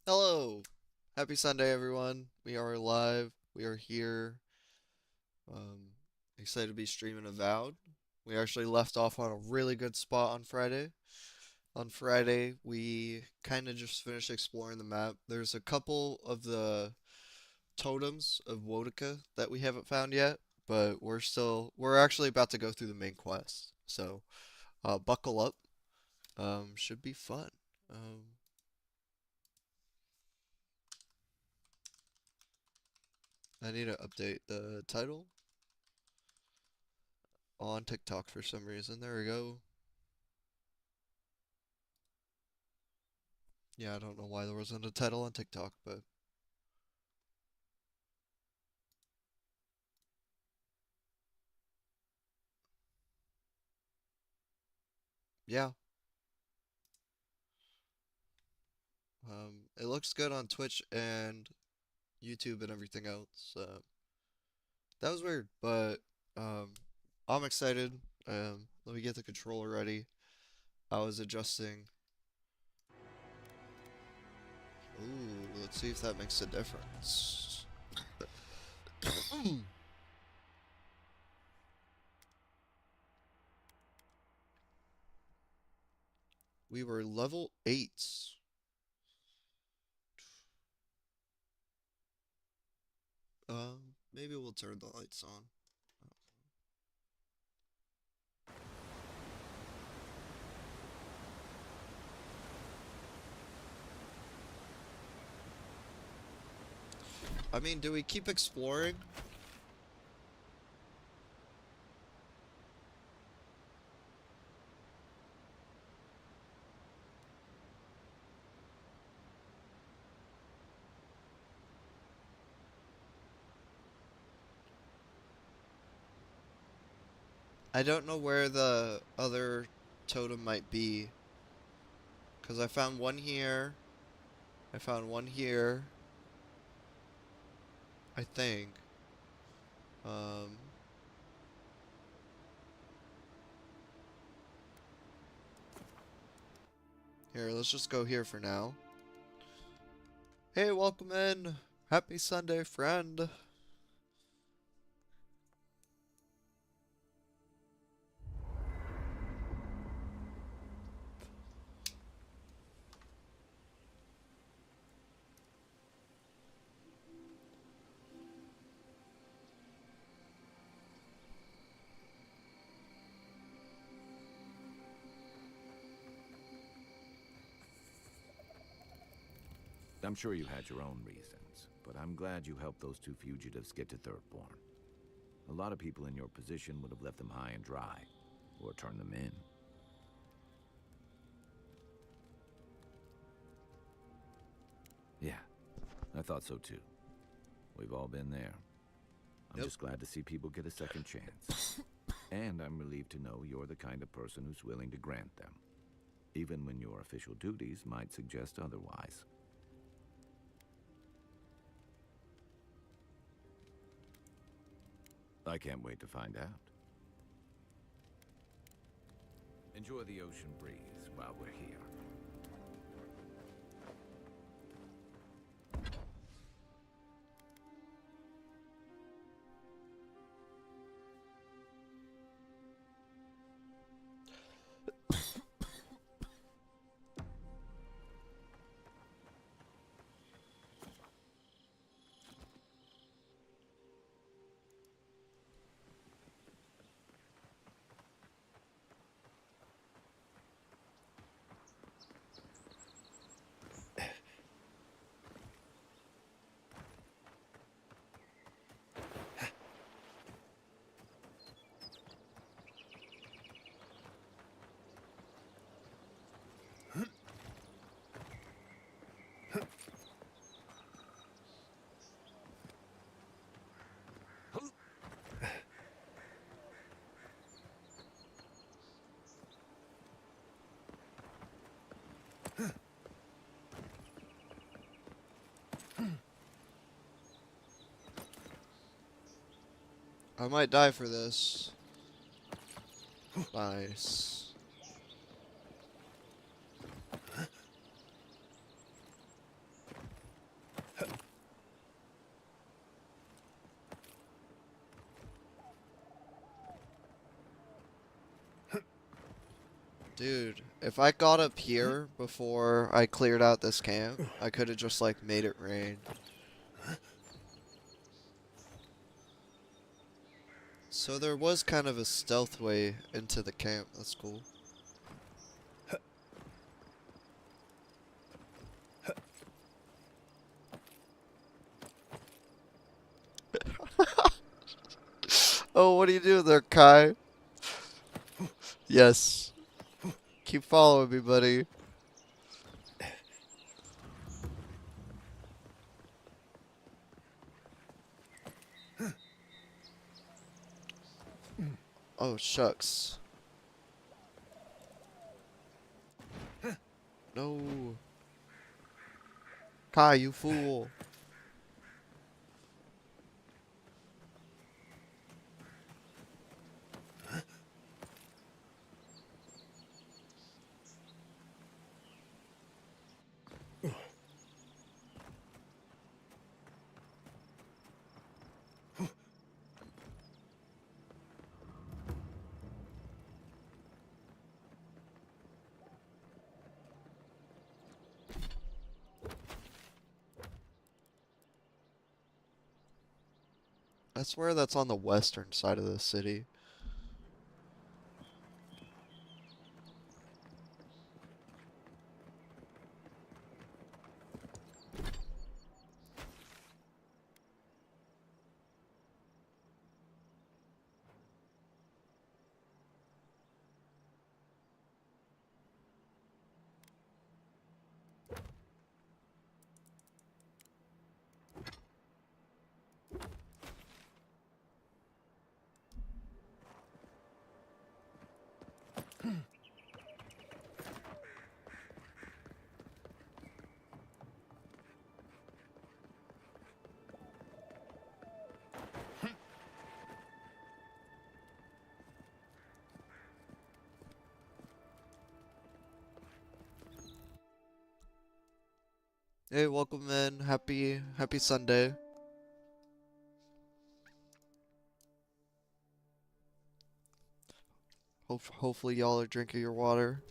Hello! Happy Sunday, everyone. We are live. We are here. Um, Excited to be streaming Avowed. We actually left off on a really good spot on Friday. On Friday, we kind of just finished exploring the map. There's a couple of the totems of Wotica that we haven't found yet, but we're actually about to go through the main quest. So, buckle up. Should be fun. Um, I need to update the title on TikTok for some reason. There we go. Yeah, I don't know why there wasn't a title on TikTok, but yeah. It looks good on Twitch and YouTube and everything else. That was weird, but um, I'm excited. Let me get the controller ready. I was adjusting. Ooh, let's see if that makes a difference. We were level 8. Maybe we'll turn the lights on. I mean, do we keep exploring? I don't know where the other totem might be. Because I found one here. I found one here. I think. Um, Here, let's just go here for now. Hey, welcome in. Happy Sunday, friend. I'm sure you had your own reasons, but I'm glad you helped those two fugitives get to Thirdborn. A lot of people in your position would have left them high and dry, or turned them in. Yeah, I thought so too. We've all been there. I'm Yep. just glad to see people get a second chance. And I'm relieved to know you're the kind of person who's willing to grant them, even when your official duties might suggest otherwise. I can't wait to find out. Enjoy the ocean breeze while we're here. I might die for this. Nice. Dude, if I got up here before I cleared out this camp, I could have just like made it rain. So there was kind of a stealth way into the camp. That's cool. Oh, what are you doing there, Kai? Yes. Keep following me, buddy. Oh, shucks. No. Kai, you fool. I swear that's on the western side of the city. Hey, welcome in. Happy Sunday. Hopefully y'all are drinking your water.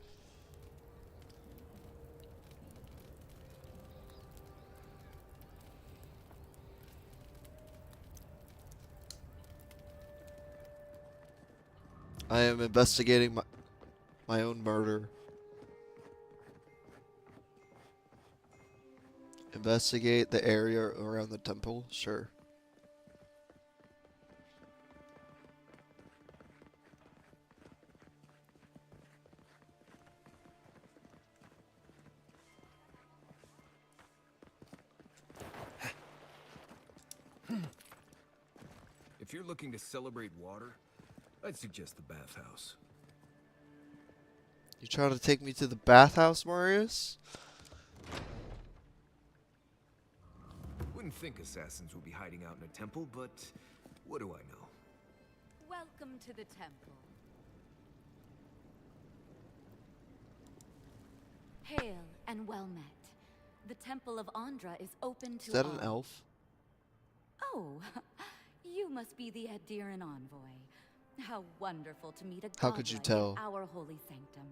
I am investigating my own murder. Investigate the area around the temple? Sure. If you're looking to celebrate water, I'd suggest the bathhouse. You trying to take me to the bathhouse, Marius? Wouldn't think assassins would be hiding out in a temple, but what do I know? Welcome to the temple. Hail and well met. The Temple of Andra is open to Is that all. an elf? Oh, you must be the Adiran envoy. How wonderful to meet a How could you godlike tell? in our holy sanctum.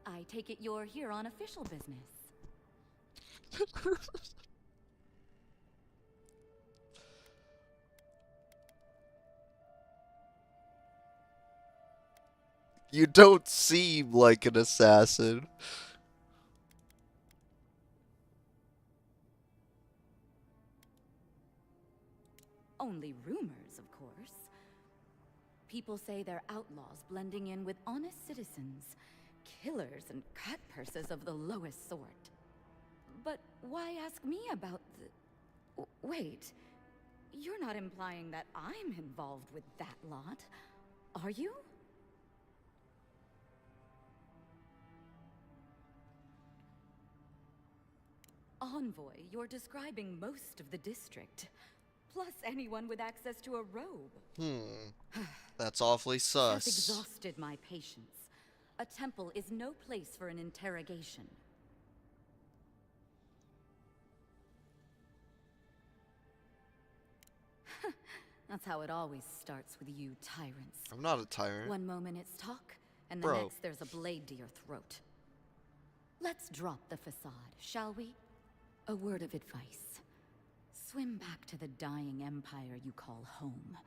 I take it you're here on official business. You don't seem like an assassin. Only rumors, of course. People say they're outlaws blending in with honest citizens, killers and cut purses of the lowest sort. But why ask me about the... Wait, you're not implying that I'm involved with that lot, are you? Envoy, you're describing most of the district. Plus anyone with access to a robe. That's awfully You've sus. exhausted my patience. A temple is no place for an interrogation. That's how it always starts with you tyrants. I'm not a tyrant. One moment it's talk, and the Bro. next there's a blade to your throat. Let's drop the facade, shall we? A word of advice. Swim back to the dying empire you call home,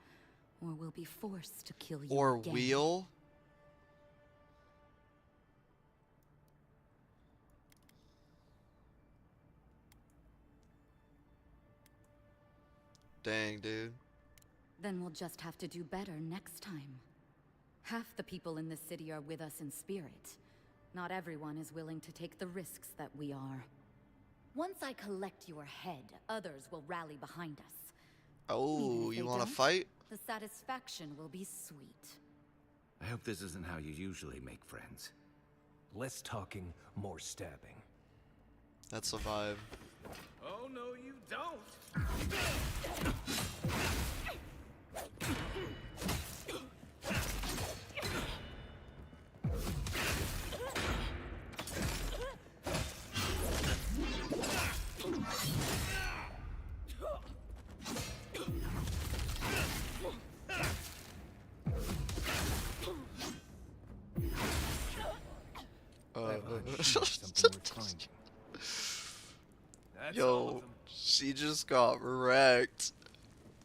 or we'll be forced to kill you Or again. wheel. Dang, dude. Then we'll just have to do better next time. Half the people in the city are with us in spirit. Not everyone is willing to take the risks that we are. Once I collect your head, others will rally behind us. Even Oh, if you they want to don't, fight? the satisfaction will be sweet. I hope this isn't how you usually make friends. Less talking, more stabbing. That's a vibe. Oh, no, you don't! I have a hunch she knows something worth finding. That's all of Yo, them. she just got wrecked.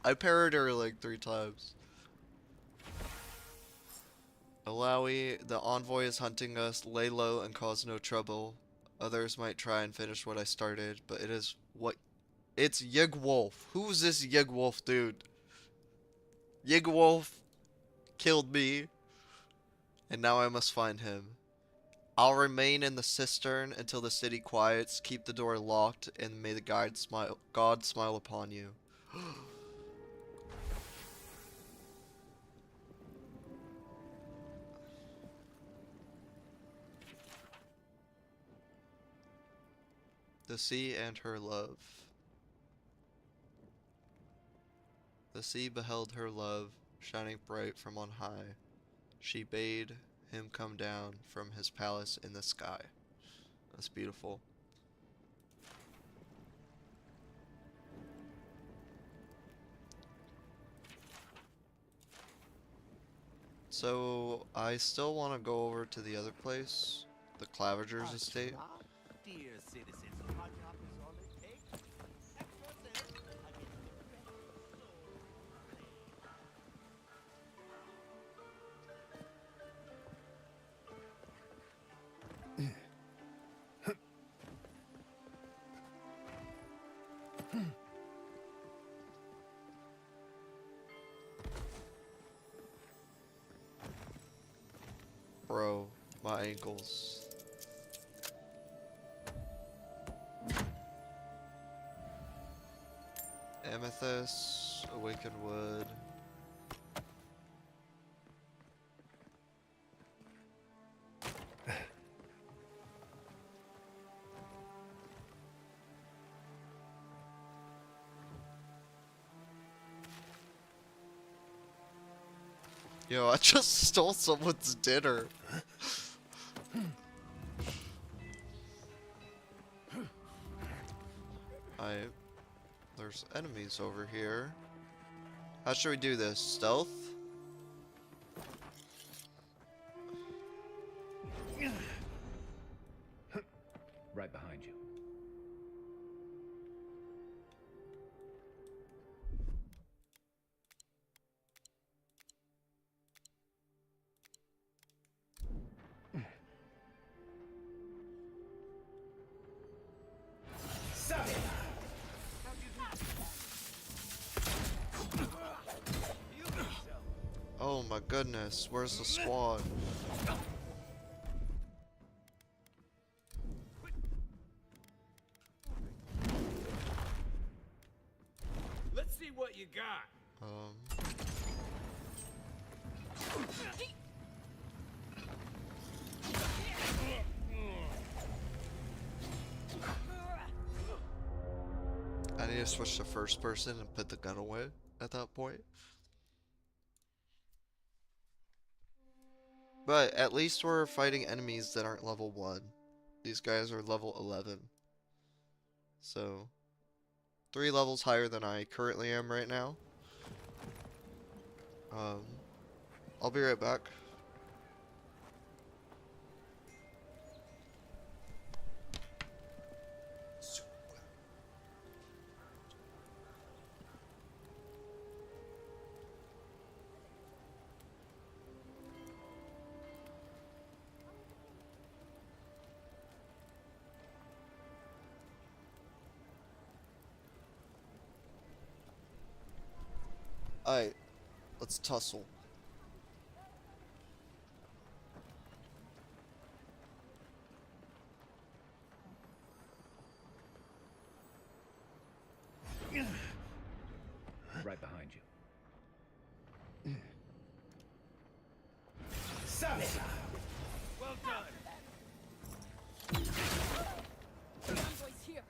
I parried her like 3 times. Alawi, the envoy is hunting us. Lay low and cause no trouble. Others might try and finish what I started, but it is what... It's Yigwolf. Who's this Yigwolf dude? Yigwolf killed me, and now I must find him. I'll remain in the cistern until the city quiets. Keep the door locked, and may the God smile upon you. The sea and her love. The sea beheld her love, shining bright from on high. She bade him come down from his palace in the sky. That's beautiful. So, I still want to go over to the other place, the Clavager's estate. Dear citizens of Hagiock is all it takes. Extra says Bro, my ankles. Amethyst, awakened wood. Yo, I just stole someone's dinner. There's enemies over here. How should we do this? Stealth? Right behind you. Oh my goodness, where's the squad? Let's see what you got. I need to switch to first person and put the gun away at that point. But at least we're fighting enemies that aren't level 1. These guys are level 11. So, 3 levels higher than I currently am right now. I'll be right back. Alright, let's tussle. Right behind you. Well done. Envoys here.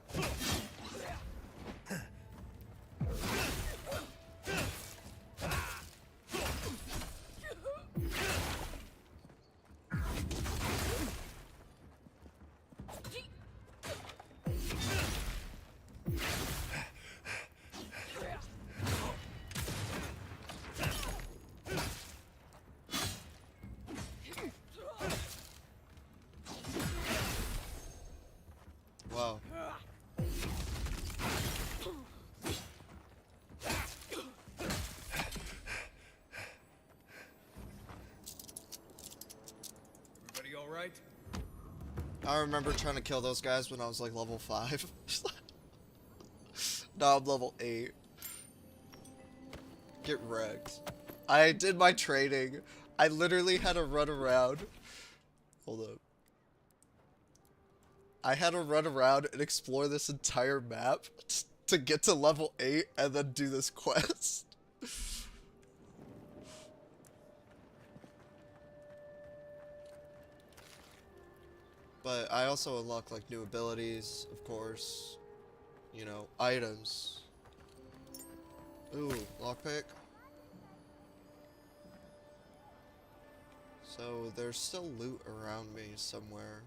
Wow. Everybody all right? I remember trying to kill those guys when I was like level 5. Now I'm level 8. Get wrecked. I did my training. I literally had to run around. Hold up. I had to run around and explore this entire map to get to level 8 and then do this quest. But I also unlock like new abilities, of course. You know, items. Ooh, lockpick. So there's still loot around me somewhere.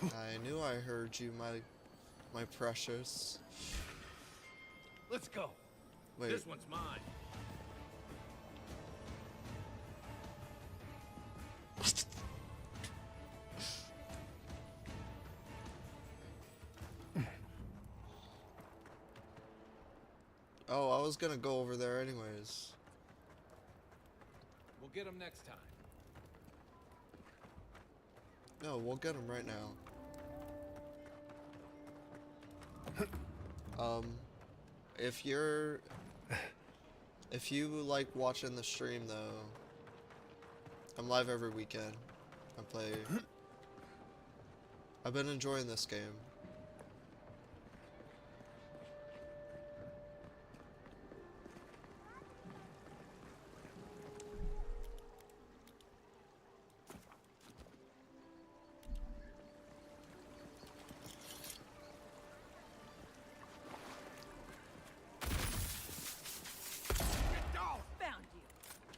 I knew I heard you, my precious. Let's go. Wait, This one's mine. oh, I was gonna go over there anyways. We'll get him next time. No, we'll get him right now. If you like watching the stream though, I'm live every weekend. I've been enjoying this game. Found you.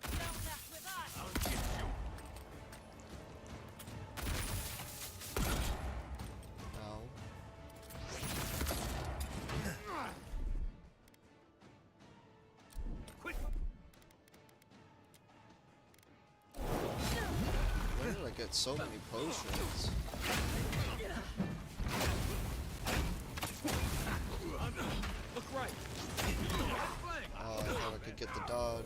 Don't mess with us. I'll get you. Ow. Quit. Where did I get so many potions? Look right. Oh, I thought I could get the dodge.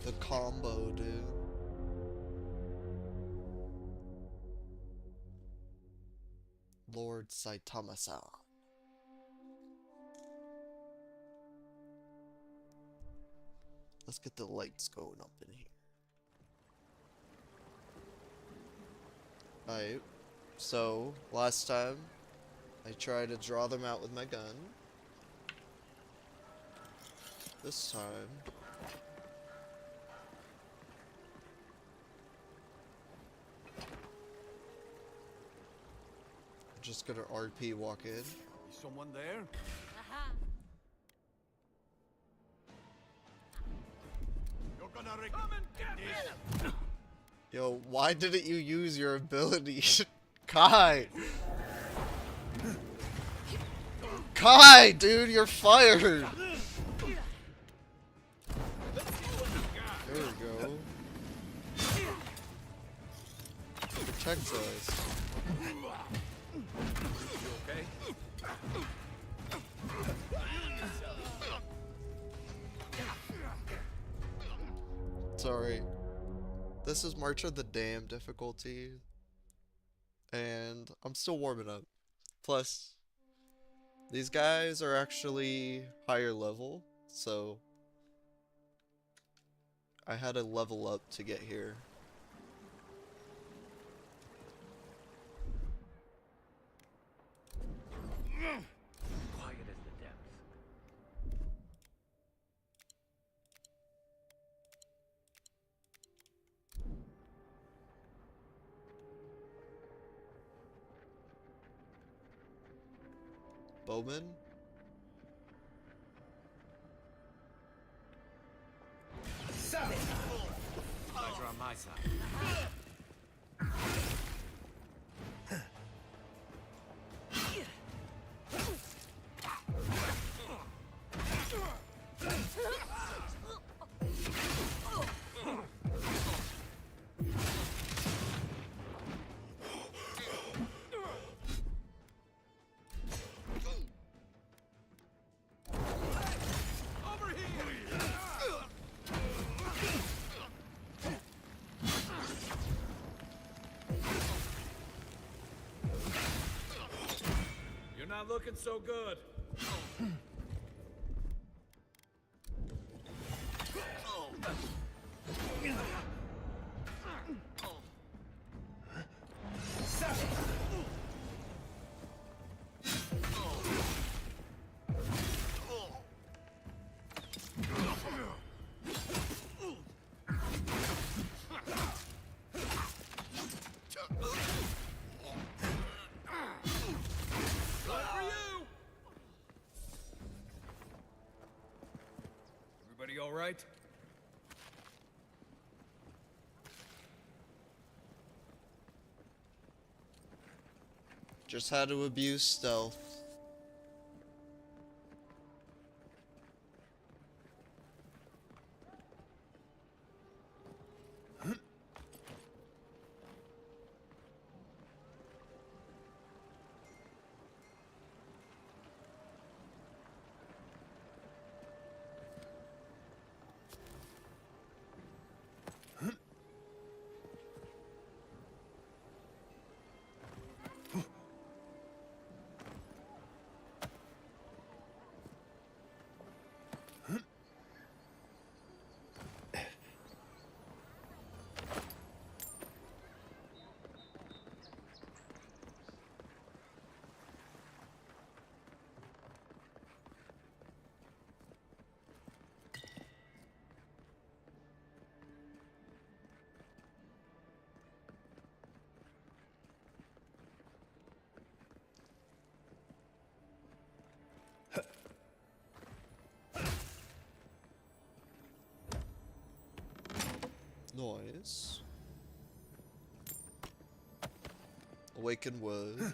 The combo, dude. Lord Saitama-san. Let's get the lights going up in here. Alright, so last time I tried to draw them out with my gun. This time Just gonna RP walk in. Is someone there? You're gonna come and get this. Yo, why didn't you use your ability? Kai! Kai, dude, you're fired! There we go. Protects us. You okay? Sorry. This is March of the Dam difficulty. And I'm still warming up. Plus, these guys are actually higher level, so I had to level up to get here. Quiet as the depths. Bowman? Guys are on my side. Over here! You're not looking so good. For you! Everybody all right? Just had to abuse stealth. Noise. Awaken wood.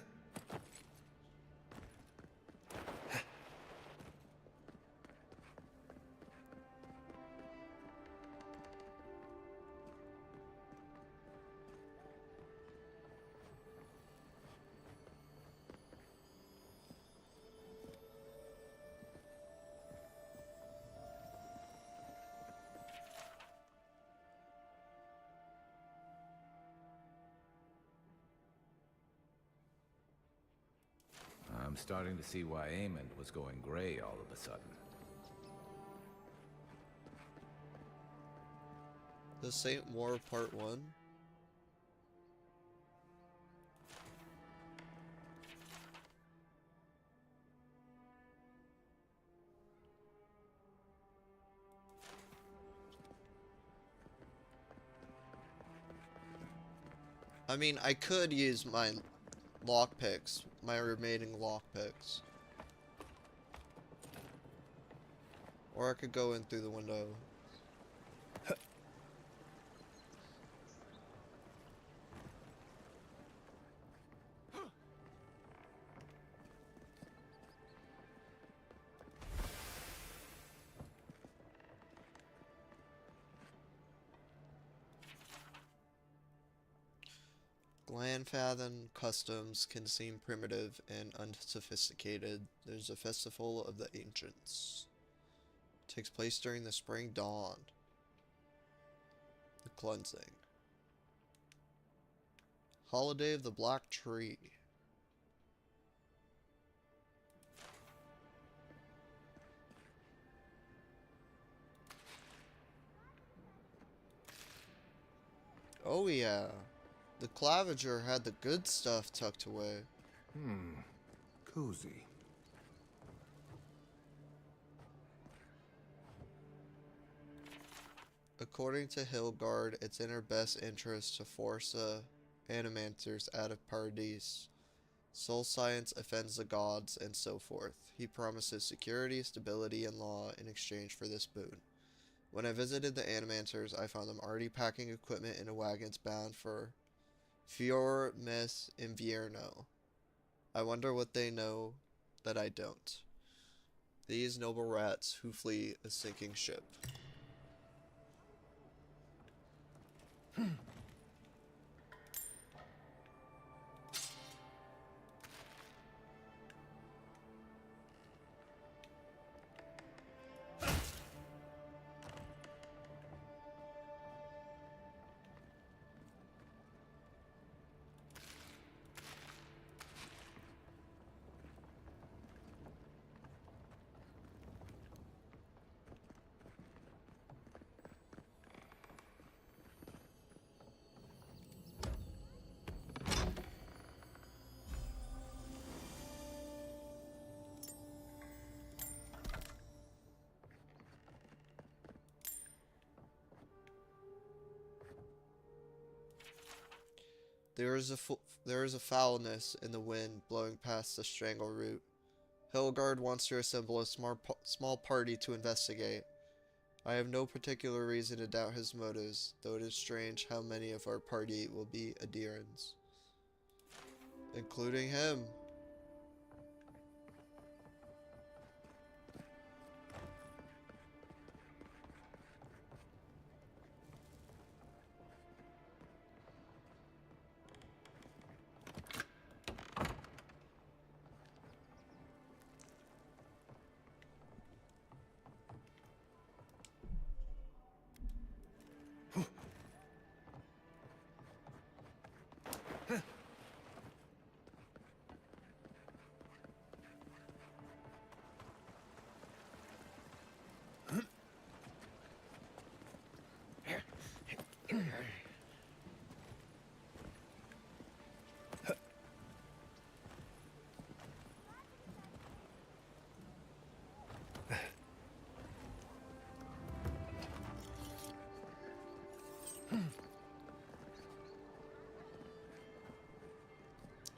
I'm starting to see why Amond was going gray all of a sudden. This ain't War Part 1. I mean, I could use my lockpicks. My remaining lockpicks. Or I could go in through the window. Glenfathan customs can seem primitive and unsophisticated. There's a festival of the ancients. It takes place during the spring dawn. The cleansing. Holiday of the Black Tree. Oh yeah. The Claviger had the good stuff tucked away. Cozy. According to Hilgard, it's in her best interest to force animators out of Paradise. Soul science offends the gods, and so forth. He promises security, stability, and law in exchange for this boon. When I visited the animators, I found them already packing equipment into wagons bound for Fior Mes Invierno. I wonder what they know that I don't. These noble rats who flee a sinking ship. There is a foulness in the wind blowing past the strangle root. Hilgard wants to assemble a small party to investigate. I have no particular reason to doubt his motives, though it is strange how many of our party will be adherents. Including him.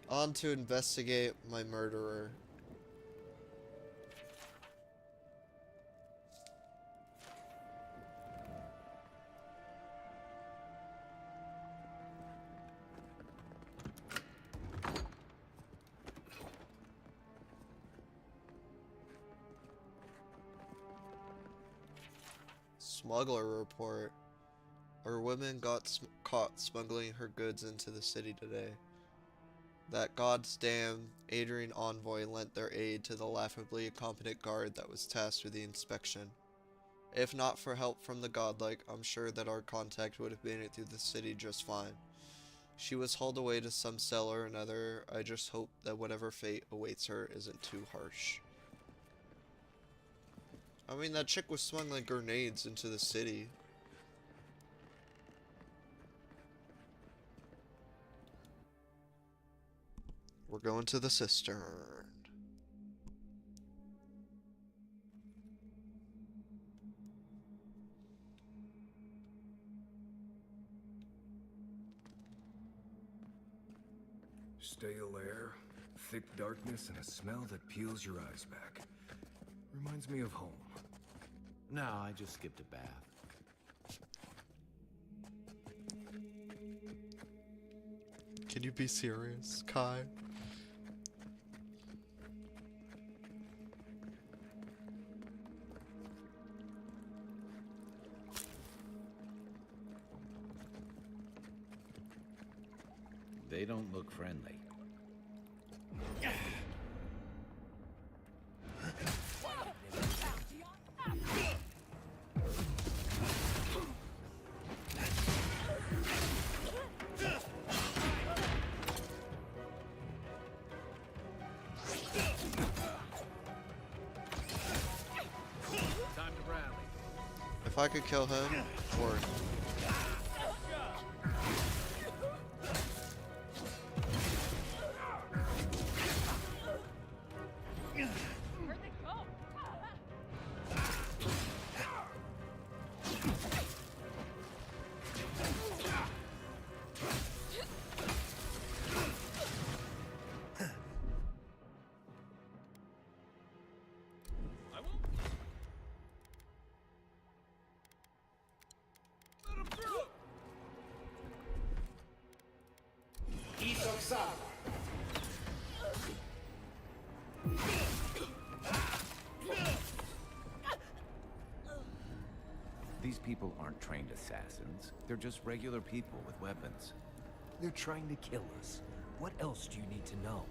On to investigate my murderer. Smuggler report. Our woman got caught smuggling her goods into the city today. That goddamn Adrian envoy lent their aid to the laughably incompetent guard that was tasked with the inspection. If not for help from the godlike, I'm sure that our contact would have made it through the city just fine. She was hauled away to some cell or another. I just hope that whatever fate awaits her isn't too harsh. I mean, that chick was smuggling grenades into the city. We're going to the cistern. Stale air, thick darkness, and a smell that peels your eyes back. Reminds me of home. No, I just skipped a bath. Can you be serious, Kai? They don't look friendly. Time to rally. If I could kill him, or These people aren't trained assassins. They're just regular people with weapons. They're trying to kill us. What else do you need to know?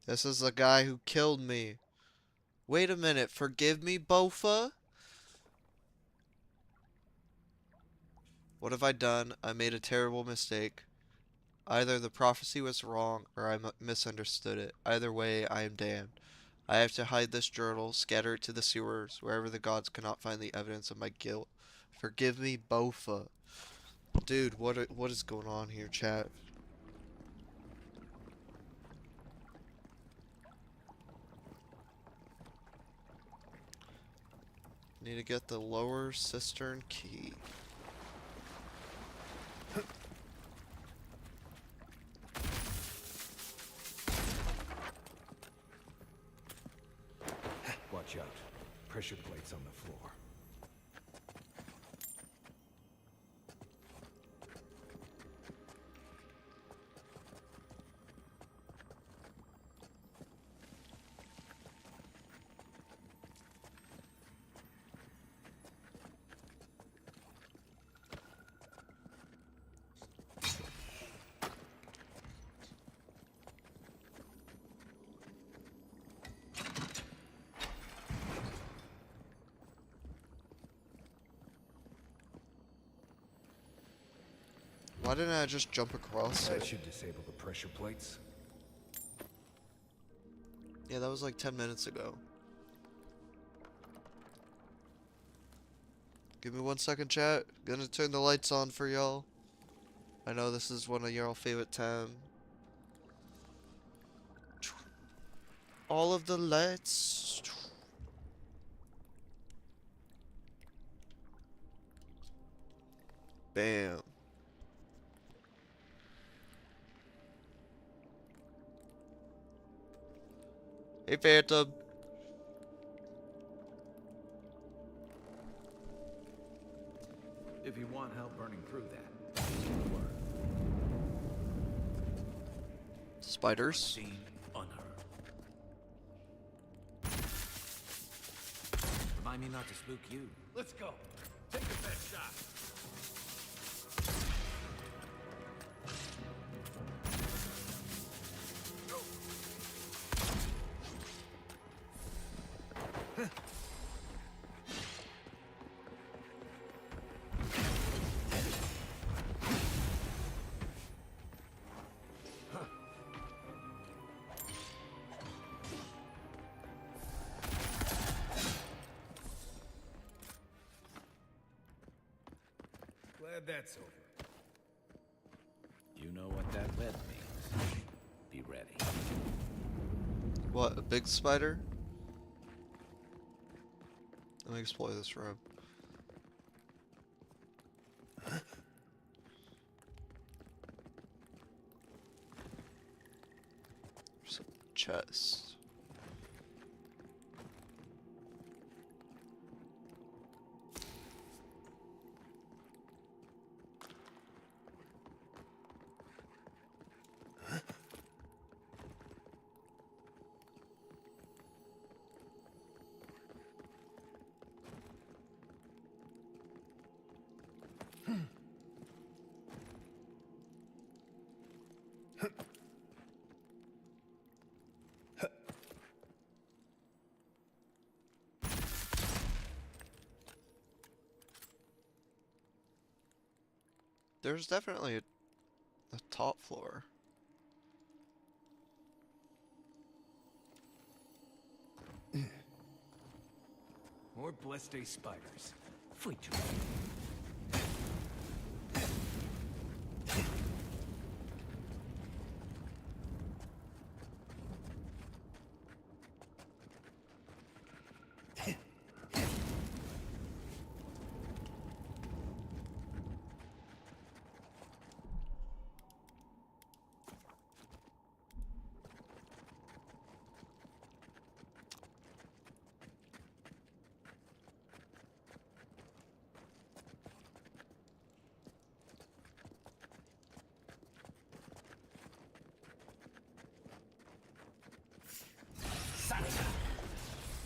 this is the guy who killed me. Wait a minute, forgive me, Bofa? What have I done? I made a terrible mistake. Either the prophecy was wrong, or I misunderstood it. Either way, I am damned. I have to hide this journal, scatter it to the sewers, wherever the gods cannot find the evidence of my guilt. Forgive me, Bofa. Dude, what is going on here, chat? Need to get the lower cistern key. Watch out. Pressure plates on the floor. Why didn't I just jump across That it? should disable the pressure plates. Yeah, that was like 10 minutes ago. Give me 1 second, chat. Gonna turn the lights on for y'all. I know this is one of y'all favorite time. All of the lights. Bam. Hey, Phantom. If you want help burning through that, Spiders. seen, unheard. remind me not to spook you. Let's go. Take your best shot. Glad that's over. You know what that web means. Be ready. What, a big spider? Let me explore this room. There's a chest. There's definitely a top floor. More blessed day spiders. Fight you.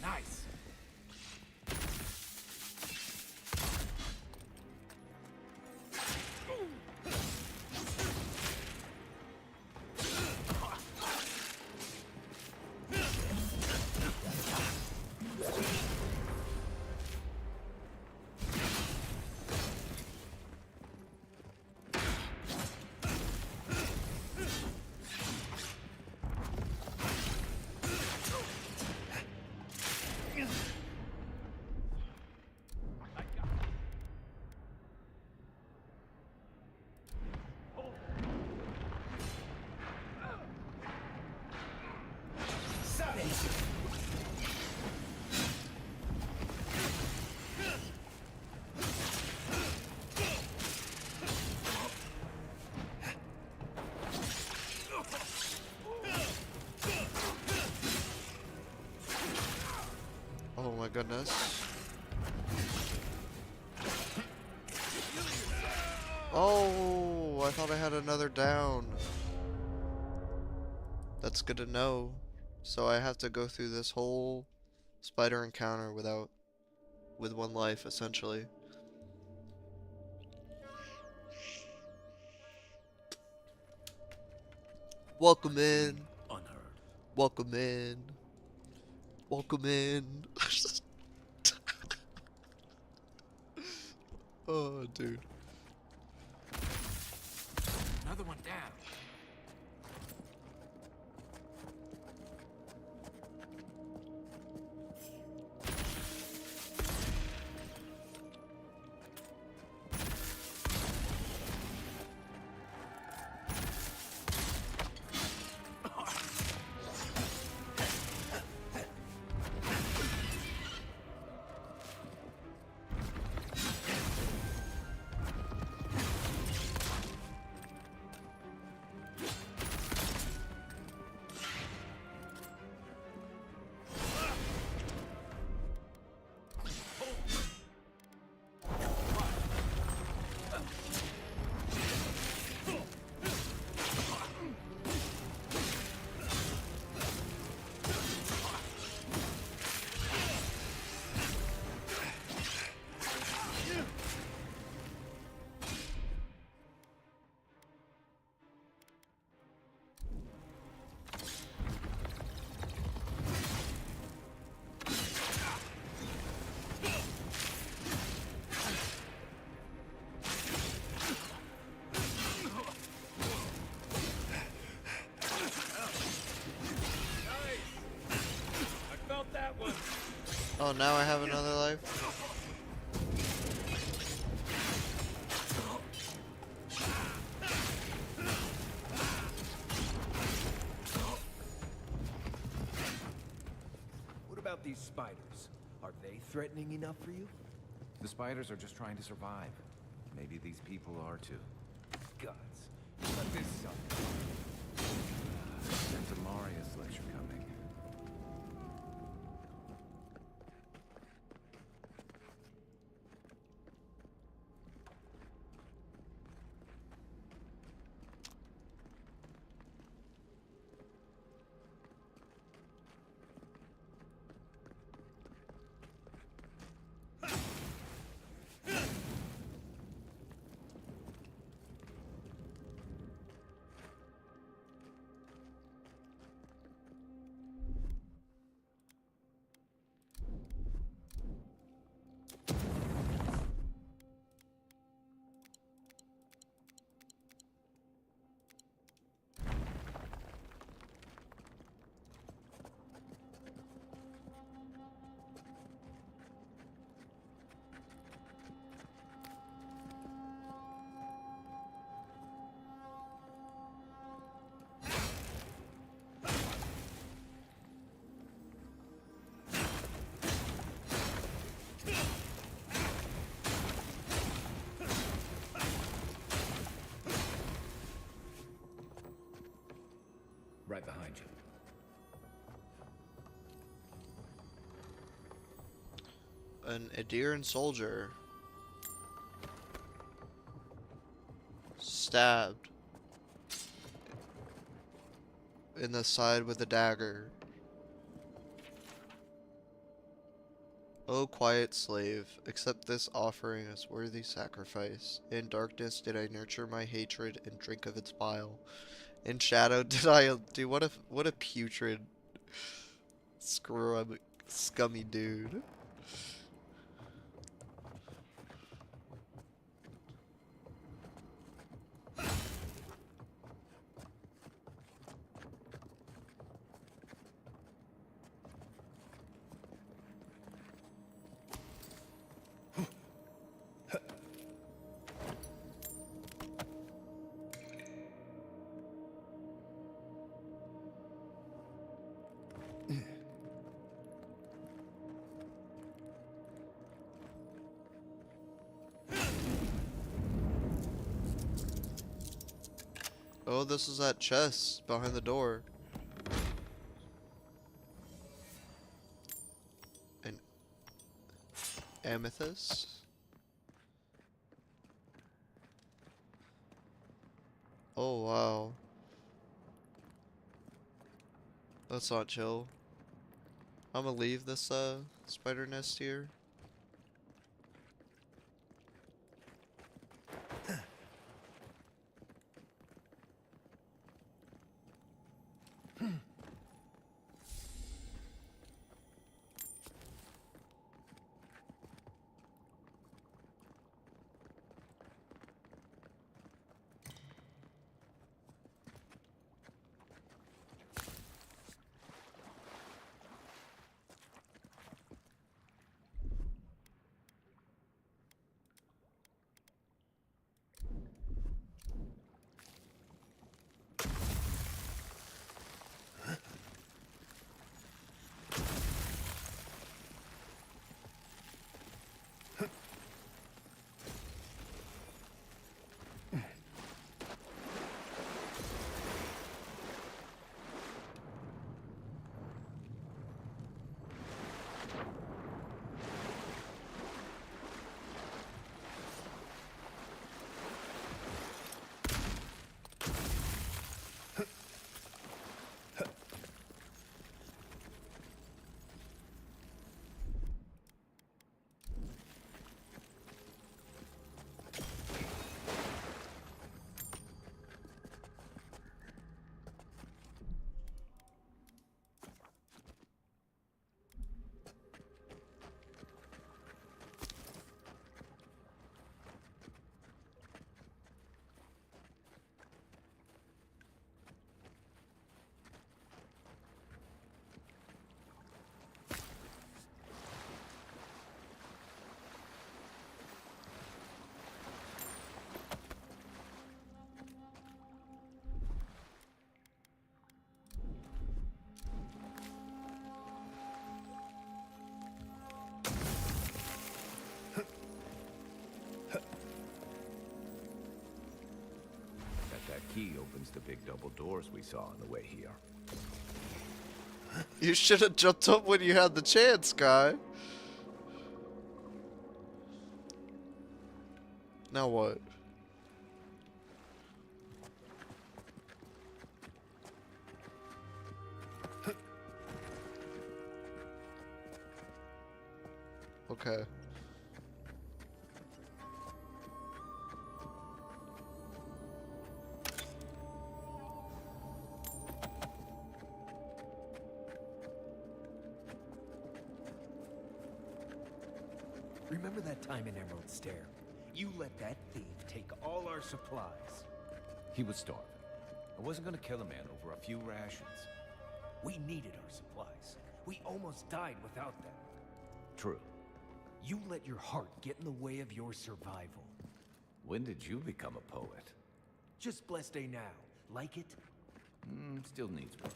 Nice. Oh my goodness. Oh, I thought I had another down. That's good to know. So I have to go through this whole spider encounter with one life, essentially. Welcome in. Unheard. Welcome in. Welcome in. Oh, dude. Another one down. Oh, now I have another life? What about these spiders? Are they threatening enough for you? The spiders are just trying to survive. Maybe these people are too. Gods. Let this suck. There's a Marius lecture coming. Right behind you. An Adirian soldier. Stabbed. In the side with a dagger. O quiet slave, accept this offering as worthy sacrifice. In darkness did I nurture my hatred and drink of its bile. In shadow did I do what a putrid scummy dude. Oh, this is that chest behind the door. An amethyst? Oh, wow. That's not chill. I'm gonna leave this, spider nest here. opens the big double doors we saw on the way here. You should have jumped up when you had the chance, guy. Now what? Okay. Remember that time in Emerald Stair? You let that thief take all our supplies. He was starving. I wasn't gonna kill a man over a few rations. We needed our supplies. We almost died without them. True. You let your heart get in the way of your survival. When did you become a poet? Just blessed day now. Like it? Still needs work.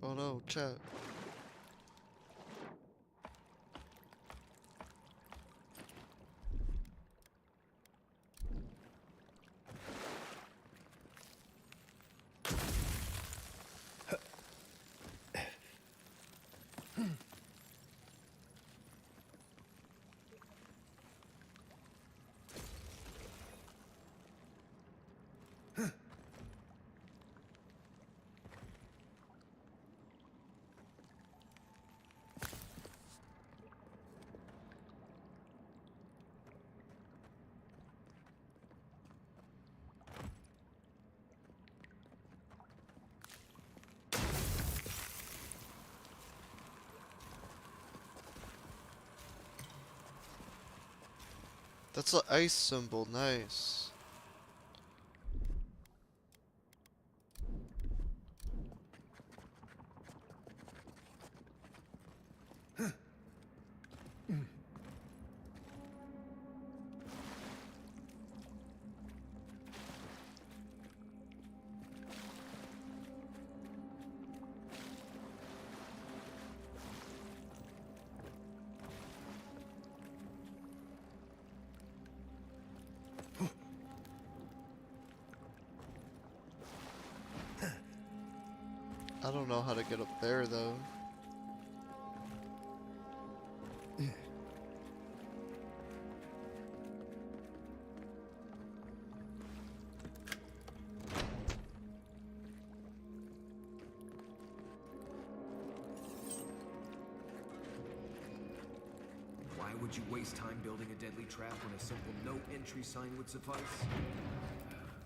Oh no, chat. That's an ice symbol, nice. I don't know how to get up there though. Why would you waste time building a deadly trap when a simple no entry sign would suffice?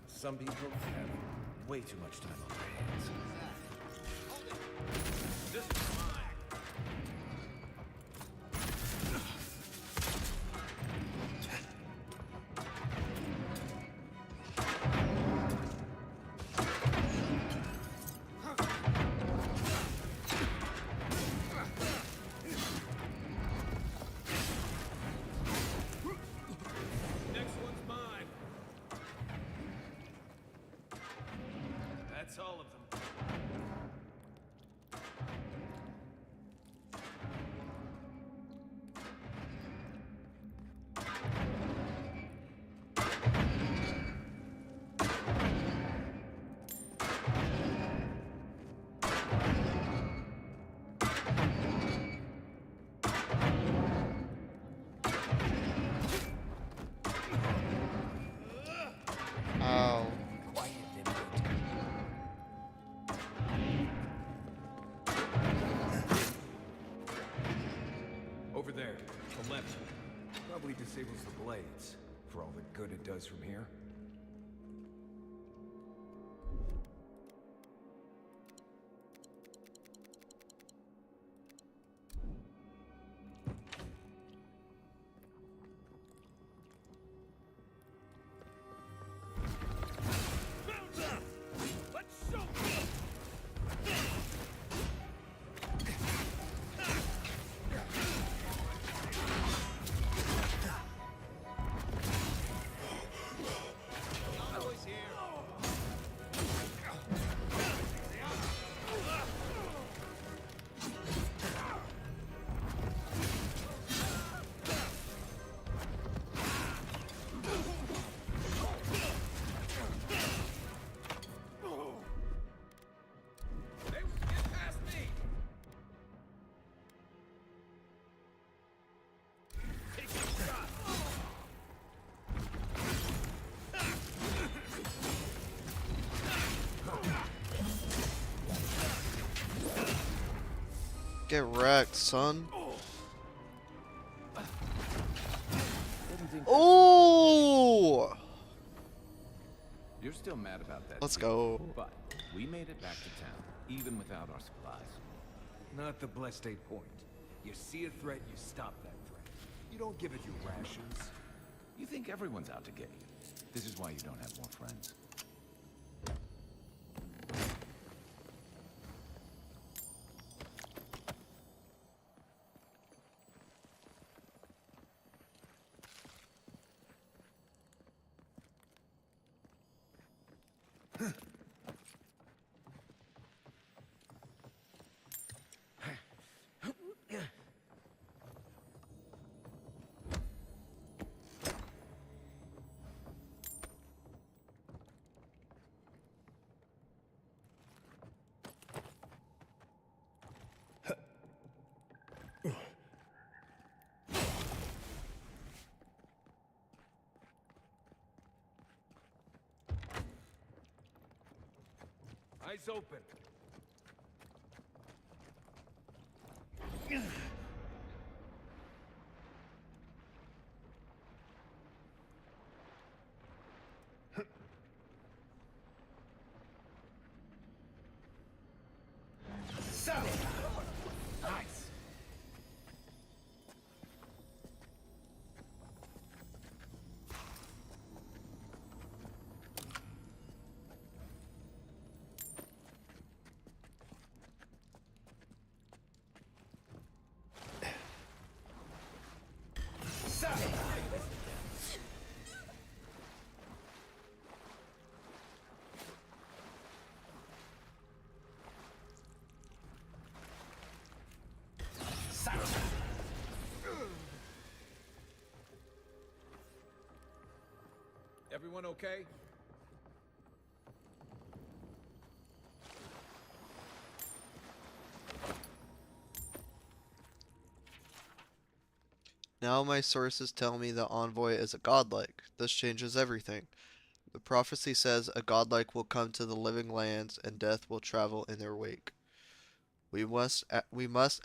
Some people have way too much time on their hands. This is mine. Next one's mine. That's all of them. Ow. Quiet, then. Over there, the left. Probably disables the blades, for all the good it does from here. Get wrecked, son. Didn't think Oh! You're still mad about that. Let's thief, go. But we made it back to town, even without our supplies. Not the blessed 8 point. You see a threat, you stop that threat. You don't give it your rations. You think everyone's out to get you. This is why you don't have more friends. Eyes open. Nice! Everyone okay? Now my sources tell me the envoy is a godlike. This changes everything. The prophecy says a godlike will come to the living lands and death will travel in their wake. We must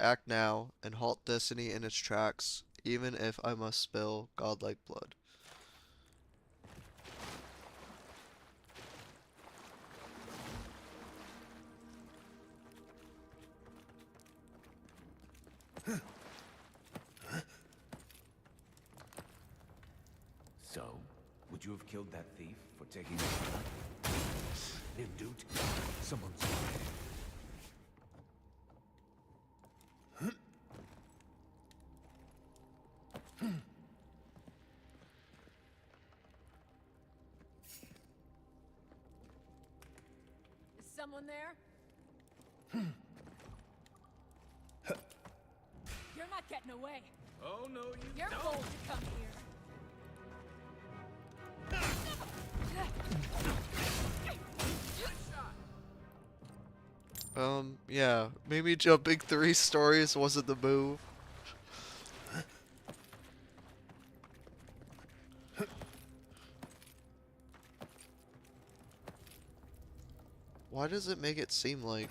act now and halt destiny in its tracks, even if I must spill godlike blood. So, would you have killed that thief for taking New dude. Someone's Is someone there? You're not getting away. Oh no, you You're don't. bold to come here. Yeah, maybe jumping 3 stories wasn't the move. Why does it make it seem like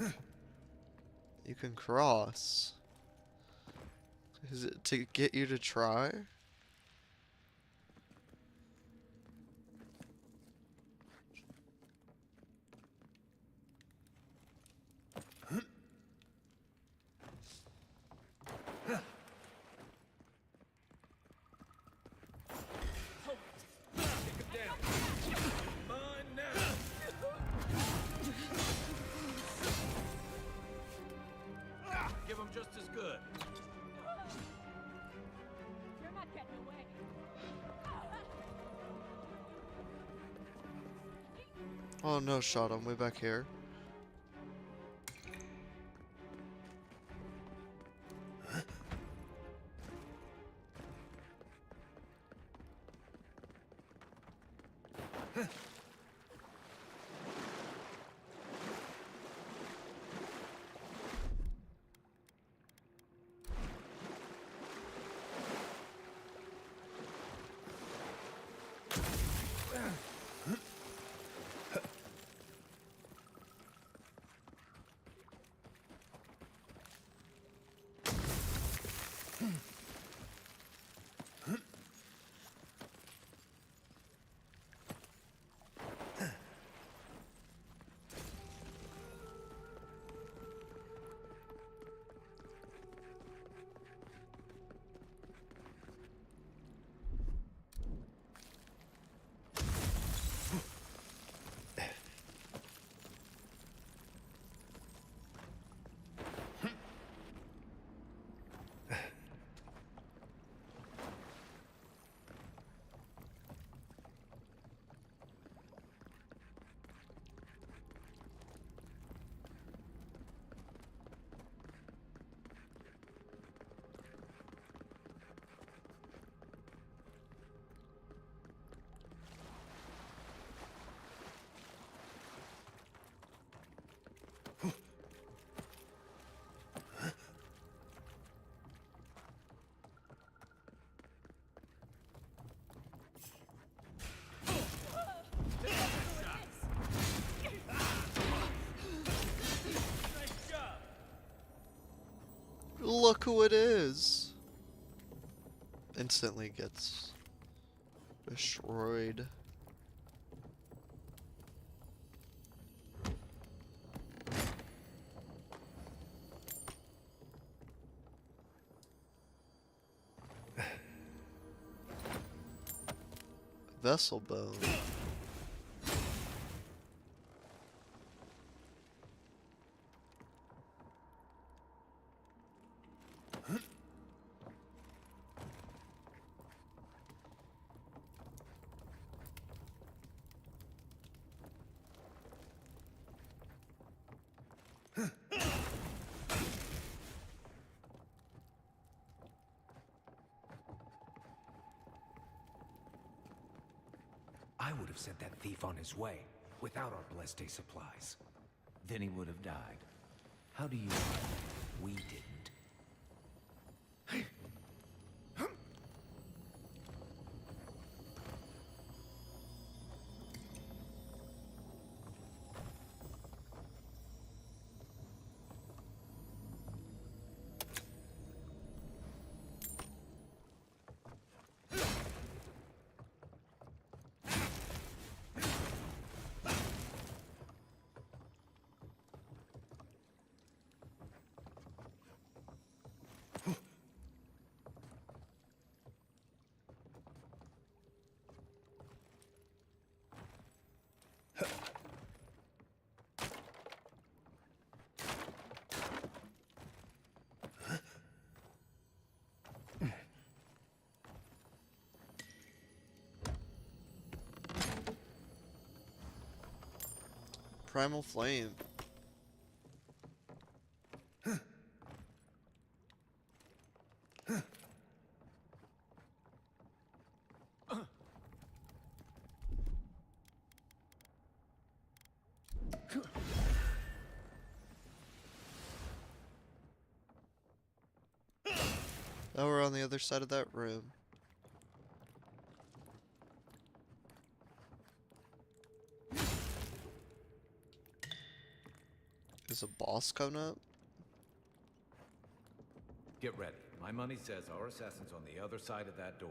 you can cross? Is it to get you to try? Mine now. Give him just as good. You're not getting away. Oh no, shot, I'm way back here. Look who it is! Instantly gets destroyed. Vessel bone. I would have sent that thief on his way, without our blessed day supplies. Then he would have died. How do you know we didn't? Primal Flame. Now we're on the other side of that room. Is a boss coming up? Get ready. My money says our assassin's on the other side of that door.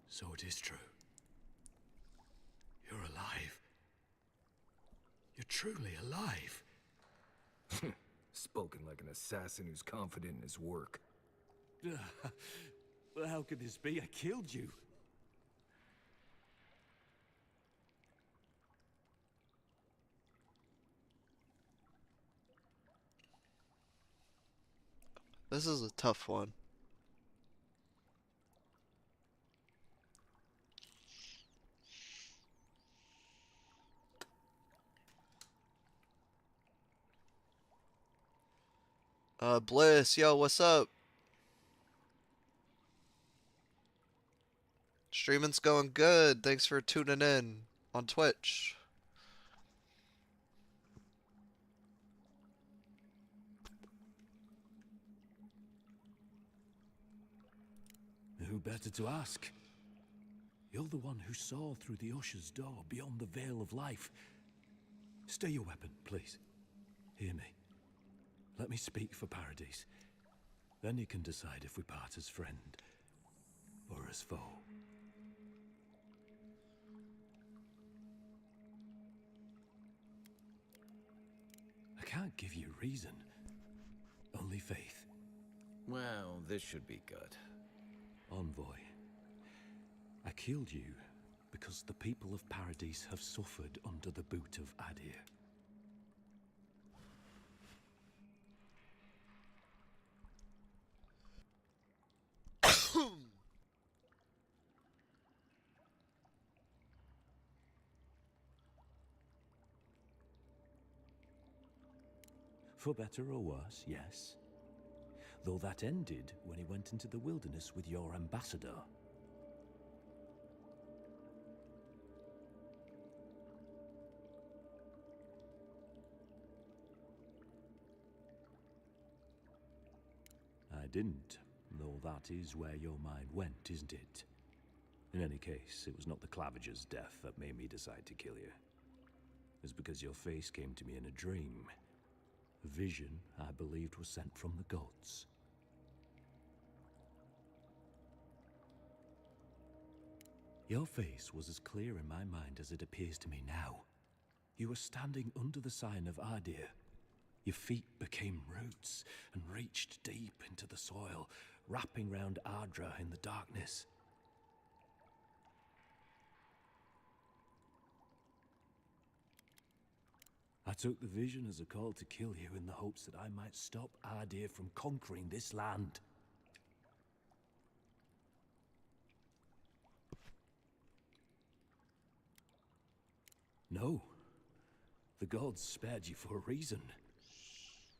So it is true. You're alive. You're truly alive. Spoken like an assassin who's confident in his work. Well, how could this be? I killed you. This is a tough one. Bliss, yo, what's up? Streaming's going good. Thanks for tuning in on Twitch. Who better to ask? You're the one who saw through the usher's door beyond the veil of life. Stay your weapon, please. Hear me. Let me speak for Paradise. Then you can decide if we part as friend or as foe. I can't give you reason. Only faith. Well, this should be good. Envoy, I killed you because the people of Paradise have suffered under the boot of Adir. For better or worse, yes. Though that ended when he went into the wilderness with your ambassador. didn't, though that is where your mind went, isn't it? In any case, it was not the Clavager's death that made me decide to kill you. It was because your face came to me in a dream. A vision I believed was sent from the gods. Your face was as clear in my mind as it appears to me now. You were standing under the sign of Ardir. Your feet became roots and reached deep into the soil, wrapping round Ardra in the darkness. I took the vision as a call to kill you in the hopes that I might stop Ardir from conquering this land. No. The gods spared you for a reason.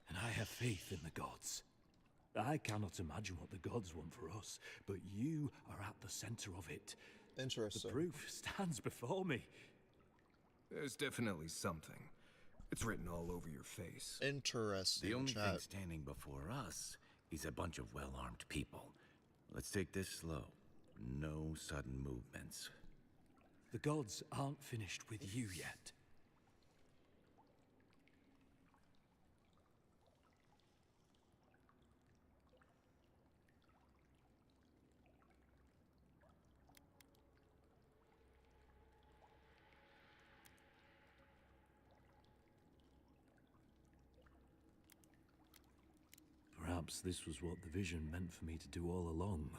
And I have faith in the gods. I cannot imagine what the gods want for us, but you are at the center of it. The Interesting. proof stands before me. There's definitely something. It's written all over your face. Interesting. The only thing chat. standing before us is a bunch of well-armed people. Let's take this slow. No sudden movements. The gods aren't finished with you yet. Perhaps this was what the vision meant for me to do all along.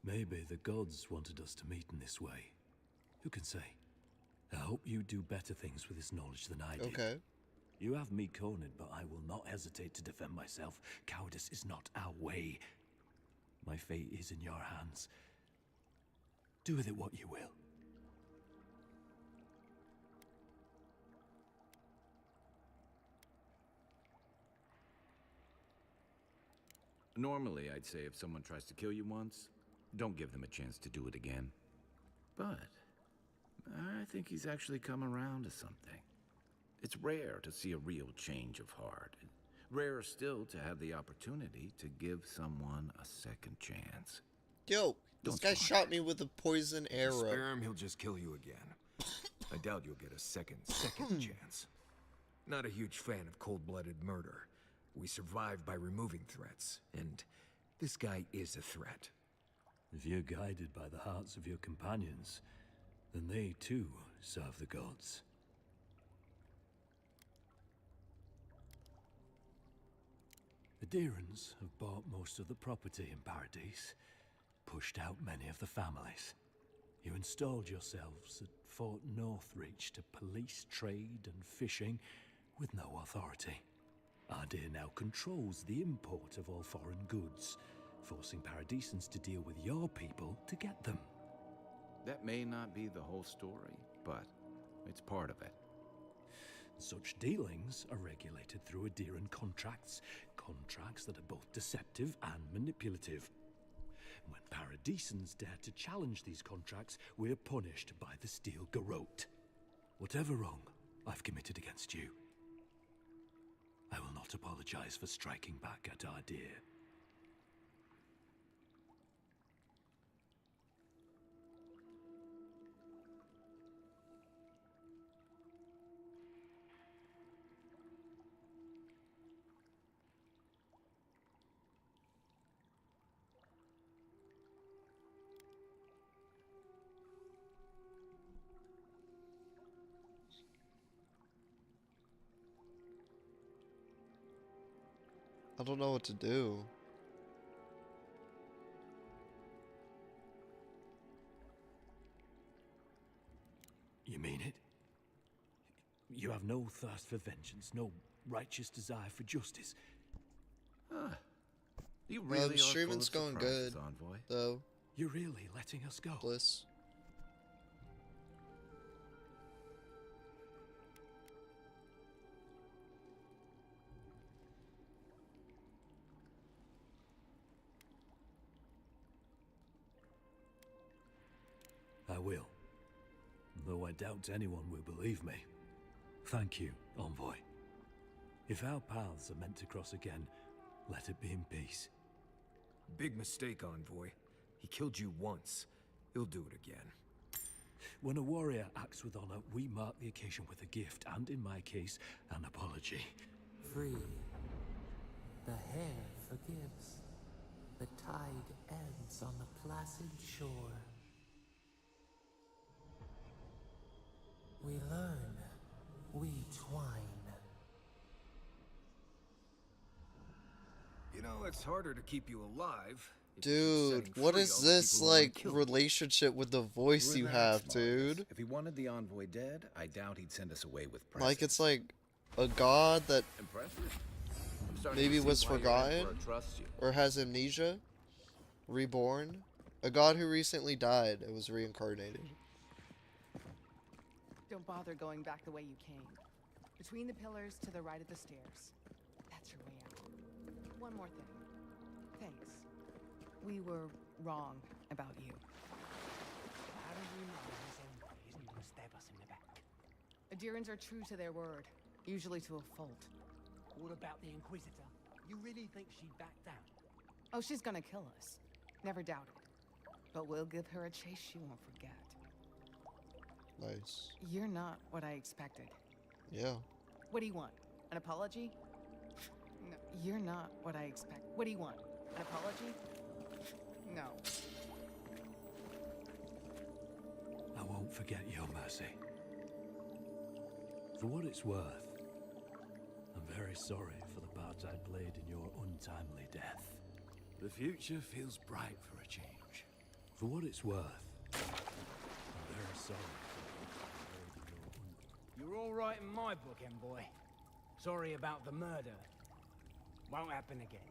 Maybe the gods wanted us to meet in this way. Who can say? I hope you do better things with this knowledge than I did. Okay. You have me cornered, but I will not hesitate to defend myself. Cowardice is not our way. My fate is in your hands. Do with it what you will. Normally, I'd say if someone tries to kill you once, don't give them a chance to do it again. But I think he's actually come around to something. It's rare to see a real change of heart. Rarer still to have the opportunity to give someone a second chance. Yo, this Don't guy squander shot it. me with a poison arrow. Spare him, he'll just kill you again. I doubt you'll get a second chance. Not a huge fan of cold-blooded murder. We survive by removing threats, and this guy is a threat. If you're guided by the hearts of your companions, then they too serve the gods. The Deerans have bought most of the property in Paradise, pushed out many of the families. You installed yourselves at Fort Northreach to police trade and fishing with no authority. Ardir now controls the import of all foreign goods, forcing Paradisans to deal with your people to get them. That may not be the whole story, but it's part of it. Such dealings are regulated through Adiran contracts, contracts that are both deceptive and manipulative. When Paradisans dare to challenge these contracts, we're punished by the Steel Garrote. Whatever wrong I've committed against you, I will not apologize for striking back at Ardir. I don't know what to do. You mean it? You have no thirst for vengeance, no righteous desire for justice. You really are streaming's full of going surprises, good. Envoy. Though, You're really letting us go? Bliss. I will. Though I doubt anyone will believe me. Thank you, Envoy. If our paths are meant to cross again, let it be in peace. Big mistake, Envoy. He killed you once. He'll do it again. When a warrior acts with honor, we mark the occasion with a gift, and in my case, an apology. Free. The hair forgives. The tide ends on the placid shore. We learn. We twine. You know, it's harder to keep you alive. if you keep Dude, setting what free is all the this people who wanna like kill you. relationship with the voice you have, Relax, dude? Marius. If he wanted the envoy dead, I doubt he'd send us away with presents. Like it's like a god that Impressive. I'm starting maybe to see was why your forgotten emperor trusts you. or has amnesia, reborn, a god who recently died and was reincarnated. Don't bother going back the way you came. Between the pillars to the right of the stairs. That's your way out. One more thing. Thanks. We were wrong about you. How do we know his envoy isn't gonna stab us in the back? Adirans are true to their word, usually to a fault. What about the Inquisitor? You really think she'd back down? Oh, she's gonna kill us. Never doubted. But we'll give her a chase she won't forget. Nice. You're not what I expected. Yeah. What do you want? An apology? No, you're not what I expect. What do you want? An apology? No. I won't forget your mercy. For what it's worth, I'm very sorry for the part I played in your untimely death. The future feels bright for a change. For what it's worth, I'm very sorry for the part I played in your You're all right in my book, envoy. Sorry about the murder. Won't happen again.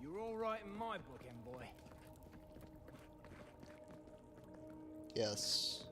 You're all right in my book, envoy. Yes.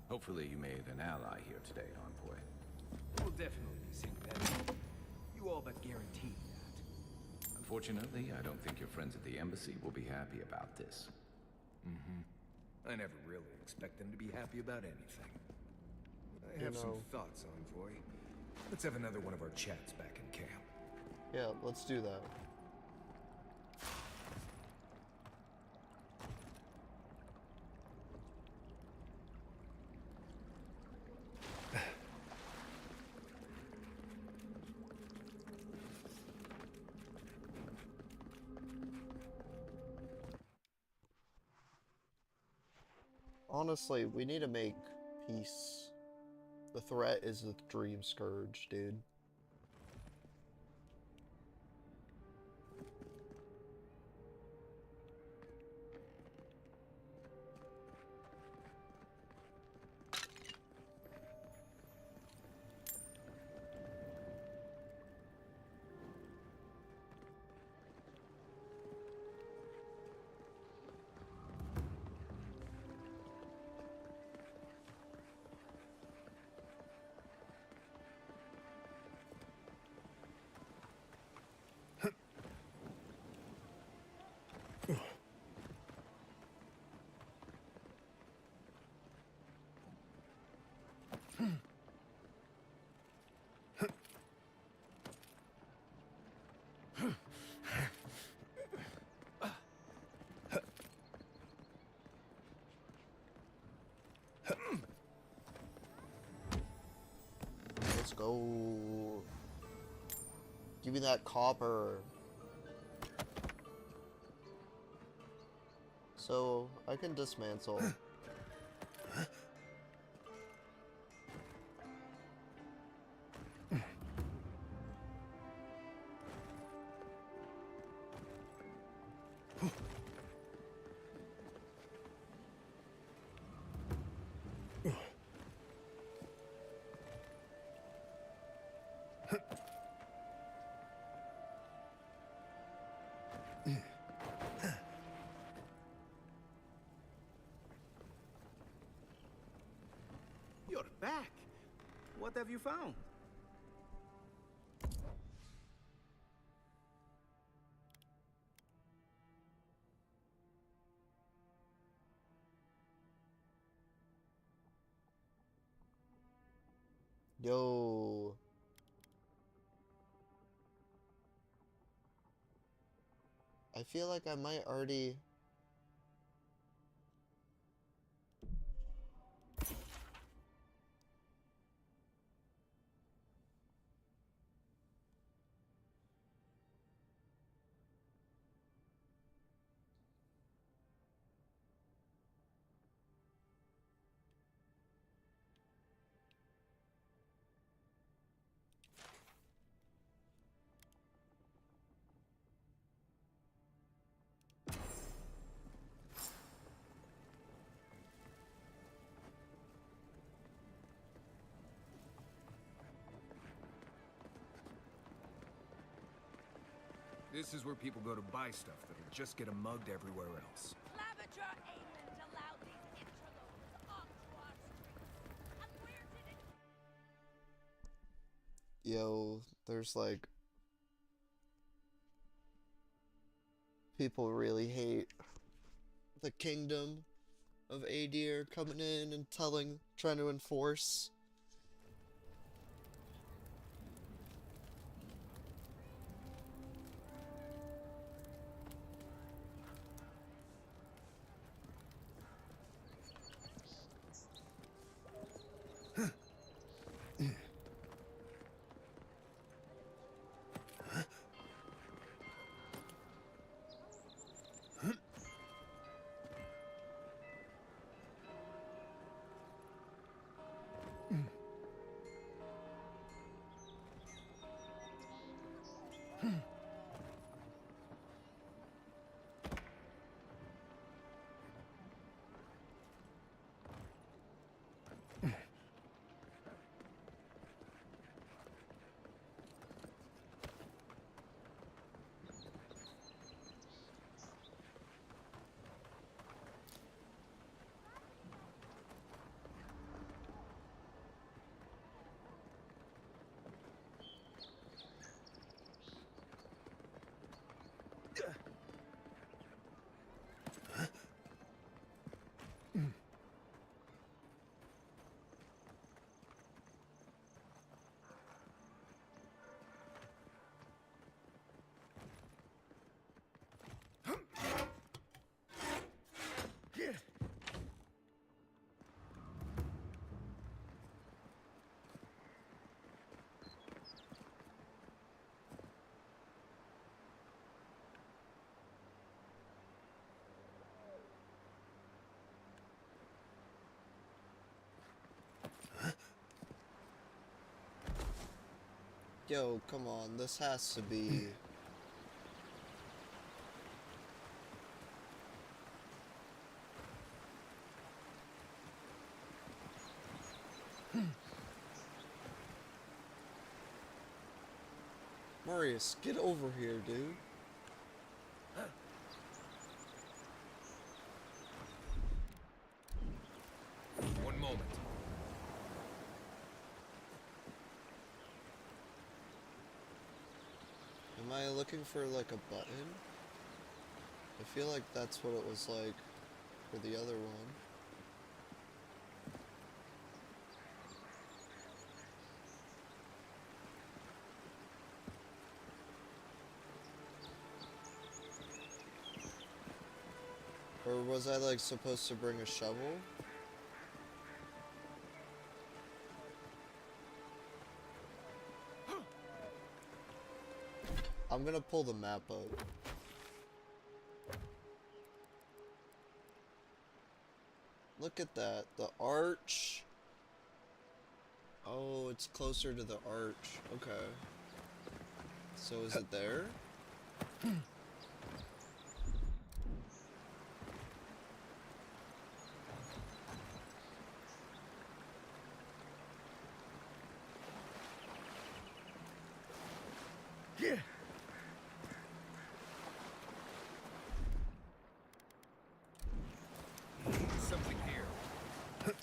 Hopefully you made an ally here today, envoy. We'll definitely be seeing that. You all but guaranteed that. Unfortunately, I don't think your friends at the embassy will be happy about this. I never really expect them to be happy about anything. I You have some know- thoughts, Envoy. Let's have another one of our chats back in camp. Yeah, let's do that. Honestly, we need to make peace. The threat is the Dream Scourge, dude. go. Give me that copper. So, I can dismantle. You're back. What have you found? Yo. I feel like I might already... This is where people go to buy stuff that'll just get them mugged everywhere else. Clavager Aemond allowed these interlopers onto our streets. And where did it... Yo, there's like... People really hate the kingdom of Adir coming in and trying to enforce. Yo, come on, this has to be... Marius, get over here, dude. One moment. Am I looking for like a button? I feel like that's what it was like for the other one. Or was I like supposed to bring a shovel? I'm gonna pull the map up. Look at that. The arch. Oh, it's closer to the arch. Okay. So is it there? Yeah. Something here.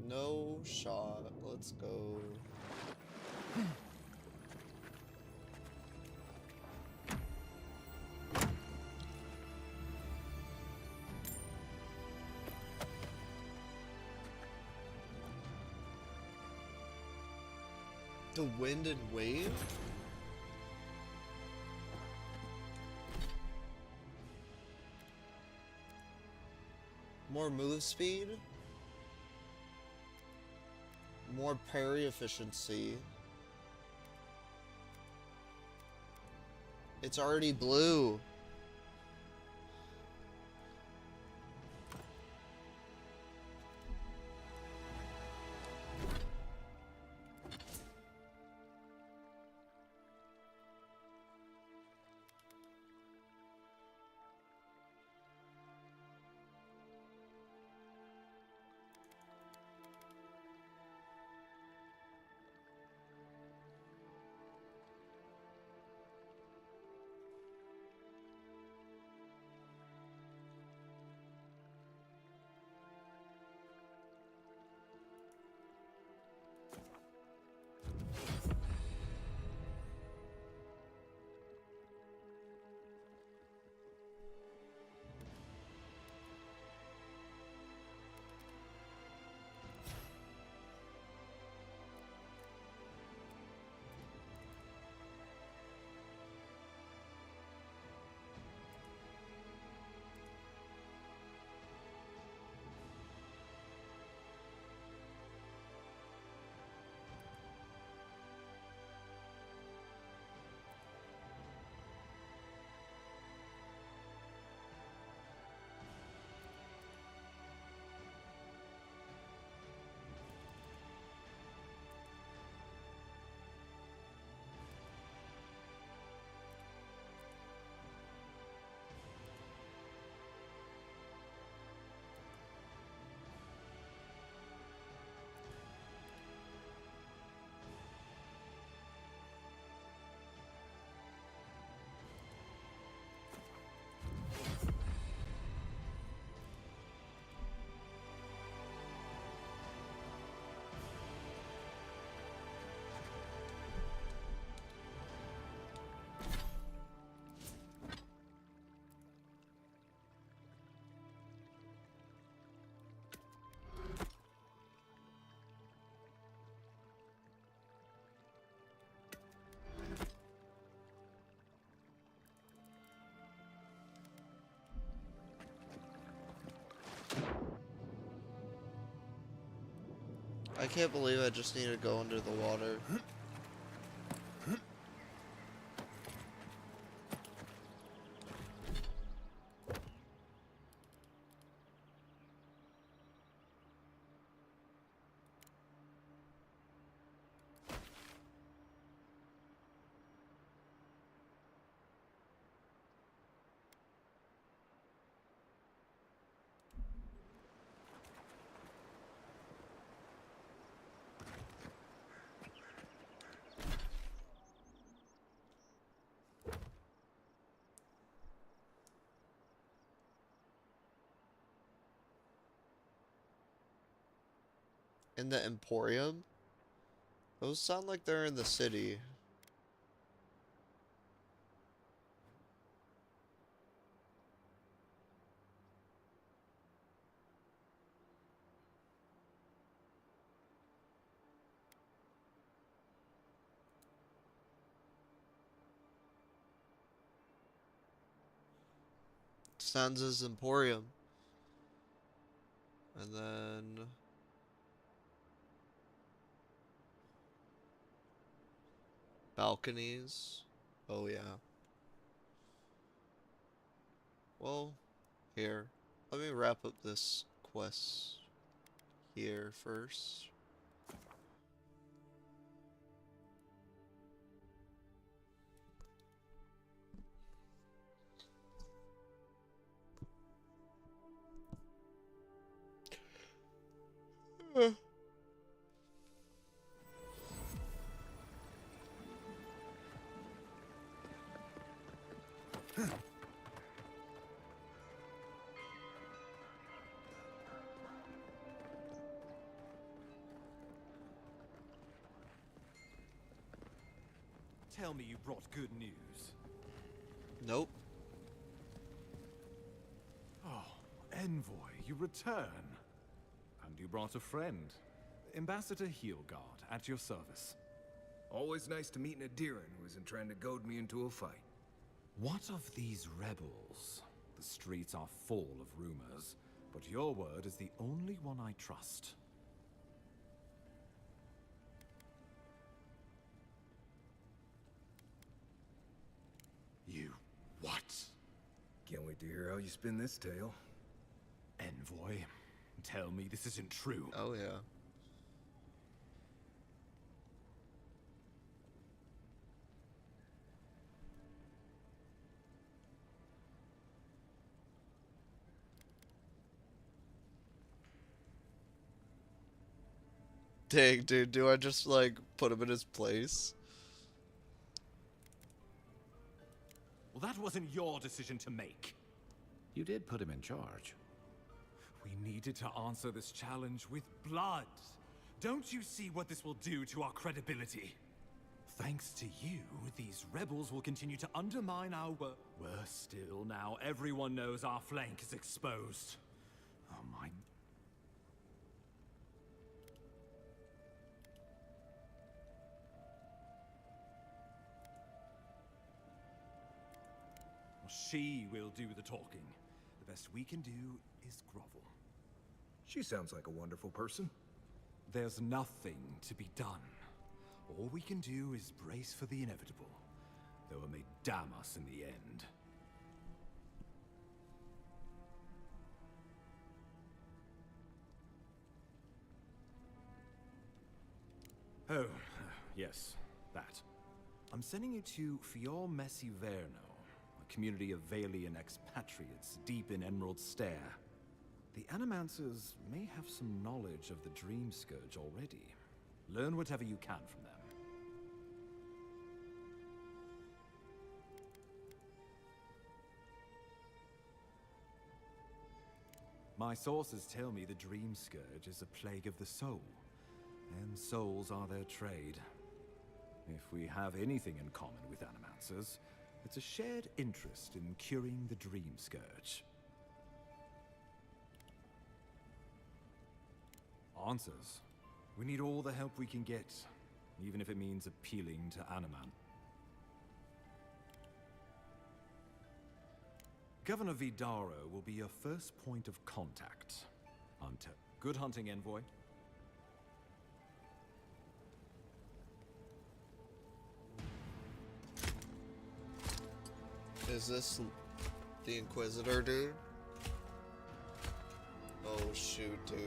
No shot. Let's go. The wind and wave? More move speed? More parry efficiency. It's already blue. I can't believe I just need to go under the water. In the Emporium? Those sound like they're in the city. Sansa's Emporium. And then... balconies. Oh yeah. Well, here. Let me wrap up this quest here first. Tell me you brought good news. Nope. Oh, Envoy, you return. And you brought a friend. Ambassador Heelguard, at your service. Always nice to meet an Adiran who isn't trying to goad me into a fight. What of these rebels? The streets are full of rumors, but your word is the only one I trust. You... what? Can't wait to hear how you spin this tale. Envoy, tell me this isn't true. Oh yeah. Dang, dude, do I just like put him in his place? Well, that wasn't your decision to make. You did put him in charge. We needed to answer this challenge with blood. Don't you see what this will do to our credibility? Thanks to you, these rebels will continue to undermine our work. Worse still, now everyone knows our flank is exposed. Oh my... She will do the talking. The best we can do is grovel. She sounds like a wonderful person. There's nothing to be done. All we can do is brace for the inevitable, though it may damn us in the end. Oh, yes, that. I'm sending you to Fior Messiverno, a community of Valian expatriates deep in Emerald Stair. The Animancers may have some knowledge of the Dream Scourge already. Learn whatever you can from them. My sources tell me the Dream Scourge is a plague of the soul, and souls are their trade. If we have anything in common with Animancers, it's a shared interest in curing the Dream Scourge. Answers. We need all the help we can get, even if it means appealing to Animan. Governor Vidaro will be your first point of contact. Good hunting, Envoy. Is this the Inquisitor, dude? Oh shoot, dude.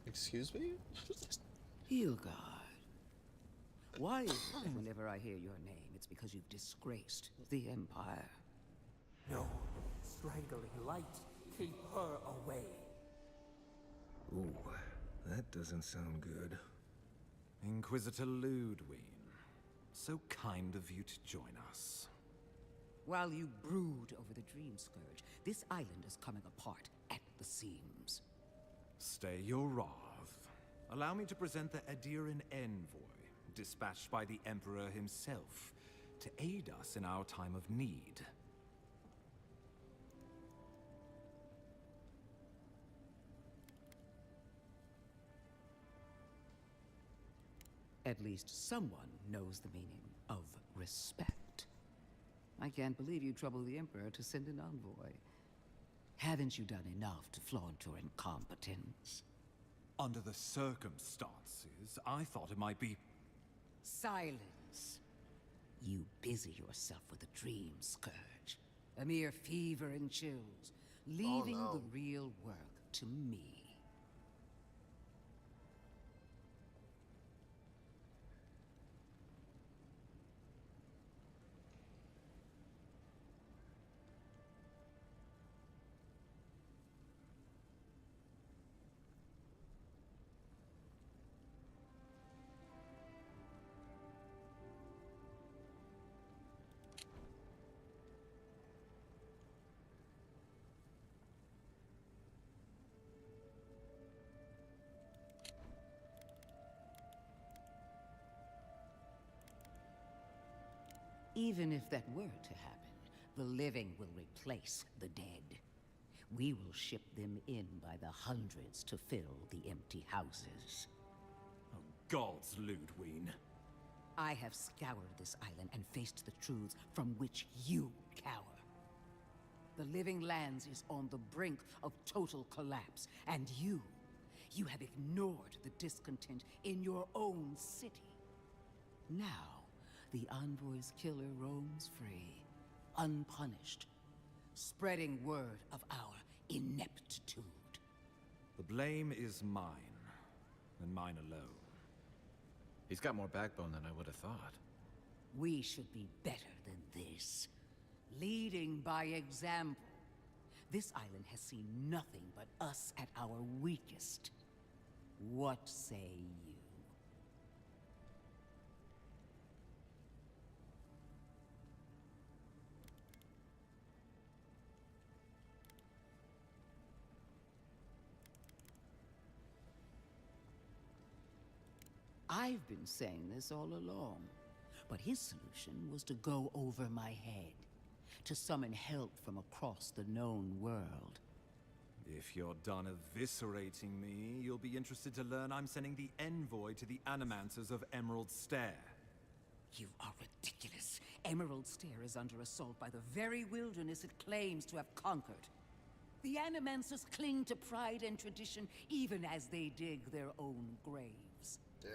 Excuse me? Heelguard. Why is it whenever I hear your name, it's because you've disgraced the Empire? No. Strangling light. Keep her away. Ooh, that doesn't sound good. Inquisitor Ludwig, so kind of you to join us. While you brood over the Dream Scourge, this island is coming apart at the seams. Stay your wrath. Allow me to present the Adiran Envoy, dispatched by the Emperor himself, to aid us in our time of need. At least someone knows the meaning of respect. I can't believe you troubled the Emperor to send an envoy. Haven't you done enough to flaunt your incompetence? Under the circumstances, I thought it might be... Silence. You busy yourself with a dream scourge. A mere fever and chills, leaving no. the real work to me. Even if that were to happen, the living will replace the dead. We will ship them in by the hundreds to fill the empty houses. Oh, gods, Ludwig. I have scoured this island and faced the truths from which you cower. The Living Lands is on the brink of total collapse, and you have ignored the discontent in your own city. Now, the Envoy's killer roams free, unpunished, spreading word of our ineptitude. The blame is mine, and mine alone. He's got more backbone than I would have thought. We should be better than this. Leading by example. This island has seen nothing but us at our weakest. What say you? I've been saying this all along, but his solution was to go over my head, to summon help from across the known world. If you're done eviscerating me, you'll be interested to learn I'm sending the envoy to the Animancers of Emerald Stair. You are ridiculous. Emerald Stair is under assault by the very wilderness it claims to have conquered. The Animancers cling to pride and tradition even as they dig their own graves. Dang.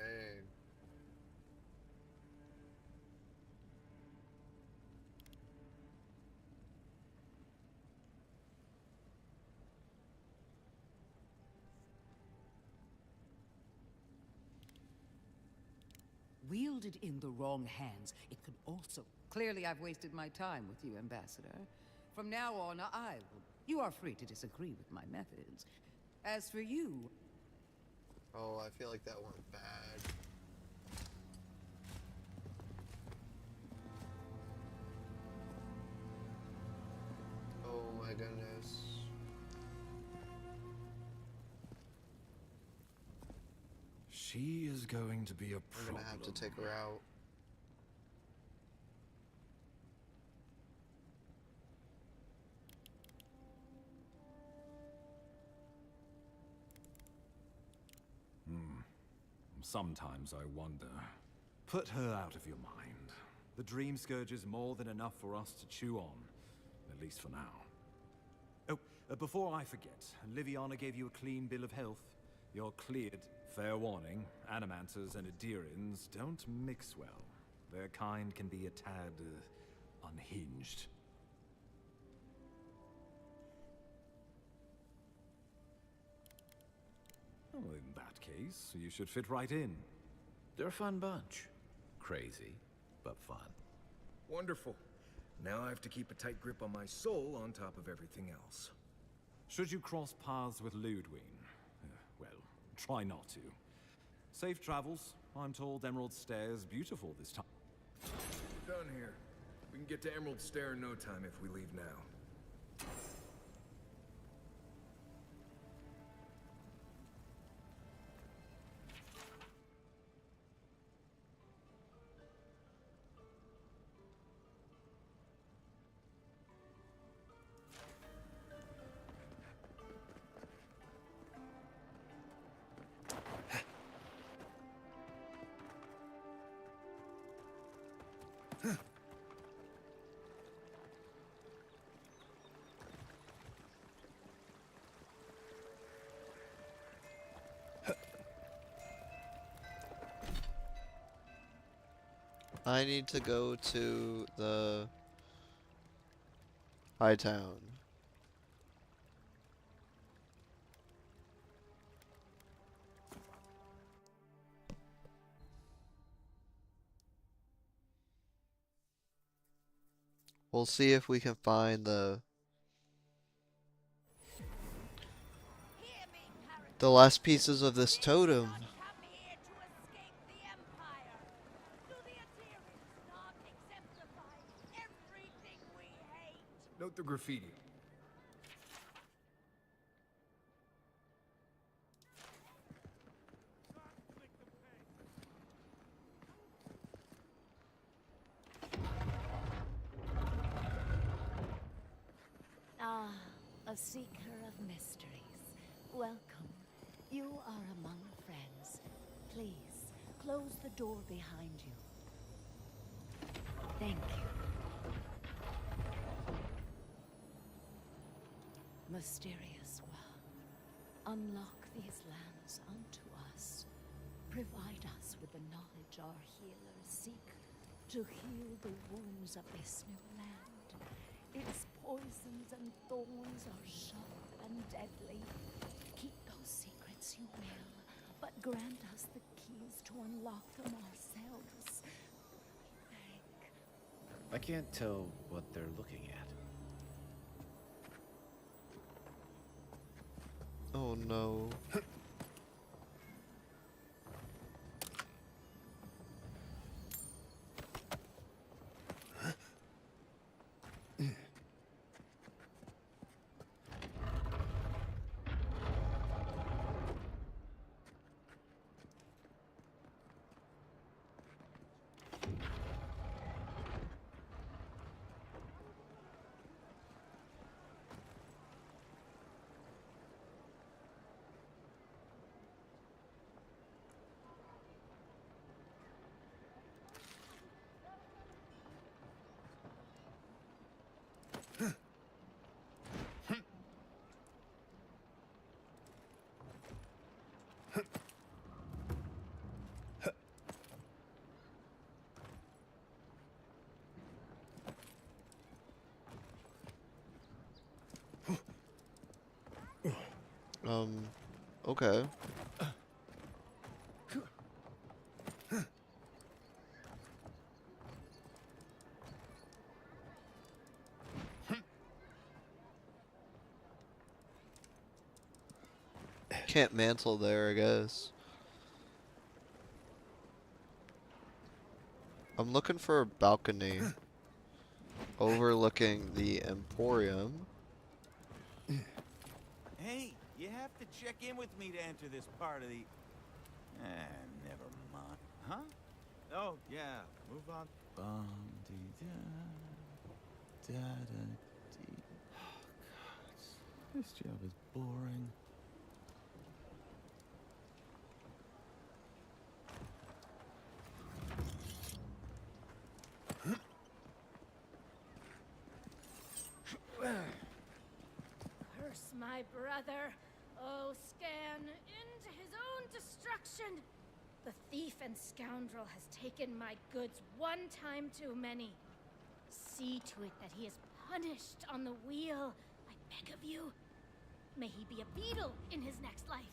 Wielded in the wrong hands, it could also... Clearly I've wasted my time with you, Ambassador. From now on, I will... You are free to disagree with my methods. As for you... Oh, I feel like that went bad. Oh my goodness. She is going to be a I'm problem. gonna have to take her out. Sometimes I wonder. Put her out of your mind. The Dream Scourge is more than enough for us to chew on. At least for now. Oh, before I forget, Liviana gave you a clean bill of health. You're cleared. Fair warning, Animancers and Adirans don't mix well. Their kind can be a tad, unhinged. Well, in that case, you should fit right in. They're a fun bunch. Crazy, but fun. Wonderful. Now I have to keep a tight grip on my soul on top of everything else. Should you cross paths with Ludwig, well, try not to. Safe travels. I'm told Emerald Stair is beautiful this time. We're done here. We can get to Emerald Stair in no time if we leave now. I need to go to the High Town. We'll see if we can find the last pieces of this totem. Note the graffiti. Ah, a seeker of mysteries. Welcome. You are among friends. Please, close the door behind you. Thank you. Mysterious one, unlock these lands unto us. Provide us with the knowledge our healers seek to heal the wounds of this new land. Its poisons and thorns are sharp and deadly. Keep those secrets you will, but grant us the keys to unlock them ourselves. We beg. I can't tell what they're looking at. Oh no. Okay. Can't mantle there, I guess. I'm looking for a balcony overlooking the Emporium. Hey, you have to check in with me to enter this part of the... never mind. Huh? Oh, yeah, move on. Bum-dee-da-da-dee. Oh, God. This job is boring. Curse my brother. Oh, Scan, into his own destruction. The thief and scoundrel has taken my goods one time too many. See to it that he is punished on the wheel, I beg of you. May he be a beetle in his next life.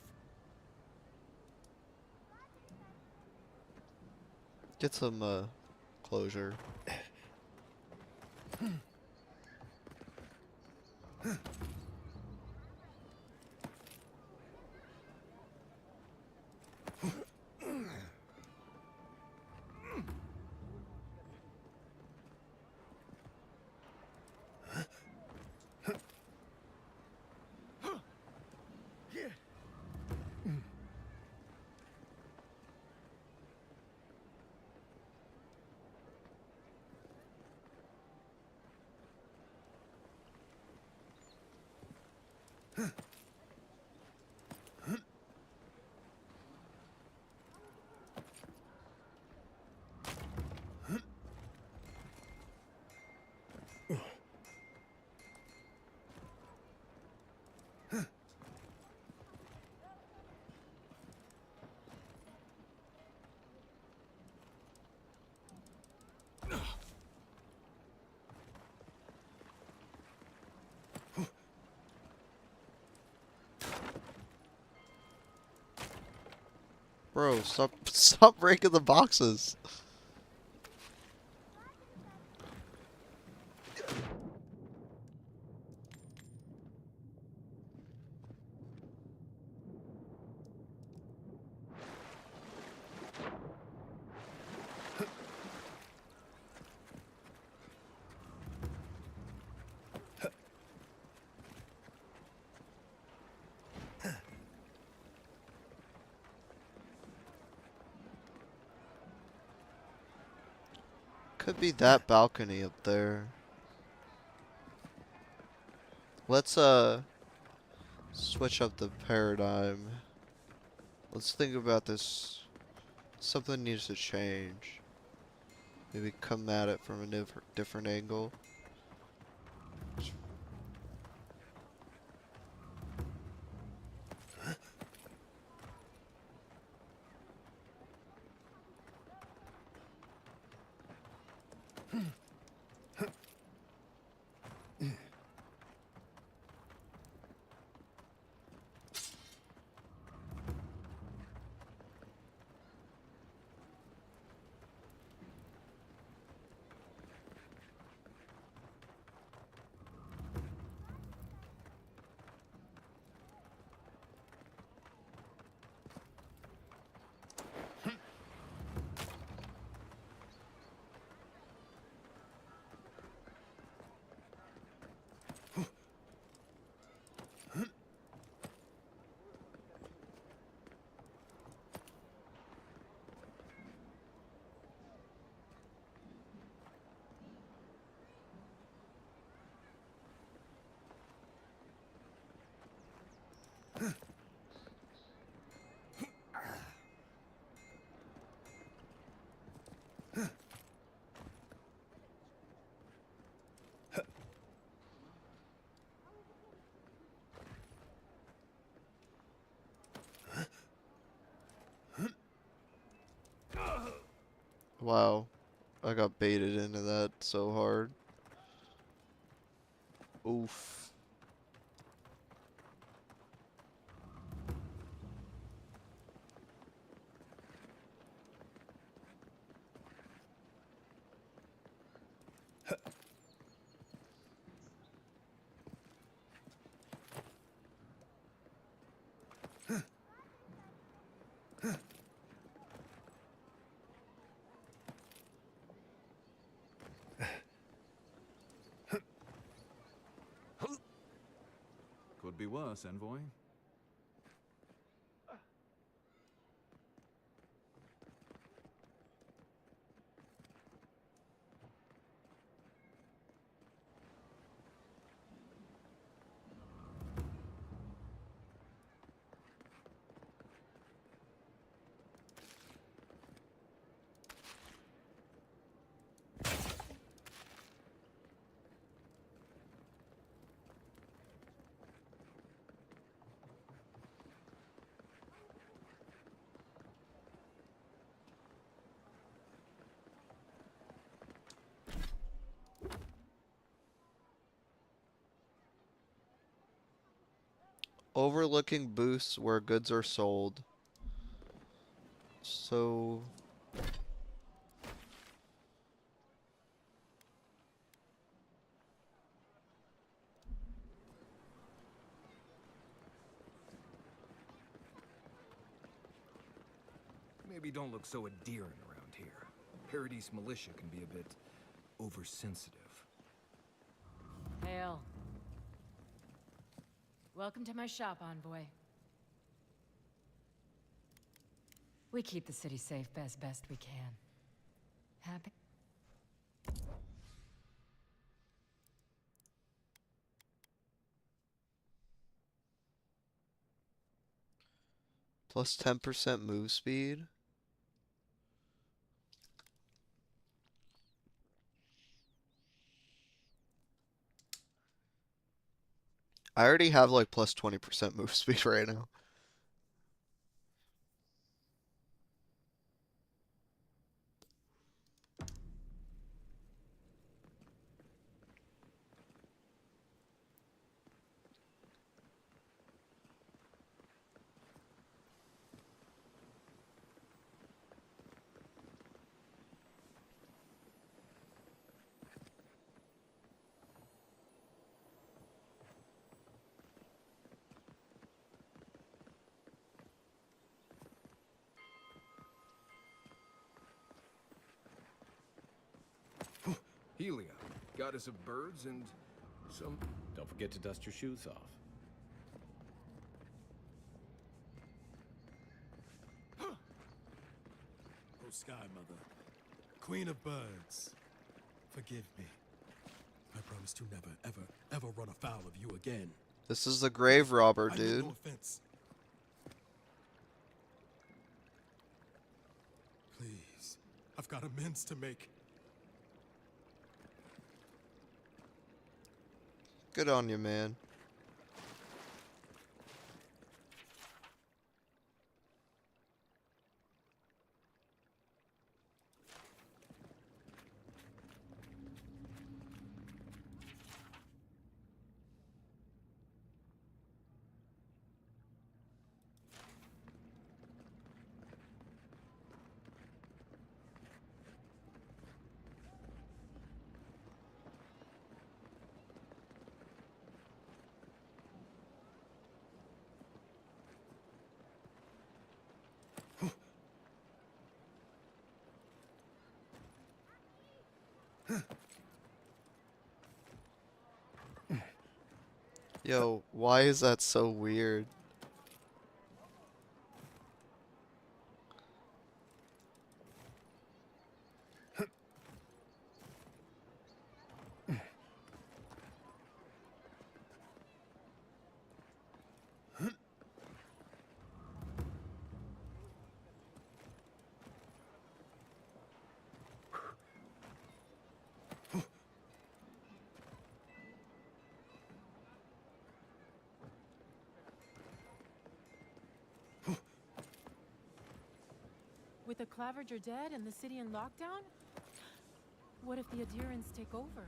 Get some closure. Bro, stop breaking the boxes. Could be that balcony up there. Let's switch up the paradigm. Let's think about this. Something needs to change. Maybe come at it from a different angle. Wow, I got baited into that so hard. Oof. Could be worse, Envoy. Overlooking booths where goods are sold. So... Maybe don't look so endearing around here. Paradise militia can be a bit oversensitive. Hail. Welcome to my shop, Envoy. We keep the city safe as best we can. Happy? Plus 10% move speed? I already have like plus 20% move speed right now. Helia, goddess of birds and some... Don't forget to dust your shoes off. Oh, Sky Mother, Queen of Birds, forgive me. I promise to never, ever, ever run afoul of you again. This is the grave robber, I mean dude. no offense. Please, I've got amends to make. Good on you, man. Yo, why is that so weird? With the Claverger dead and the city in lockdown? What if the adherents take over?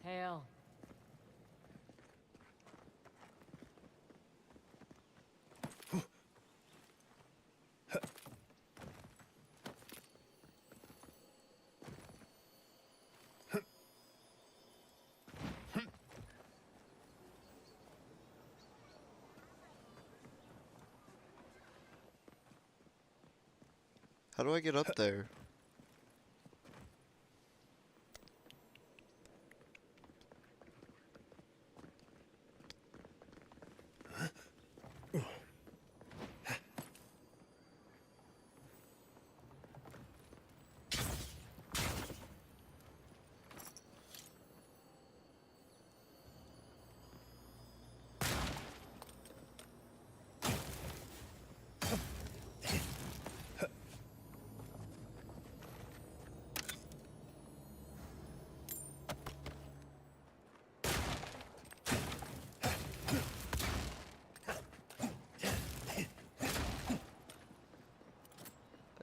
Hail. How do I get up there?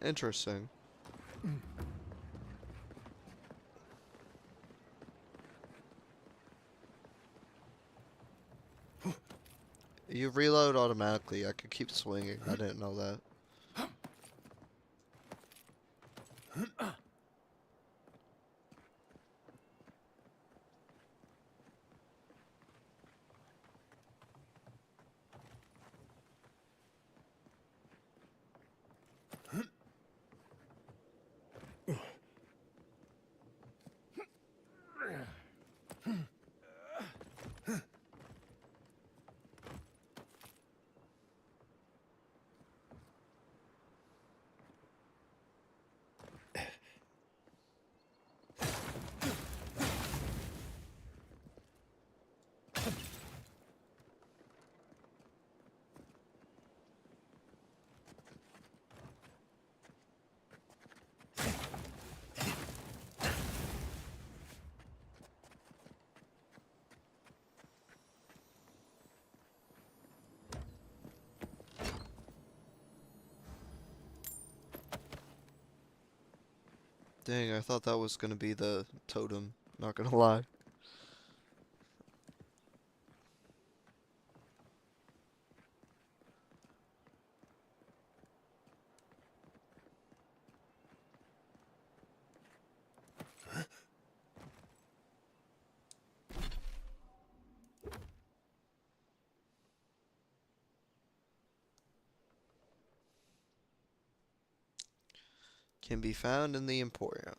Interesting. You reload automatically. I could keep swinging. I didn't know that. Dang, I thought that was gonna be the totem. Not gonna lie. Can be found in the Emporium.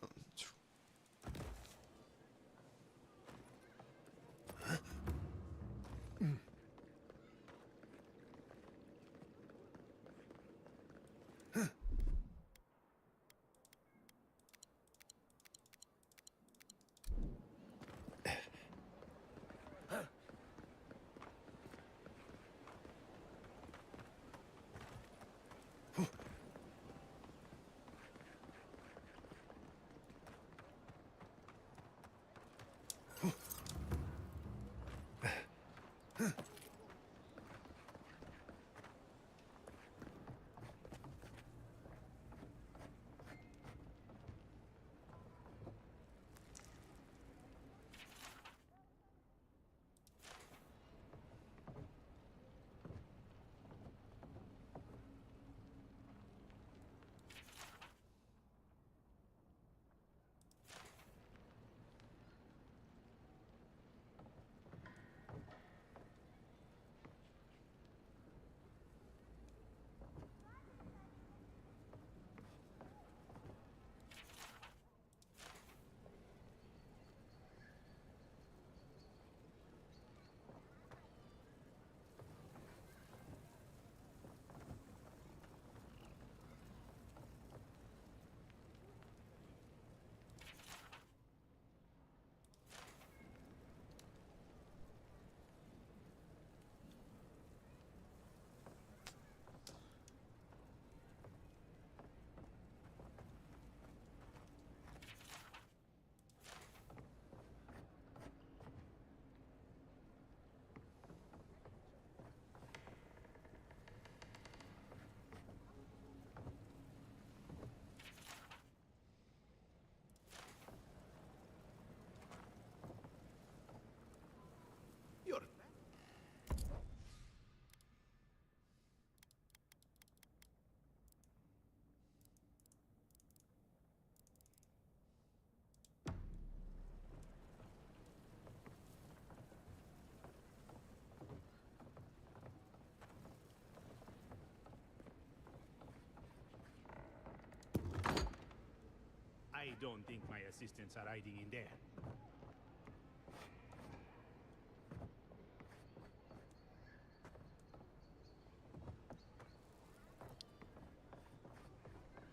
I don't think my assistants are hiding in there.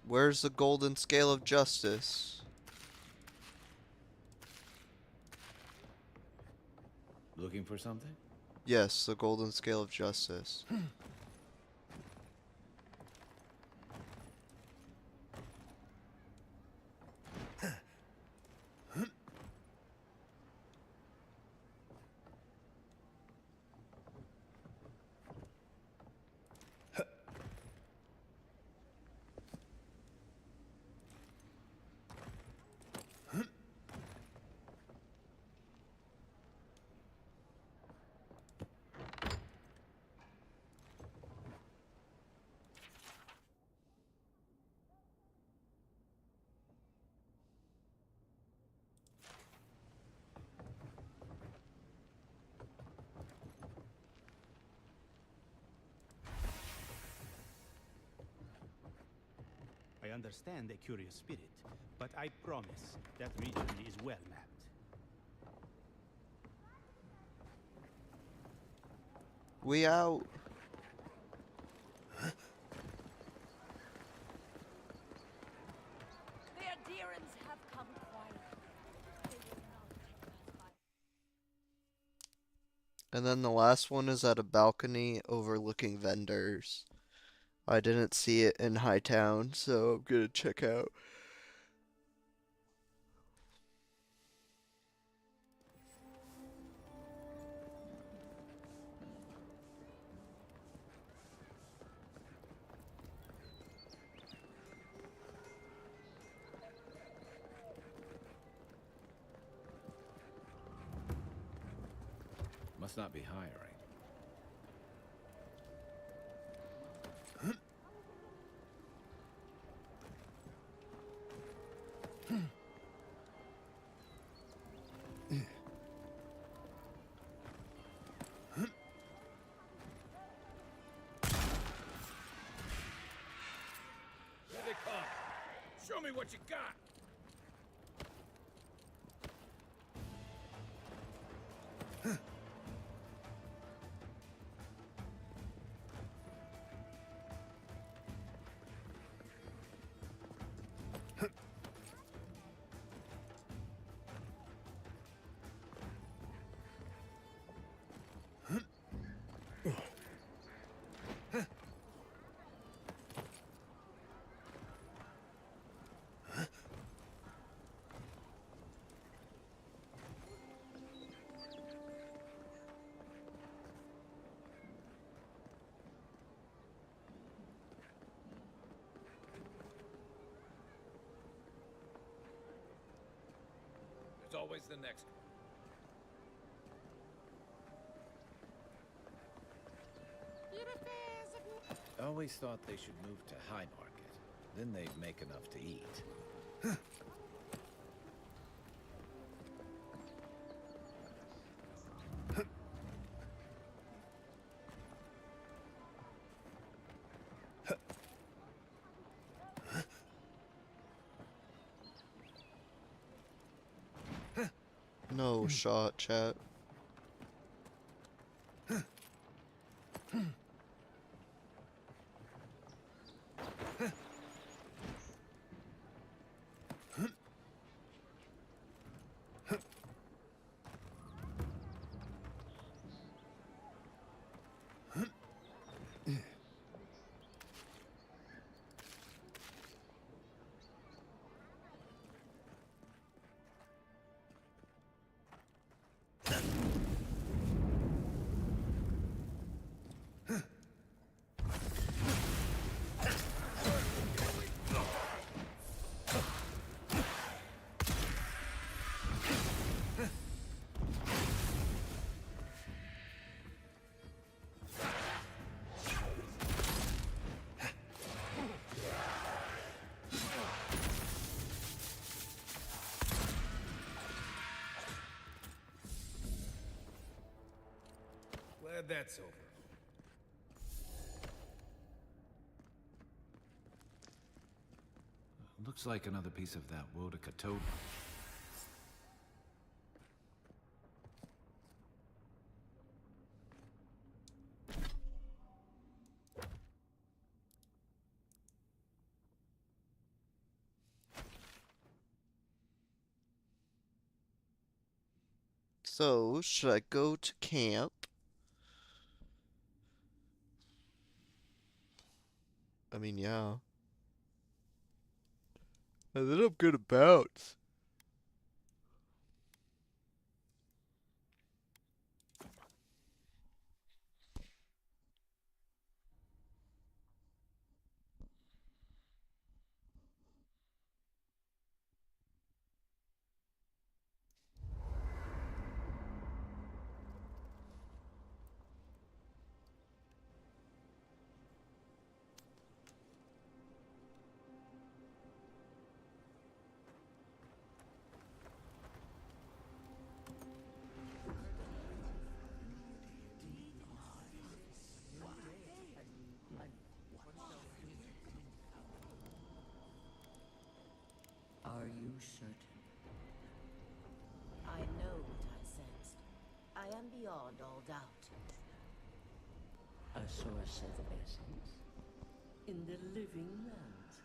Where's the golden scale of justice? Looking for something? Yes, the golden scale of justice. I understand a curious spirit, but I promise that region is well mapped. We out. The adherents have come quiet. They will not take us by. And then the last one is at a balcony overlooking vendors. I didn't see it in Hightown, so I'm gonna check out. Must not be hiring. Here they come. Show me what you got. There's always the next one. I always thought they should move to High Market. Then they'd make enough to eat. No shot, chat. Glad that's over. Looks like another piece of that Wodaka totem. So, should I go to camp? I mean, yeah. And then I'm gonna bounce. Are you certain? I know what I sensed. I am beyond all doubt. A source of essence? In the living lands?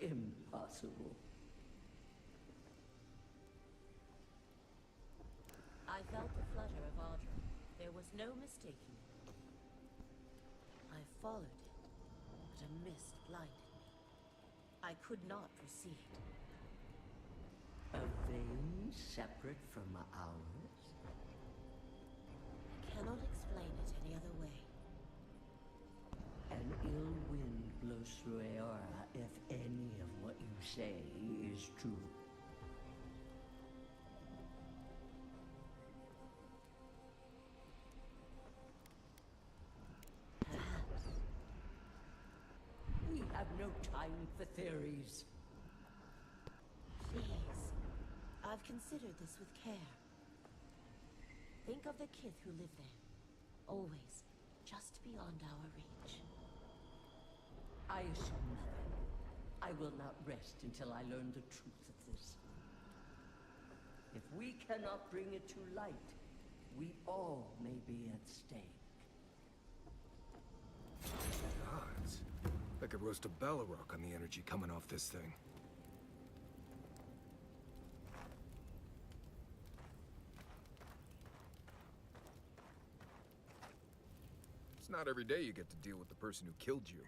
Impossible. I felt the flutter of Audra. There was no mistaking it. I followed it, but a mist blinded me. I could not proceed. A vein separate from ours? I cannot explain it any other way. An ill wind blows through Aora if any of what you say is true. have no time for theories. Please. I've considered this with care. Think of the kith who live there. Always just beyond our reach. I assume nothing. I will not rest until I learn the truth of this. If we cannot bring it to light, we all may be at stake. Odds. I could roast a Balrog on the energy coming off this thing. It's not every day you get to deal with the person who killed you.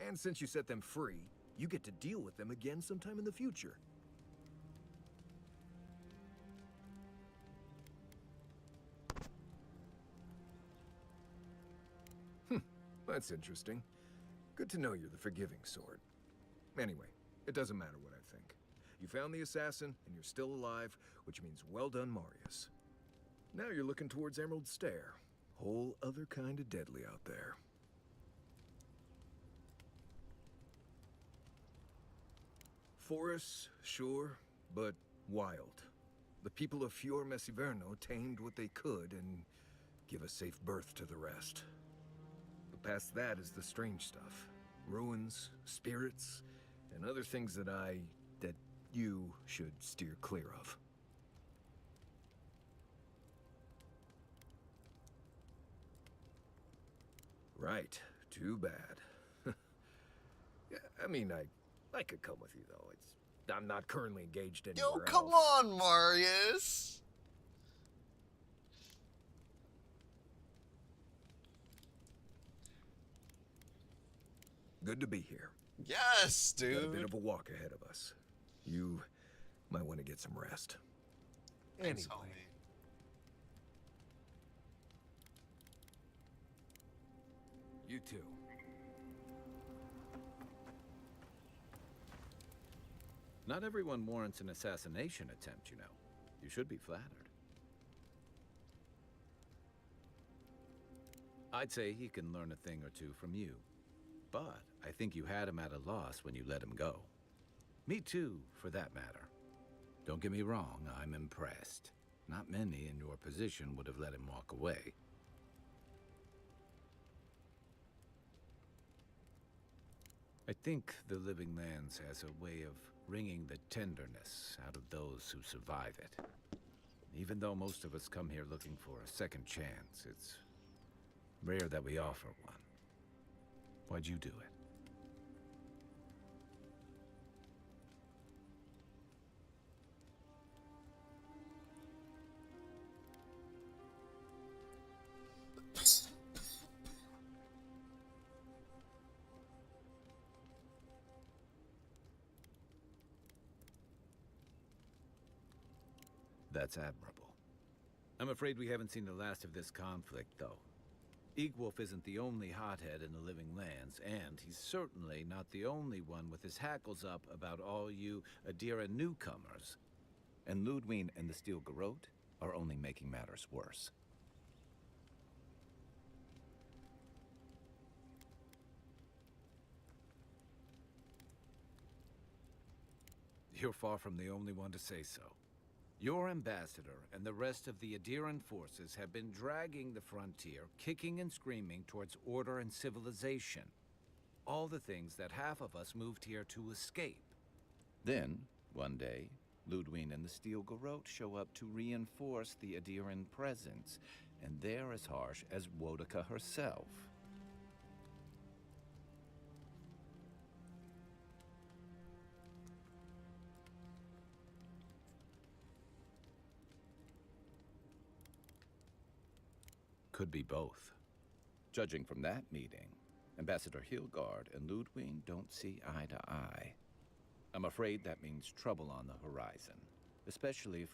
And since you set them free, you get to deal with them again sometime in the future. That's interesting. Good to know you're the forgiving sort. Anyway, it doesn't matter what I think. You found the assassin, and you're still alive, which means well done, Marius. Now you're looking towards Emerald Stair. Whole other kind of deadly out there. Forests, sure, but wild. The people of Fior Messiverno tamed what they could and give a safe birth to the rest. But past that is the strange stuff. Ruins, spirits, and other things that you should steer clear of. Right. Too bad. Yeah, I mean, I could come with you, though. I'm not currently engaged anywhere Yo, come else. on, Marius! Good to be here. Yes, dude! Got a bit of a walk ahead of us. You might want to get some rest. Thanks, Anyway. homie. You too. Not everyone warrants an assassination attempt, you know. You should be flattered. I'd say he can learn a thing or two from you. But I think you had him at a loss when you let him go. Me too, for that matter. Don't get me wrong, I'm impressed. Not many in your position would have let him walk away. I think the Living Lands has a way of wringing the tenderness out of those who survive it. Even though most of us come here looking for a second chance, it's rare that we offer one. Why'd you do it? That's admirable. I'm afraid we haven't seen the last of this conflict, though. Eagwolf isn't the only hothead in the Living Lands, and he's certainly not the only one with his hackles up about all you Adira newcomers. And Ludwig and the Steel Garrote are only making matters worse. You're far from the only one to say so. Your ambassador and the rest of the Adiran forces have been dragging the frontier, kicking and screaming towards order and civilization. All the things that half of us moved here to escape. Then, one day, Ludwig and the Steel Garrote show up to reinforce the Adiran presence, and they're as harsh as Wodaka herself. Could be both. Judging from that meeting, Ambassador Hilgard and Ludwig don't see eye to eye. I'm afraid that means trouble on the horizon, especially if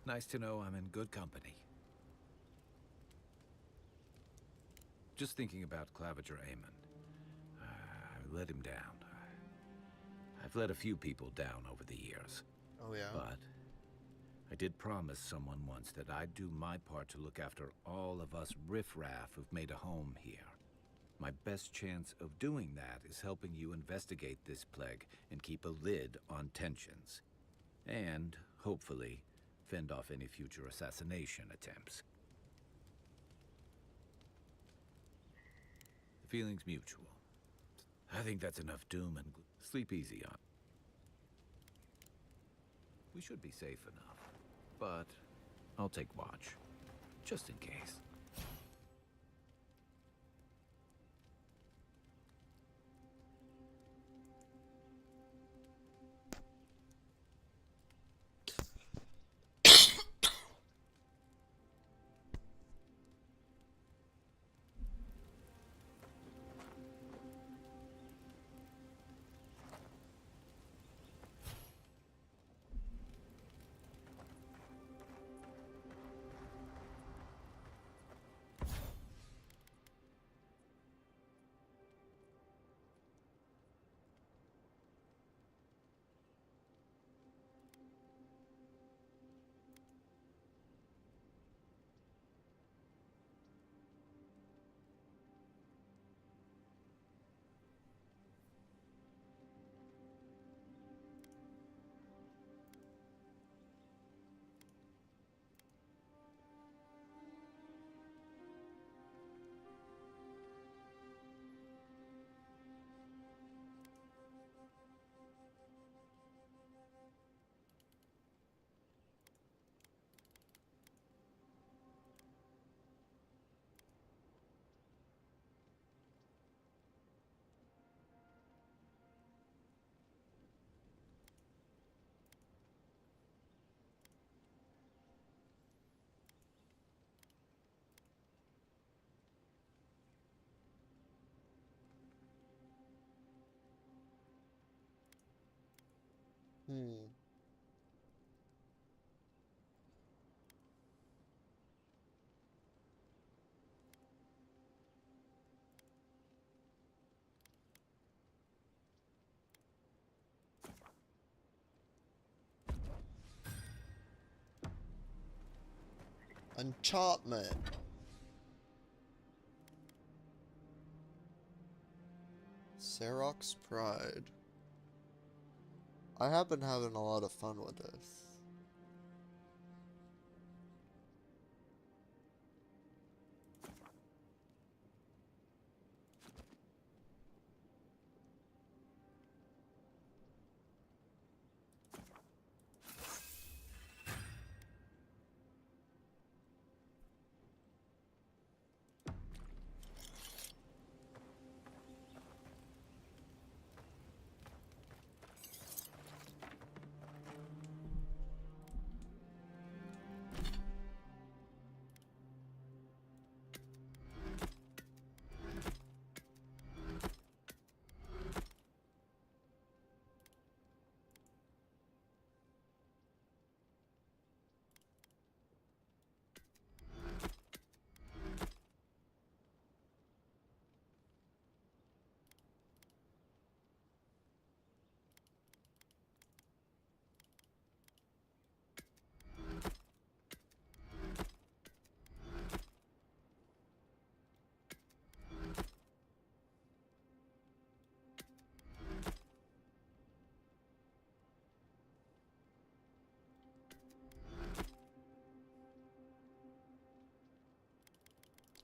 Nice to know I'm in good company. Just thinking about Claviger Amon. I let him down. I've let a few people down over the years. Oh, yeah? But I did promise someone once that I'd do my part to look after all of us riffraff who've made a home here. My best chance of doing that is helping you investigate this plague and keep a lid on tensions. And, hopefully, fend off any future assassination attempts. The feeling's mutual. I think that's enough doom and sleep easy on. We should be safe enough, but I'll take watch, just in case. Hmm. Enchantment. Serok's Pride. I have been having a lot of fun with this.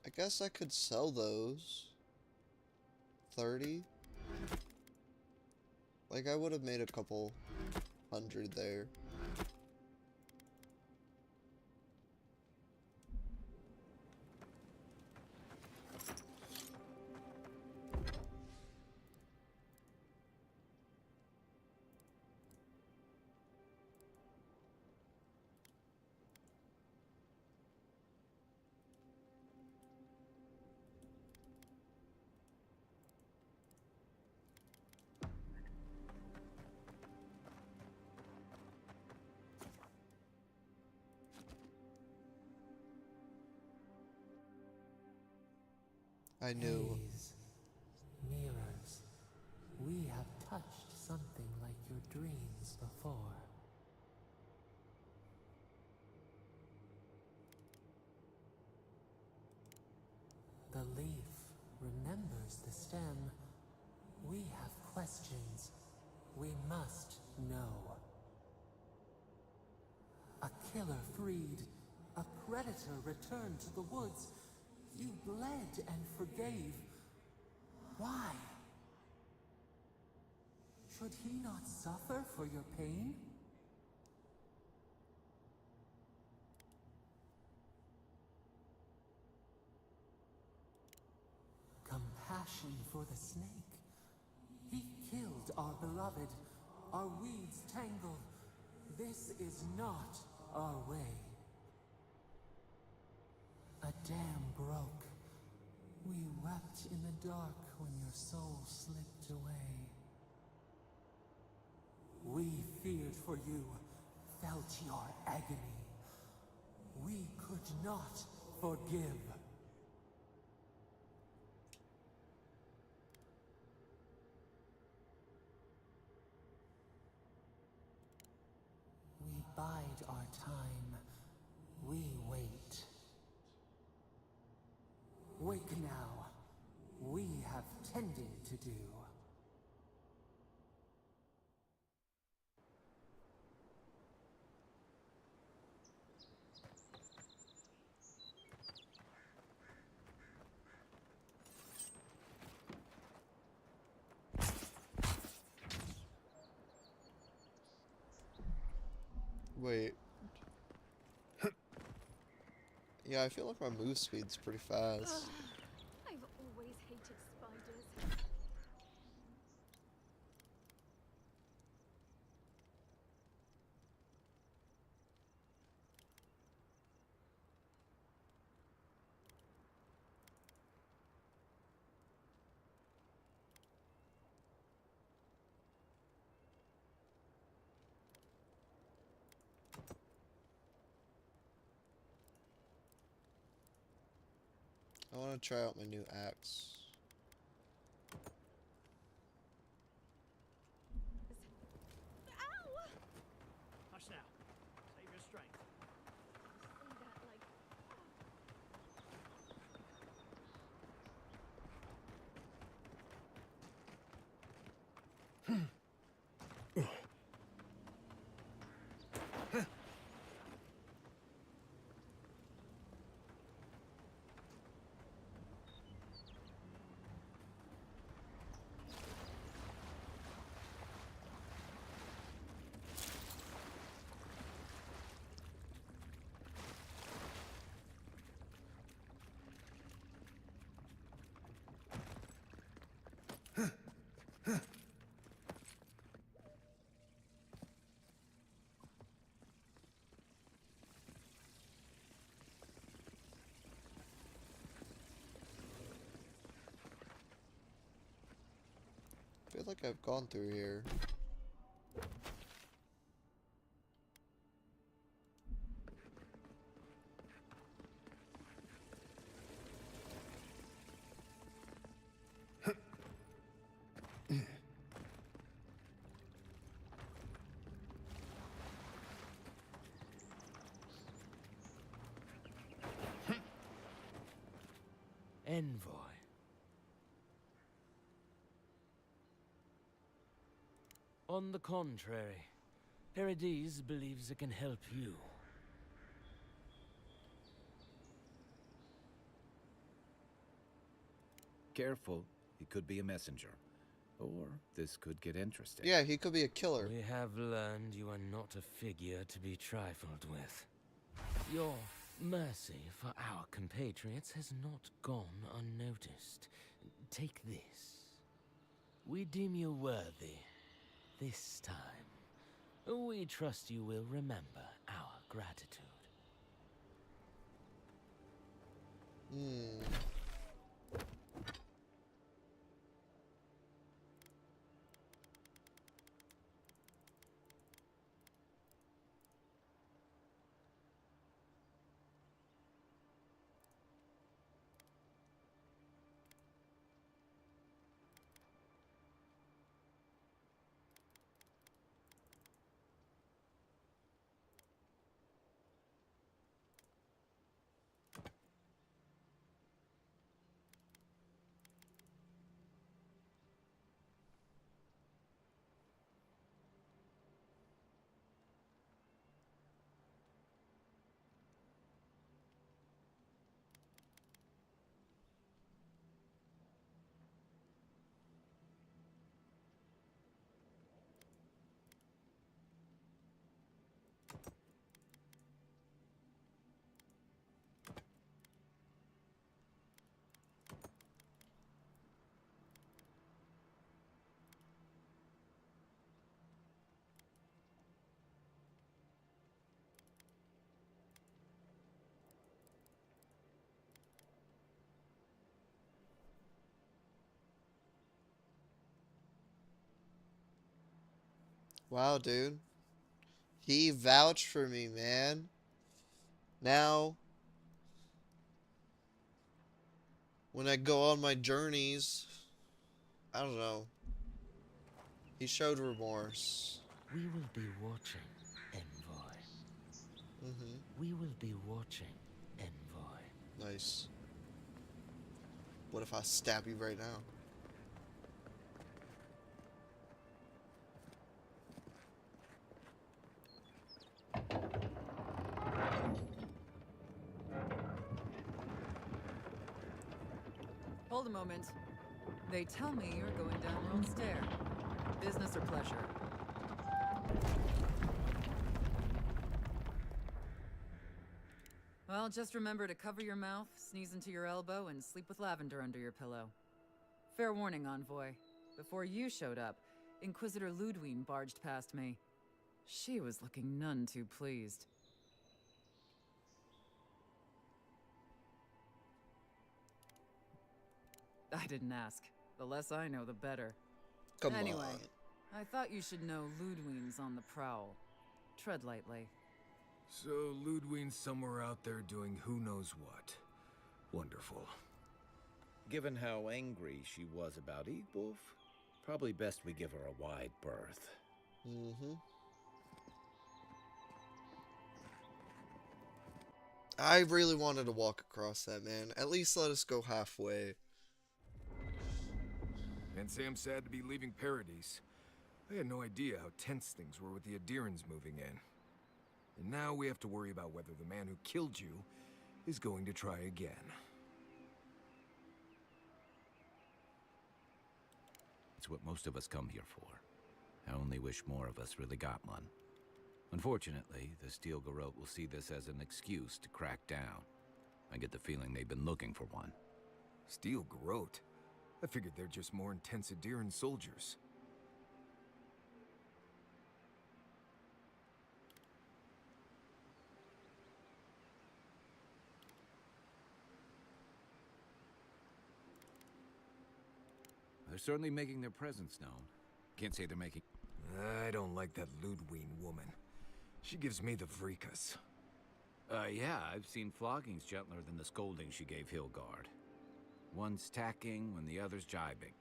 I guess I could sell those. 30? Like, I would have made a couple hundred there. I knew. Haze, mirrors, we have touched something like your dreams before. The leaf, remember? remembers the stem. We have questions. We must know. A killer freed. A predator returned to the woods. You bled and forgave. Why? Should he not suffer for your pain? Compassion for the snake. He killed our beloved. Our weeds tangled. This is not our way. A dam broke. We wept in the dark when your soul slipped away. We feared for you, felt your agony. We could not forgive. We bide our time. We wait. Wake now. We have tending to do. Wait. Yeah, I feel like my move speed's pretty fast. I've always hated spiders. I want to try out my new axe. Ow! Hush now. Save your strength. Say that like... I feel like I've gone through here. Envoy. On the contrary, Herodes believes it can help you. Careful, he could be a messenger. Or this could get interesting. Yeah, he could be a killer. We have learned you are not a figure to be trifled with. Your mercy for our compatriots has not gone unnoticed. Take this. We deem you worthy. This time, we trust you will remember our gratitude. Wow, dude. He vouched for me, man. Now, when I go on my journeys, I don't know. He showed remorse. We will be watching, Envoy. We will be watching, Envoy. Nice. What if I stab you right now? Hold a moment. They tell me you're going down World Stair. Business or pleasure? Well, just remember to cover your mouth, sneeze into your elbow, and sleep with lavender under your pillow. Fair warning, Envoy. Before you showed up, Inquisitor Ludwine barged past me. She was looking none too pleased. I didn't ask. The less I know, the better. Anyway, I thought you should know Ludwine's on the prowl. Tread lightly. So Ludwine's somewhere out there doing who knows what. Wonderful. Given how angry she was about Eagwolf, probably best we give her a wide berth. I really wanted to walk across that, man. At least let us go halfway. And Sam sad to be leaving Paradise. I had no idea how tense things were with the Adirans moving in. And now we have to worry about whether the man who killed you is going to try again. It's what most of us come here for. I only wish more of us really got one. Unfortunately, the Steel Garrote will see this as an excuse to crack down. I get the feeling they've been looking for one. Steel Garrote? I figured they're just more intense Adiran soldiers. They're certainly making their presence known. Can't say they're making... I don't like that Ludwine woman. She gives me the freakus. Yeah, I've seen floggings gentler than the scolding she gave Hilgard. One's tacking when the other's jibing.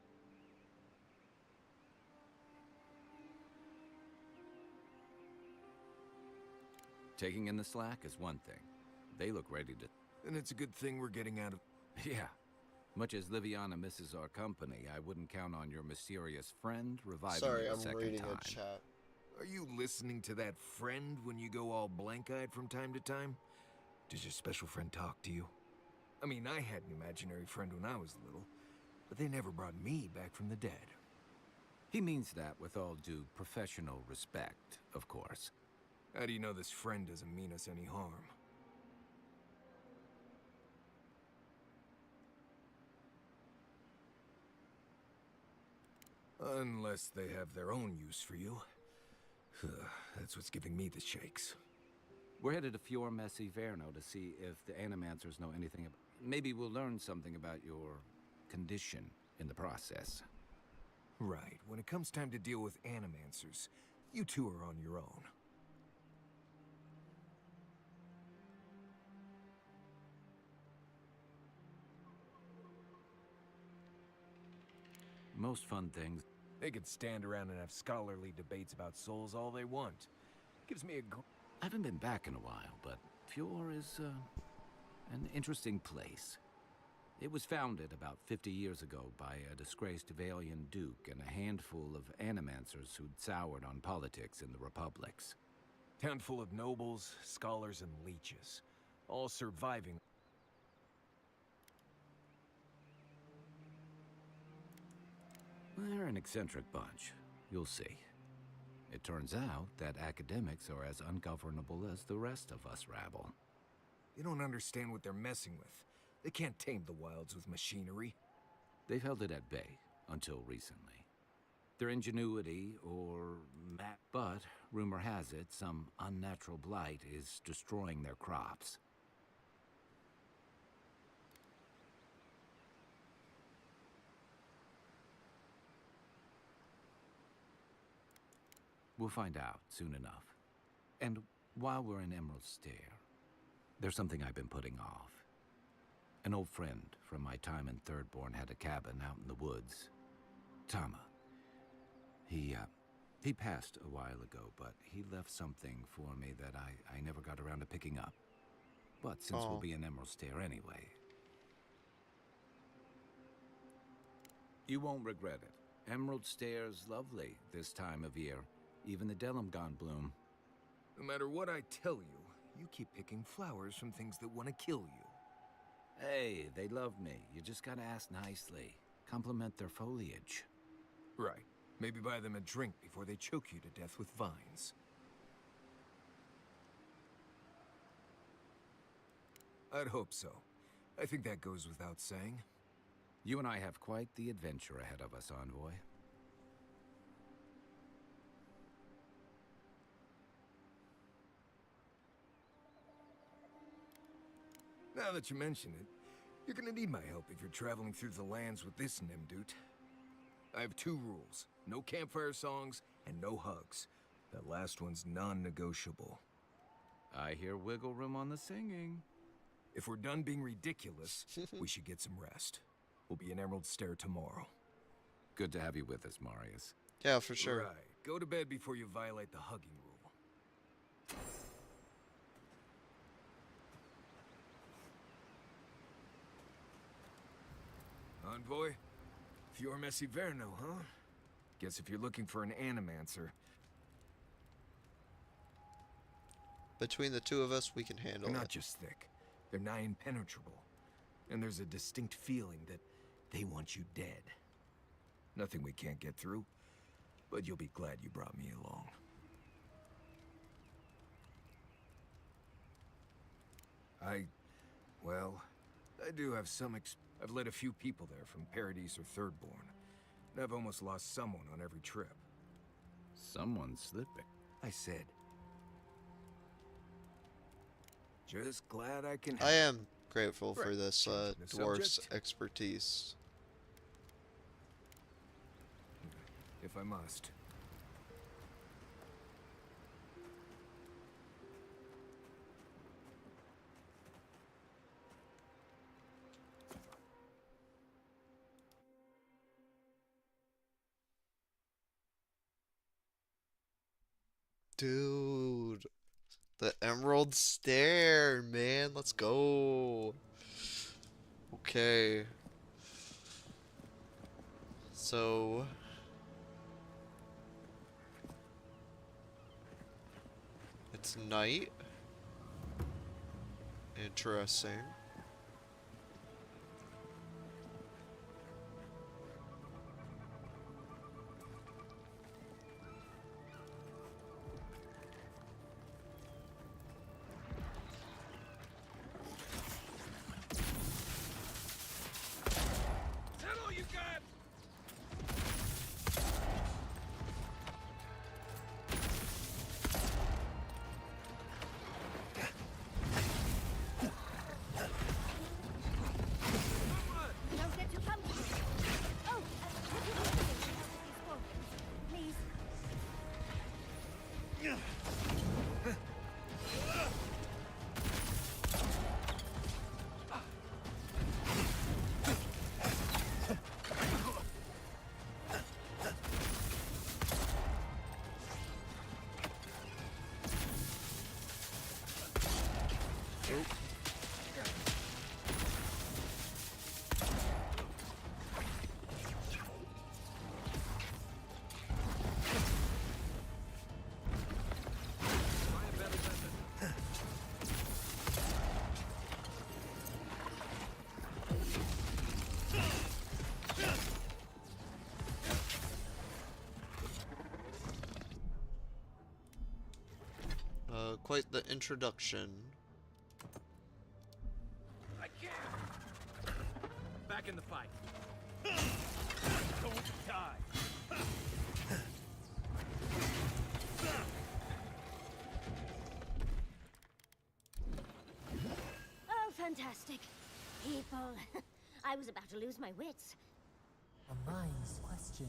Taking in the slack is one thing. They look ready to... And it's a good thing we're getting out of... Yeah. Much as Liviana misses our company, I wouldn't count on your mysterious friend reviving her a second time. Sorry, I'm reading a chat. Are you listening to that friend when you go all blank-eyed from time to time? Does your special friend talk to you? I mean, I had an imaginary friend when I was little, but they never brought me back from the dead. He means that with all due professional respect, of course. How do you know this friend doesn't mean us any harm? Unless they have their own use for you. That's what's giving me the shakes. We're headed to Fior Messi Verno to see if the Animancers know anything about... Maybe we'll learn something about your condition in the process. Right. When it comes time to deal with Animancers, you two are on your own. Most fun things... They could stand around and have scholarly debates about souls all they want. Gives me a... I haven't been back in a while, but Fior is, an interesting place. It was founded about 50 years ago by a disgraced Valian duke and a handful of Animancers who'd soured on politics in the Republics. Town full of nobles, scholars, and leeches. All surviving. They're an eccentric bunch. You'll see. It turns out that academics are as ungovernable as the rest of us rabble. You don't understand what they're messing with. They can't tame the wilds with machinery. They've held it at bay, until recently. Their ingenuity, but rumor has it some unnatural blight is destroying their crops. We'll find out soon enough. And while we're in Emerald Stair, there's something I've been putting off. An old friend from my time in Thirdborn had a cabin out in the woods. Tama. He passed a while ago, but he left something for me that I never got around to picking up. But since we'll be in Emerald Stair anyway... You won't regret it. Emerald Stair's lovely this time of year. Even the Delimgon bloom. No matter what I tell you, you keep picking flowers from things that want to kill you. Hey, they love me. You just gotta ask nicely. Compliment their foliage. Right. Maybe buy them a drink before they choke you to death with vines. I'd hope so. I think that goes without saying. You and I have quite the adventure ahead of us, Envoy. Now that you mention it, you're gonna need my help if you're traveling through the lands with this Nimdut. I have 2 rules. No campfire songs, and no hugs. That last one's non-negotiable. I hear wiggle room on the singing. If we're done being ridiculous, we should get some rest. We'll be in Emerald Stair tomorrow. Good to have you with us, Marius. Yeah, for sure. Right. Go to bed before you violate the hugging rule. Envoy? Fior Messiverno, huh? Guess if you're looking for an animancer... Between the two of us, we can handle They're it. not just thick. They're nigh impenetrable. And there's a distinct feeling that they want you dead. Nothing we can't get through, but you'll be glad you brought me along. Well, I do have some I've led a few people there from Paradise or Thirdborn. And I've almost lost someone on every trip. Someone's slipping. I said. Just glad I can I help. am grateful for Right. this Changing the dwarf's subject. expertise. If I must. Dude, the Emerald Stair, man, let's go. Okay. So it's night. Interesting. Is that all you got? Don't get too comfortable. Oh, would you please help with these wounds? Please. Quite the introduction. I can't. Back in the fight. Don't die. Oh, fantastic. People. I was about to lose my wits. A mind's question.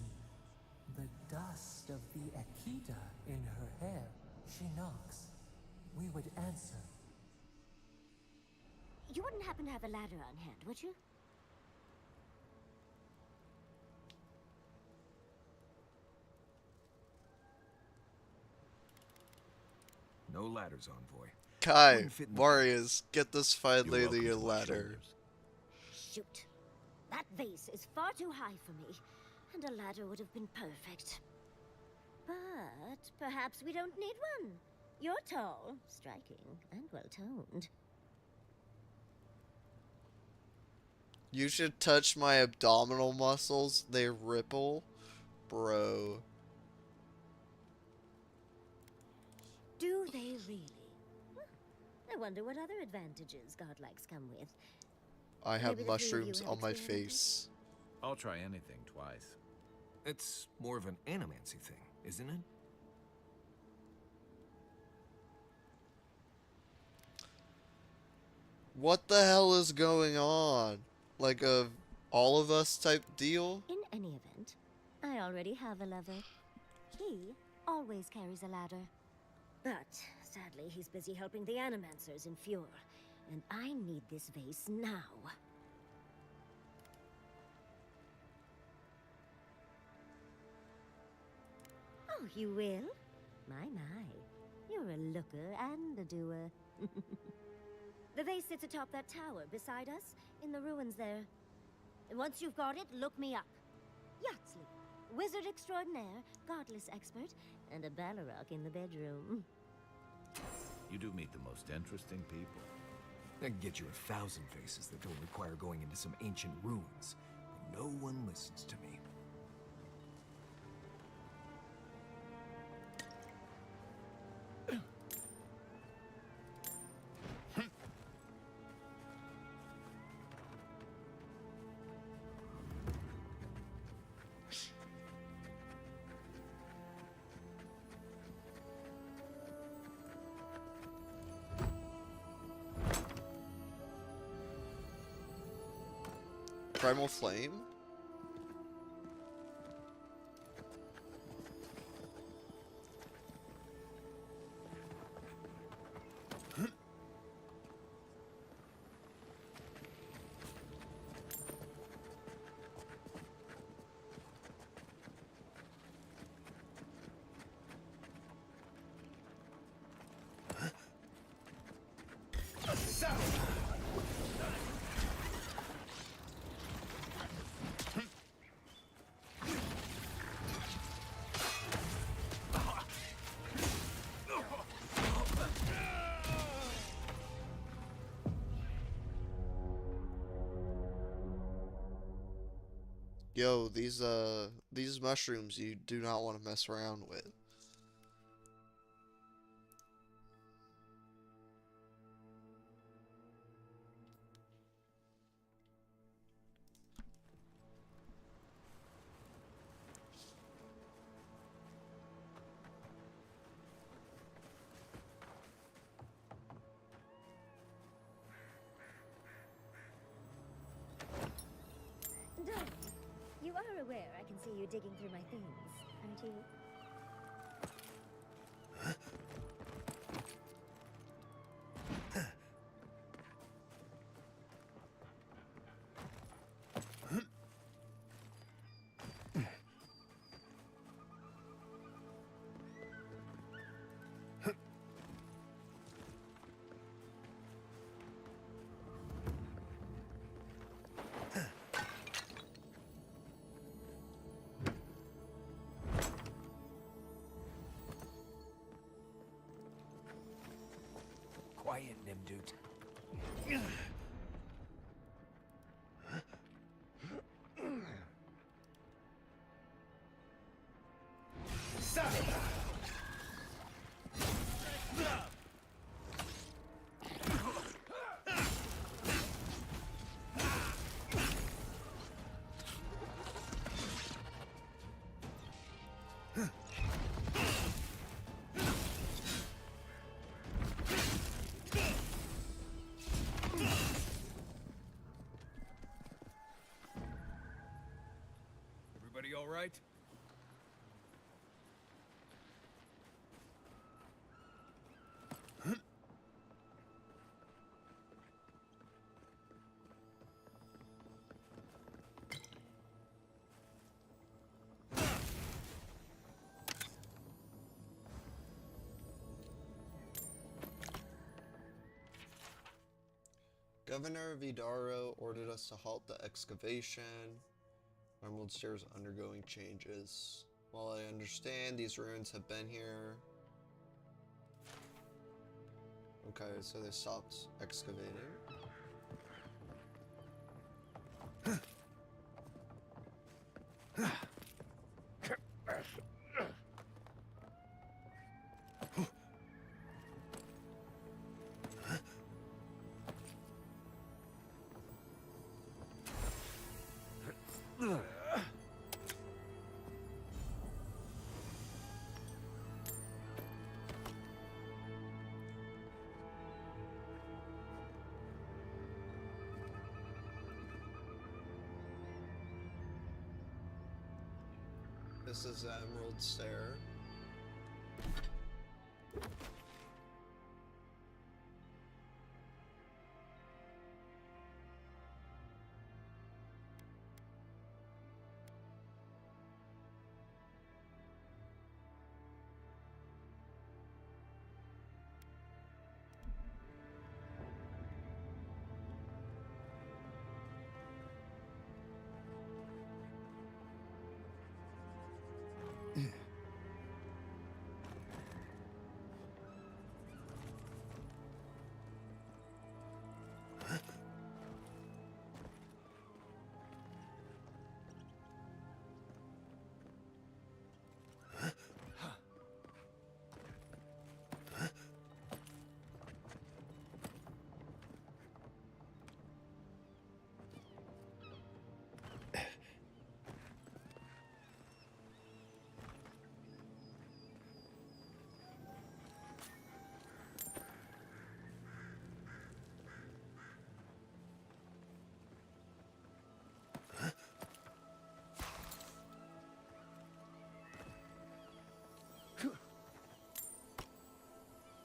The dust of the Akita in her hair. She knocks. We would answer. You wouldn't happen to have a ladder on hand, would you? No ladders, Envoy. Kai, Wouldn't fit in the Warriors, get this fine You're lady a welcome to our ladder. Shoot. That vase is far too high for me, and a ladder would have been perfect. But perhaps we don't need one. You're tall, striking, and well-toned. You should touch my abdominal muscles. They ripple. Bro. Do they really? Well, I wonder what other advantages godlikes come with. I have Maybe the three of you mushrooms have on my experimented? face. I'll try anything twice. It's more of an animancy thing, isn't it? What the hell is going on? Like a all of us type deal? In any event, I already have a lover. He always carries a ladder. But sadly, he's busy helping the Animancers in Fjord, and I need this vase now. Oh, you will? My. You're a looker and a doer. The vase sits atop that tower beside us, in the ruins there. And once you've got it, look me up. Yatsley, wizard extraordinaire, godless expert, and a Balrog in the bedroom. You do meet the most interesting people. I can get you 1,000 faces that don't require going into some ancient ruins. But no one listens to me. Primal Flame? Yo, these mushrooms you do not want to mess around with. Darling, you are aware I can see you digging through my things, aren't you? Quiet, Nimdut. Everybody all right? Governor Vidaro ordered us to halt the excavation. Emerald Stairs undergoing changes. While I understand these ruins have been here. Okay, so they stopped excavating. This is the Emerald Stair.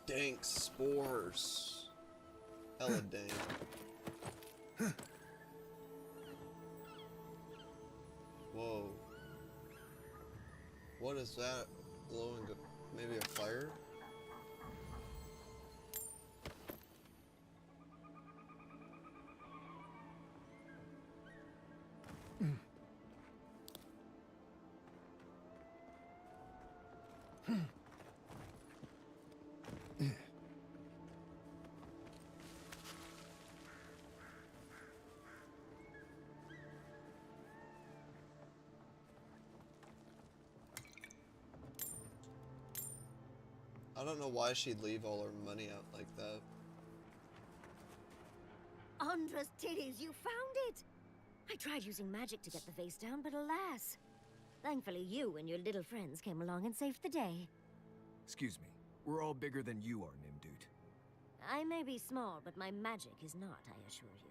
Dank spores. Hella dank. Whoa. What is that glowing? Maybe a fire? I don't know why she'd leave all her money out like that. Andra's titties, you found it! I tried using magic to get the vase down, but alas. Thankfully you and your little friends came along and saved the day. Excuse me. We're all bigger than you are, Nimdude. I may be small, but my magic is not, I assure you.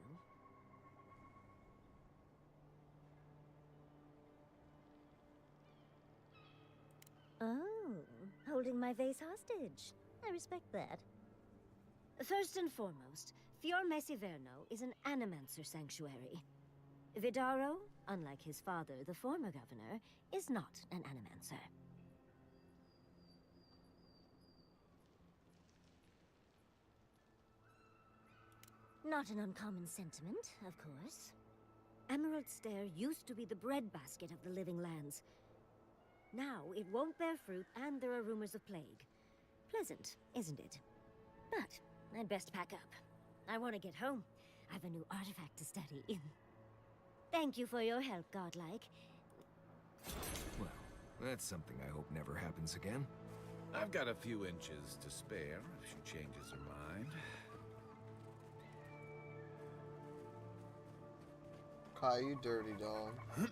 Oh, holding my vase hostage. I respect that. First and foremost, Fior Mesiverno is an animancer sanctuary. Vidaro, unlike his father, the former governor, is not an animancer. Not an uncommon sentiment, of course. Emerald Stair used to be the breadbasket of the living lands. Now it won't bear fruit, and there are rumors of plague. Pleasant, isn't it? But I'd best pack up. I want to get home. I have a new artifact to study. Thank you for your help, Godlike. Well, that's something I hope never happens again. I've got a few inches to spare if she changes her mind. Kai, you dirty dog.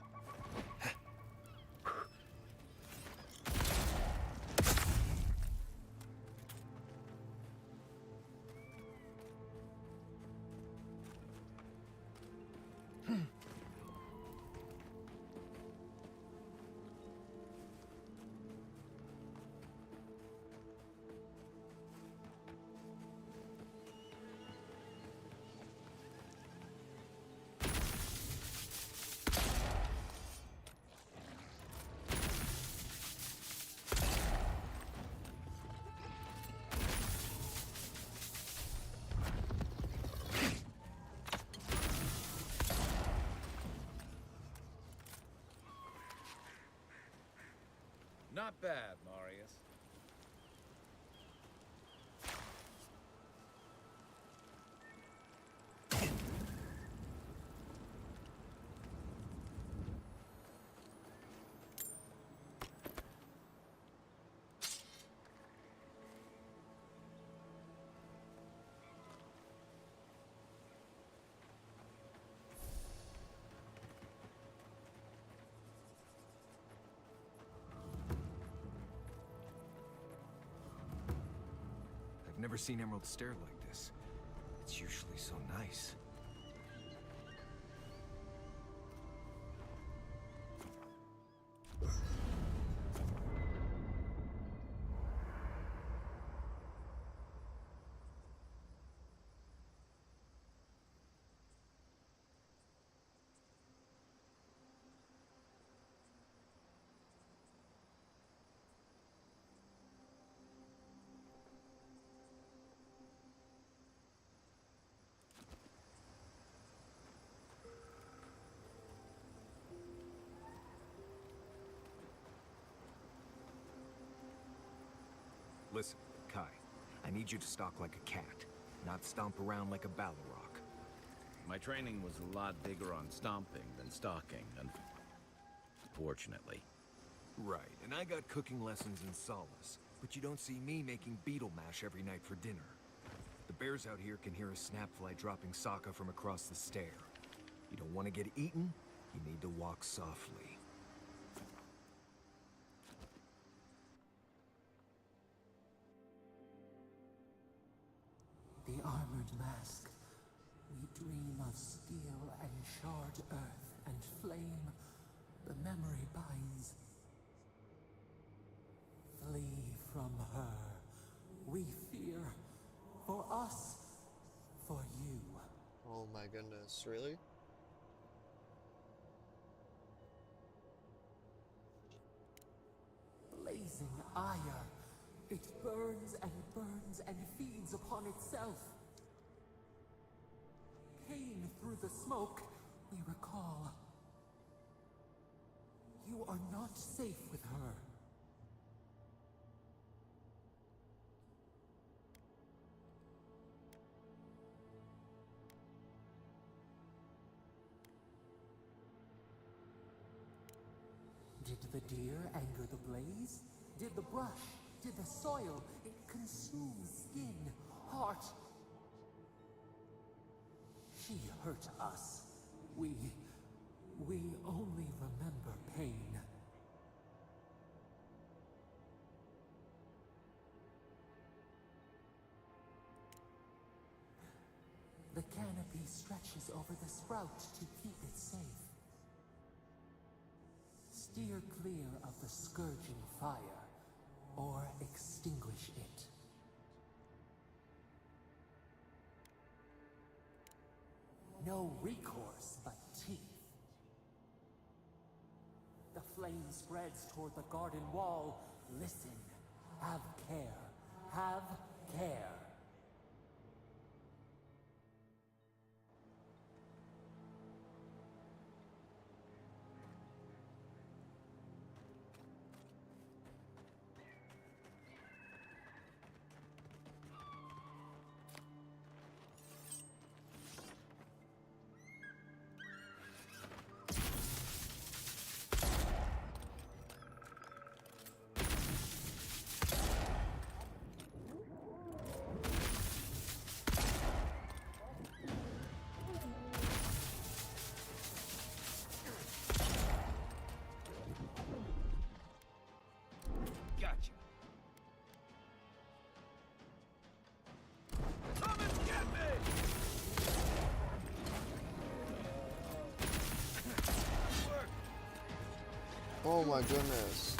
Not bad, Marius. I've never seen Emerald Stair like this. It's usually so nice. Listen, Kai, I need you to stalk like a cat, not stomp around like a Balrog. My training was a lot bigger on stomping than stalking, unfortunately. Right, and I got cooking lessons in Solace, but you don't see me making beetle mash every night for dinner. The bears out here can hear a snapfly dropping Sokka from across the stair. You don't want to get eaten, you need to walk softly. The armored mask. We dream of steel and charred earth and flame. The memory binds. Flee from her. We fear. For us. For you. Oh my goodness, really? Blazing ire. It burns and feeds upon itself. Pain through the smoke, we recall. You are not safe with her. Did the deer anger the blaze? Did the brush? Did the soil? It consumes skin, heart. She hurt us. We only remember pain. The canopy stretches over the sprout to keep it safe. Steer clear of the scourging fire, or extinguish it. No recourse but teeth. The flame spreads toward the garden wall. Listen. Have care. Have care. Gotcha. Come and get me! Oh my goodness.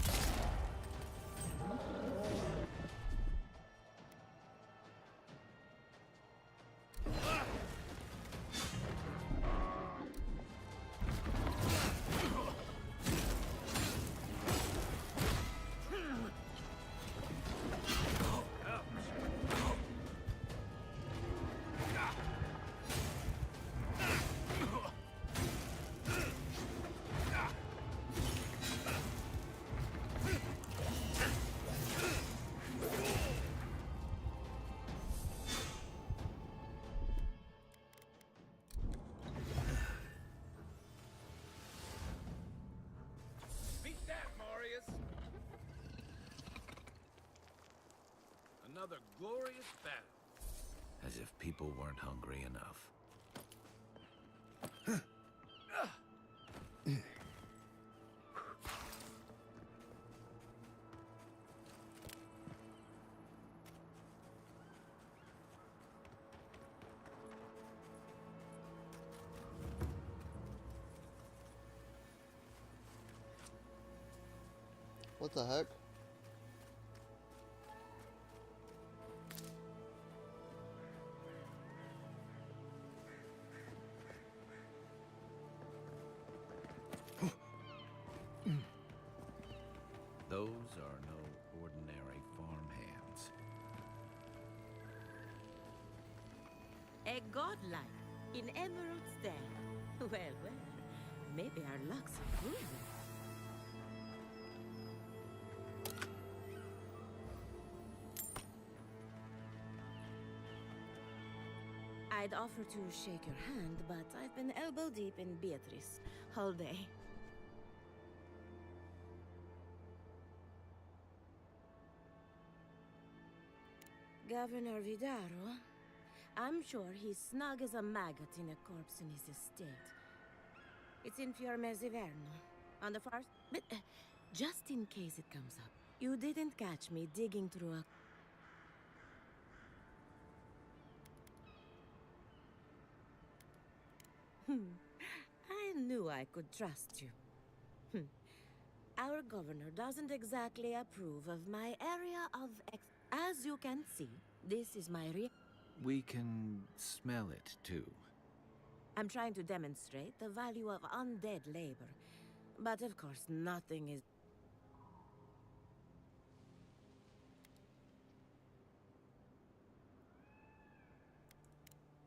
another glorious battle. As if people weren't hungry enough. What the heck? Those are no ordinary farmhands. A godlike in Emerald Stair. Well, well, maybe our luck's improving. I'd offer to shake your hand, but I've been elbow deep in Beatrice all day. Governor Vidaro? I'm sure he's snug as a maggot in a corpse in his estate. It's in Fiorme Ziverno, on the far... But, just in case it comes up, you didn't catch me digging through a... I knew I could trust you. Our governor doesn't exactly approve of my area of As you can see, this is my We can smell it, too. I'm trying to demonstrate the value of undead labor. But of course, nothing is...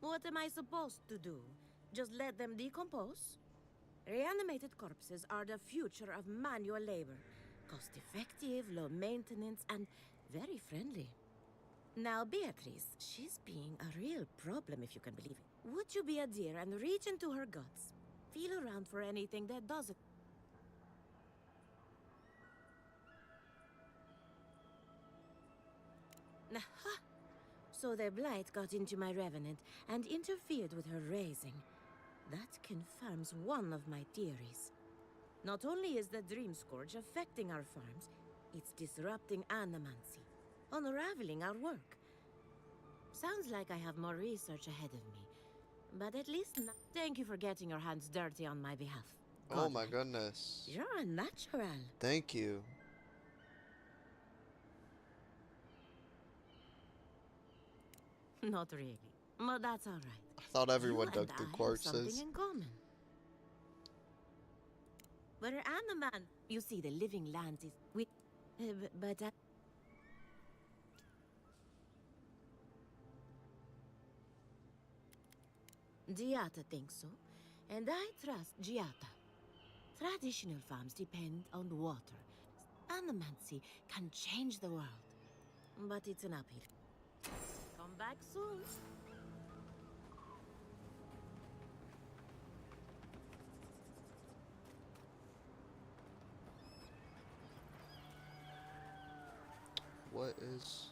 What am I supposed to do? Just let them decompose? Reanimated corpses are the future of manual labor. Cost-effective, low maintenance, and very friendly. Now, Beatrice, she's being a real problem, if you can believe it. Would you be a dear and reach into her guts? Feel around for anything that doesn't... Aha! So the blight got into my revenant and interfered with her raising. That confirms one of my theories. Not only is the Dream Scourge affecting our farms, it's disrupting animancy, unraveling our work. Sounds like I have more research ahead of me, but at least thank you for getting your hands dirty on my behalf. Oh my goodness. You're a natural. Thank you. Not really, but that's all right. I thought everyone You dug and through I have corpses. something in common. We're Animan. You see, the living lands is but Giata thinks so, and I trust Giata. Traditional farms depend on water. Animancy can change the world, but it's an uphill. Come back soon. What is...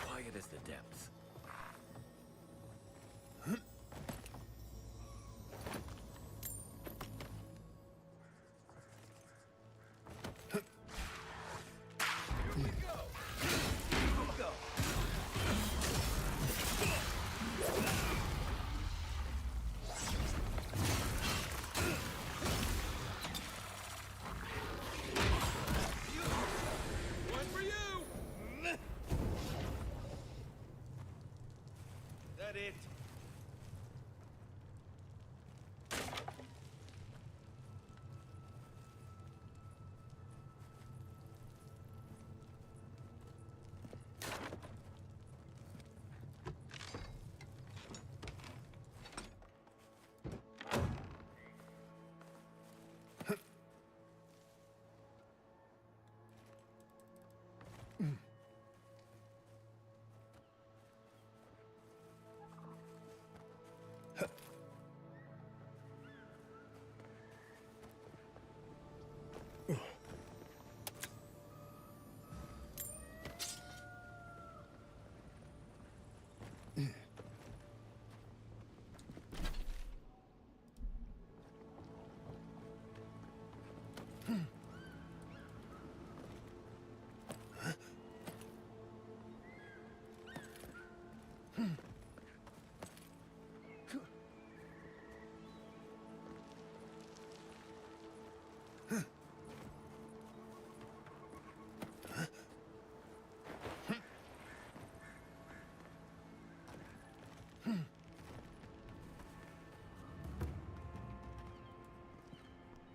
Quiet as the depths. One for you! That it?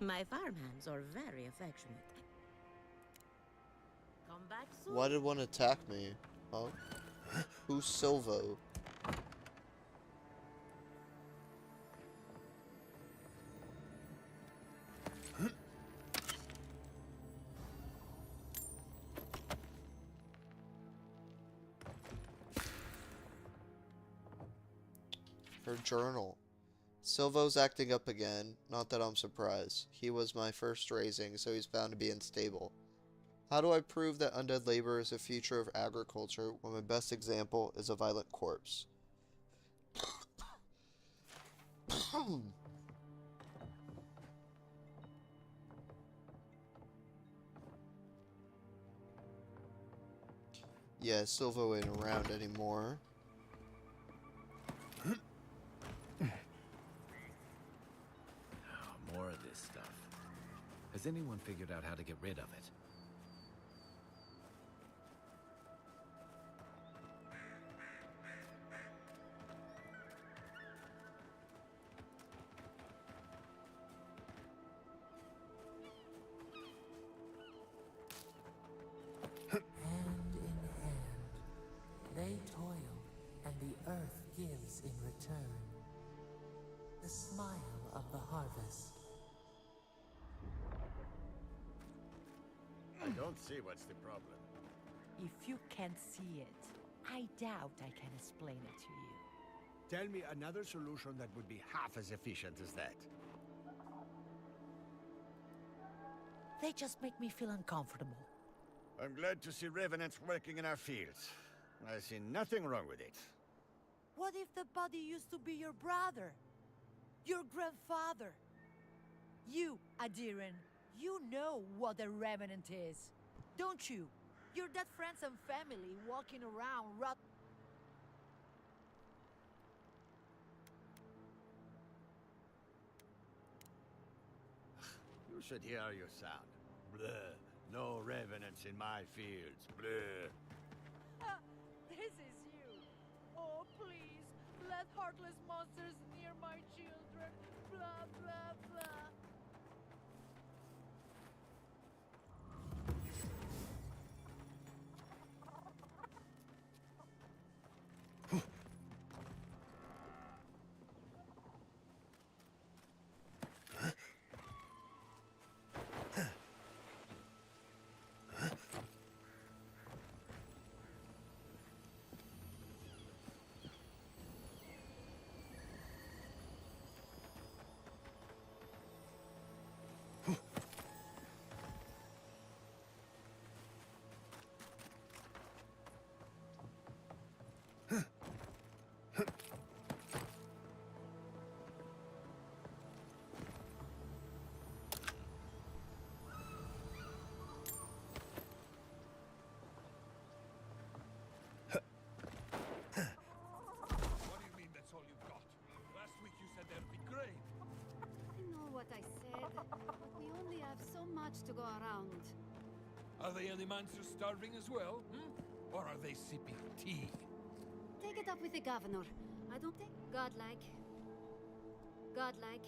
My farmhands are very affectionate. Come back soon. Why did one attack me? Huh? Who's Silvo? Her journal. Silvo's acting up again. Not that I'm surprised. He was my first raising, so he's bound to be unstable. How do I prove that undead labor is the future of agriculture when my best example is a violent corpse? Yeah, Silvo ain't around anymore. More of this stuff. Has anyone figured out how to get rid of it? Hand in hand, they toil, and the earth gives in return. The smile of the harvest. I don't see what's the problem. If you can't see it, I doubt I can explain it to you. Tell me another solution that would be half as efficient as that. They just make me feel uncomfortable. I'm glad to see revenants working in our fields. I see nothing wrong with it. What if the body used to be your brother? Your grandfather? You, Adiran, you know what a revenant is, don't you? Your dead friends and family walking around rot. You should hear your sound. Bleh. No revenants in my fields. Bleh. This is you. Oh, please, let heartless monsters near my children. Blah, blah, blah. What do you mean that's all you've got? Last week you said there'd be grain. I know what I said, but we only have so much to go around. Are the monsters starving as well? Or are they sipping tea? Take it up with the governor. I don't think godlike. Godlike.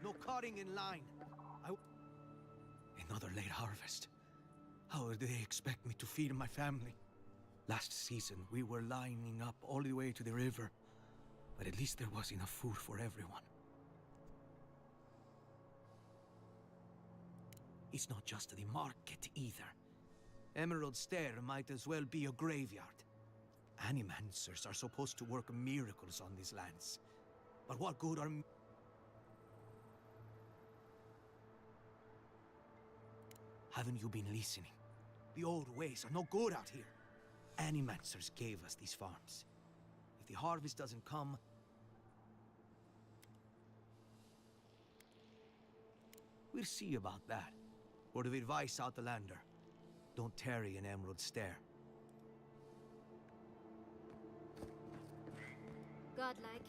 No cutting in line. Another late harvest. How do they expect me to feed my family? Last season, we were lining up all the way to the river, but at least there was enough food for everyone. It's not just the market either. Emerald Stair might as well be a graveyard. Animancers are supposed to work miracles on these lands. But what good are... Haven't you been listening? The old ways are no good out here. Animancers gave us these farms. If the harvest doesn't come... We'll see about that. Word of advice, Outlander. Don't tarry in Emerald Stair. Godlike.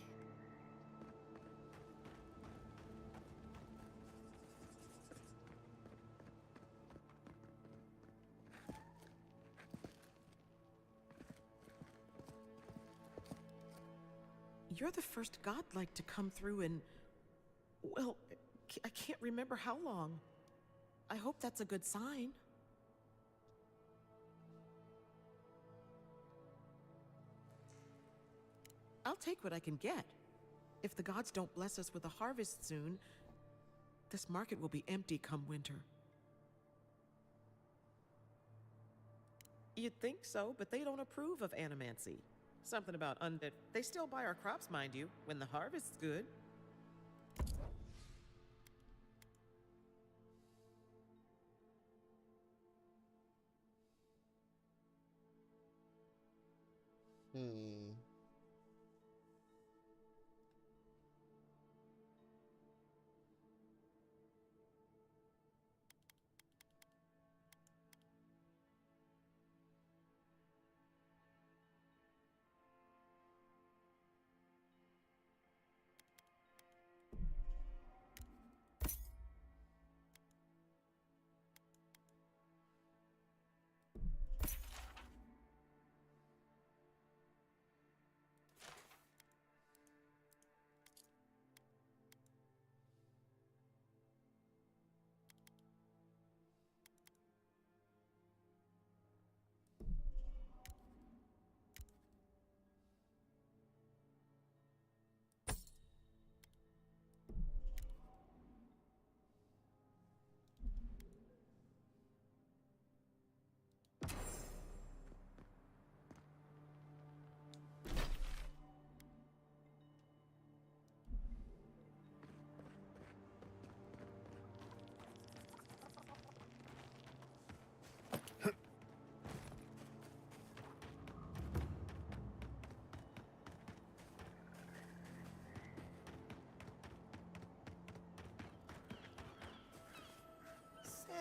You're the first godlike to come through in... well, I can't remember how long. I hope that's a good sign. I'll take what I can get. If the gods don't bless us with a harvest soon, this market will be empty come winter. You'd think so, but they don't approve of animancy. Something about undead. They still buy our crops, mind you, when the harvest's good. Hmm.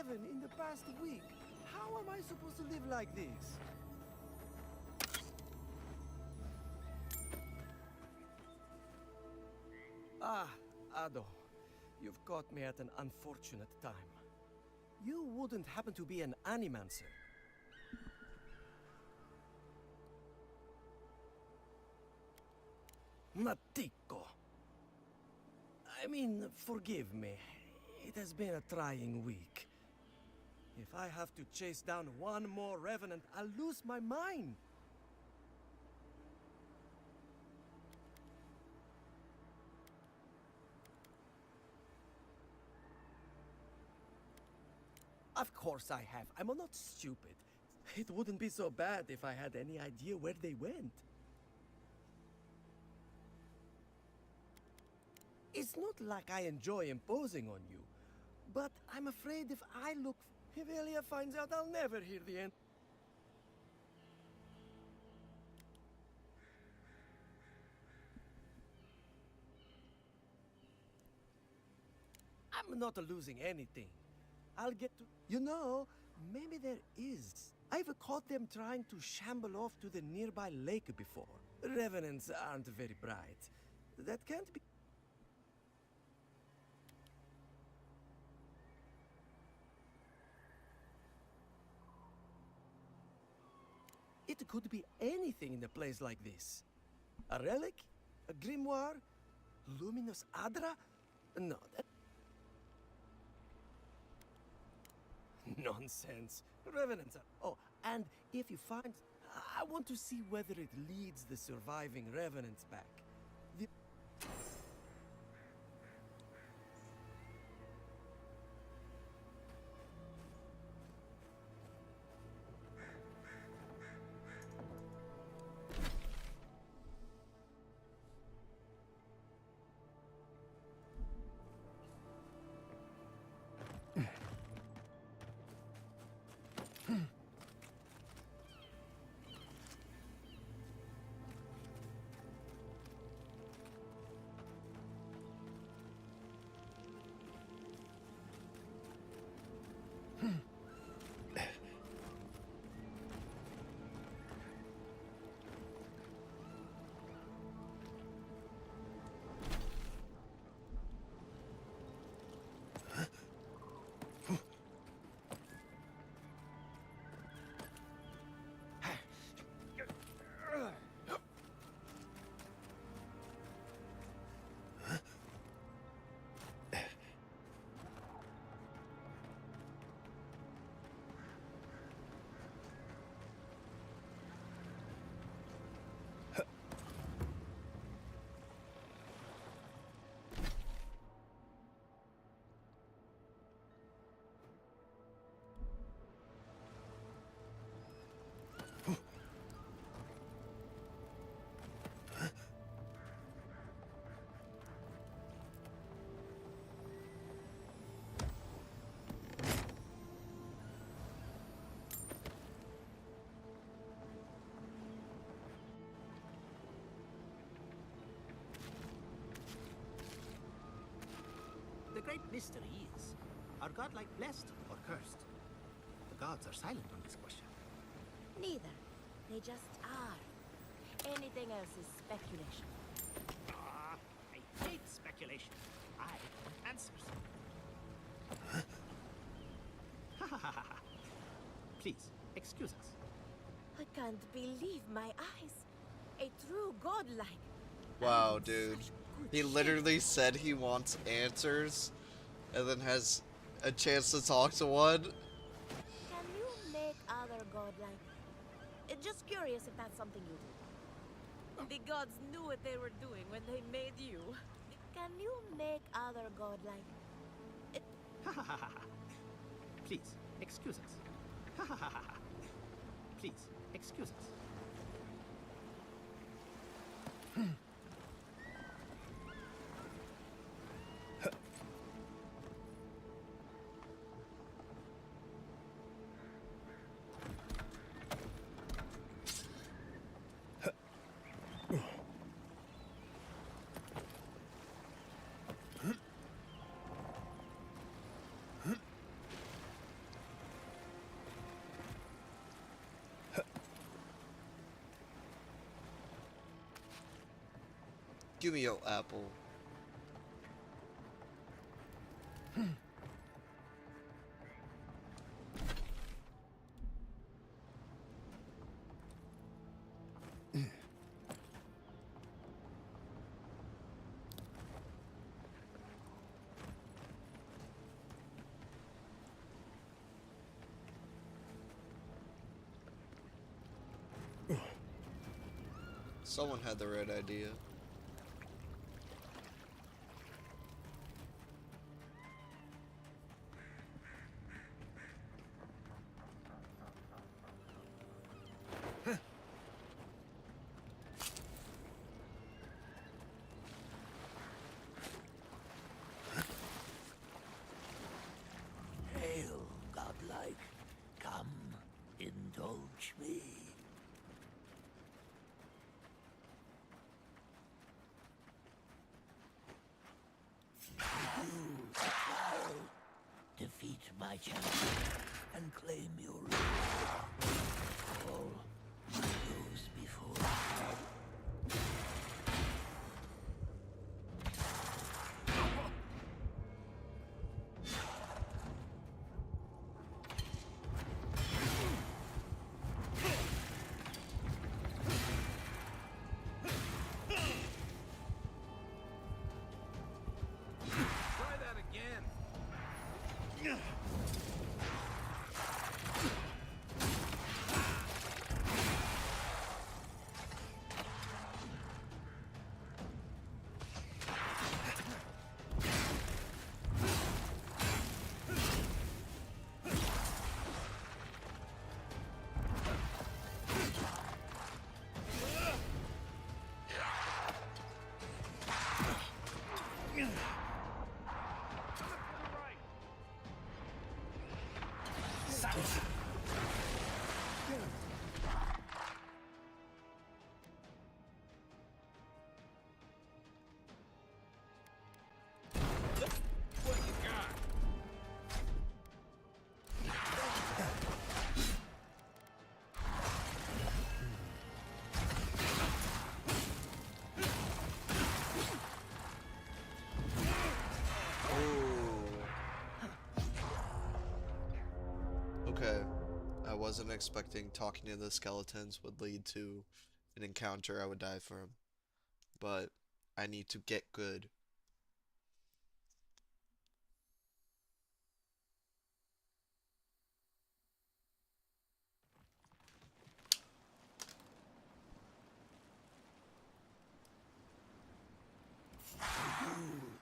Seven in the past week. How am I supposed to live like this? Ah, Ado. You've caught me at an unfortunate time. You wouldn't happen to be an animancer. Matiko. I mean, forgive me. It has been a trying week. If I have to chase down one more revenant, I'll lose my mind. Of course I have. I'm not stupid. It wouldn't be so bad if I had any idea where they went. It's not like I enjoy imposing on you, but I'm afraid if I look... If Elia finds out, I'll never hear the end. I'm not losing anything. I'll get to... You know, maybe there is. I've caught them trying to shamble off to the nearby lake before. Revenants aren't very bright. That can't be... It could be anything in a place like this. A relic? A grimoire? Luminous Adra? No, that... Nonsense. Revenants are... Oh, and if you find... I want to see whether it leads the surviving revenants back. The... The great mystery is, are godlike blessed or cursed? The gods are silent on this question. Neither. They just are. Anything else is speculation. Ah, I hate speculation. I want answers. Please, excuse us. I can't believe my eyes. A true godlike. Wow, dude. He literally said he wants answers and then has a chance to talk to one. Can you make other godlike? Just curious if that's something you do. The gods knew what they were doing when they made you. Can you make other godlike? Please, excuse us. Please, excuse us. Give me your apple. Someone had the right idea. Hail, godlike. Come, indulge me. You, child, defeat my champion and claim your reward. All goes before you. Try that again. What you got? Okay. I wasn't expecting talking to the skeletons would lead to an encounter I would die from. But I need to get good.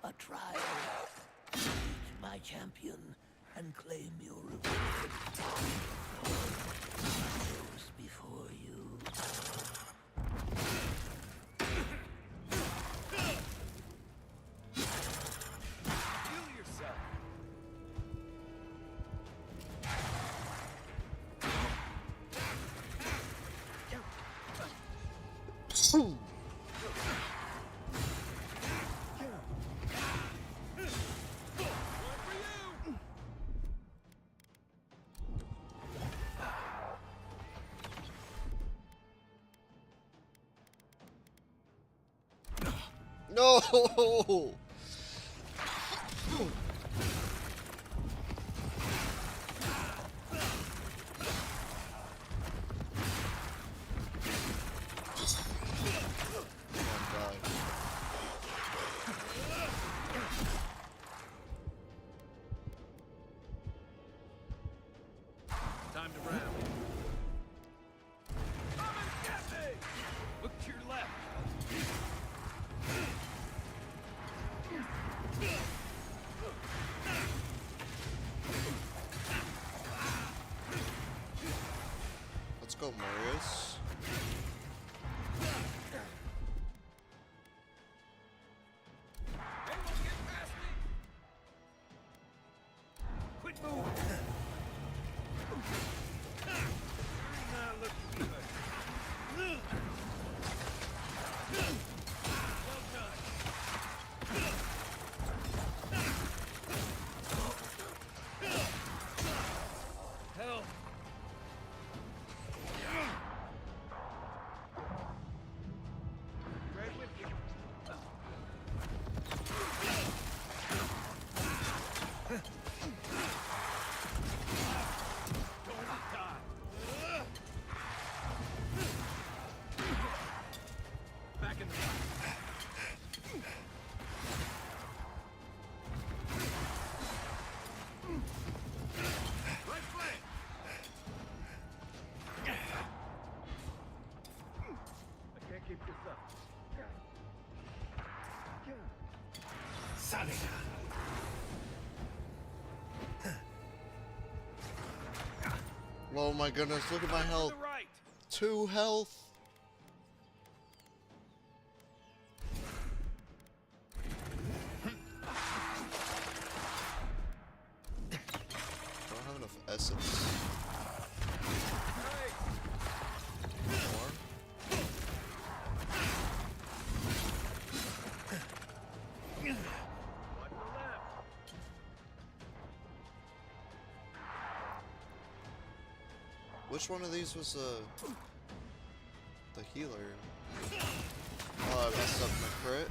A trial. Defeat my champion and claim your reward. Goes before you. Heal yourself. No! Time to round. Come and get me! Look to your left. Let's go, Marius. Quit moving! Not looking good. Well done. Help! Right with you. Back in the right flank. I can't keep this up. Sonic. Oh my goodness, look at my health. Right. 2 health. I don't have enough essence. More. Watch the left. Which one of these was the healer? Oh, I messed up my crit.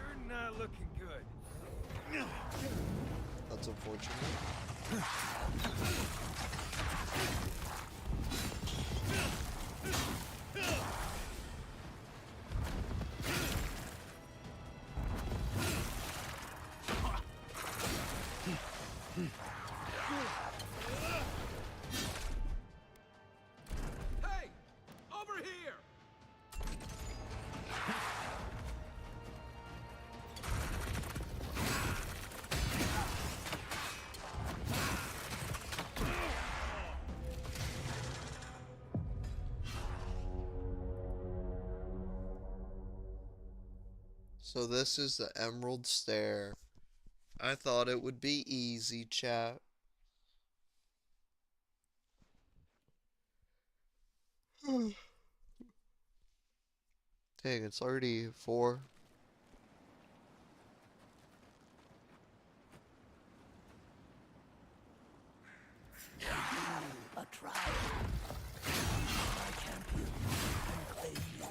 You're not looking good. That's unfortunate. Hey! Over here! So this is the Emerald Stair. I thought it would be easy, chat. Dang, it's already 4. A trial. I champion and claim you.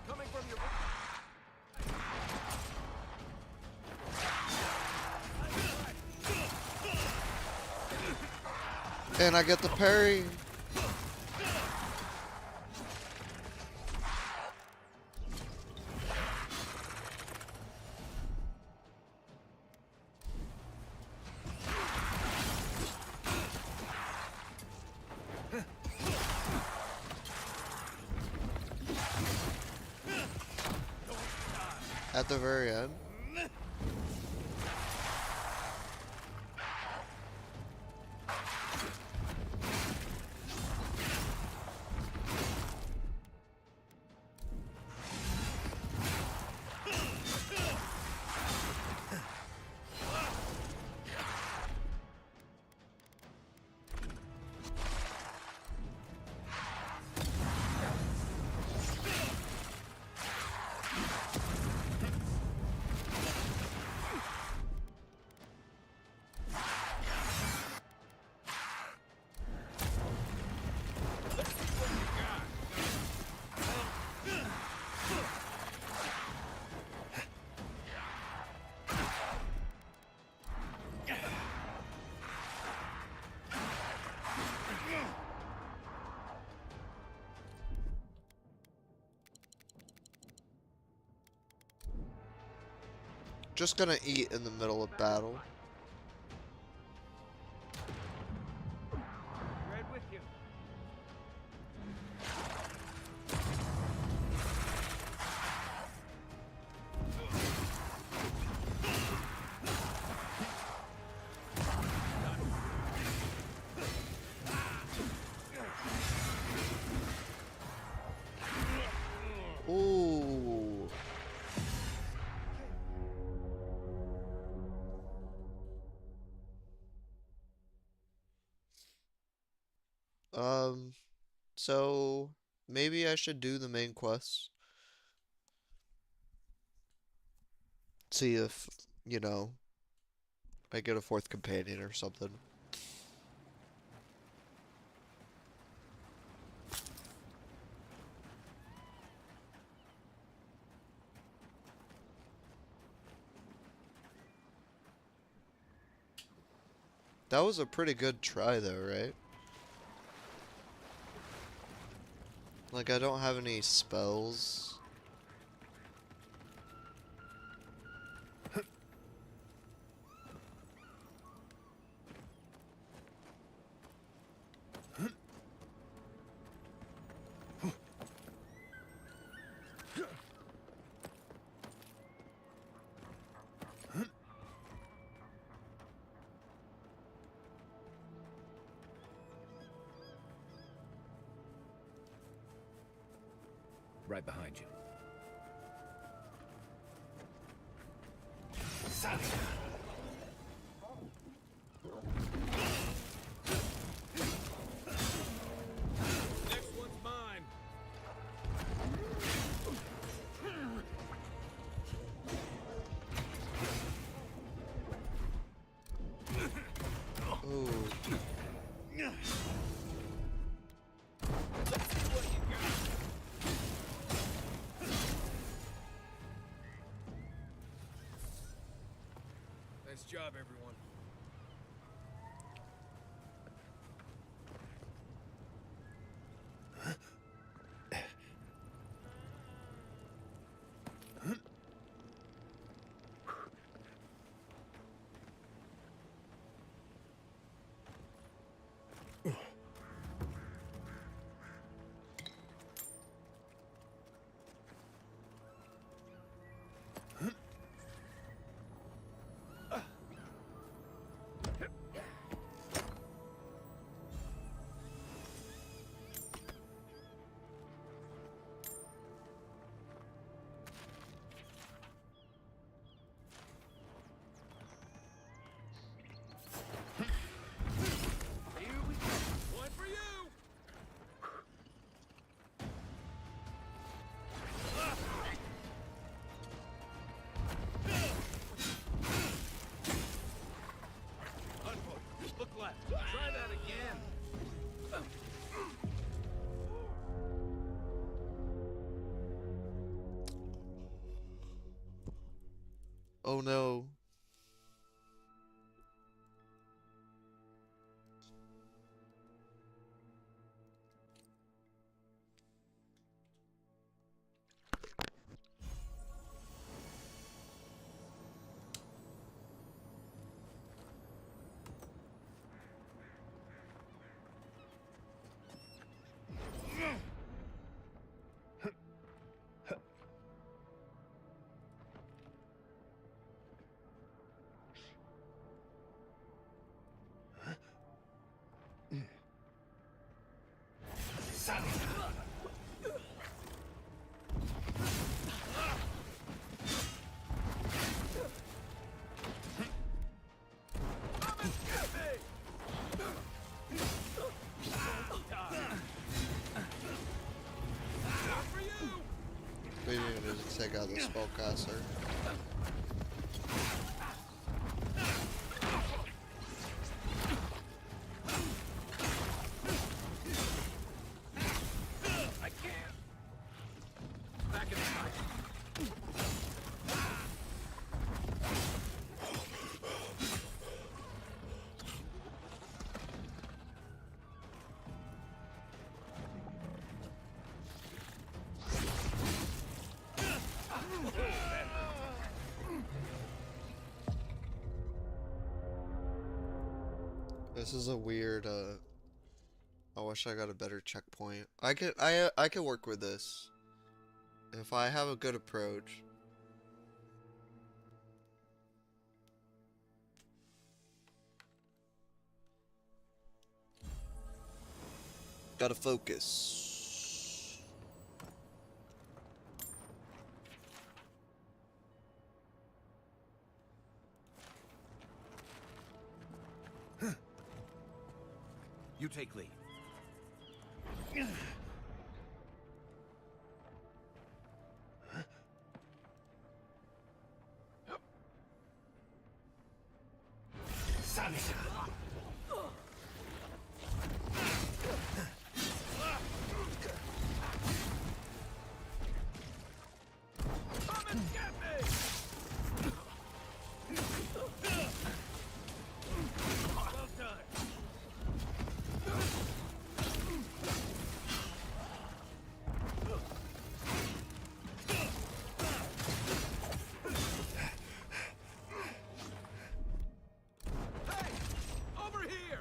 Coming from your... And I get the parry. At the very end. Just gonna eat in the middle of battle. Right with you. Ooh. So maybe I should do the main quest. See if, you know, I get a fourth companion or something. That was a pretty good try though, right? Like, I don't have any spells. Right behind you. Next one's mine. Ooh. Let's see what you got. Nice job, everyone. Try that again. Oh no. We didn't even take out the spellcaster. I can't. Back in the fight. This is a weird, I wish I got a better checkpoint. I could work with this. If I have a good approach. Gotta focus. You take lead. Over here!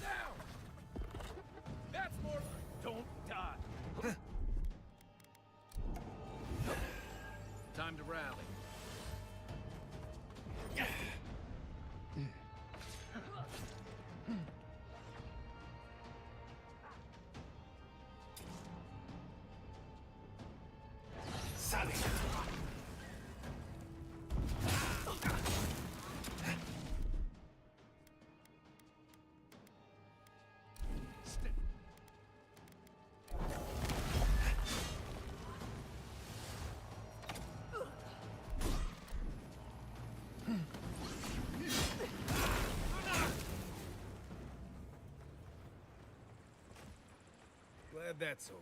Down! That's more like don't die. Time to rally. Glad that's over.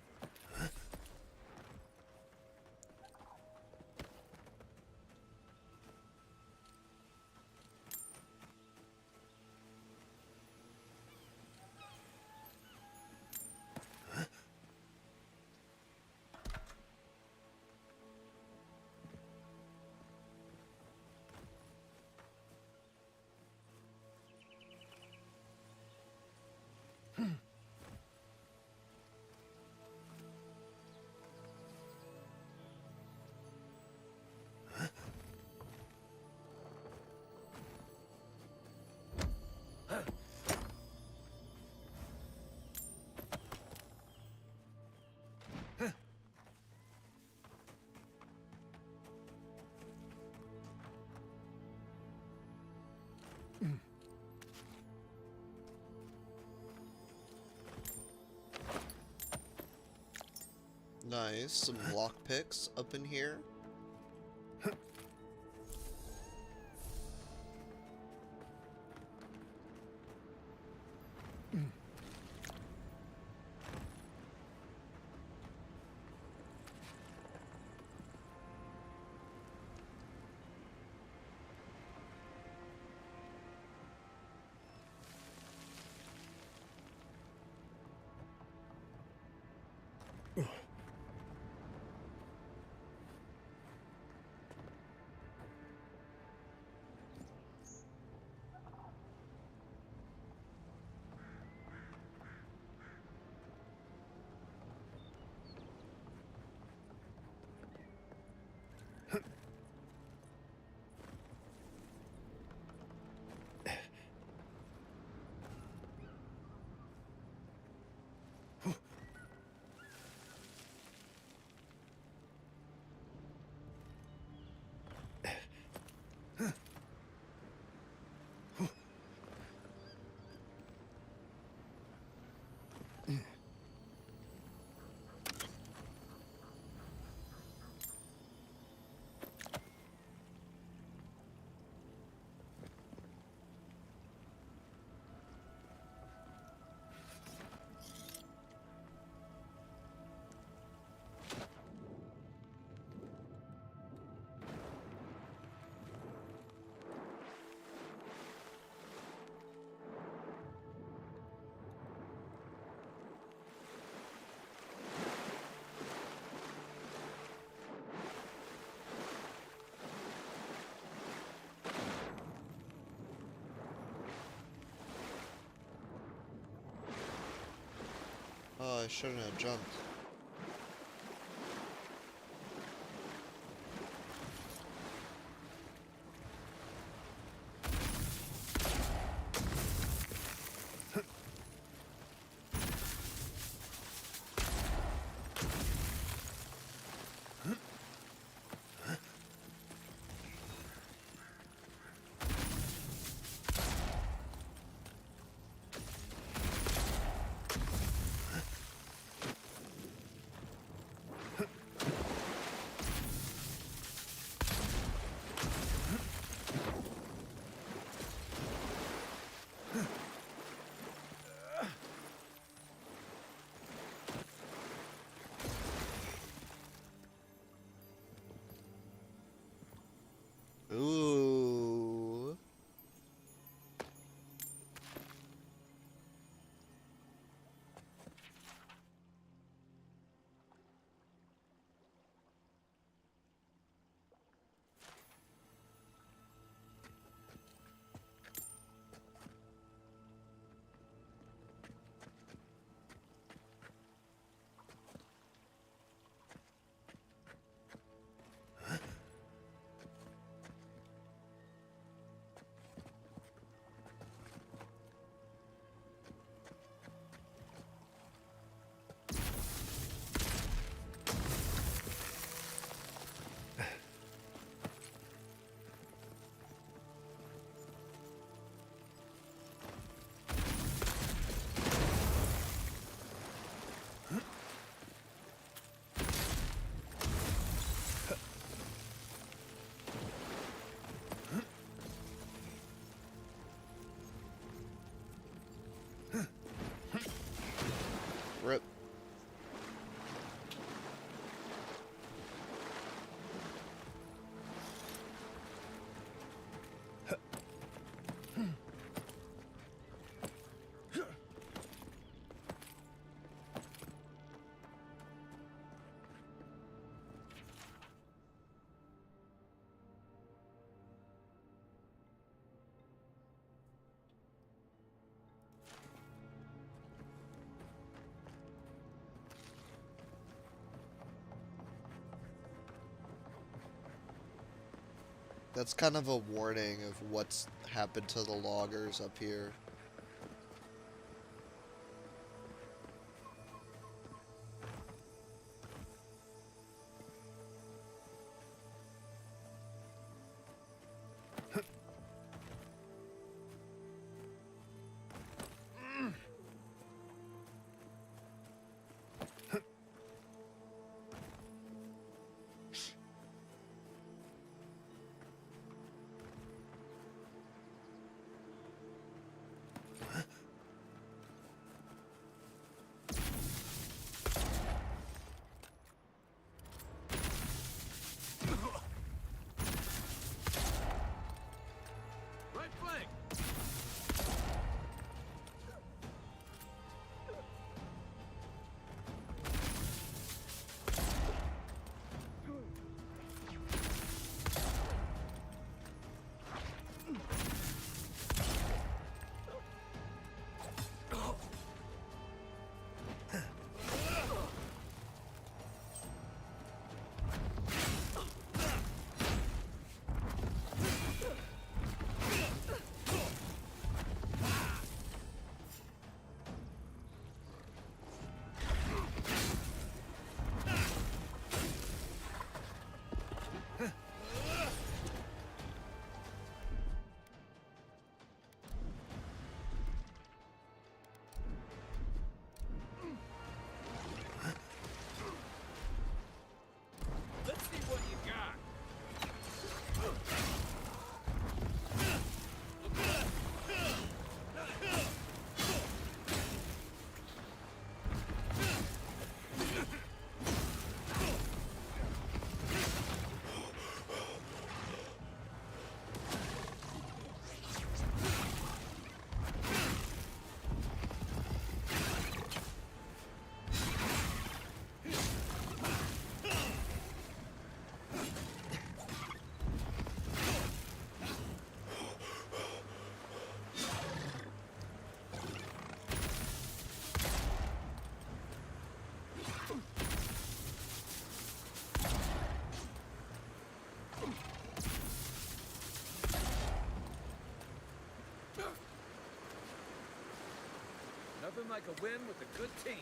Nice. Some lockpicks up in here. Oh, I shouldn't have jumped. Ooh. Rip. That's kind of a warning of what's happened to the loggers up here. like a win with a good team.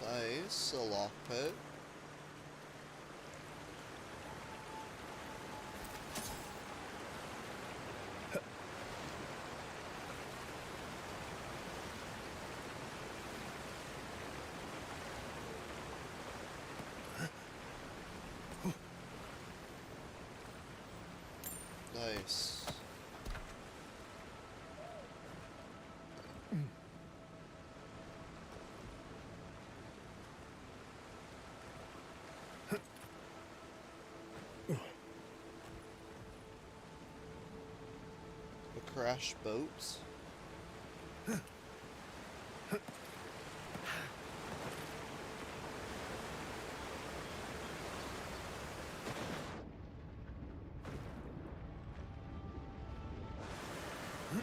Nice, a lock pit. Nice. The crash boats.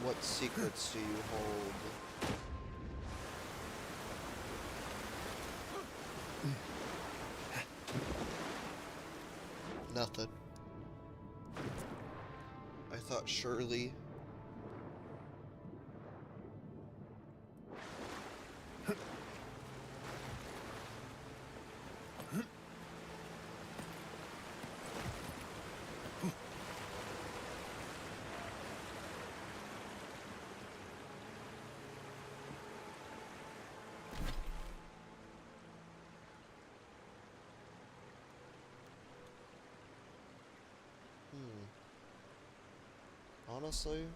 What secrets do you hold? Nothing. I thought surely. Honestly,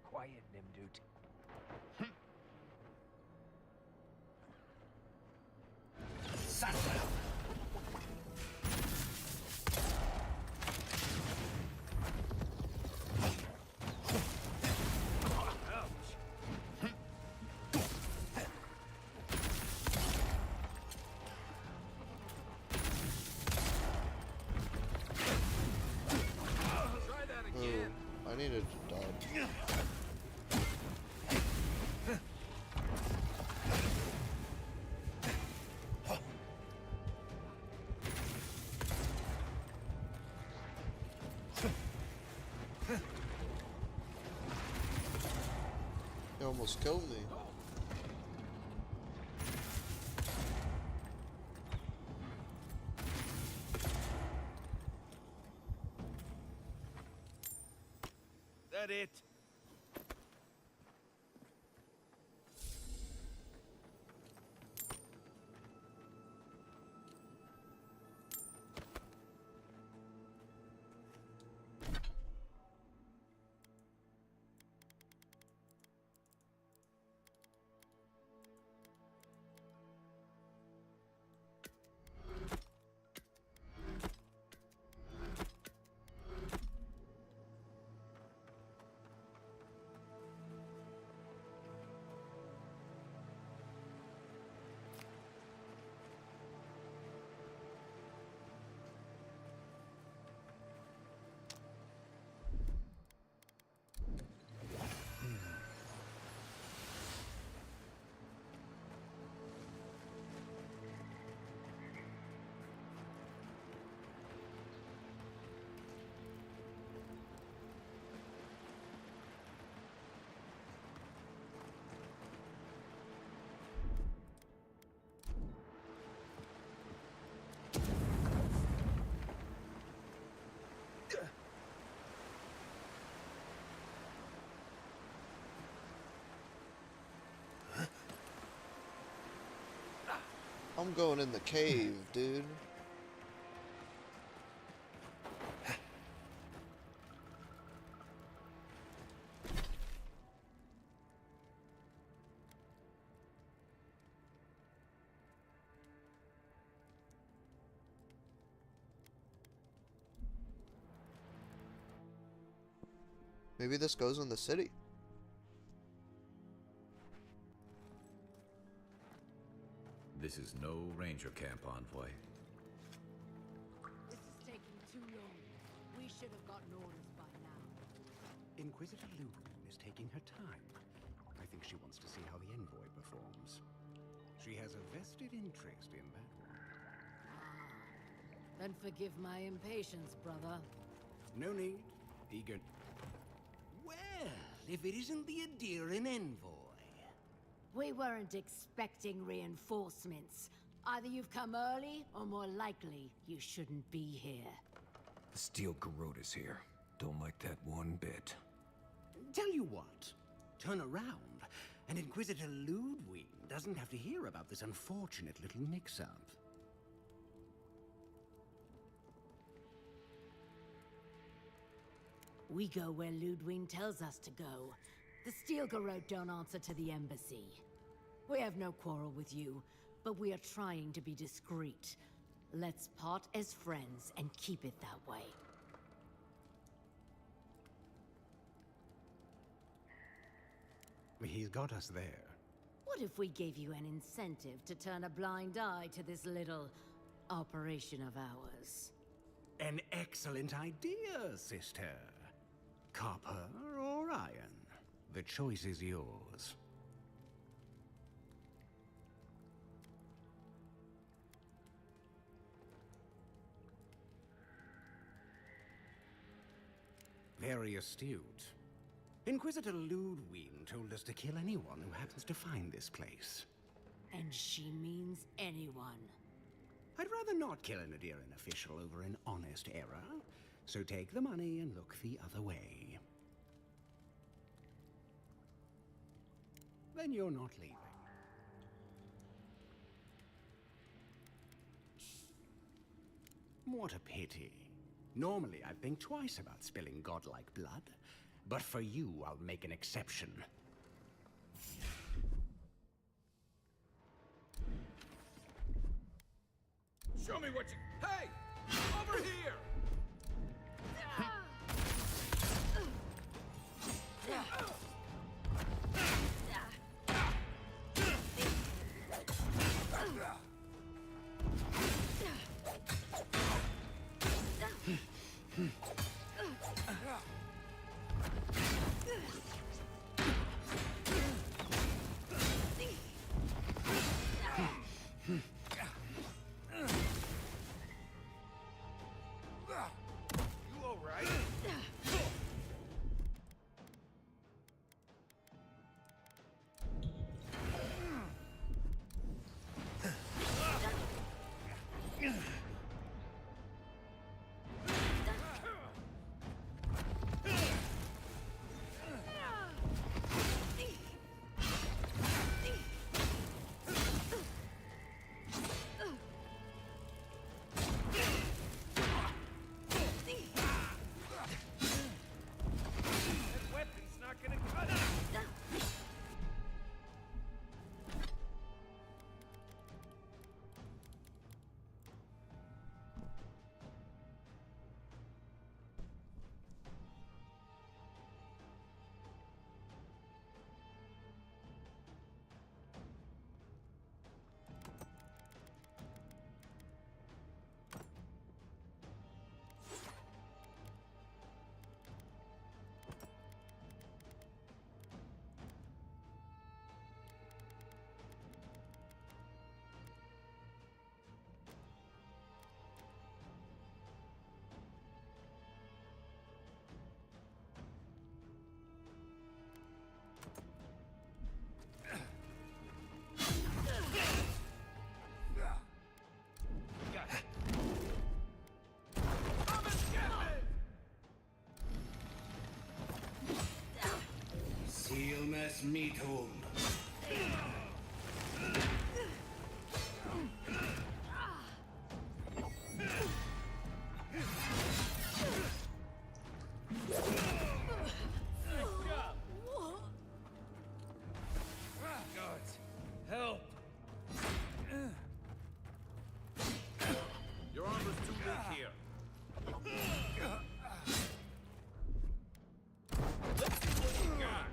Quiet, Nimdut. I needed to dodge. almost killed me. That it? I'm going in the cave, dude. Maybe this goes in the city. This is no ranger camp, Envoy. This is taking too long. We should have gotten orders by now. Inquisitor Ludwig is taking her time. I think she wants to see how the envoy performs. She has a vested interest in that one. Then forgive my impatience, brother. No need. Eager. Well, if it isn't the Adiran envoy. We weren't expecting reinforcements. Either you've come early, or more likely, you shouldn't be here. The Steel Garrote is here. Don't like that one bit. Tell you what. Turn around, and Inquisitor Ludwig doesn't have to hear about this unfortunate little mix-up. We go where Ludwig tells us to go. The Steel Garrote don't answer to the embassy. We have no quarrel with you, but we are trying to be discreet. Let's part as friends and keep it that way. He's got us there. What if we gave you an incentive to turn a blind eye to this little operation of ours? An excellent idea, sister. Copper or iron? The choice is yours. Very astute. Inquisitor Ludwig told us to kill anyone who happens to find this place. And she means anyone. I'd rather not kill an Adiran official over an honest error, so take the money and look the other way. Then you're not leaving. What a pity. Normally, I'd think twice about spilling godlike blood, but for you, I'll make an exception. Show me what you... Hey! Over here! mes mitum. Gods, help! Your armor's too weak here. Let's see what you got.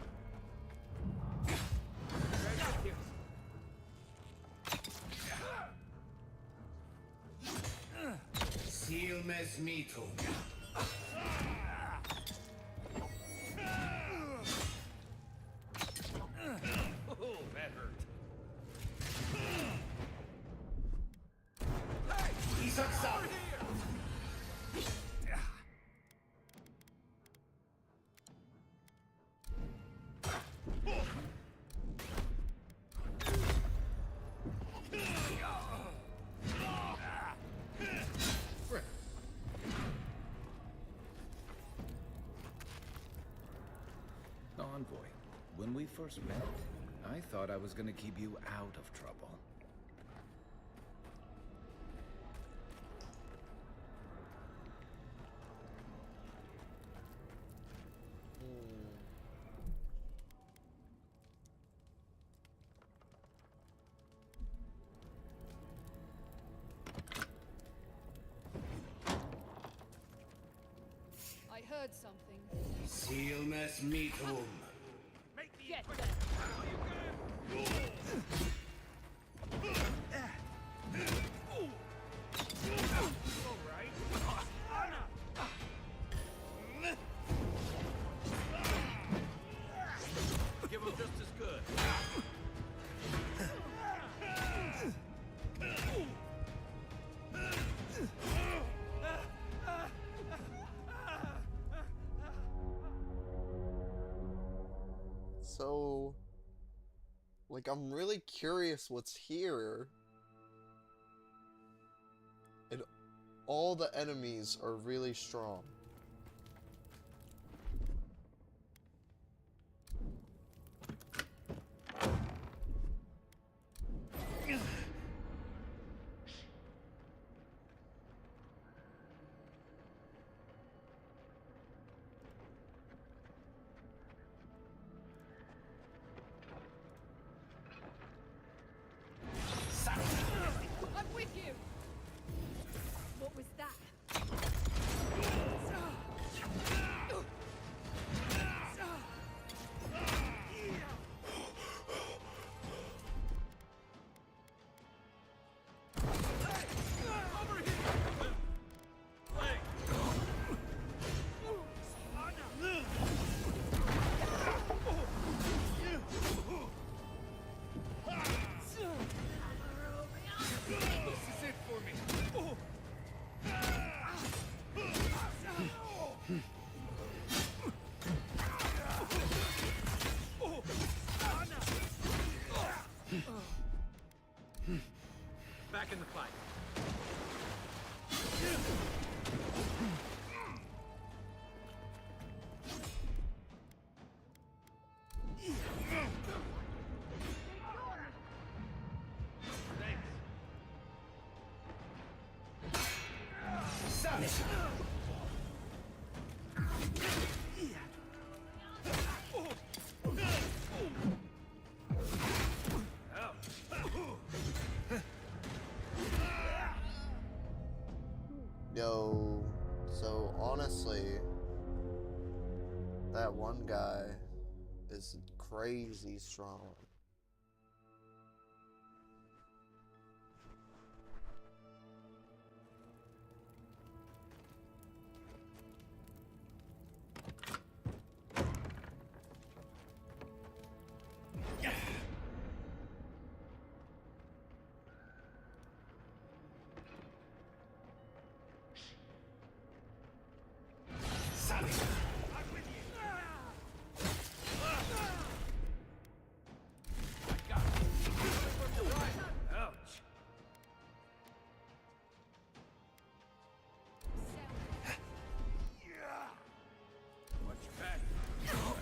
Seal mes mitum. Oh, that hurt. He's outside. Envoy, when we first met, I thought I was gonna keep you out of trouble. I heard something. Seal mes mitum. Get Give him just as good. So, like, I'm really curious what's here. And all the enemies are really strong. I'm with you! What was that? Back in the fight. Yo, so honestly, that one guy is crazy strong.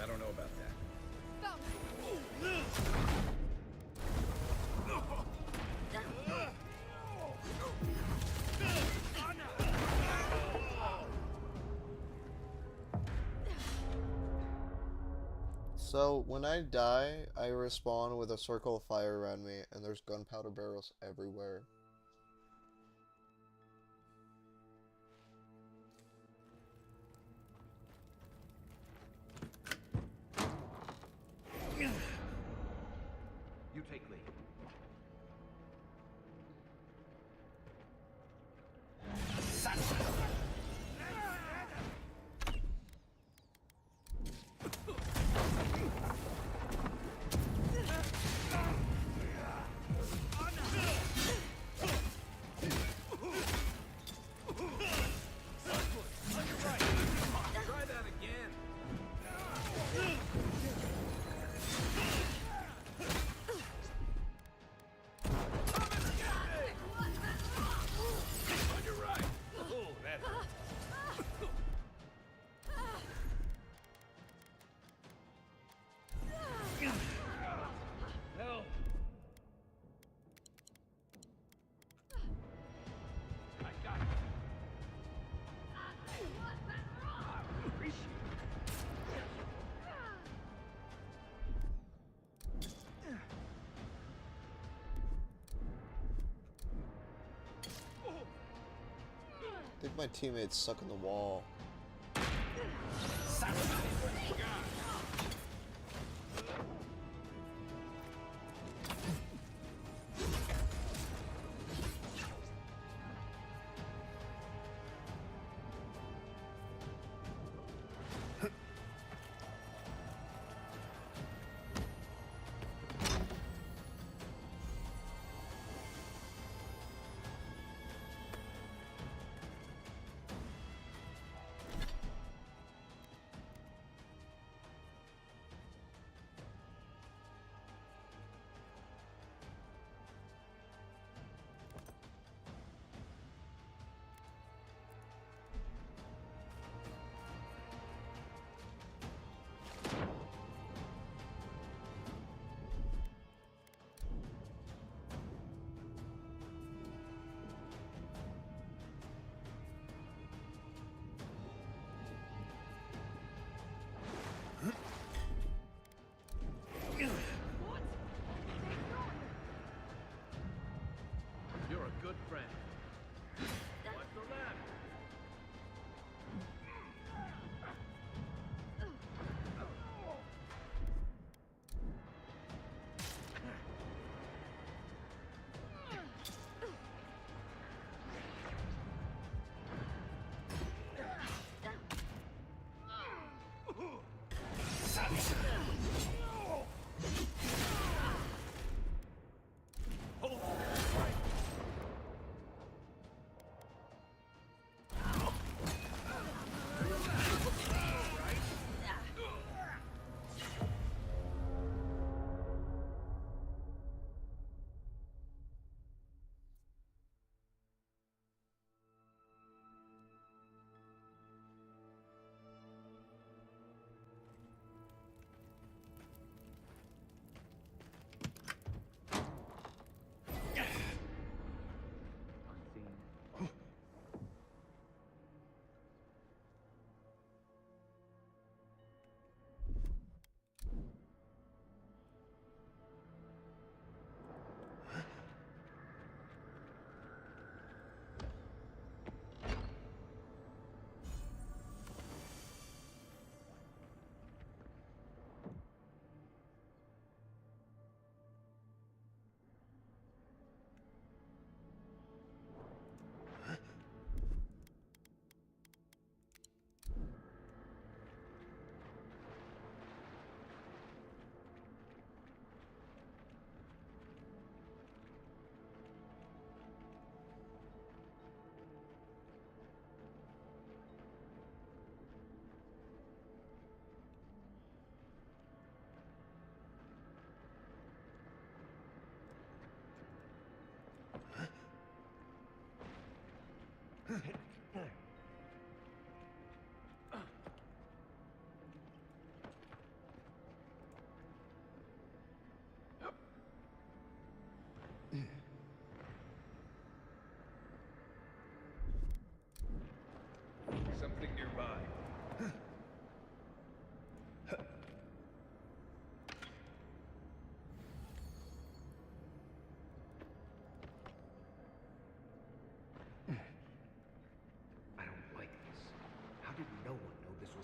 I don't know about that. So when I die, I respawn with a circle of fire around me, and there's gunpowder barrels everywhere. You take lead. Try that again. On your right. Oh, that hurt. Help. I got it. Appreciate I think my teammate's stuck in the wall.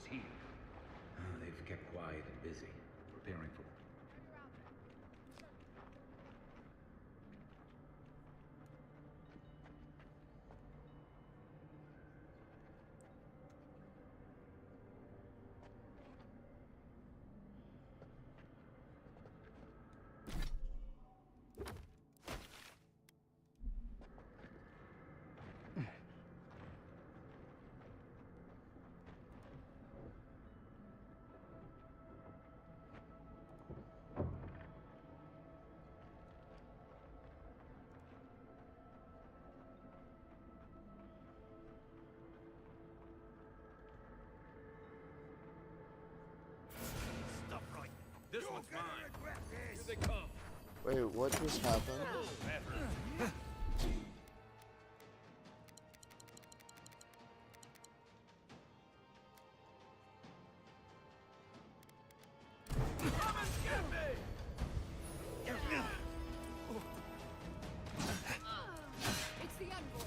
was here. They've kept quiet and busy, preparing for... Stop right. This one's mine. Here they come. Wait, what just happened? It's the envoy.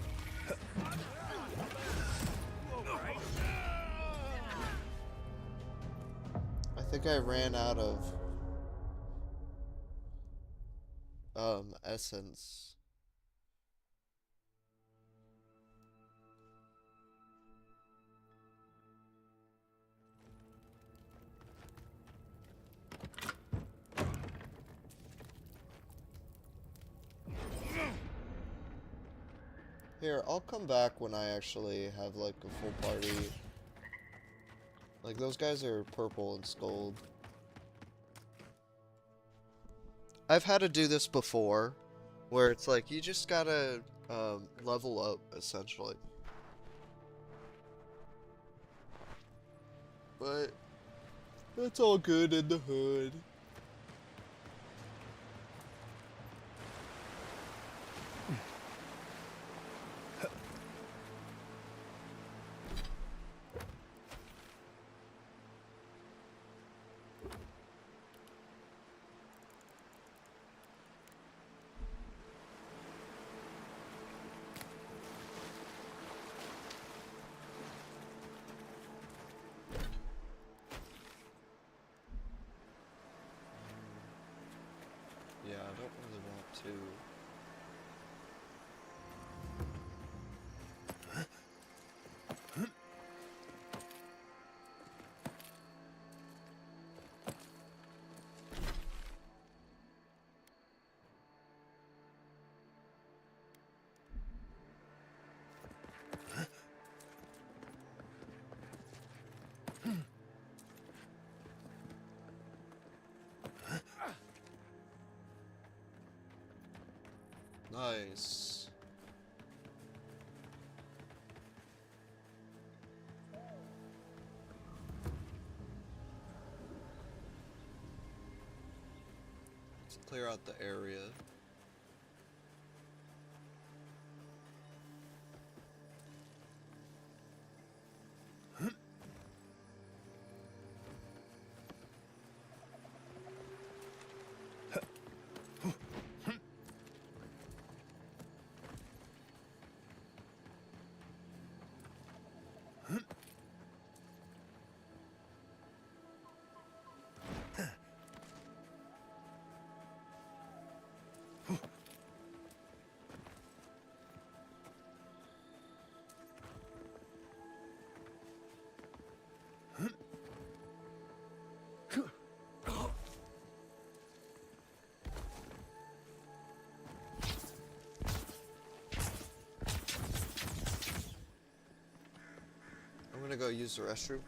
I think I ran out of essence. Here, I'll come back when I actually have like a full party. Like those guys are purple and skulled. I've had to do this before, where it's like you just gotta level up essentially. But that's all good in the hood. Yeah, I don't really want to. Nice. Let's clear out the area. I'm gonna go use the restroom.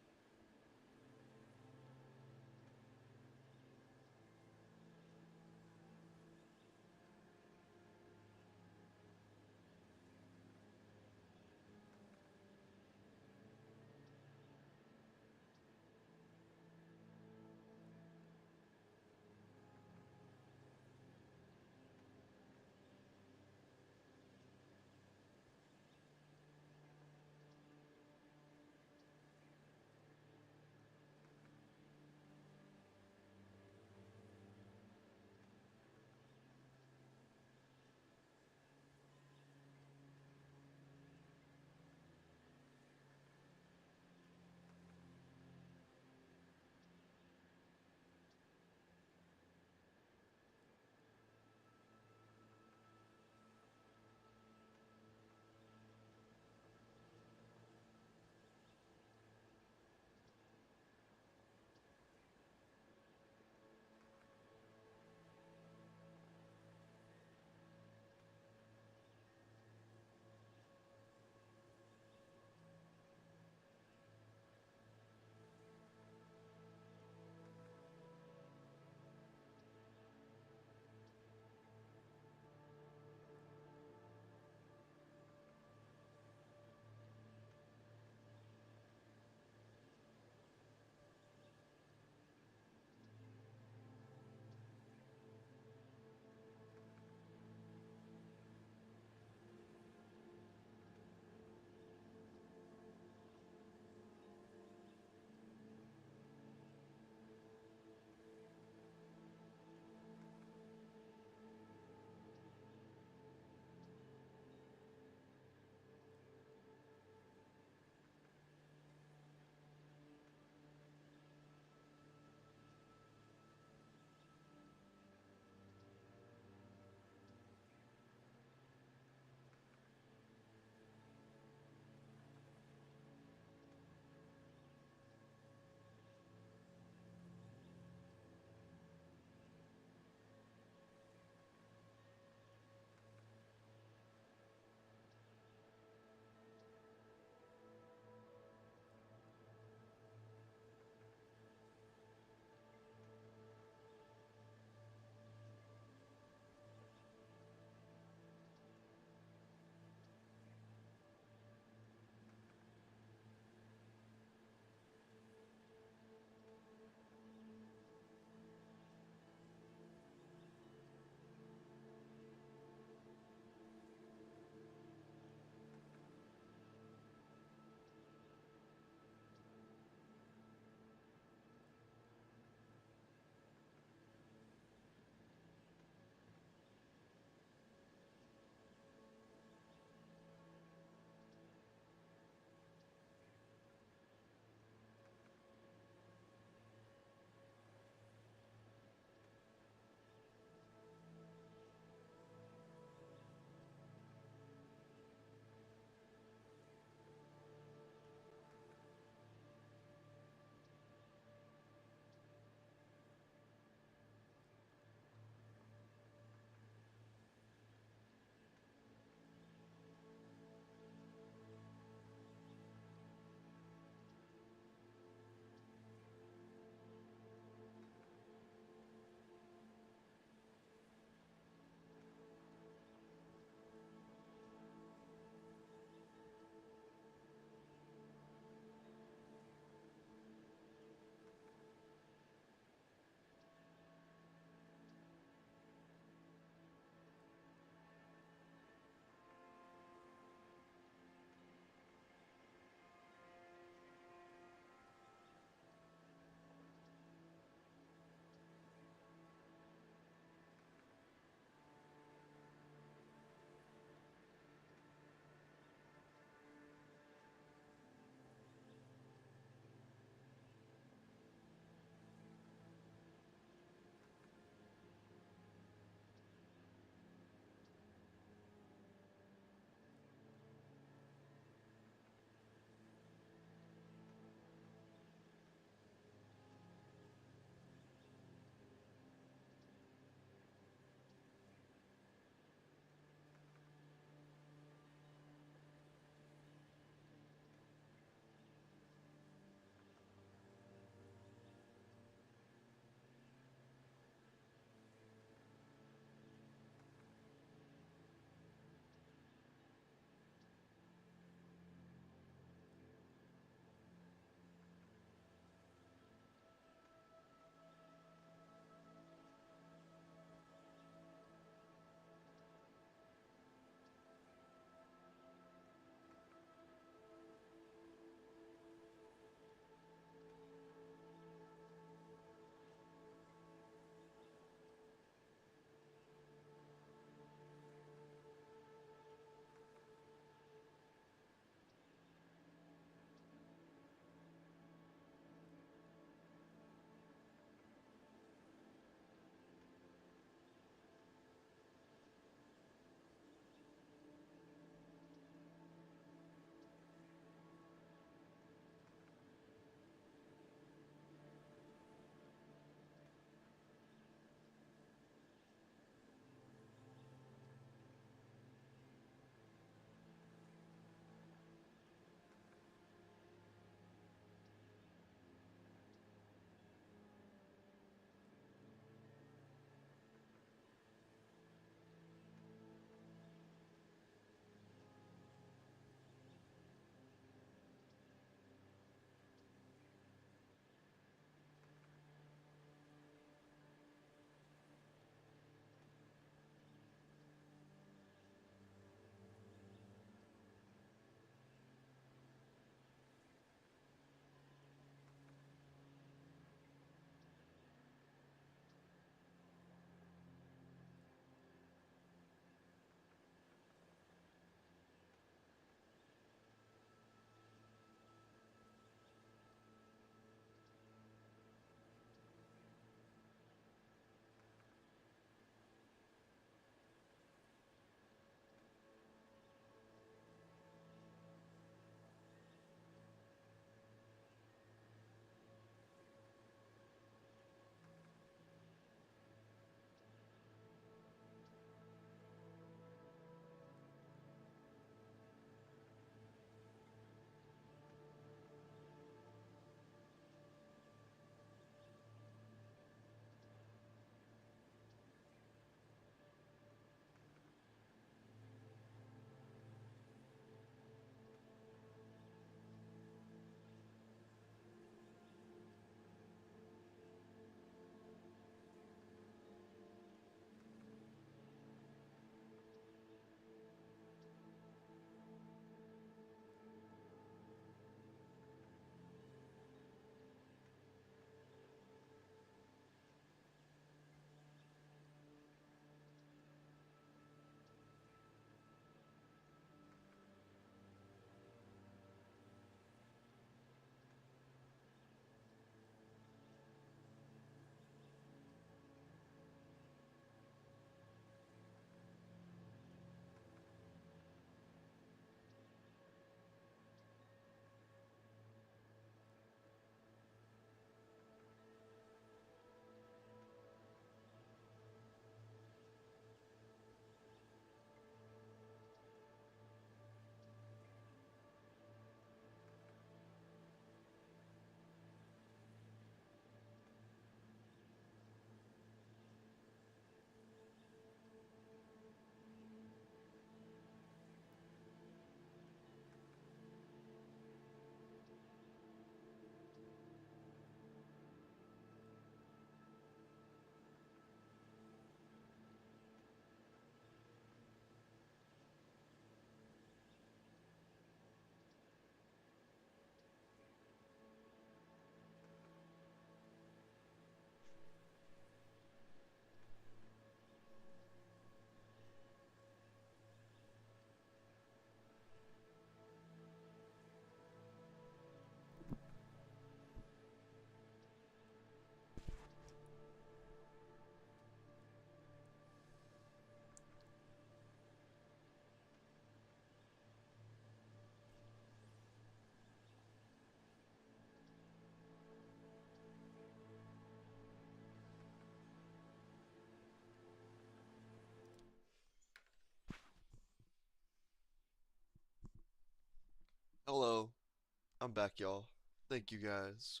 I'm back, y'all. Thank you guys.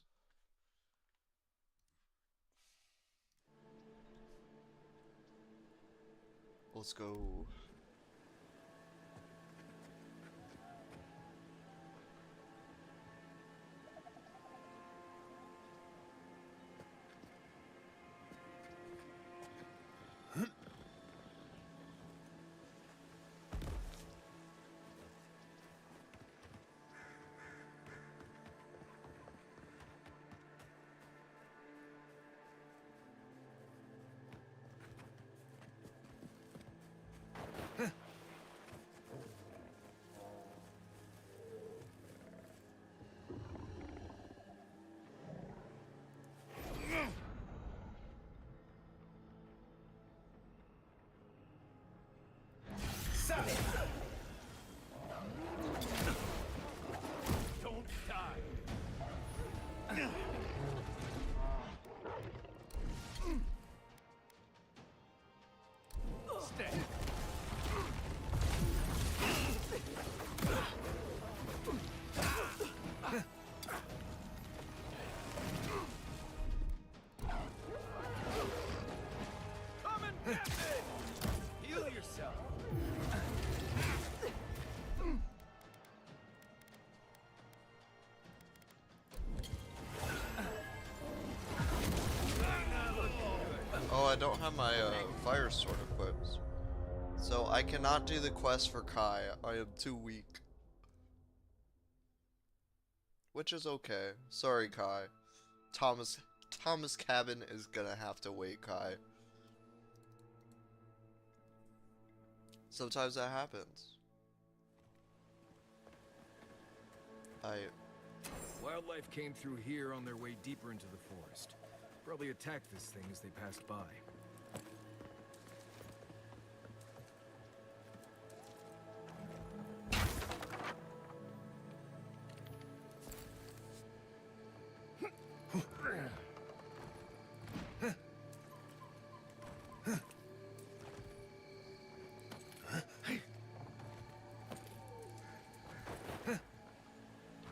Let's go. Don't die. Stay. Come and get me! Heal yourself. Oh, I don't have my fire sword equipped. So I cannot do the quest for Kai. I am too weak. Which is okay. Sorry, Kai. Thomas Cabin is gonna have to wait, Kai. Sometimes that happens. Wildlife came through here on their way deeper into the forest. Probably attacked this thing as they passed by.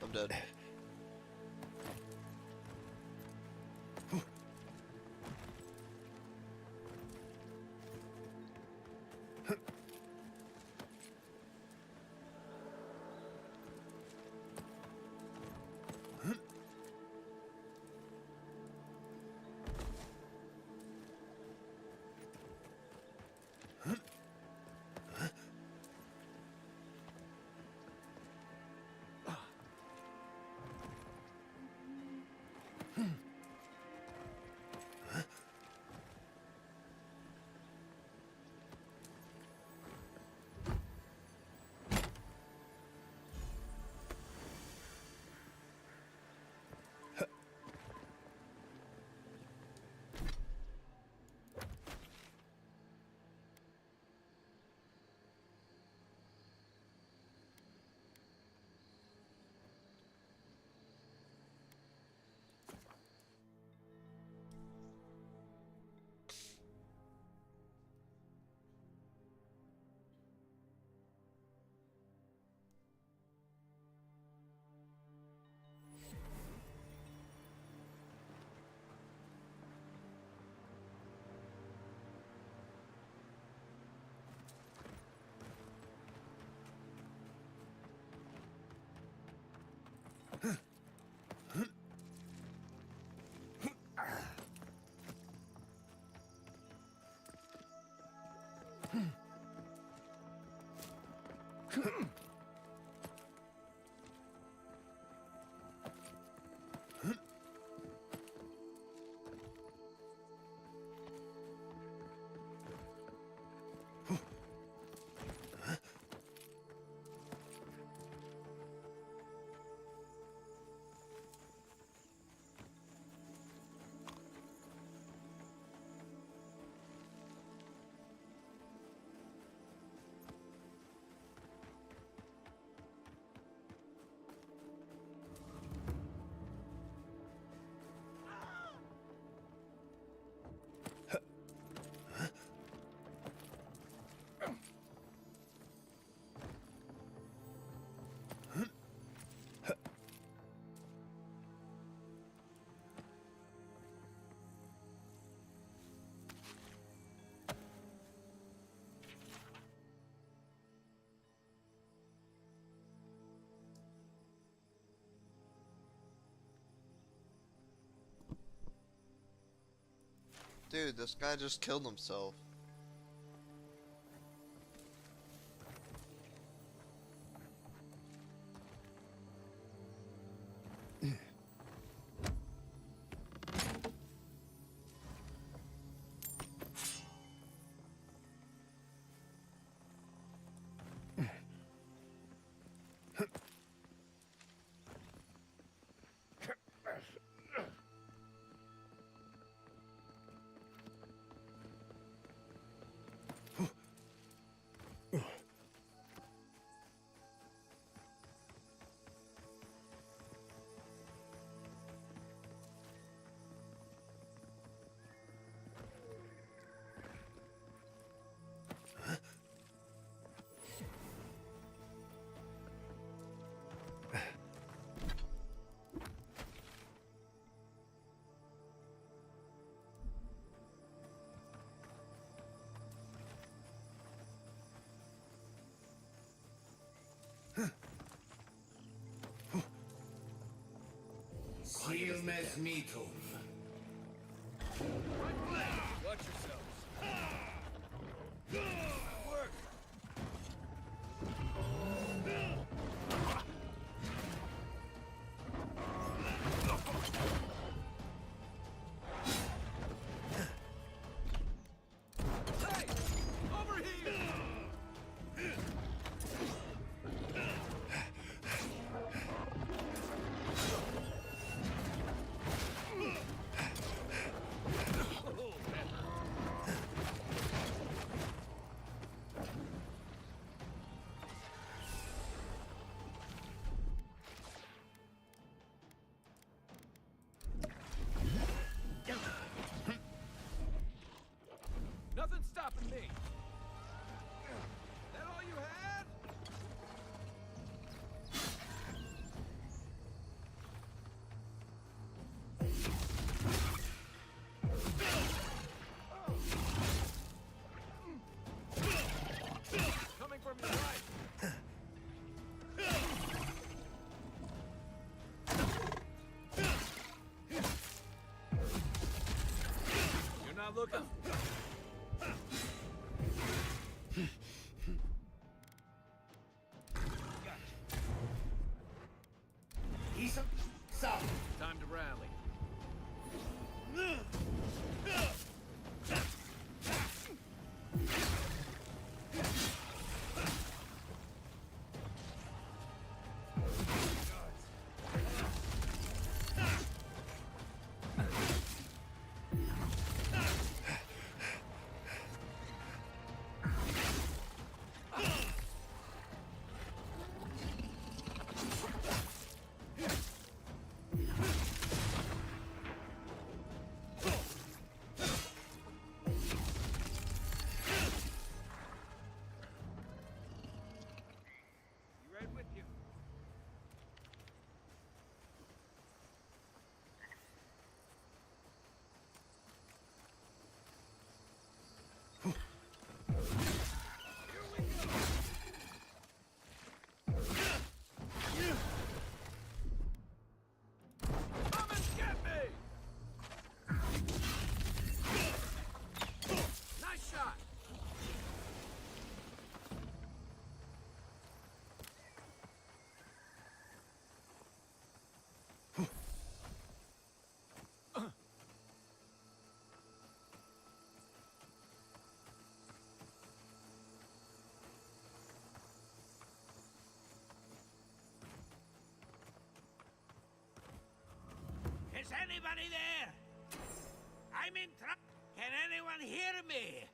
I'm dead. Dude, this guy just killed himself. Silmes mitum. Watch yourselves. Good work. Hey! Over here! Nothing stopping me. That all you had? Coming from your right. You're not looking. He's up. Time to rally. Right with you. Come and get me! Nice shot! Is anybody there? I'm in trouble. Can anyone hear me?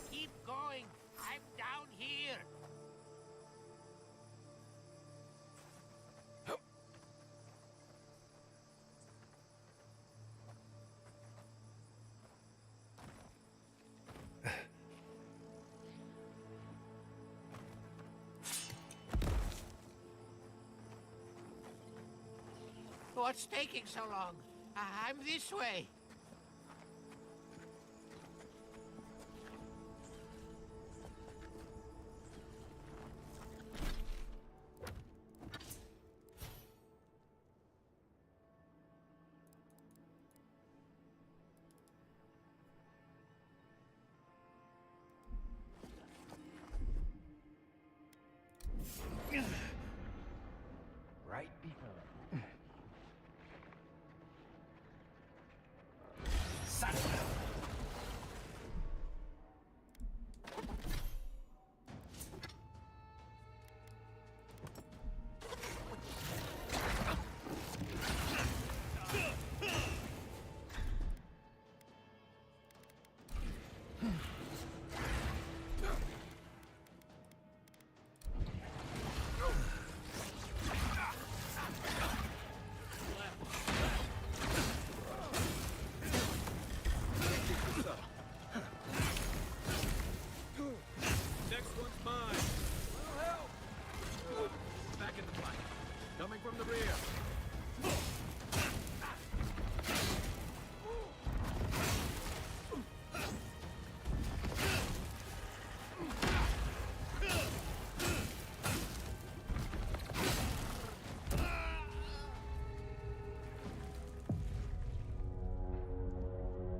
Keep going. I'm down here. What's taking so long? I'm this way.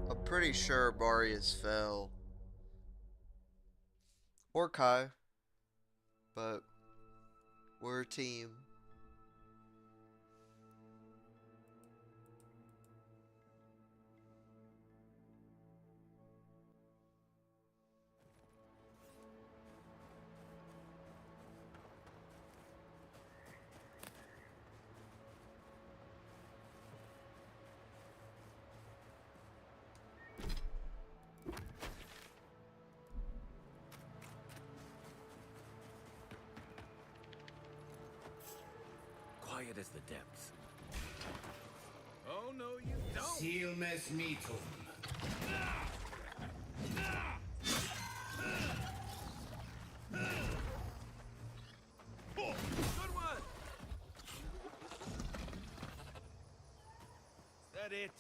I'm pretty sure Marius fell. Or Kai. But we're a team. Quiet as the depths. Oh, no, you don't! Seal mes mitum. Good one! Is that it?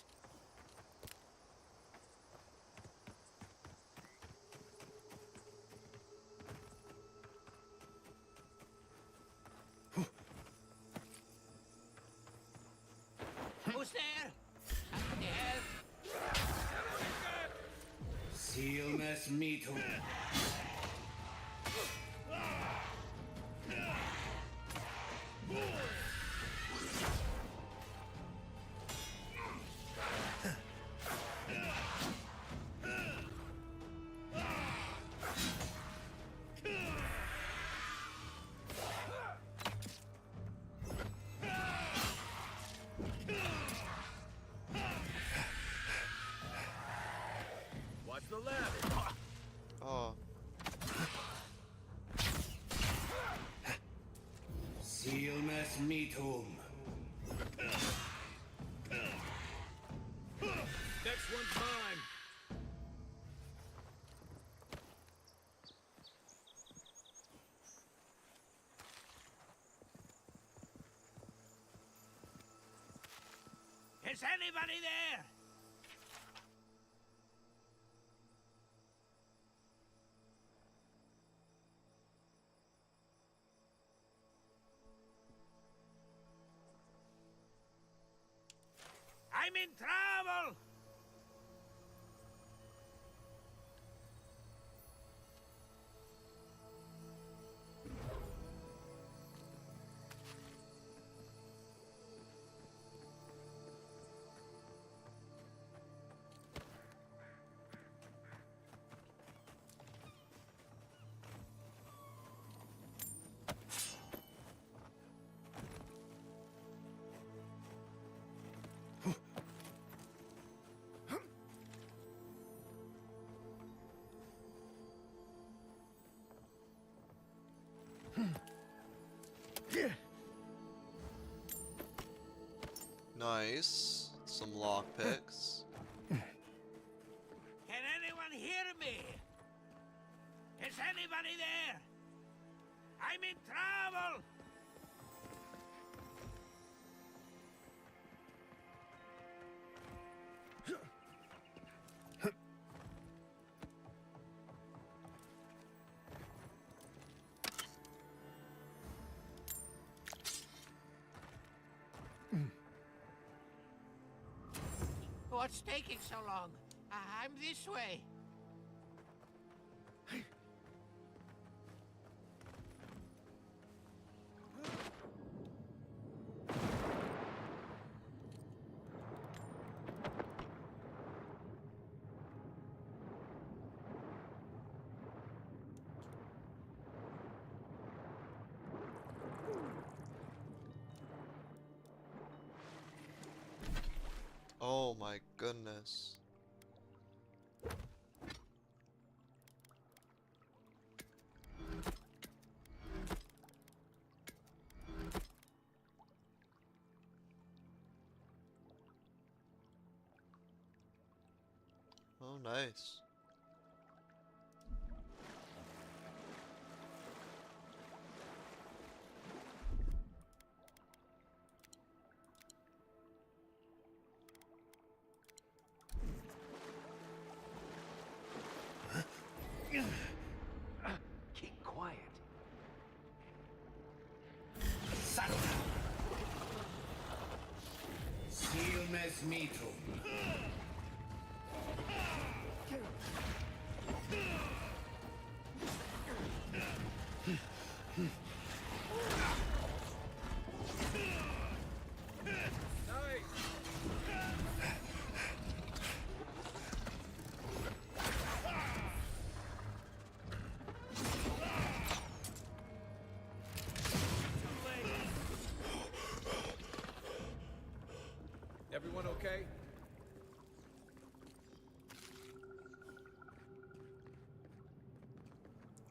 Who's there? I need help. Seal mes mitum. Watch the left. Oh. Seal mes mitum. Next one's mine. Is anybody there? I'm in trouble! Nice. Some lockpicks. Can anyone hear me? Is anybody there? I'm in trouble! What's taking so long? I'm this way. Oh my goodness. Oh, nice. mess me too. Everyone okay?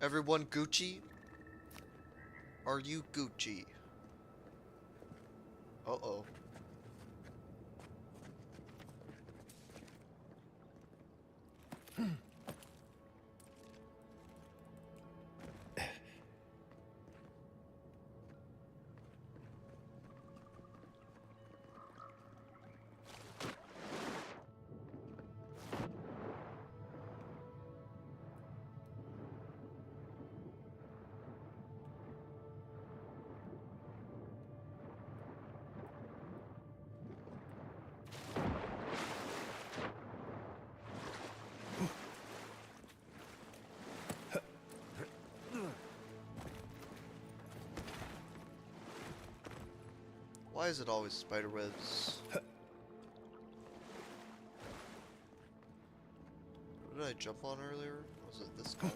Everyone Gucci? Are you Gucci? Uh-oh. Why is it always spider webs? What did I jump on earlier? Was it this guy?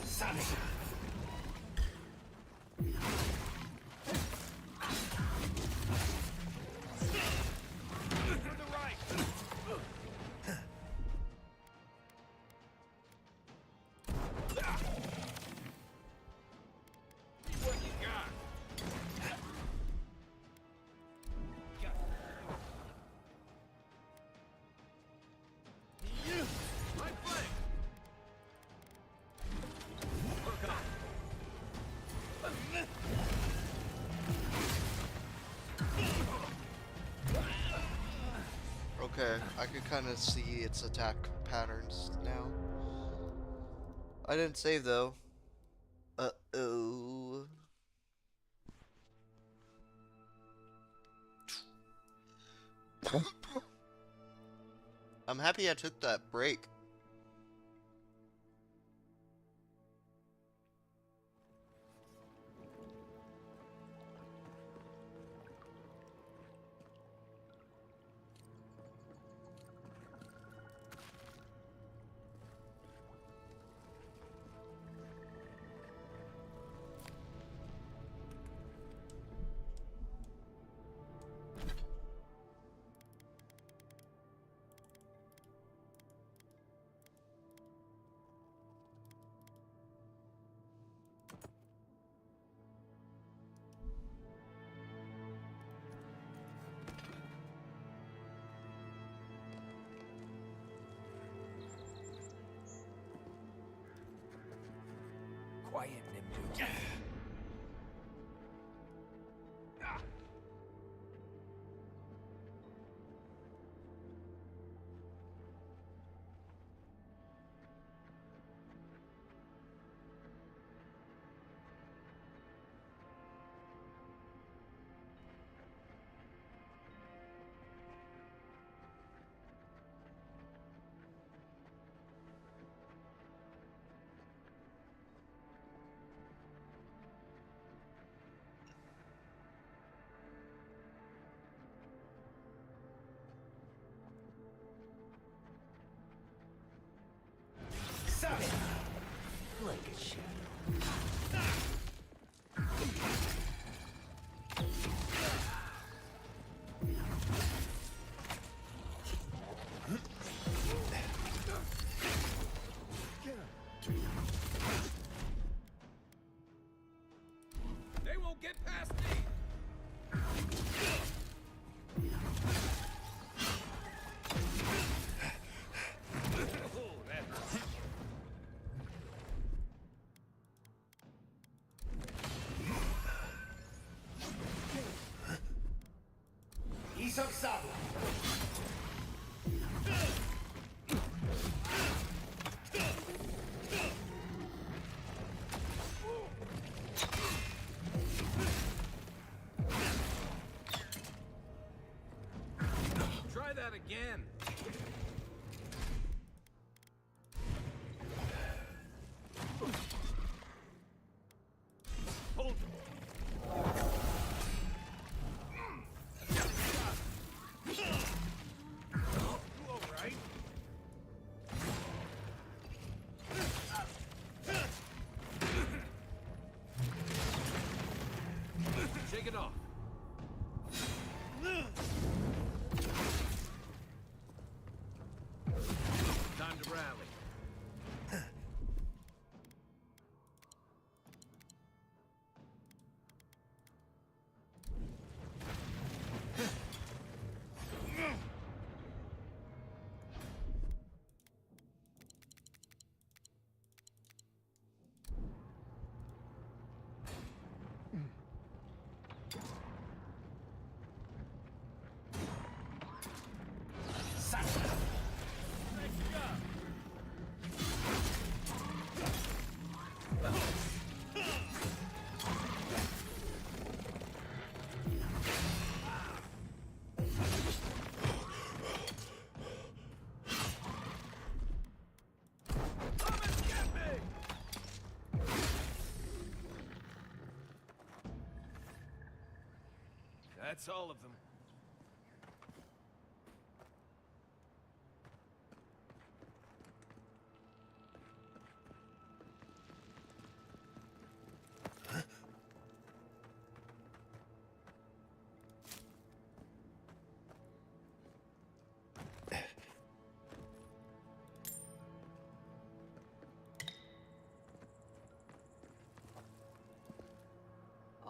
Sonic! Okay, I could kind of see its attack patterns now. I didn't save though. Uh-oh. I'm happy I took that break. Quiet, Nimdu. Sonic! Like a shadow. Don't get past me! Oh, that hurt. Isok-sama. Try that again. Hold You all right? Shake it off. Time to rally. That's all of them.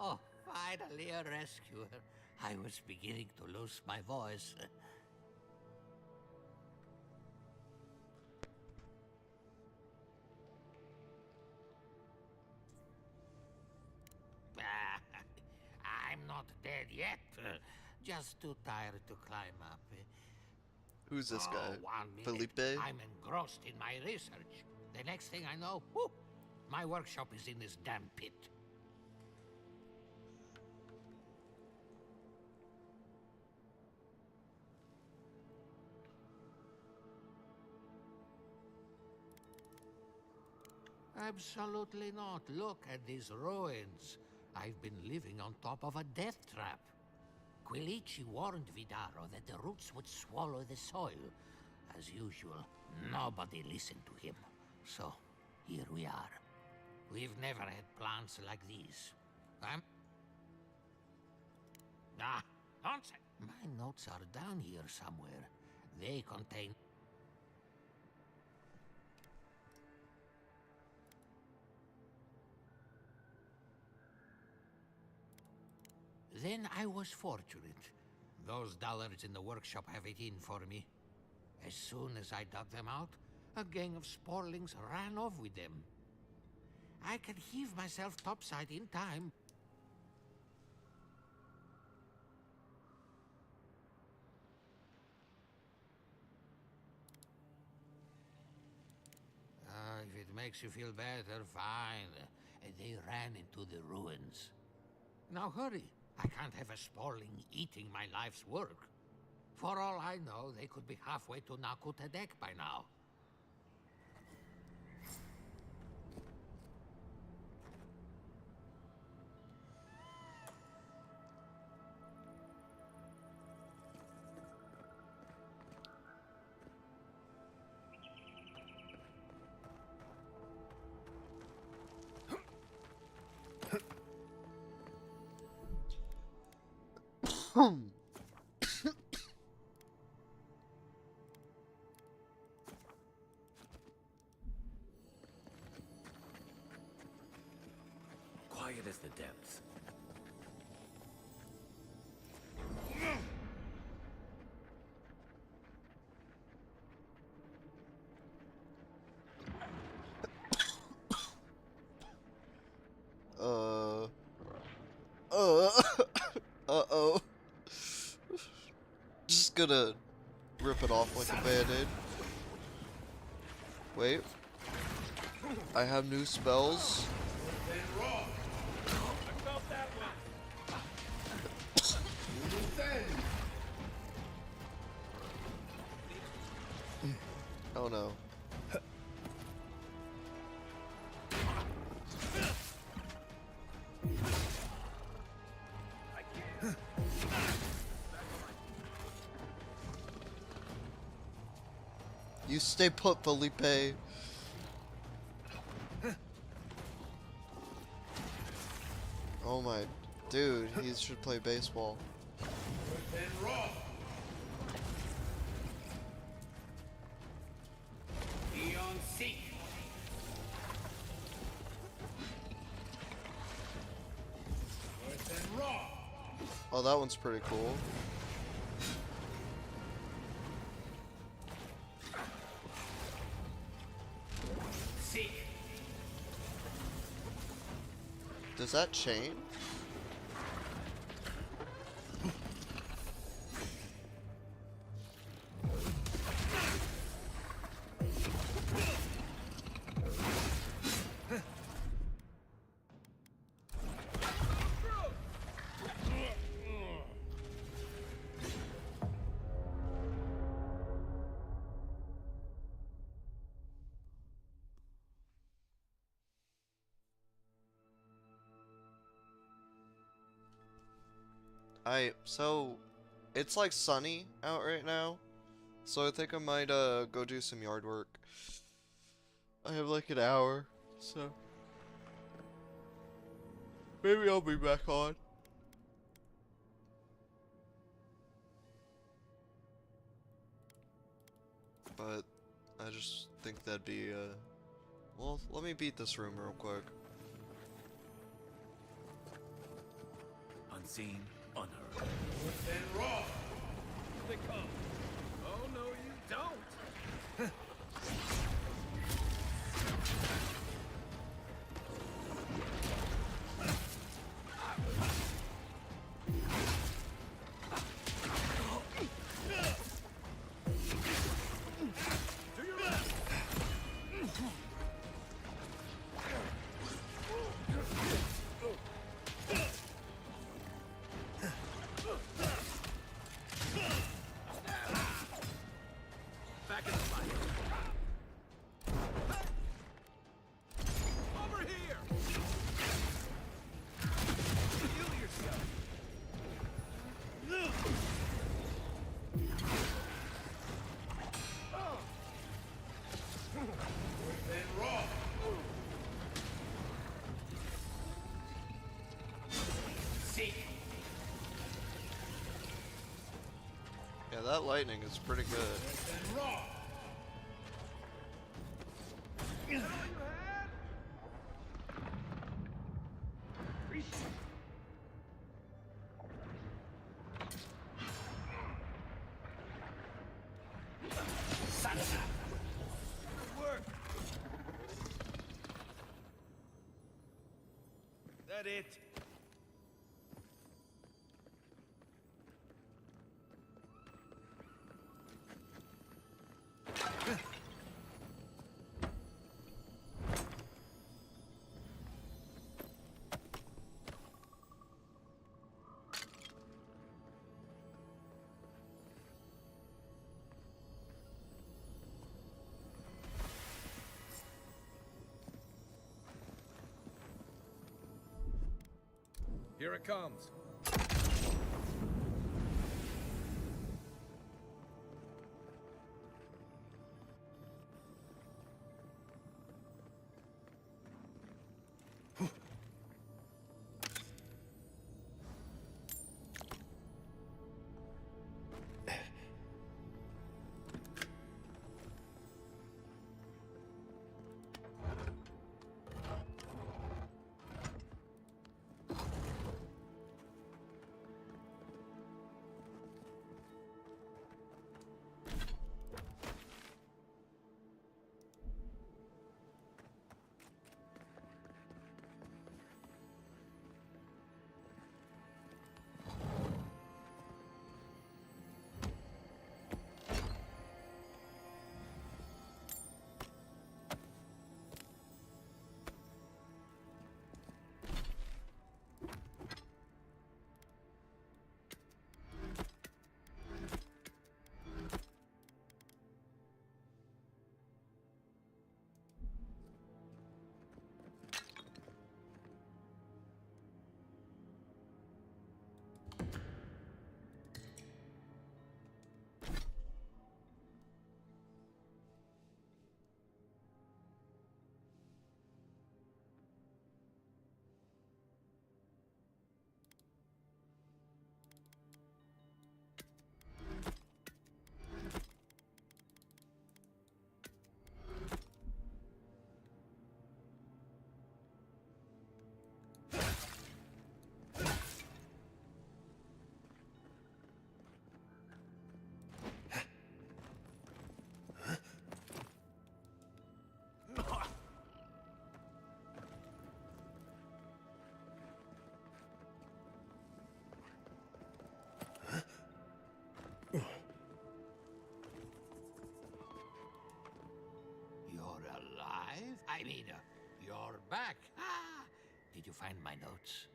Oh, finally a rescuer. I was beginning to lose my voice. I'm not dead yet. Just too tired to climb up. Who's this guy? 1 minute. Felipe? I'm engrossed in my research. The next thing I know, whoop, my workshop is in this damn pit. Absolutely not. Look at these ruins. I've been living on top of a death trap. Quilici warned Vidaro that the roots would swallow the soil. As usual, nobody listened to him. So, here we are. We've never had plants like these. Ah, nonsense. My notes are down here somewhere. They contain... Then I was fortunate. Those dullards in the workshop have it in for me. As soon as I dug them out, a gang of sporlings ran off with them. I could heave myself topside in time. If it makes you feel better, fine. They ran into the ruins. Now hurry. I can't have a sporling eating my life's work. For all I know, they could be halfway to Nakutadek by now. Quiet as the depths. gonna rip it off like a band-aid. Wait. I have new spells. Oh no. You stay put, Felipe. Oh my, dude, he should play baseball. Oh, that one's pretty cool. Does that chain? So it's like sunny out right now, so I think I might go do some yard work. I have like an hour, so maybe I'll be back on. But I just think that'd be well, let me beat this room real quick. Unseen, unheard. And raw. They come. Oh no, you don't. Back in the fight. Over here. Heal yourself. And raw. Seek. Yeah, that lightning is pretty good. And raw. Good work. That it? Here it comes. mean, you're back. Ah, did you find my notes?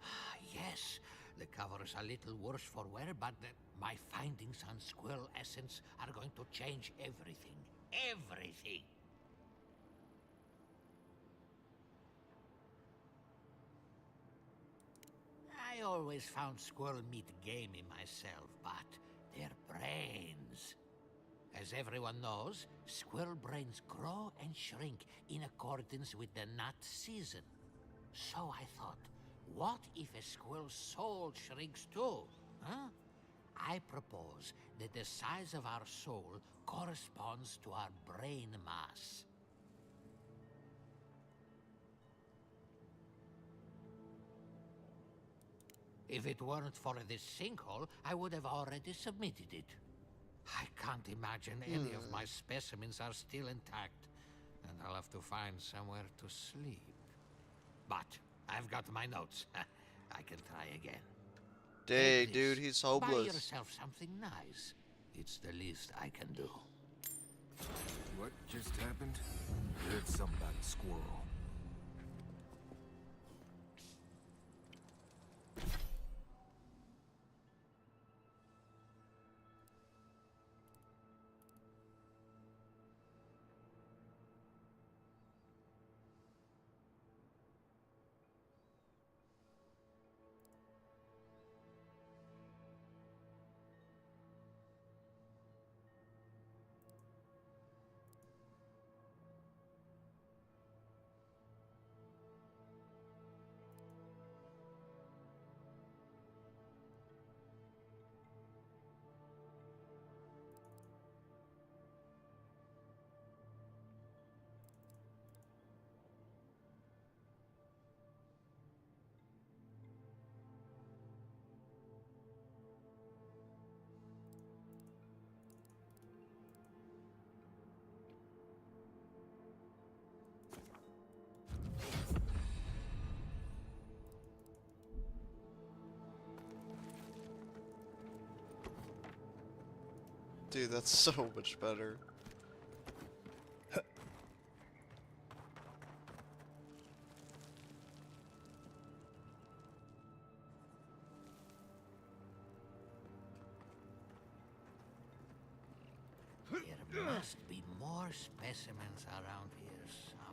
Ah, yes, the cover's a little worse for wear, but my findings on squirrel essence are going to change everything. Everything! I always found squirrel meat gamey myself, but their brains. As everyone knows, squirrel brains grow and shrink in accordance with the nut season. So I thought, what if a squirrel's soul shrinks too? Huh? I propose that the size of our soul corresponds to our brain mass. If it weren't for this sinkhole, I would have already submitted it. I can't imagine any of my specimens are still intact, and I'll have to find somewhere to sleep. But I've got my notes. I can try again. Dang, dude, he's Buy hopeless. yourself something nice. It's the least I can do. What just happened? Heard something about a squirrel. Dude, that's so much better. There must be more specimens around here somewhere.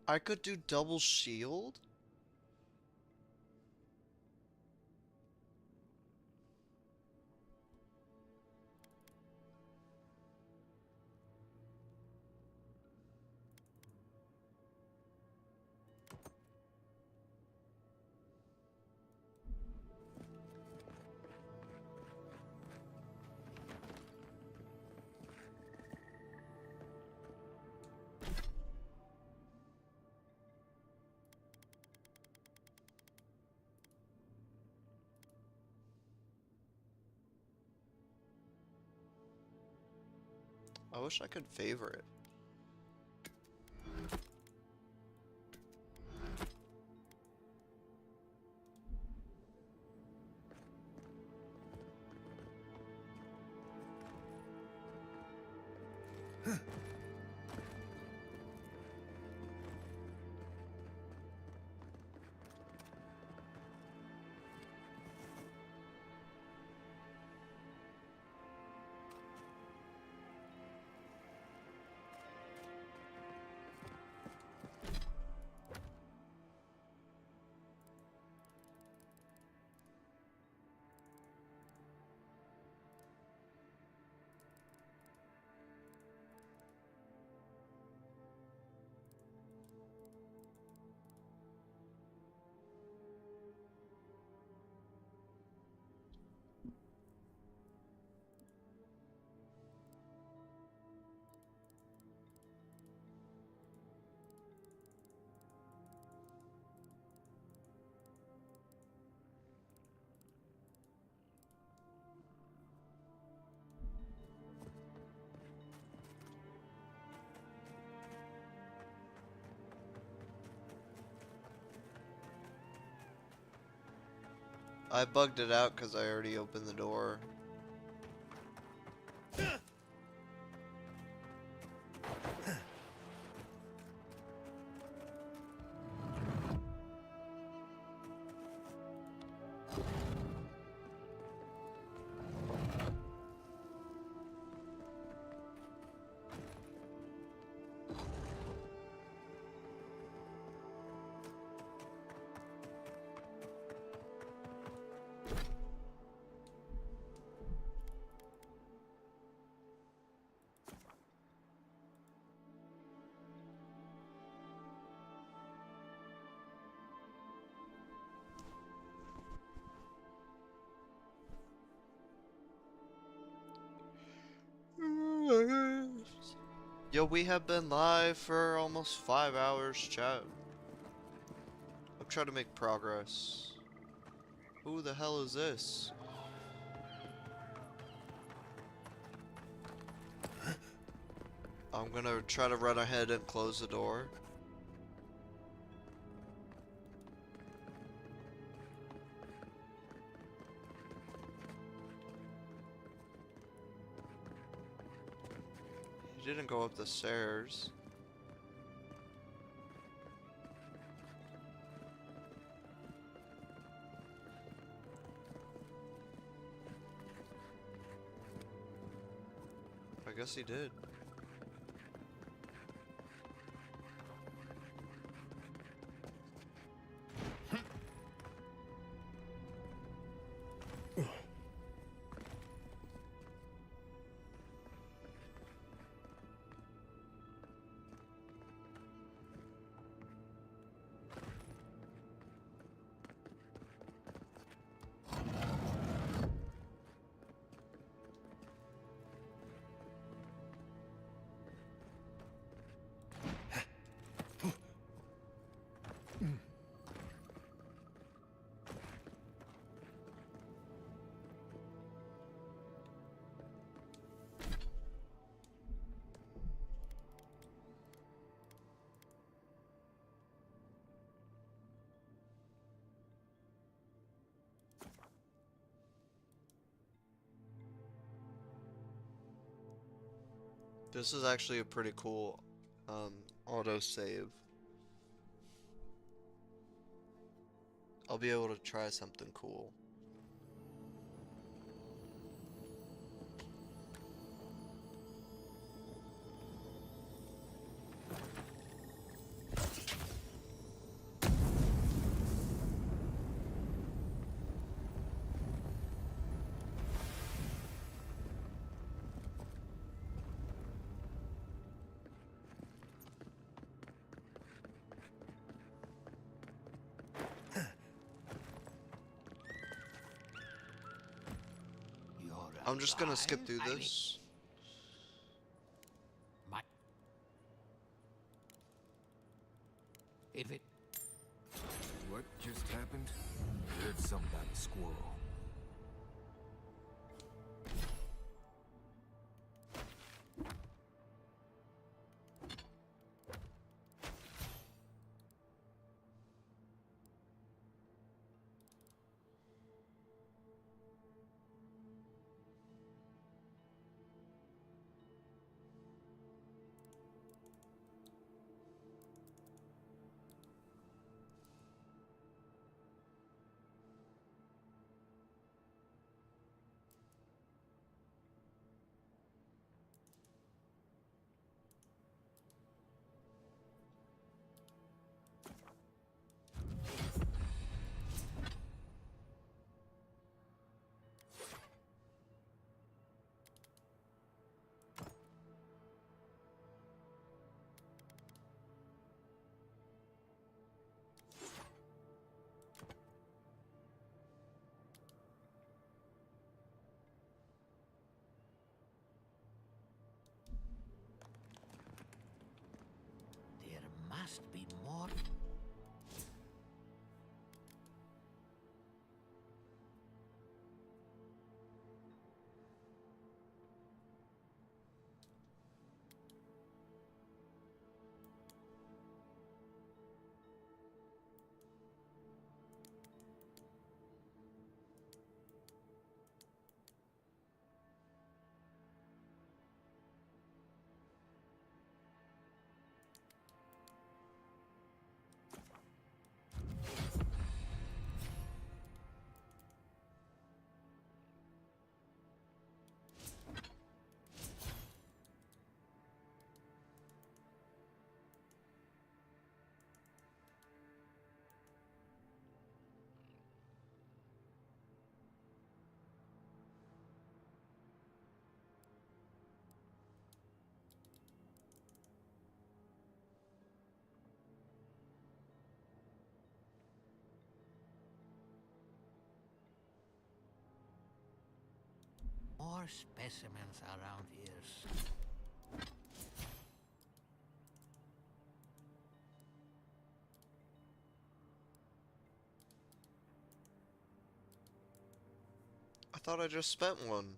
I could do double shield? I wish I could favor it. I bugged it out because I already opened the door. Yo, we have been live for almost 5 hours, chat. I'm trying to make progress. Who the hell is this? I'm gonna try to run ahead and close the door. He didn't go up the stairs. I guess he did. This is actually a pretty cool autosave. I'll be able to try something cool. I'm just gonna skip through this. If it... What just happened? Heard something about a squirrel. There must be more. more specimens around here. I thought I just spent one.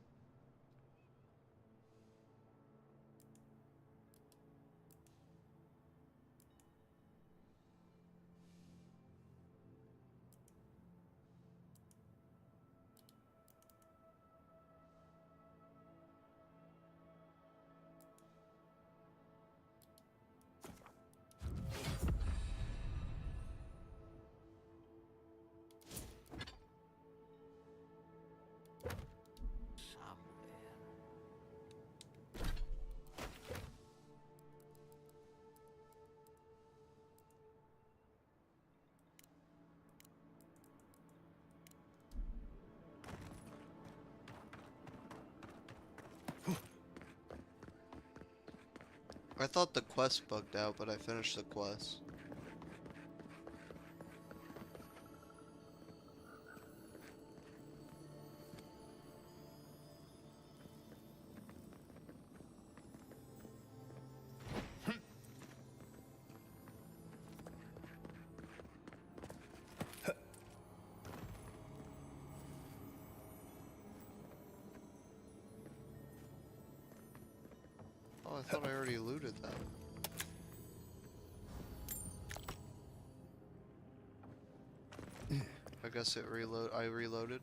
I thought the quest bugged out, but I finished the quest. Oh, I thought I already looted that. I guess I reloaded.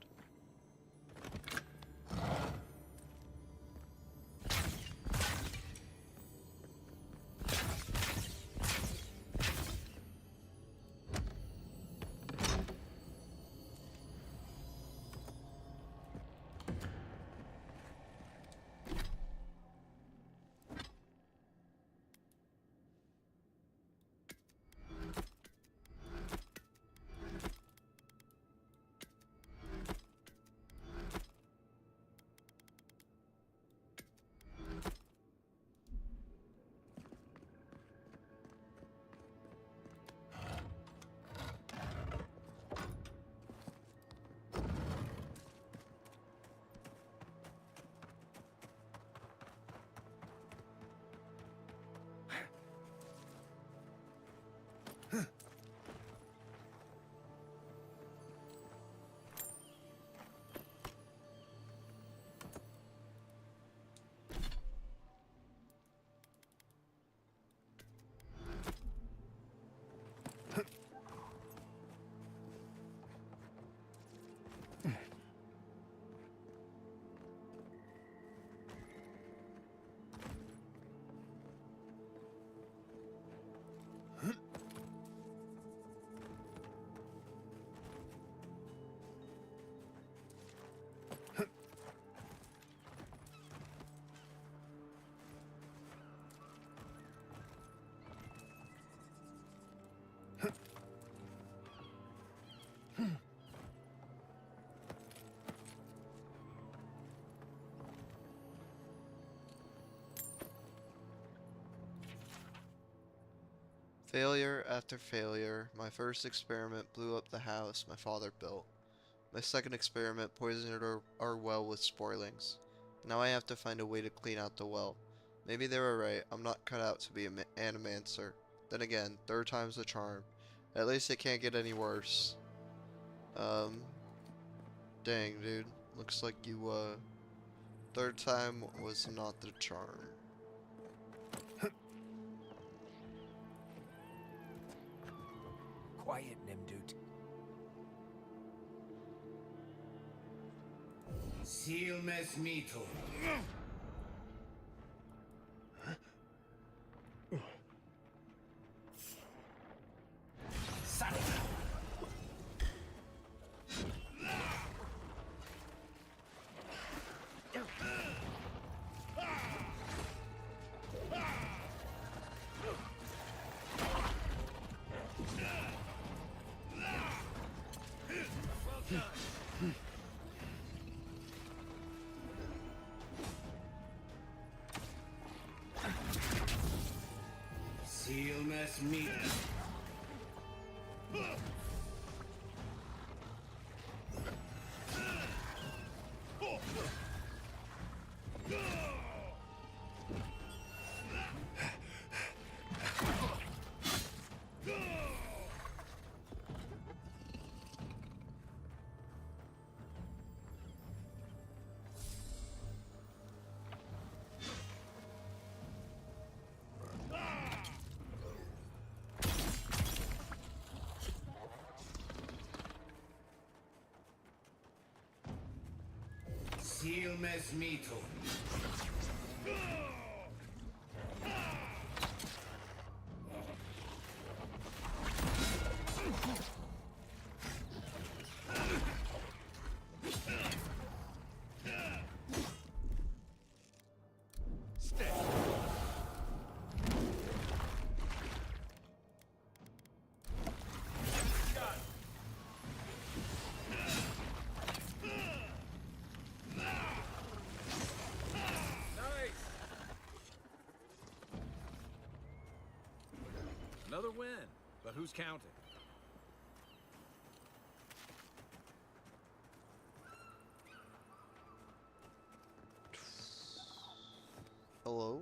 Failure after failure. My first experiment blew up the house my father built. My second experiment poisoned our well with spoilings. Now I have to find a way to clean out the well. Maybe they were right. I'm not cut out to be an animancer. Then again, third time's the charm. At least it can't get any worse. Um, dang, dude. Looks like you, third time was not the charm. Quiet, Nimdut. Seal mes mito. Seal mes mito. Seal mes mito. Another win, but who's counting? Hello?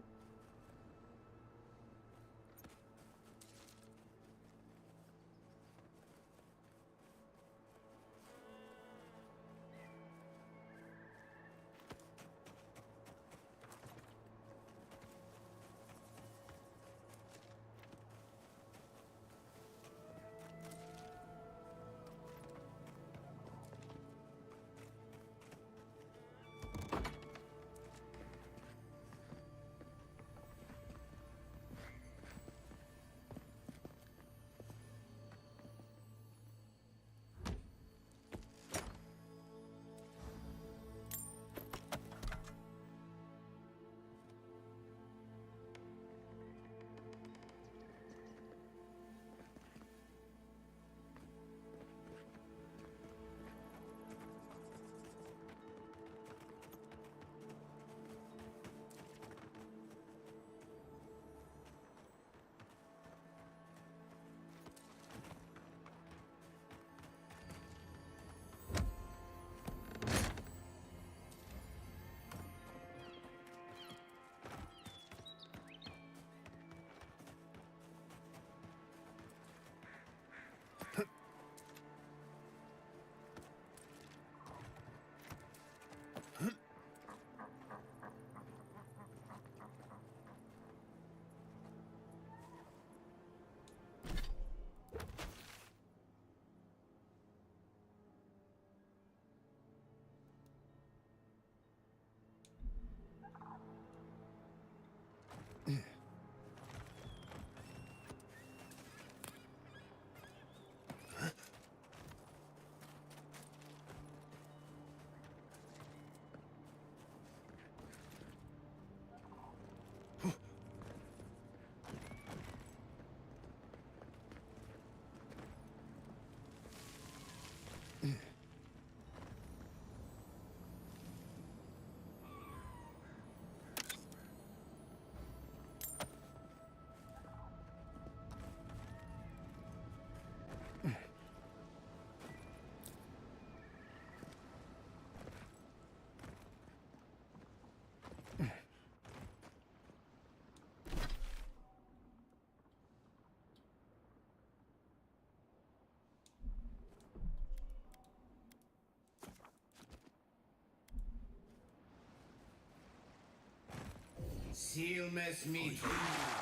Seal mes mito.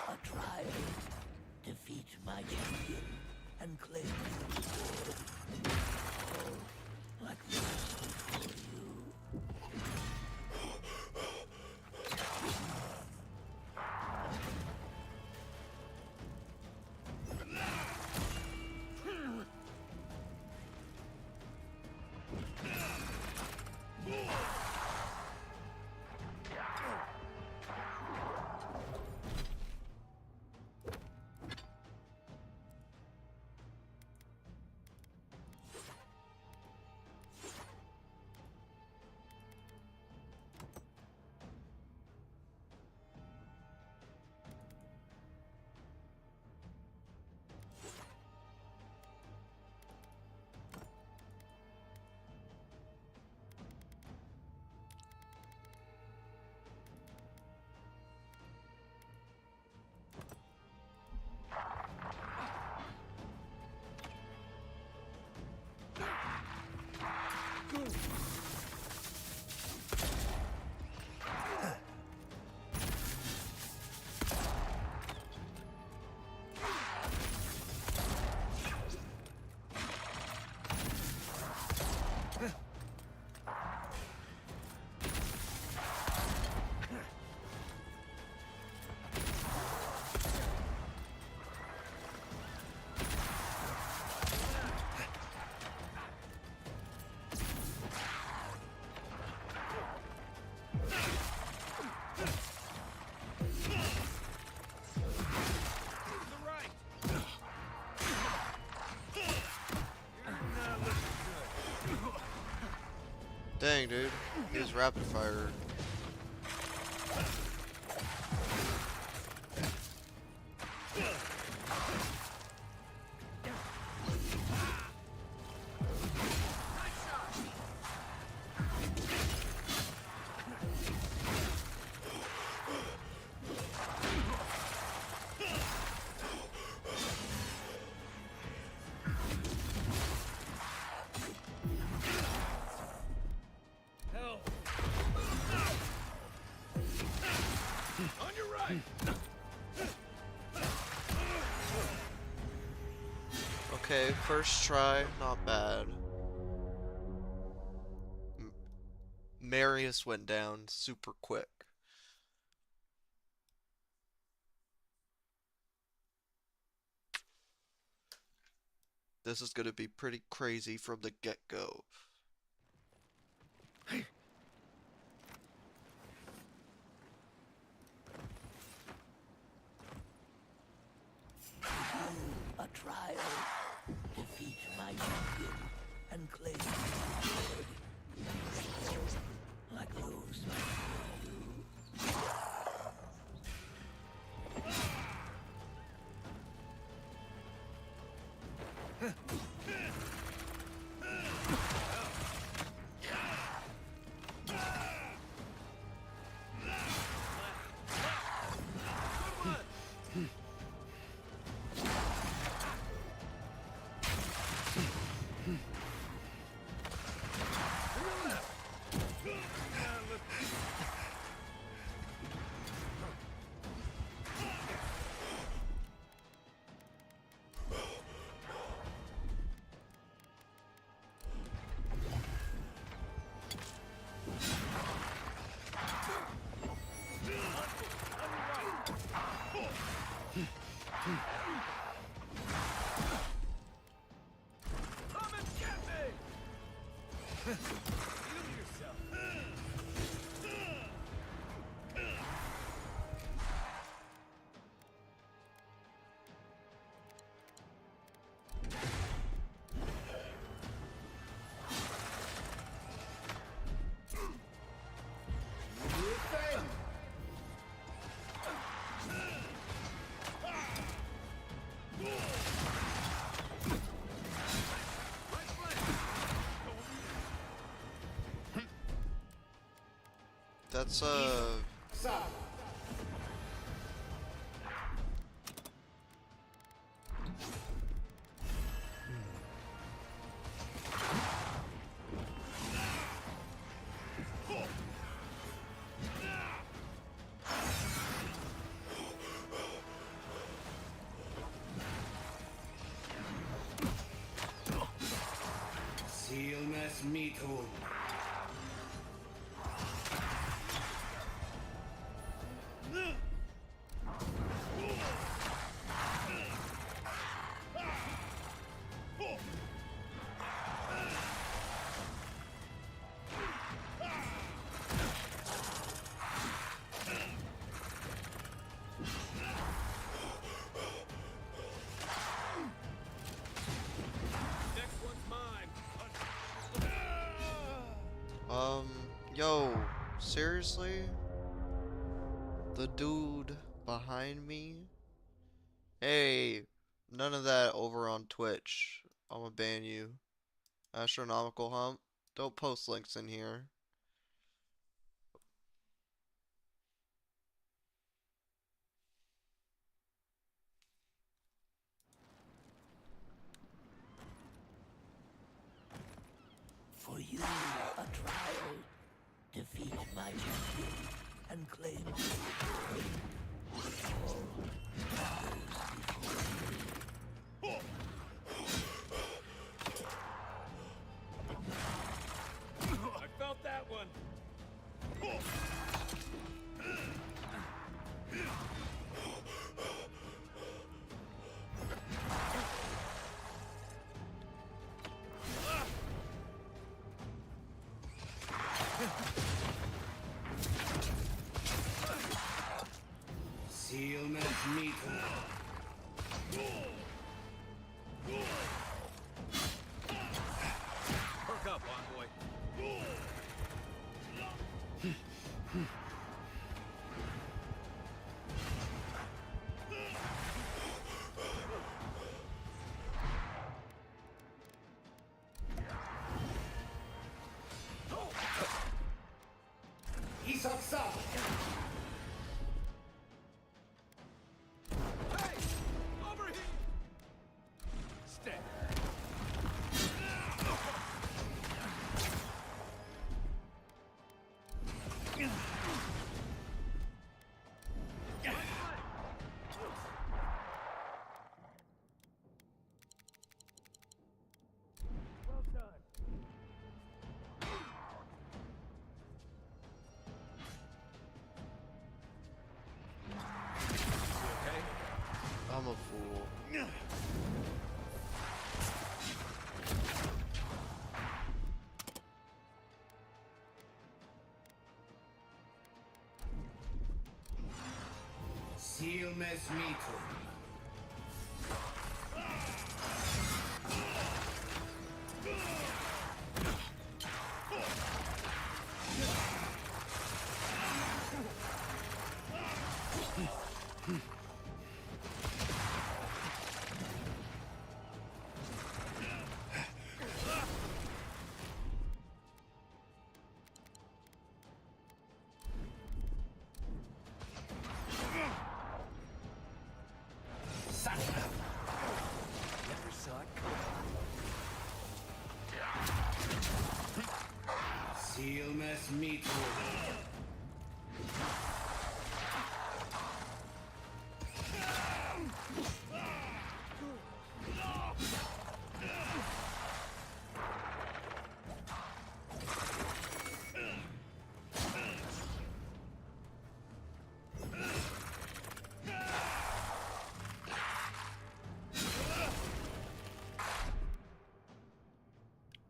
A trial. Defeat my champion and claim the like for you. Dang, dude. He's rapid fire. On your right. Okay, first try, not bad. Marius went down super quick. This is gonna be pretty crazy from the get-go. A trial. Defeat my champion and claim the sword. Like those Come and get me! Heal yourself. That's Silmes Mito. Next one's mine. yo, seriously? The dude behind me? Hey, none of that over on Twitch. I'ma ban you. Astronomical Hump. Don't post links in here. For you, a trial. Defeat my champion and claim the sword. All I felt that one. Silmes Mito. Hey! Over here! Stay. Well done. I'm a fool. Silmes mitum. Never saw it coming. Silmes mitum.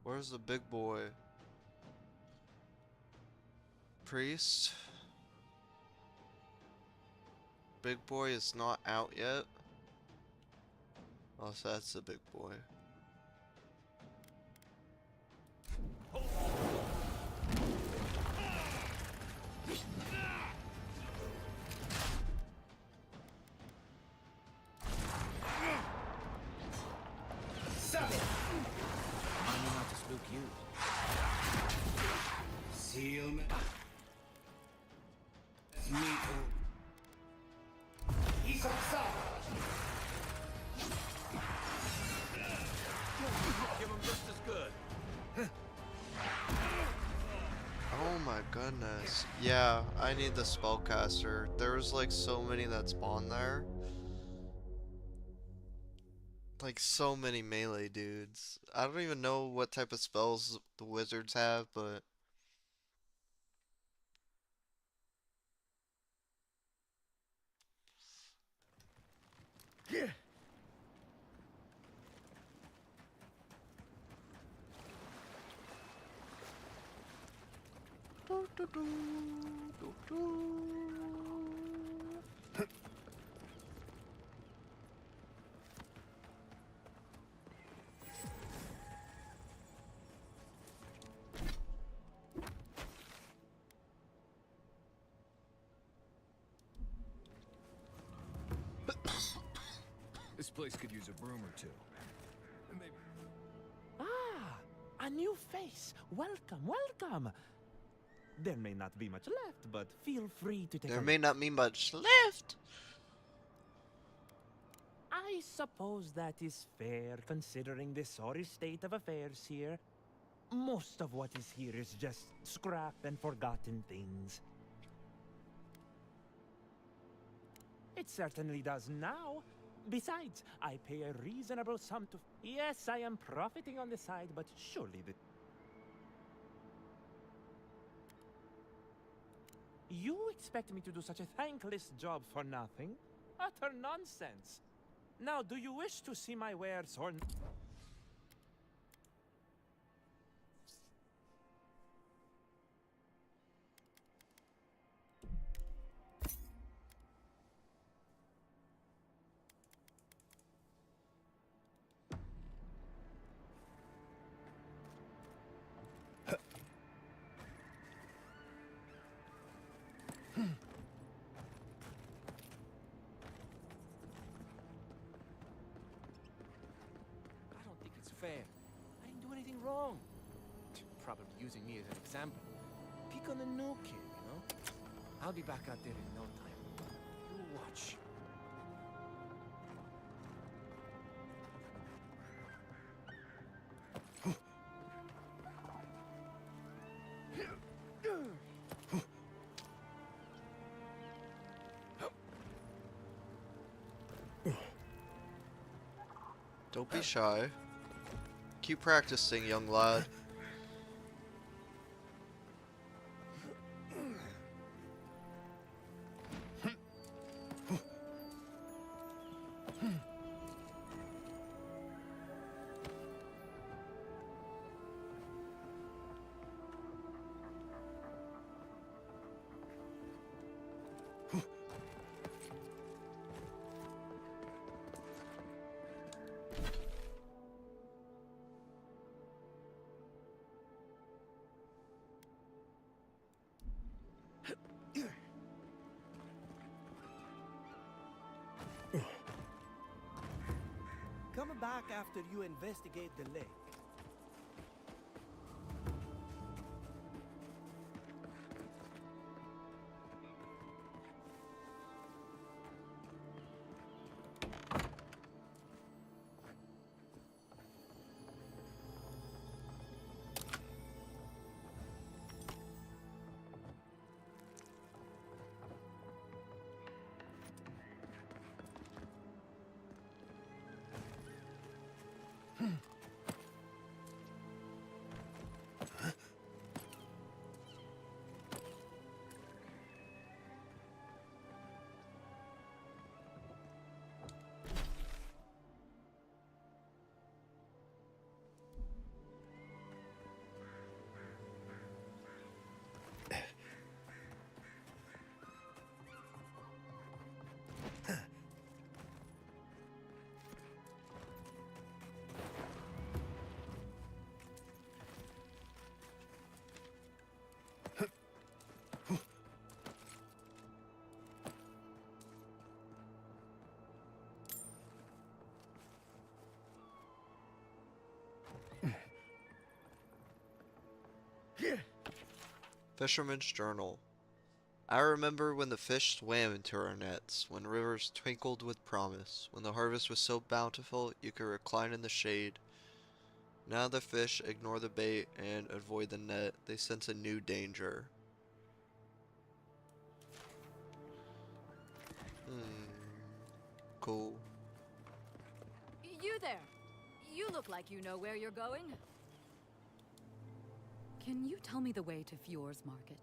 Where's the big boy? Priest? Big boy is not out yet. Oh, so that's the big boy. Remind me not to spook you. Silmes mitum. Give him just as good. Oh my goodness. Yeah, I need the spellcaster. There was like so many that spawned there. Like so many melee dudes. I don't even know what type of spells the wizards have, but This place could use a broom or two. And maybe... Ah, a new face. Welcome, welcome. There may not be much left, but feel free to take there a may look. not be much left. I suppose that is fair, considering the sorry state of affairs here. Most of what is here is just scrap and forgotten things. It certainly does now. Besides, I pay a reasonable sum to... Yes, I am profiting on the side, but surely the... You expect me to do such a thankless job for nothing? Utter nonsense. Now, do you wish to see my wares or... I don't think it's fair. I didn't do anything wrong. Probably using me as an example. Pick on the new kid, you know? I'll be back out there in no time. You watch. Don't be shy. Keep practicing, young lad. Come back after you investigate the lake. Fisherman's Journal. I remember when the fish swam into our nets, when rivers twinkled with promise, when the harvest was so bountiful you could recline in the shade. Now the fish ignore the bait and avoid the net. They sense a new danger. Cool. You there! You look like you know where you're going. Can you tell me the way to Fjord's Market?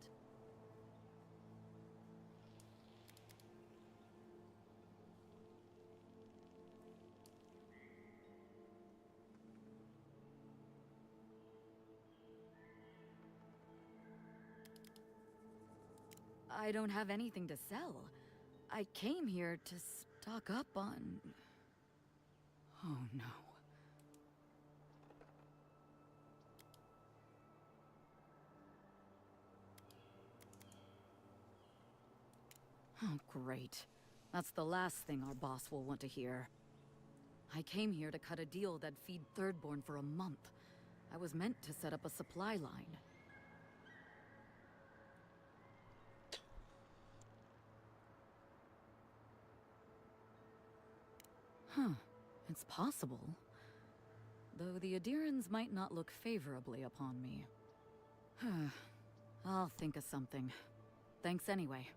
I don't have anything to sell. I came here to stock up on... Oh no. Oh, great. That's the last thing our boss will want to hear. I came here to cut a deal that'd feed Thirdborn for a month. I was meant to set up a supply line. Huh. It's possible. Though the Adirans might not look favorably upon me. I'll think of something. Thanks anyway.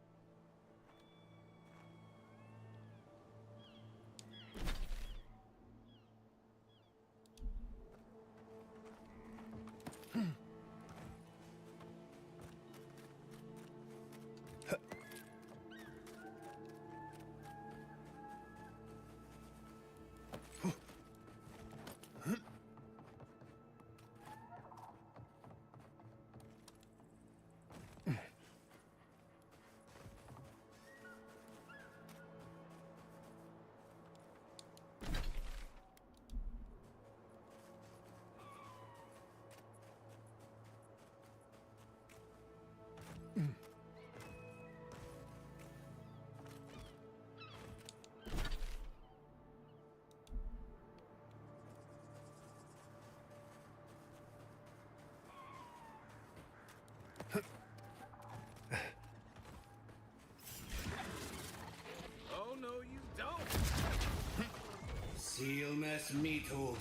Hilmes Mito.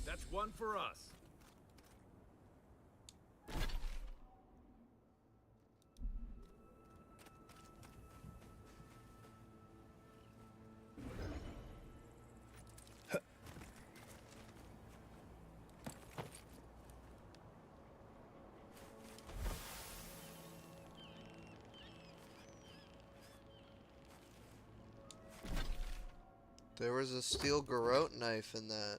That's one for us. There was a steel garrote knife in that.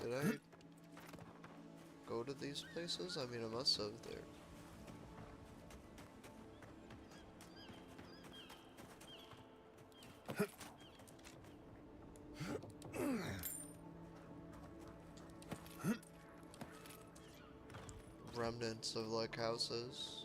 Did I go to these places? I mean, I must have there. Remnants of like houses.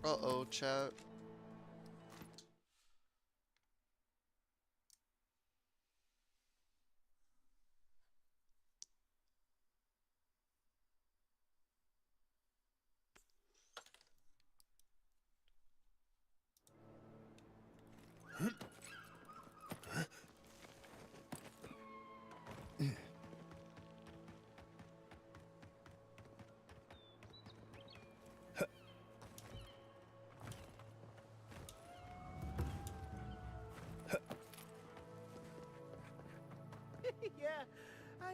Uh-oh, chat.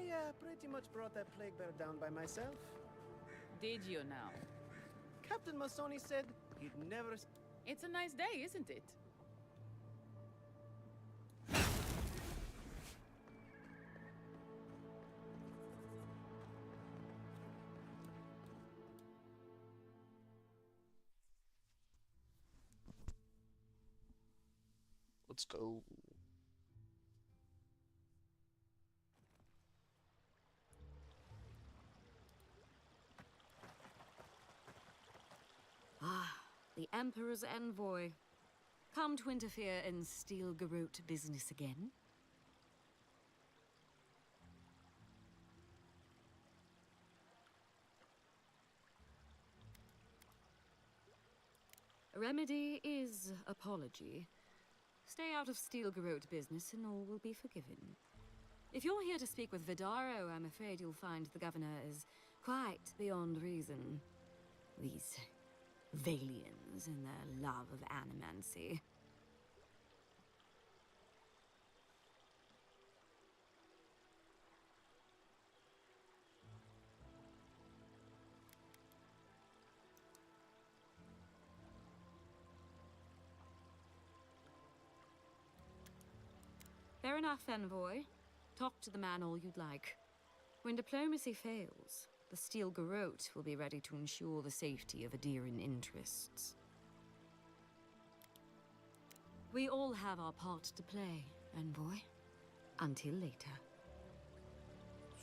Yeah, I pretty much brought that plague bear down by myself. Did you now? Captain Masoni said he'd never. It's a nice day, isn't it? Let's go. Ah, the Emperor's envoy. Come to interfere in Steel Garrote business again? Remedy is apology. Stay out of Steel Garrote business and all will be forgiven. If you're here to speak with Vidaro, I'm afraid you'll find the governor is quite beyond reason. These Valians and their love of animancy. Fair enough, envoy. Talk to the man all you'd like. When diplomacy fails, the Steel Garrote will be ready to ensure the safety of Adiran interests. We all have our part to play, envoy. Until later.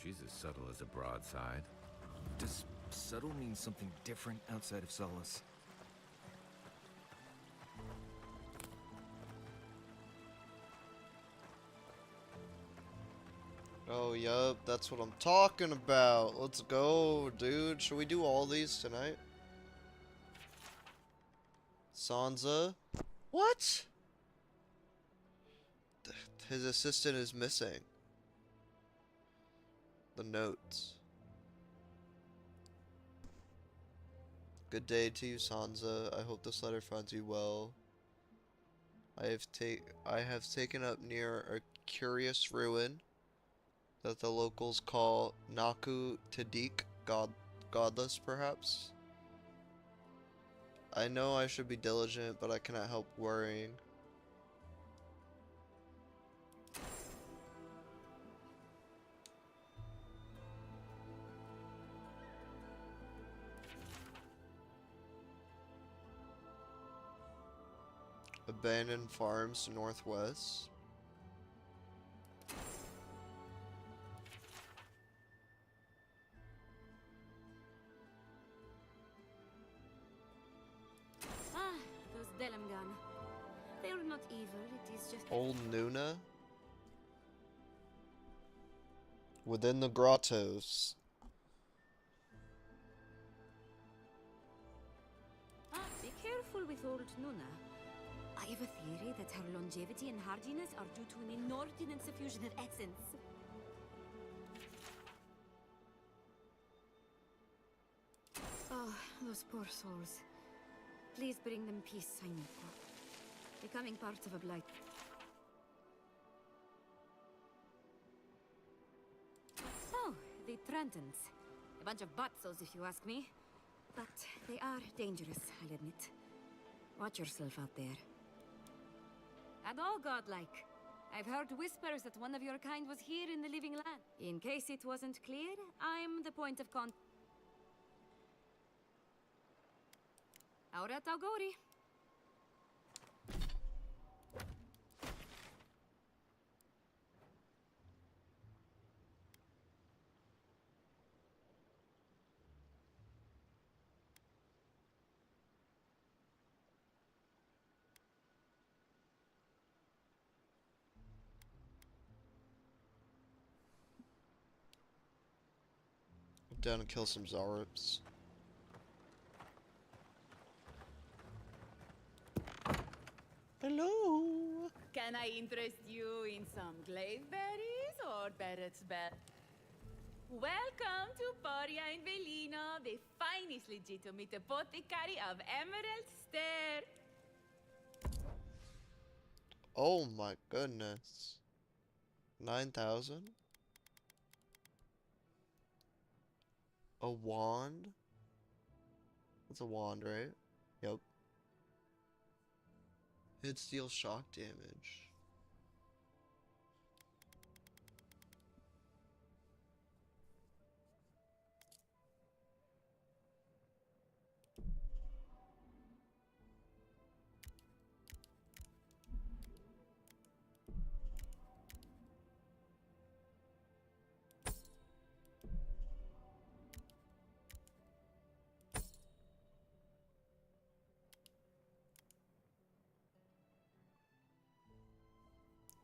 She's as subtle as a broadside. Does subtle mean something different outside of Solace? Oh, yup, that's what I'm talking about. Let's go, dude. Should we do all these tonight? Sansa? What? His assistant is missing. The notes. Good day to you, Sansa. I hope this letter finds you well. I have taken up near a curious ruin that the locals call Naku Tadik, godless perhaps. I know I should be diligent, but I cannot help worrying. Abandoned farms northwest. not evil, it is just... Old Nuna? Within the grottos. Be careful with old Nuna. I have a theory that her longevity and hardiness are due to an inordinate suffusion of essence. Oh, those poor souls. Please bring them peace, Sainoko. Becoming part of a blight. Oh, the Trentons. A bunch of butzos, if you ask me. But they are dangerous, I'll admit. Watch yourself out there. And all godlike. I've heard whispers that one of your kind was here in the living land. In case it wasn't clear, I'm the point of contact. Ahora Taugori. Down and kill some Zarips. Hello. Can I interest you in some glaive berries or Barrett's bell? Welcome to Poria in Velino, the finest legitimate apothecary of Emerald Stair. Oh my goodness. 9,000? A wand? That's a wand, right? Yep. Hit deals shock damage.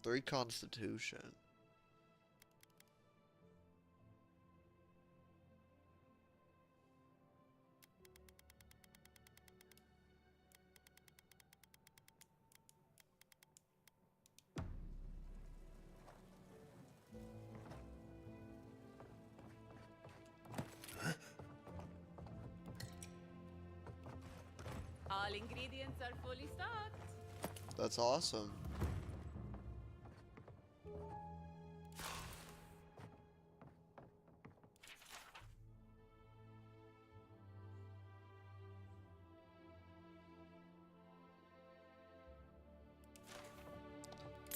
Three constitution. All ingredients are fully stocked. That's awesome.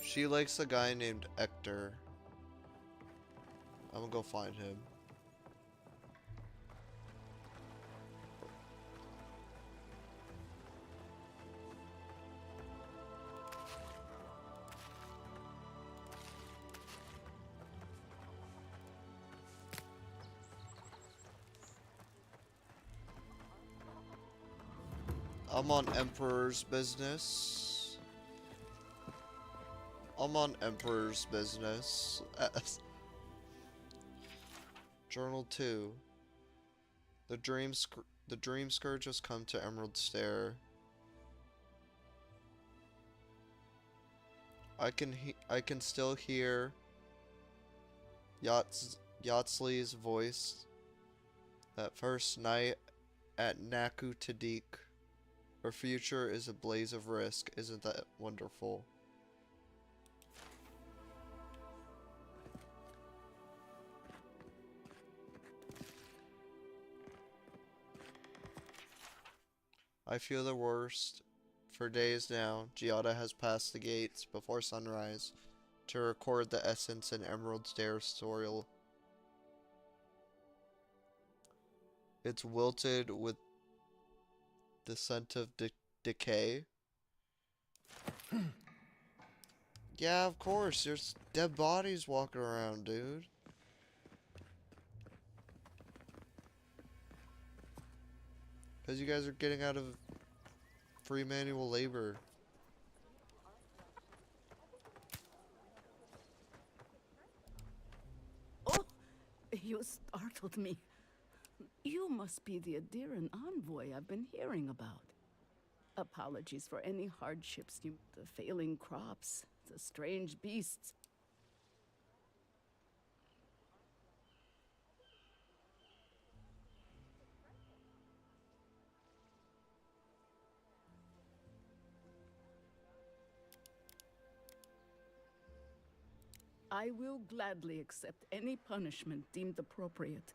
She likes a guy named Hector. I'm gonna go find him. I'm on Emperor's business. I'm on Emperor's business. Journal 2. The Dream Scourge has come to Emerald Stair. I can still hear Yatsley's voice that first night at Naku Tadik. Her future is a blaze of risk. Isn't that wonderful? I feel the worst. For days now, Giada has passed the gates before sunrise to record the essence in Emerald Stair soil. It's wilted with the scent of decay. Yeah, of course. There's dead bodies walking around, dude. Because you guys are getting out of free manual labor. You startled me. You must be the Adiran envoy I've been hearing about. Apologies for any hardships you... The failing crops, the strange beasts. I will gladly accept any punishment deemed appropriate.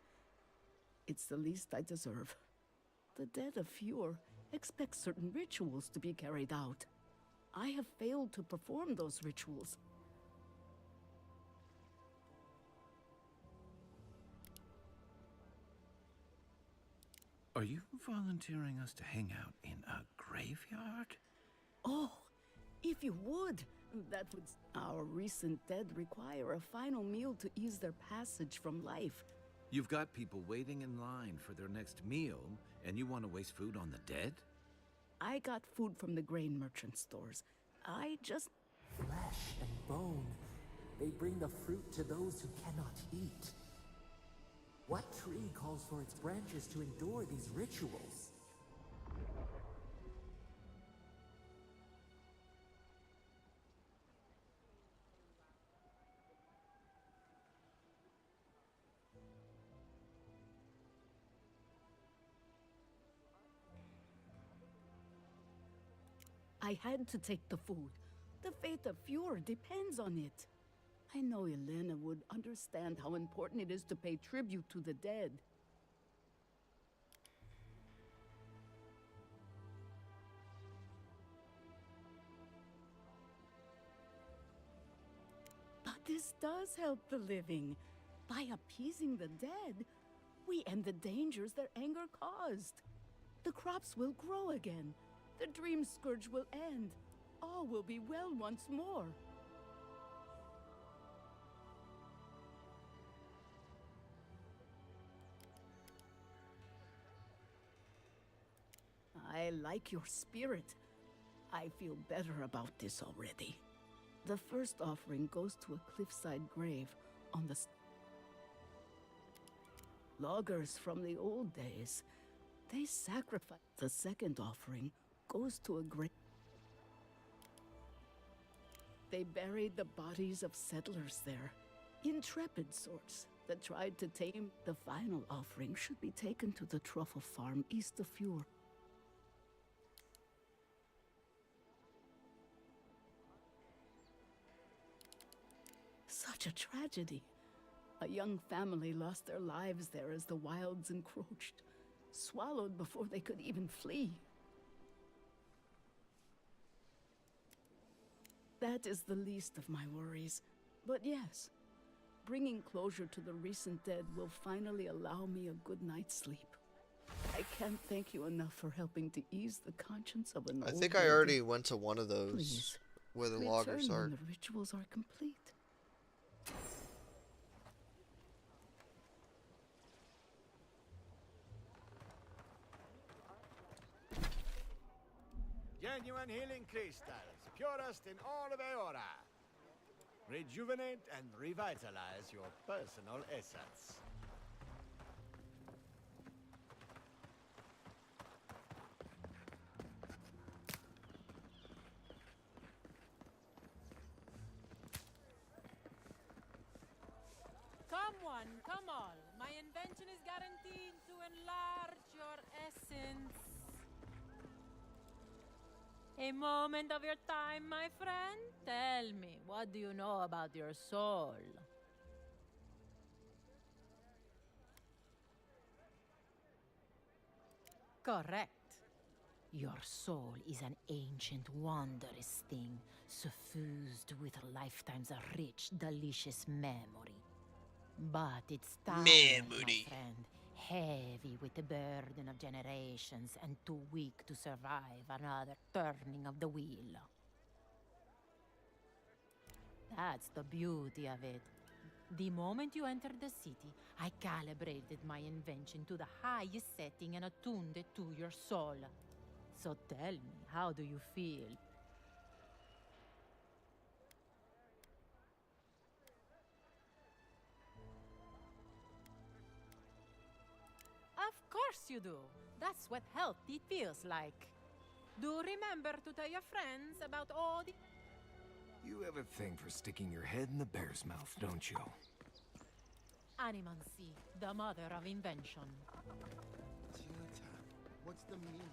It's the least I deserve. The dead of Fjord expect certain rituals to be carried out. I have failed to perform those rituals. Are you volunteering us to hang out in a graveyard? Oh, if you would, that would... Our recent dead require a final meal to ease their passage from life. You've got people waiting in line for their next meal, and you want to waste food on the dead? I got food from the grain merchant stores. I just... Flesh and bone. They bring the fruit to those who cannot eat. What tree calls for its branches to endure these rituals? I had to take the food. The fate of Fjord depends on it. I know Elena would understand how important it is to pay tribute to the dead. But this does help the living. By appeasing the dead, we end the dangers their anger caused. The crops will grow again. The dream scourge will end. All will be well once more. I like your spirit. I feel better about this already. The first offering goes to a cliffside grave on the... Loggers from the old days. They sacrifice. The second offering goes to a grave. They buried the bodies of settlers there. Intrepid sorts that tried to tame. The final offering should be taken to the truffle farm east of Fjord. Such a tragedy. A young family lost their lives there as the wilds encroached, swallowed before they could even flee. That is the least of my worries. But yes, bringing closure to the recent dead will finally allow me a good night's sleep. I can't thank you enough for helping to ease the conscience of an I old think I lady. already went to one of those. Please, where the return loggers are. when the rituals are complete. Genuine healing crystals, purest in all of Eora. Rejuvenate and revitalize your personal essence. Come one, come all. My invention is guaranteed to enlarge your essence. A moment of your time, my friend. Tell me, what do you know about your soul? Correct. Your soul is an ancient, wondrous thing, suffused with lifetimes of rich, delicious memory. But it's tired, my friend, heavy with the burden of generations and too weak to survive another turning of the wheel. That's the beauty of it. The moment you entered the city, I calibrated my invention to the highest setting and attuned it to your soul. So tell me, how do you feel? course you do. That's what healthy feels like. Do remember to tell your friends about all the... You have a thing for sticking your head in the bear's mouth, don't you? Animancy, the mother of invention. What's the meaning?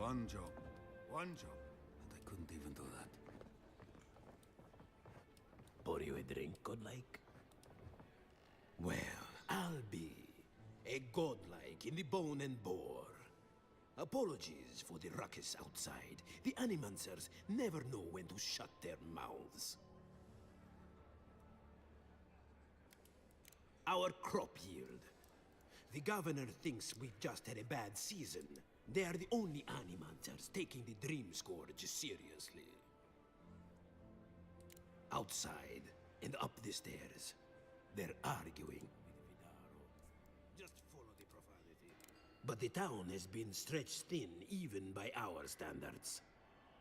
One job, and I couldn't even do that. Pour you a drink, godlike? Well, I'll be a godlike in the bone and bore. Apologies for the ruckus outside. The animancers never know when to shut their mouths. Our crop yield. The governor thinks we just had a bad season. They are the only animancers taking the Dream Scourge seriously. Outside and up the stairs, they're arguing. Just follow the profanity. But the town has been stretched thin even by our standards.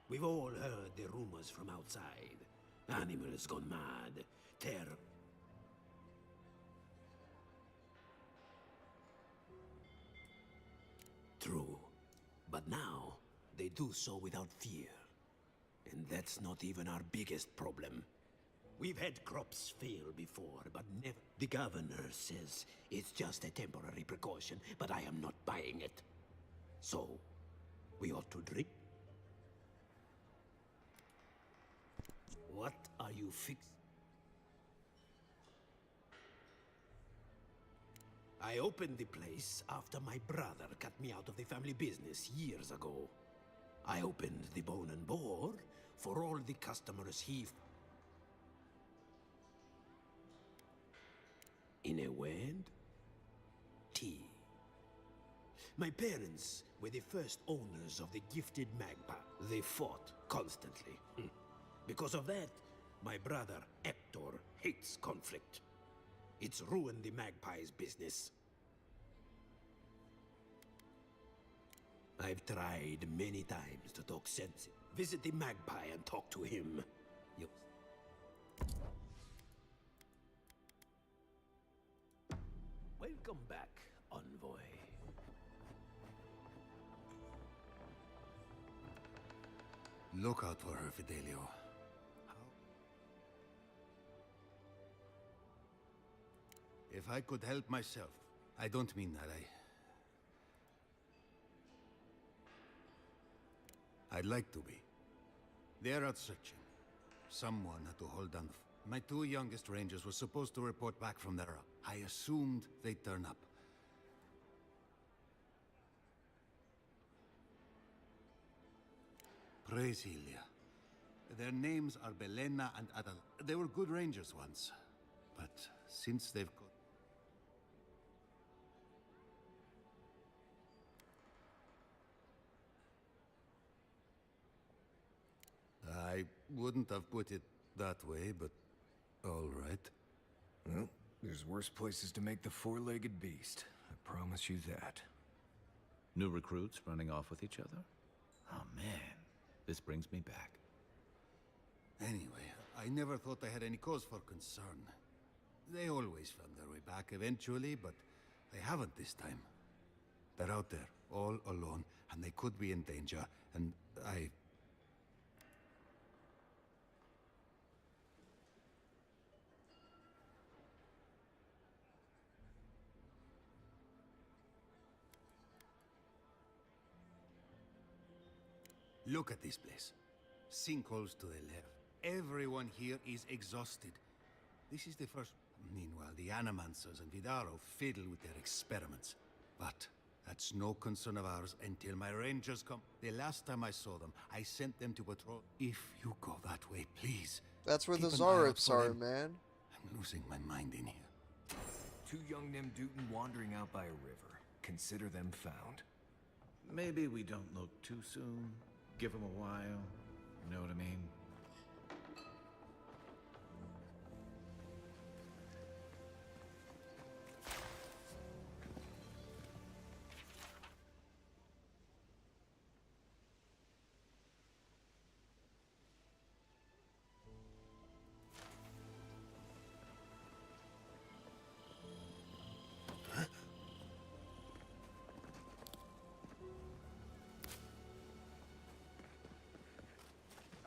We've all heard the rumors from outside. Animals gone mad. Terror. True. But now, they do so without fear. And that's not even our biggest problem. We've had crops fail before, but never... The governor says it's just a temporary precaution, but I am not buying it. So, we ought to drink? What are you I opened the place after my brother cut me out of the family business years ago. I opened the Bone and Boar for all the customers In a word, tea. My parents were the first owners of the gifted magpie. They fought constantly. Because of that, my brother Hector hates conflict. It's ruined the magpie's business. I've tried many times to talk sense. Visit the magpie and talk to him. You. Welcome back, envoy. Look out for her, Fidelio. If I could help myself, I don't mean that. I'd like to be. They're out searching. Someone had to hold on. My two youngest rangers were supposed to report back from there. I assumed they'd turn up. Praise Ilia. Their names are Belena and Adal. They were good rangers once, but since they've got... I wouldn't have put it that way, but all right. Well, there's worse places to make the four-legged beast. I promise you that. New recruits running off with each other? Oh man, this brings me back. Anyway, I never thought I had any cause for concern. They always found their way back eventually, but they haven't this time. They're out there, all alone, and they could be in danger, and I... Look at this place. Sinkholes to the left. Everyone here is exhausted. This is the first... Meanwhile, the Animancers and Vidaro fiddle with their experiments. But that's no concern of ours until my rangers come. The last time I saw them, I sent them to patrol. If you go that way, please. That's where the keep an eye out Zarips for are, them. man. I'm losing my mind in here. Two young Nemdutin wandering out by a river. Consider them found. Maybe we don't look too soon. Give them a while. You know what I mean?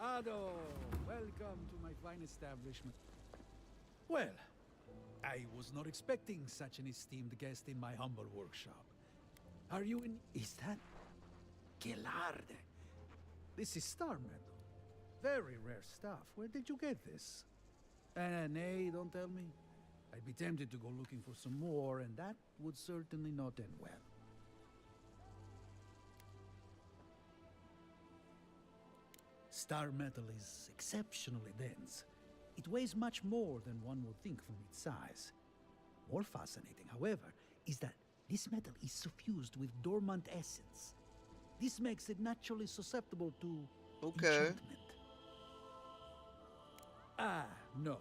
Ado, welcome to my fine establishment. Well, I was not expecting such an esteemed guest in my humble workshop. Are you in... Is that... Gelarde? This is star metal. Very rare stuff. Where did you get this? Nay, don't tell me. I'd be tempted to go looking for some more, and that would certainly not end well. Star metal is exceptionally dense. It weighs much more than one would think from its size. More fascinating, however, is that this metal is suffused with dormant essence. This makes it naturally susceptible to enchantment. Ah, no.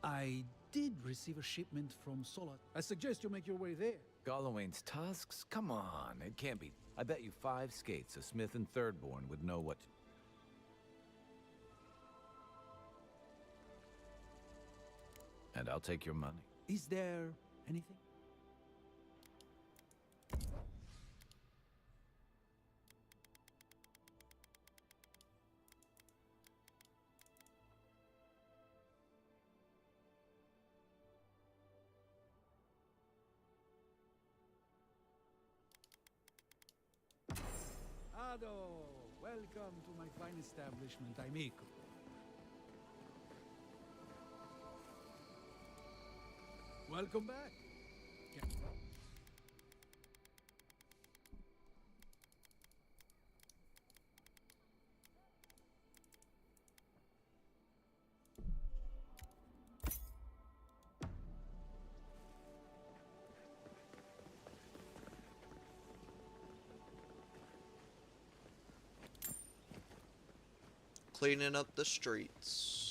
I did receive a shipment from Sola. I suggest you make your way there. Gallowayne's tusks? Come on, it can't be. I bet you 5 skates a Smith and Thirdborn would know what... And I'll take your money. Is there anything? Ado, welcome to my fine establishment, amico. Welcome back. Cleaning up the streets.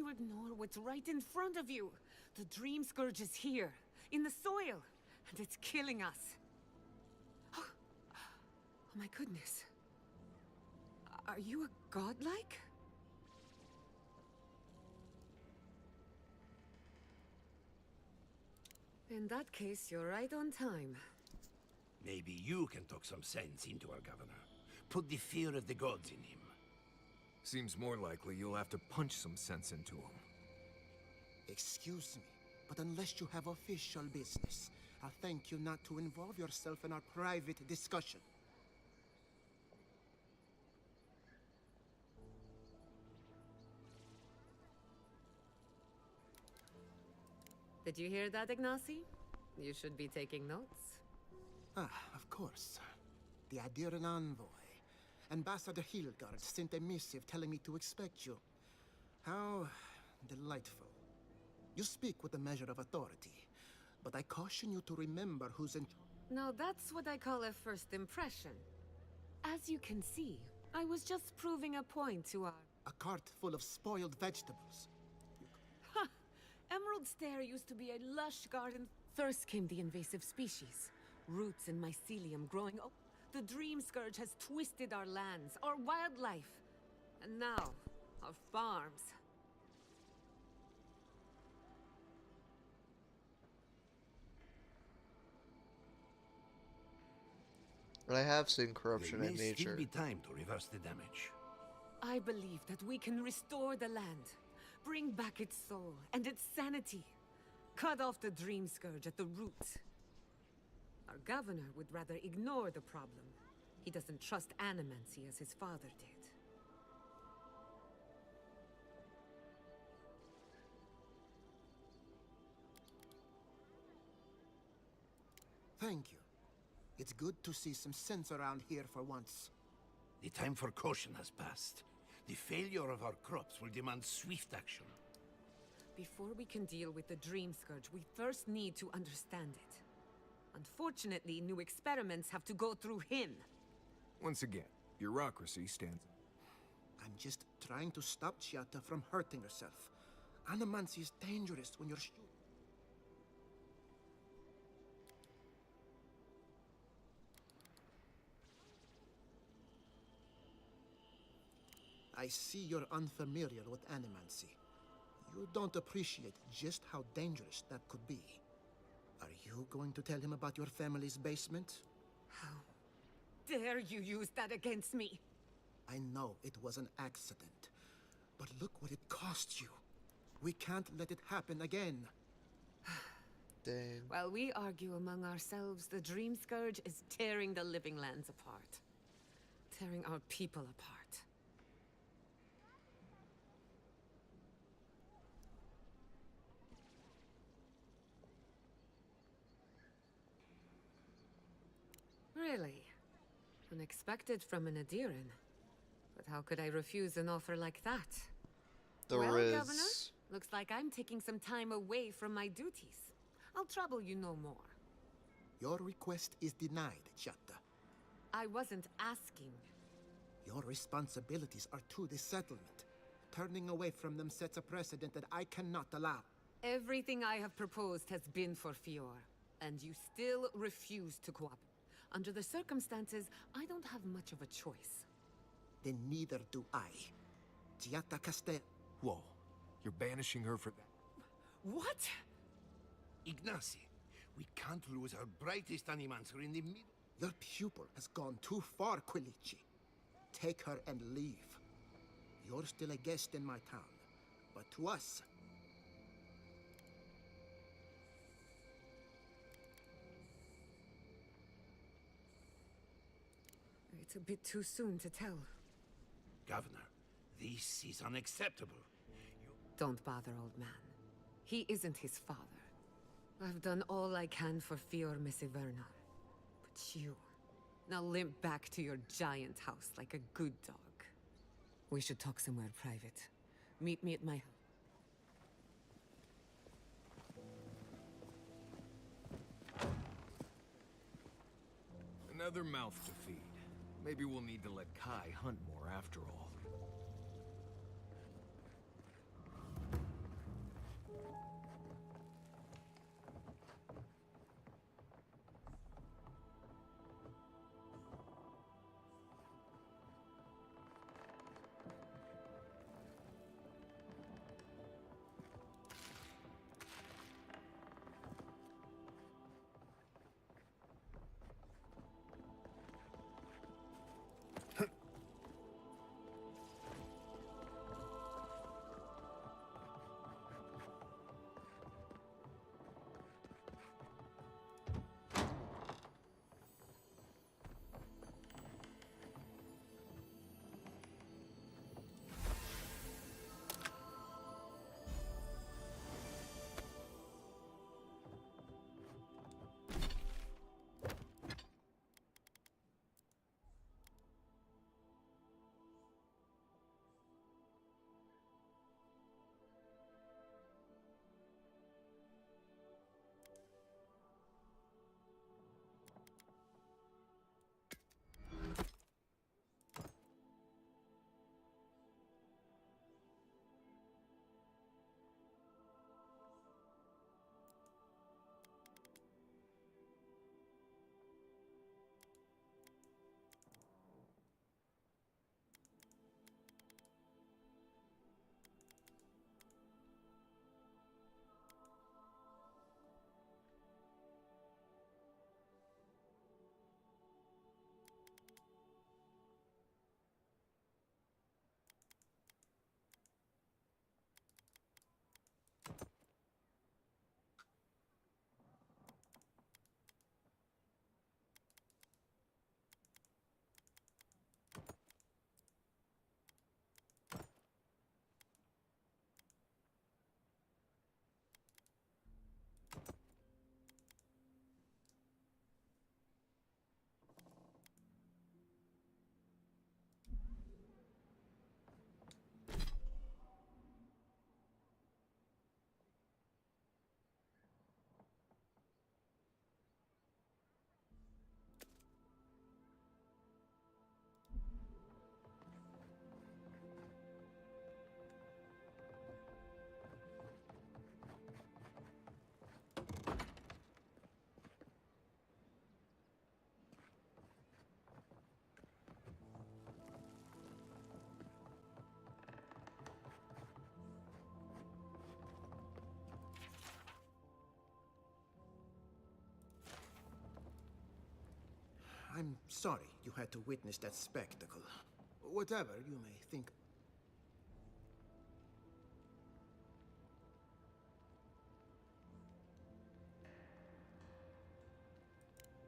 would know what's right in front of you. The Dream Scourge is here, in the soil, and it's killing us. Oh my goodness. Are you a godlike? In that case, you're right on time. Maybe you can talk some sense into our governor. Put the fear of the gods in him. Seems more likely you'll have to punch some sense into him. Excuse me, but unless you have official business, I'll thank you not to involve yourself in our private discussion. Did you hear that, Ignacy? You should be taking notes. Ah, of course. The Adiran envoy. Ambassador Hilgard sent a missive telling me to expect you. How delightful. You speak with a measure of authority, but I caution you to remember who's in... Now that's what I call a first impression. As you can see, I was just proving a point to our... A cart full of spoiled vegetables. Ha! Emerald Stair used to be a lush garden. First came the invasive species. Roots and mycelium growing up. The Dream Scourge has twisted our lands, our wildlife. And now, our farms. But I have seen corruption There in may still nature. be time to reverse the damage. I believe that we can restore the land, bring back its soul and its sanity, cut off the Dream Scourge at the root. Our governor would rather ignore the problem. He doesn't trust animancy as his father did. Thank you. It's good to see some sense around here for once. The time for caution has passed. The failure of our crops will demand swift action. Before we can deal with the Dream Scourge, we first need to understand it. Unfortunately, new experiments have to go through him. Once again, bureaucracy stands... I'm just trying to stop Chiata from hurting herself. Animancy is dangerous when you're... I see you're unfamiliar with animancy. You don't appreciate just how dangerous that could be. Are you going to tell him about your family's basement? How dare you use that against me? I know it was an accident, but look what it cost you. We can't let it happen again. Dang. While we argue among ourselves, the Dream Scourge is tearing the living lands apart. Tearing our people apart. Really? Unexpected from an Adiran. But how could I refuse an offer like that? The well, Riz. Governor, looks like I'm taking some time away from my duties. I'll trouble you no more. Your request is denied, Chiata. I wasn't asking. Your responsibilities are to the settlement. Turning away from them sets a precedent that I cannot allow. Everything I have proposed has been for Fior, and you still refuse to cooperate. Under the circumstances, I don't have much of a choice. Then neither do I. Chiata Castel... Whoa, you're banishing her for that? What? Ignacy, we can't lose our brightest animancer in the middle. Your pupil has gone too far, Quilici. Take her and leave. You're still a guest in my town, but to us... It's a bit too soon to tell. Governor, this is unacceptable. Don't bother, old man. He isn't his father. I've done all I can for Fior Messiverna. But you... now limp back to your giant house like a good dog. We should talk somewhere private. Meet me at my house. Another mouth to feed. Maybe we'll need to let Kai hunt more after all. I'm sorry you had to witness that spectacle. Whatever you may think.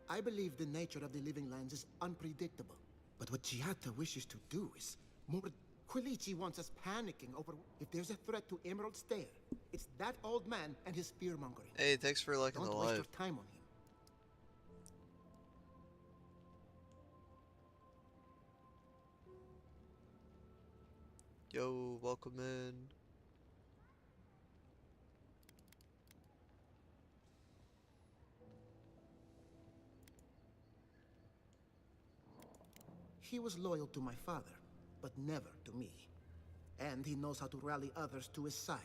I believe the nature of the living lands is unpredictable. But what Giata wishes to do is more... Quilici wants us panicking over... If there's a threat to Emerald Stair, it's that old man and his fear-mongering. Hey, thanks for liking the Don't waste live. your time on him. Yo, welcome in. He was loyal to my father, but never to me. And he knows how to rally others to his side.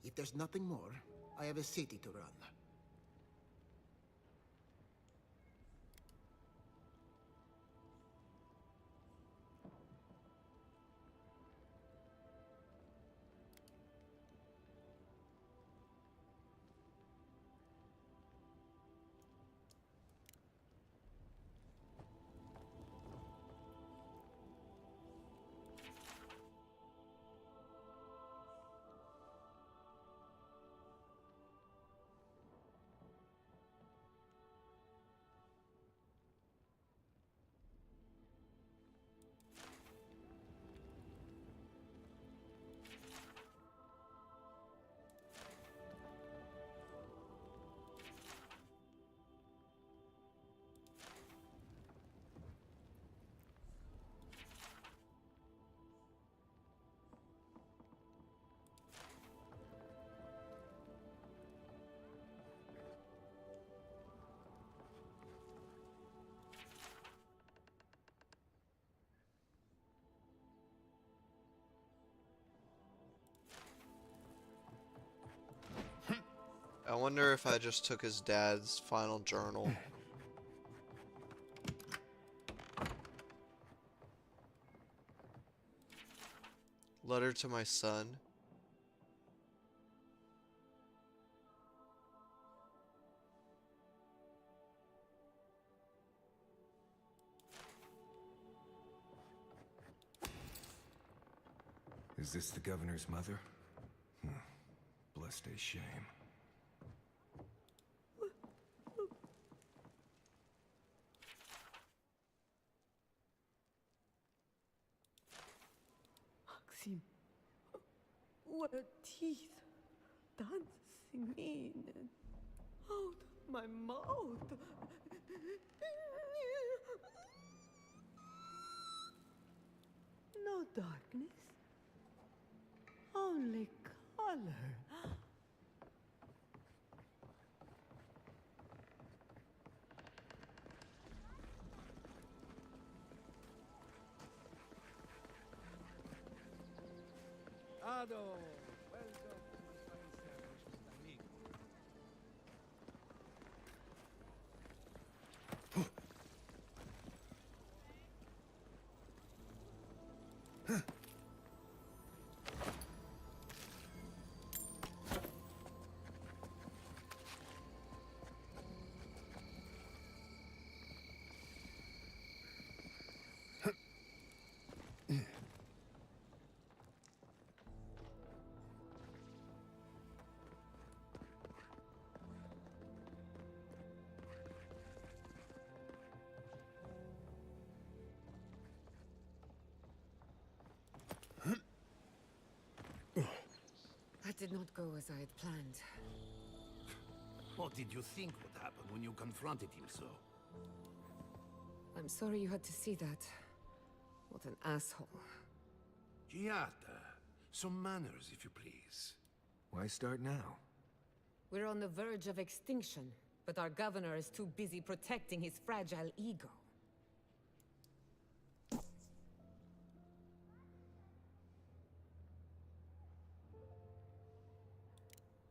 If there's nothing more, I have a city to run. I wonder if I just took his dad's final journal. Letter to my son. Is this the governor's mother? Blessed a shame. Maxim, what are teeth dancing in and out of my mouth? No darkness, only color. Ado, welcome to my fine establishment, amigo. That did not go as I had planned. What did you think would happen when you confronted him so? I'm sorry you had to see that. What an asshole. Giata, some manners, if you please. Why start now? We're on the verge of extinction, but our governor is too busy protecting his fragile ego.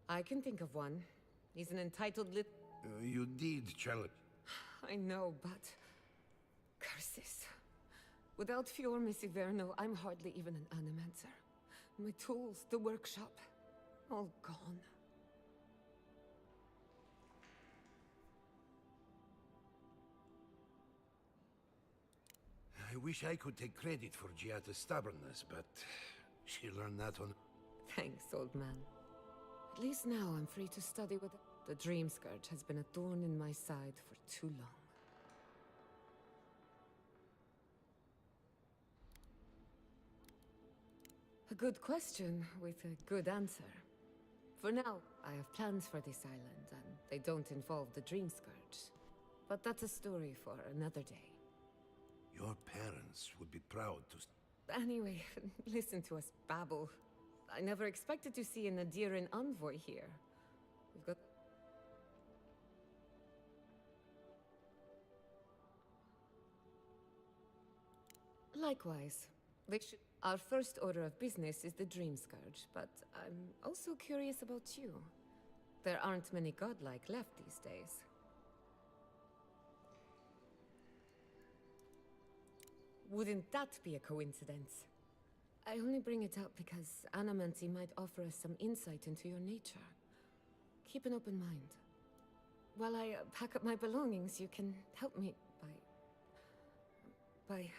I can think of one. He's an entitled You did challenge. I know, but... curses. Without Fior Messiverno, I'm hardly even an animancer. My tools, the workshop, all gone. I wish I could take credit for Giada's stubbornness, but she learned that on... Thanks, old man. At least now I'm free to study with... The Dream Scourge has been a thorn in my side for too long. A good question with a good answer. For now, I have plans for this island, and they don't involve the Dream Scourge. But that's a story for another day. Your parents would be proud to... Anyway, listen to us babble. I never expected to see an Adiran envoy here. We've got... Likewise. Our first order of business is the Dream Scourge, but I'm also curious about you. There aren't many godlike left these days. Wouldn't that be a coincidence? I only bring it up because Anamancy might offer us some insight into your nature. Keep an open mind. While I pack up my belongings, you can help me by...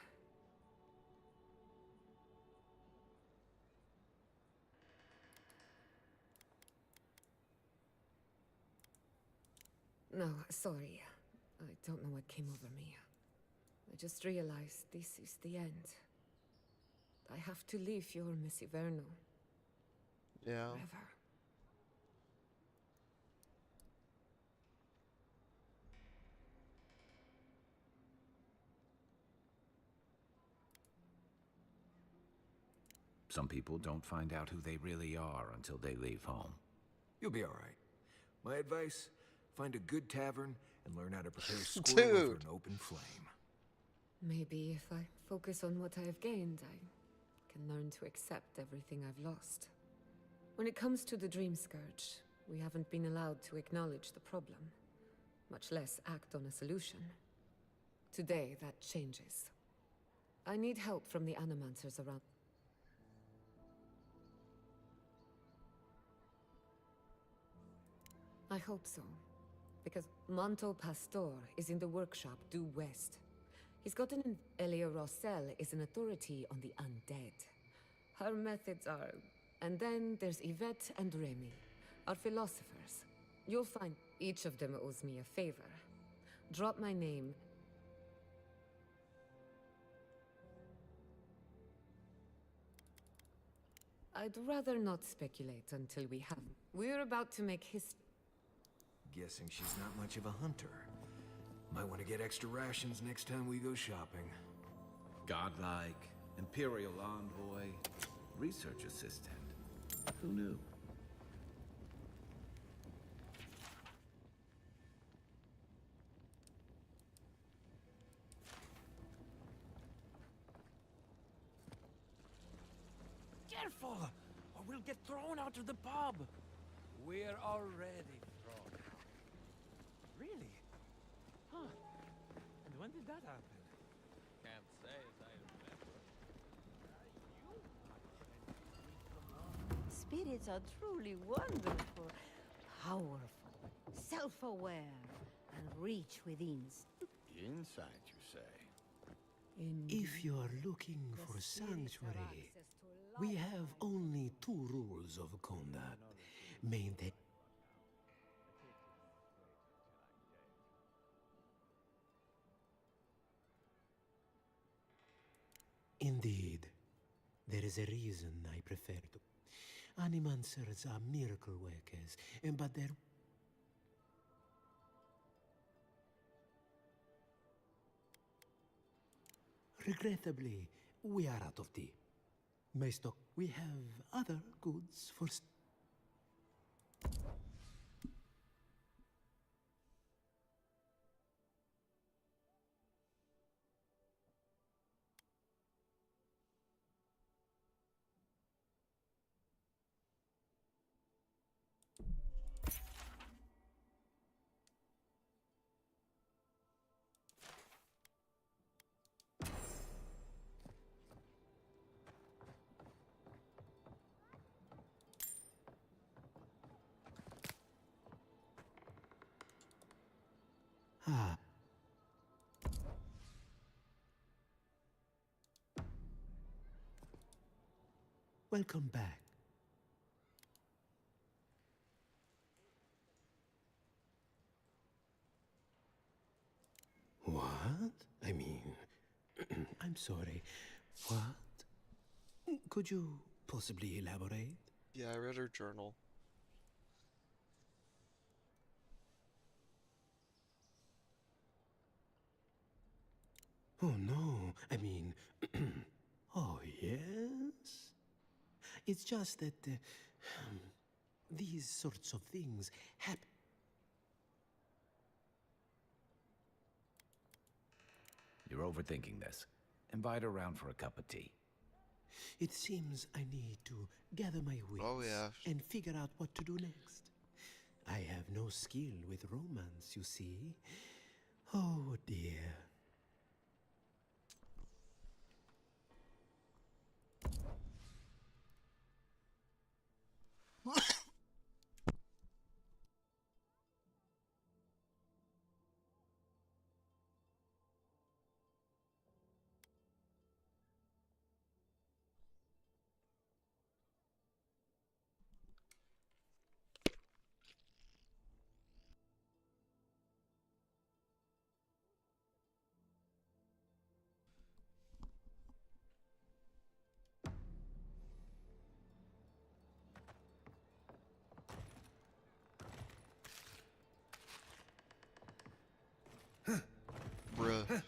No, sorry. I don't know what came over me. I just realized this is the end. I have to leave your Miss Iverno. Yeah. Forever. Some people don't find out who they really are until they leave home. You'll be all right. My advice, find a good tavern and learn how to prepare squirrel Dude. over an open flame. Maybe if I focus on what I have gained, I can learn to accept everything I've lost. When it comes to the Dream Scourge, we haven't been allowed to acknowledge the problem, much less act on a solution. Today, that changes. I need help from the Animancers around. I hope so, because Manto Pastor is in the workshop due west. He's got an... Elia Rossell is an authority on the undead. Her methods are... And then there's Yvette and Remy, our philosophers. You'll find each of them owes me a favor. Drop my name. I'd rather not speculate until we have... We're about to make history. Guessing she's not much of a hunter. Might want to get extra rations next time we go shopping. Godlike, Imperial Envoy, Research Assistant. Who knew? Careful, or we'll get thrown out of the pub. We're already thrown out. Really? Huh. And when did that happen? Can't say as I remember. Spirits are truly wonderful, powerful, self-aware, and reach within. Insight, you say? If you're looking for sanctuary, we have only 2 rules of conduct. Maintain... Indeed, there is a reason I prefer to. Animancers are miracle workers, but they're... Regrettably, we are out of tea. My stock, we have other goods for... Ah. Welcome back. What? I mean, I'm sorry. What? Could you possibly elaborate? Yeah, I read her journal. Oh no, I mean, oh yes? It's just that these sorts of things happen. You're overthinking this. Invite her around for a cup of tea. It seems I need to gather my wits Oh, yeah. and figure out what to do next. I have no skill with romance, you see. Oh dear. Bruh.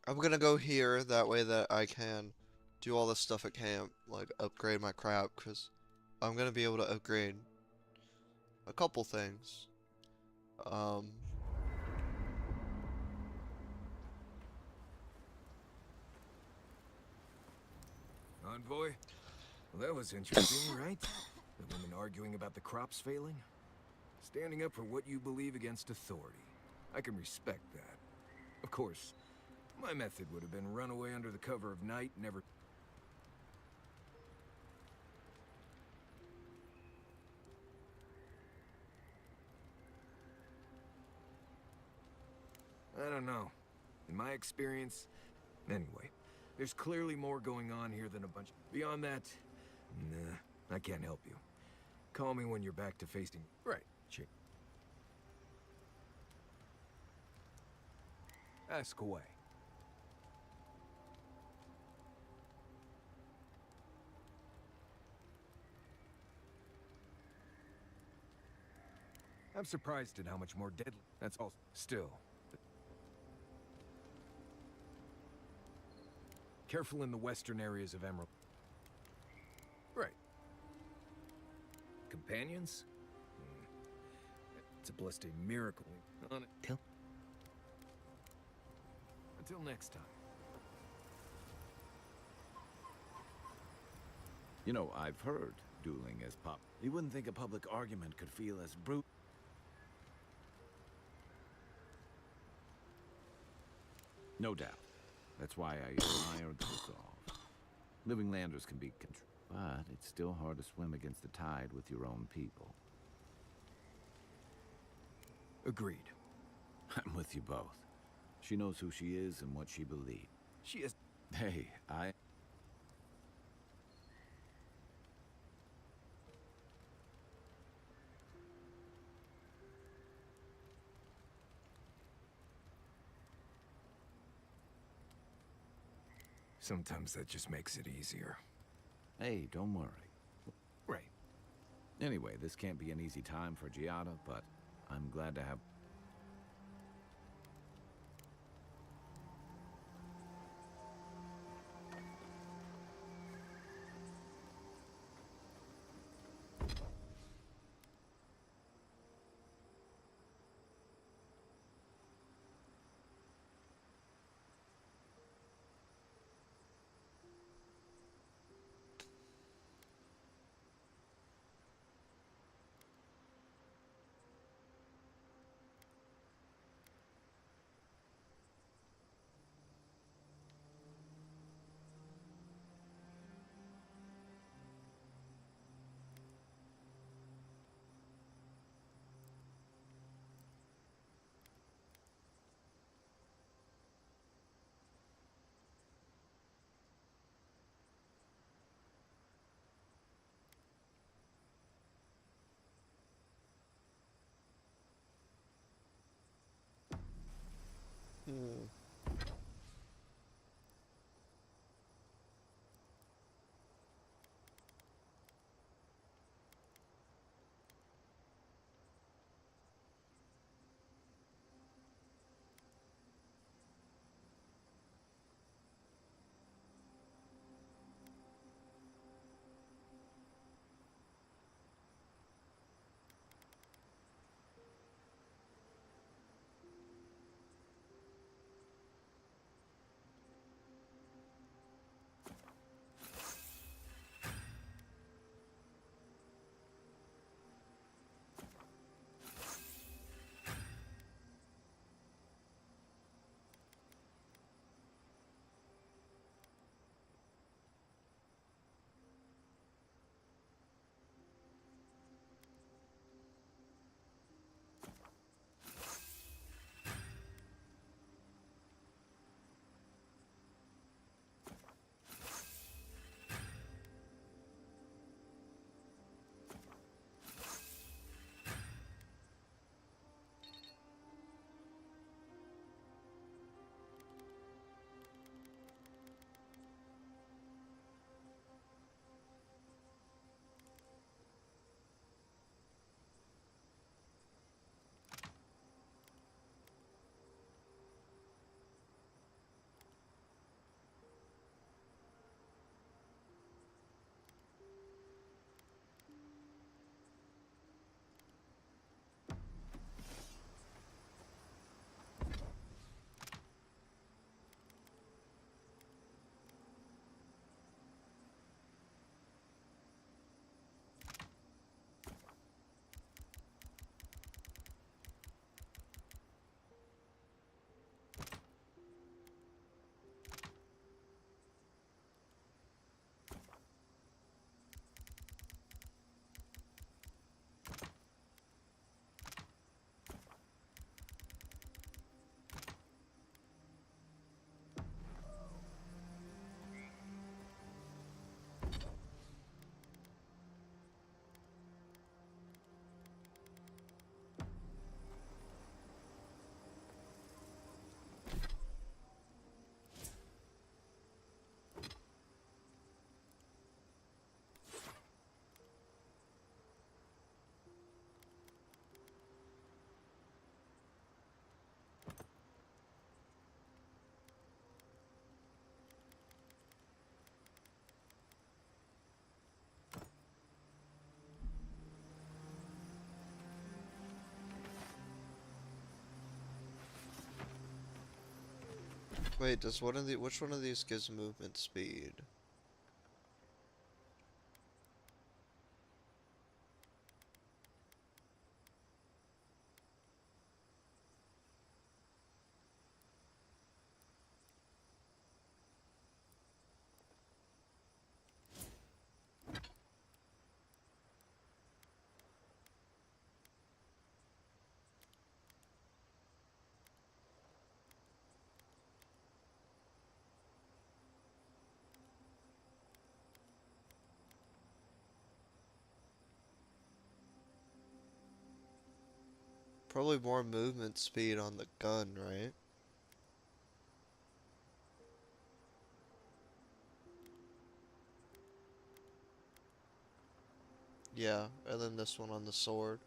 I'm gonna go here, that way that I can do all this stuff at camp, like upgrade my crap, because I'm gonna be able to upgrade a couple things. Envoy? Well, that was interesting, right? The women arguing about the crops failing? Standing up for what you believe against authority. I can respect that. Of course, my method would have been run away under the cover of night, never... I don't know. In my experience... Anyway, there's clearly more going on here than a bunch... Beyond that, nah, I can't help you. Call me when you're back to facing... Right, chick. Ask away. I'm surprised at how much more deadly. That's all. Still. Careful in the western areas of Emerald. Right. Companions? It's a blessed miracle. On it. Until next time. You know, I've heard dueling is pop. You wouldn't think a public argument could feel as brutal. No doubt. That's why I admire the resolve. Living landers can be but it's still hard to swim against the tide with your own people. Agreed. I'm with you both. She knows who she is and what she believes. She is... Hey, Sometimes that just makes it easier. Hey, don't worry. Right. Anyway, this can't be an easy time for Giada, but I'm glad to have... Hmm. Wait, does which one of these gives movement speed? Probably more movement speed on the gun, right? Yeah, and then this one on the sword.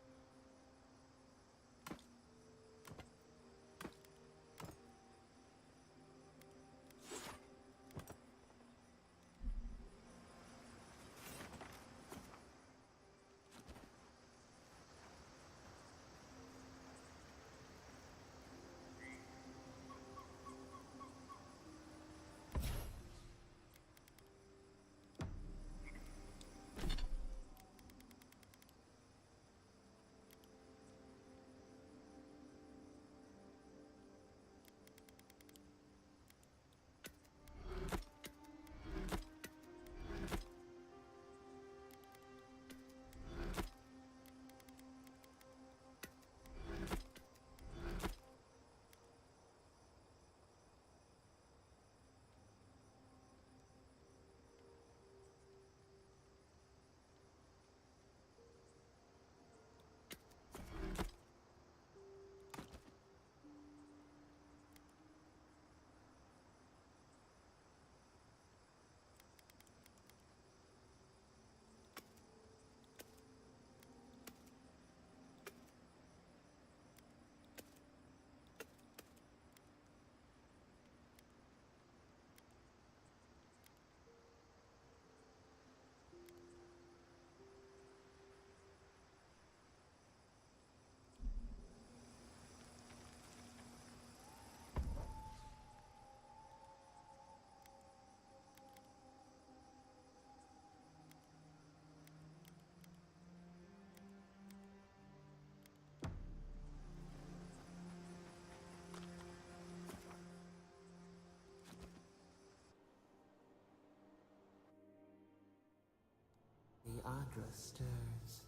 The Adra stirs,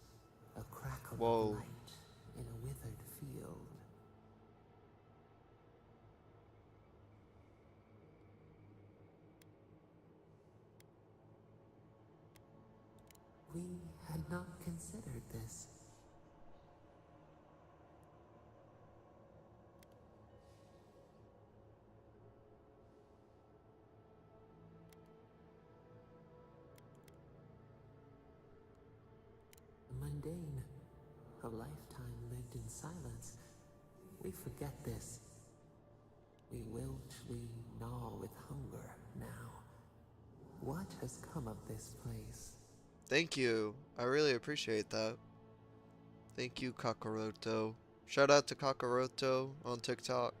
a crackle of Whoa. light in a withered field. We had not considered this. Mundane, a lifetime lived in silence. We forget this. We wilt, we gnaw with hunger now. What has come of this place? Thank you. I really appreciate that. Thank you, Kakaroto. Shout out to Kakaroto on TikTok.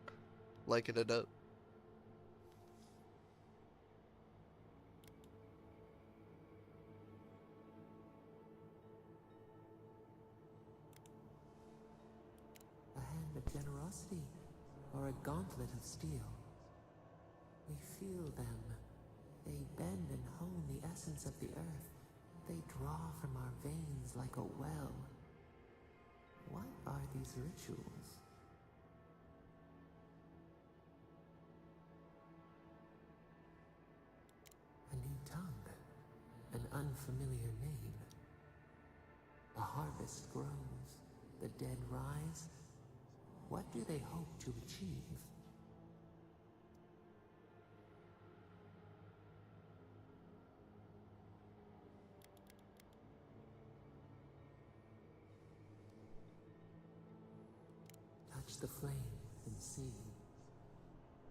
Liking it up. A hand of generosity, or a gauntlet of steel. We feel them. They bend and hone the essence of the earth. They draw from our veins like a well. What are these rituals? A new tongue, an unfamiliar name. A harvest grows, the dead rise. What do they hope to achieve? Touch the flame and see.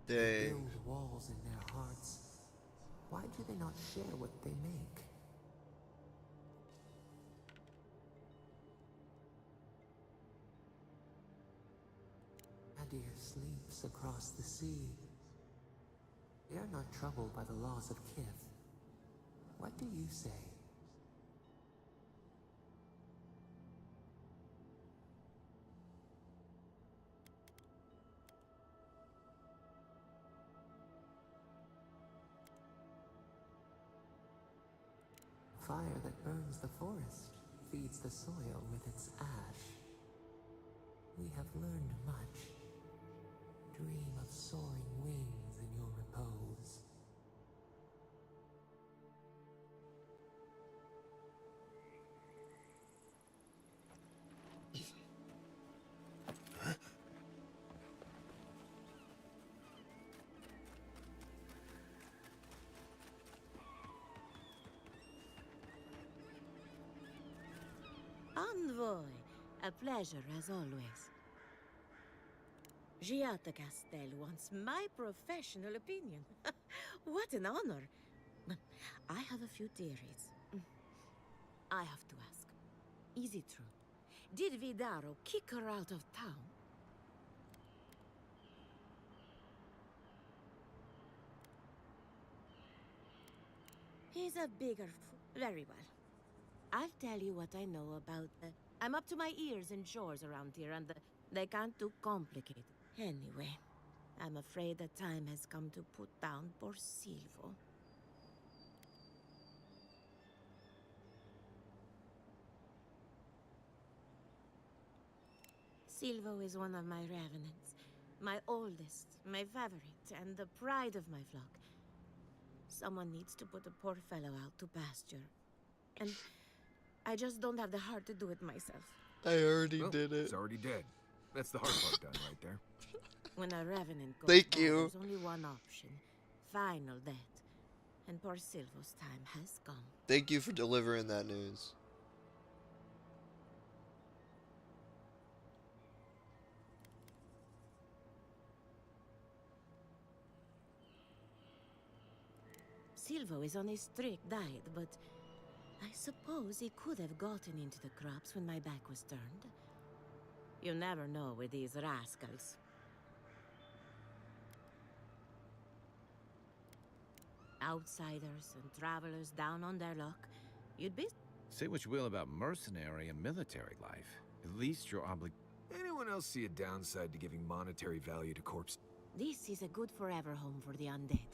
They Dang. build walls in their hearts. Why do they not share what they make? Adir sleeps across the sea. They are not troubled by the laws of Kith. What do you say? Fire that burns the forest, feeds the soil with its ash. We have learned much. Dream of soaring wings in your repose. Envoy, a pleasure as always. Giata Castel wants my professional opinion. What an honor. I have a few theories. I have to ask. Is it true? Did Vidaro kick her out of town? He's a bigger Very well. I'll tell you what I know about the... I'm up to my ears in chores around here, and they can't too complicated. Anyway, I'm afraid the time has come to put down poor Silvo. Silvo is one of my revenants. My oldest, my favorite, and the pride of my flock. Someone needs to put the poor fellow out to pasture. And I just don't have the heart to do it myself. I already did it. It's already dead. That's the hard part done right there. When a revenant goes Thank bad, you. there's only one option. Final death. And poor Silvo's time has come. Thank you for delivering that news. Silvo is on a strict diet, but I suppose he could have gotten into the crops when my back was turned. You never know with these rascals. Outsiders and travelers down on their luck. You'd be... Say what you will about mercenary and military life. At least you're Anyone else see a downside to giving monetary value to corpse? This is a good forever home for the undead.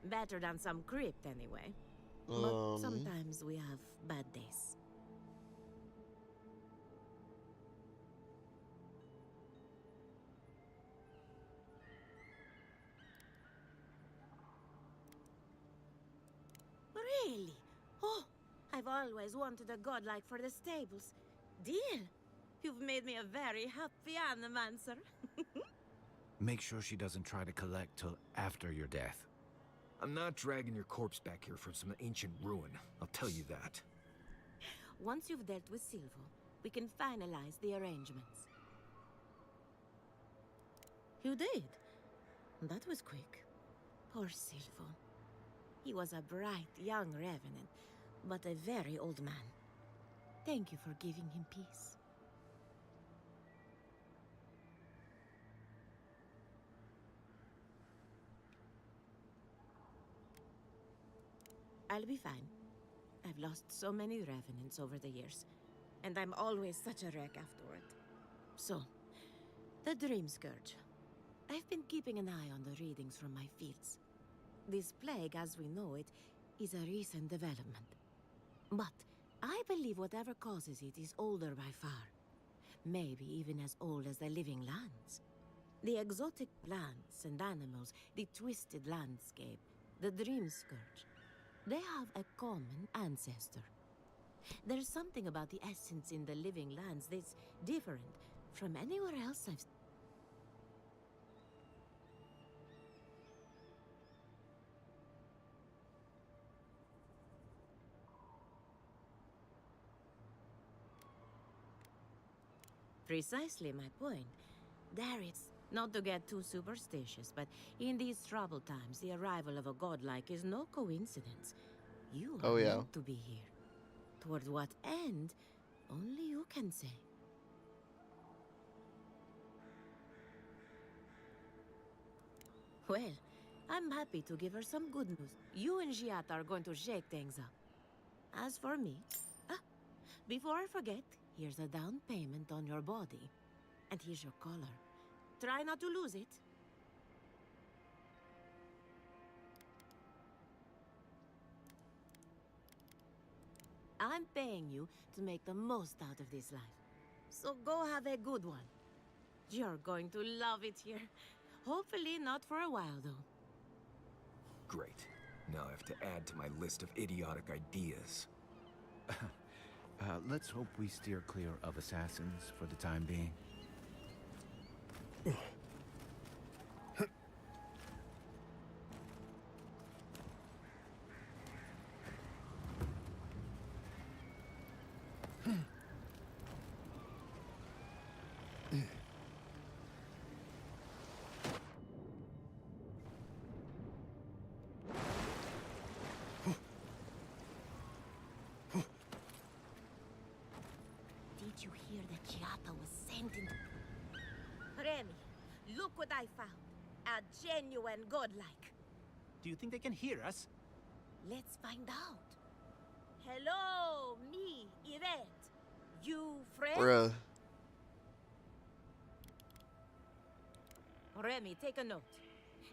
Better than some crypt, anyway. But sometimes we have bad days. Really? Oh, I've always wanted a godlike for the stables. Deal. You've made me a very happy animancer. Make sure she doesn't try to collect till after your death. I'm not dragging your corpse back here from some ancient ruin. I'll tell you that. Once you've dealt with Silvo, we can finalize the arrangements. You did? That was quick. Poor Silvo. He was a bright, young revenant, but a very old man. Thank you for giving him peace. I'll be fine. I've lost so many revenants over the years, and I'm always such a wreck afterward. So, the Dream Scourge. I've been keeping an eye on the readings from my fields. This plague, as we know it, is a recent development. But I believe whatever causes it is older by far. Maybe even as old as the living lands. The exotic plants and animals, the twisted landscape, the Dream Scourge. They have a common ancestor. There's something about the essence in the living lands that's different from anywhere else I've... Precisely my point. There it's not to get too superstitious, but in these troubled times, the arrival of a godlike is no coincidence. You are meant to be here. Toward what end, only you can say. Well, I'm happy to give her some good news. You and Giat are going to shake things up. As for me, before I forget, here's a down payment on your body. And here's your collar. Try not to lose it. I'm paying you to make the most out of this life. So go have a good one. You're going to love it here. Hopefully not for a while, though. Great. Now I have to add to my list of idiotic ideas. Let's hope we steer clear of assassins for the time being. into... Remy, look what I found. A genuine godlike. Do you think they can hear us? Let's find out. Hello, me, Yvette. You friend? Bruh. Remy, take a note.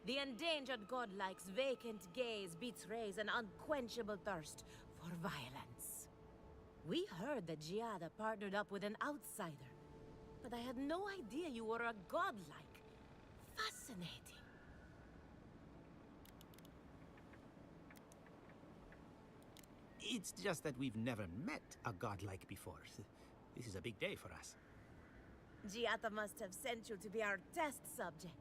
The endangered godlike's vacant gaze betrays an unquenchable thirst for violence. We heard that Giada partnered up with an outsider, but I had no idea you were a godlike. Fascinating. It's just that we've never met a godlike before. This is a big day for us. Giada must have sent you to be our test subject.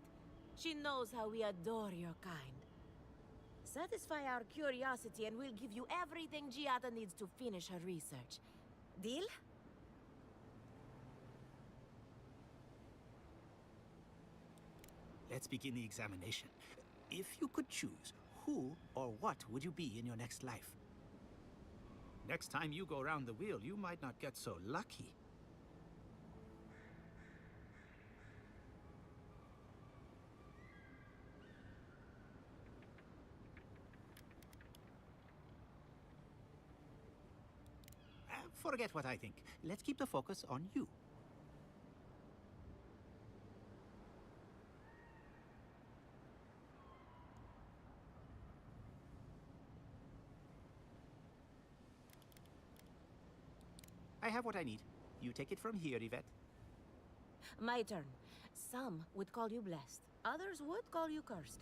She knows how we adore your kind. Satisfy our curiosity and we'll give you everything Giada needs to finish her research. Deal? Let's begin the examination. If you could choose, who or what would you be in your next life? Next time you go around the wheel, you might not get so lucky. Forget what I think. Let's keep the focus on you. I have what I need. You take it from here, Yvette. My turn. Some would call you blessed. Others would call you cursed.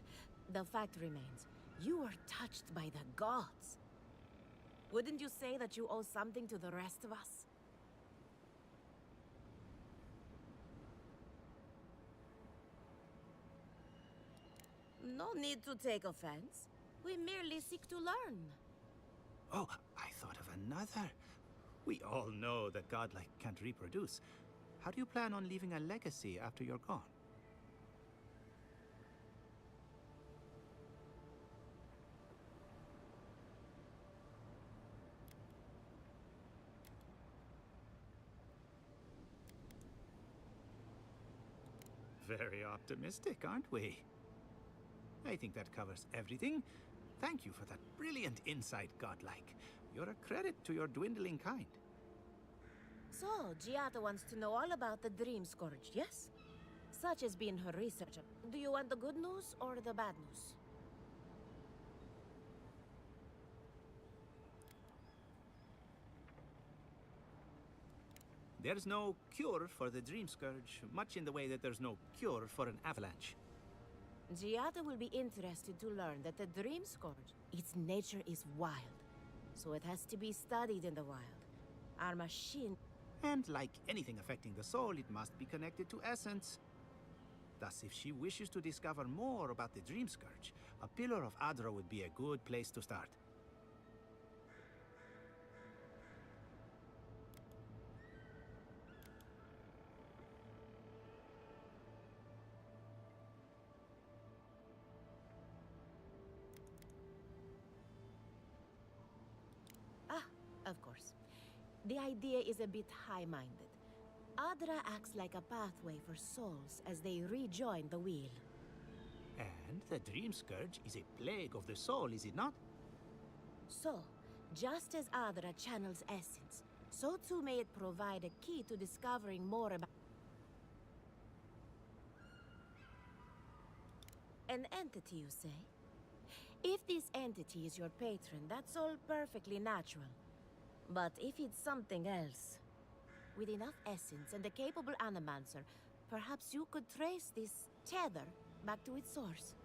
The fact remains, you were touched by the gods. Wouldn't you say that you owe something to the rest of us? No need to take offense. We merely seek to learn. Oh, I thought of another. We all know that godlike can't reproduce. How do you plan on leaving a legacy after you're gone? Very optimistic, aren't we? I think that covers everything. Thank you for that brilliant insight, godlike. You're a credit to your dwindling kind. So, Giada wants to know all about the Dream Scourge, yes? Such has been her research. Do you want the good news or the bad news? There's no cure for the Dream Scourge, much in the way that there's no cure for an avalanche. Giada will be interested to learn that the Dream Scourge, its nature is wild. So it has to be studied in the wild. Our machine... And like anything affecting the soul, it must be connected to essence. Thus, if she wishes to discover more about the Dream Scourge, a Pillar of Adra would be a good place to start. Ah, of course. The idea is a bit high-minded. Adra acts like a pathway for souls as they rejoin the wheel. And the Dream Scourge is a plague of the soul, is it not? So, just as Adra channels essence, so too may it provide a key to discovering more about... An entity, you say? If this entity is your patron, that's all perfectly natural. But if it's something else, with enough essence and a capable animancer, perhaps you could trace this tether back to its source.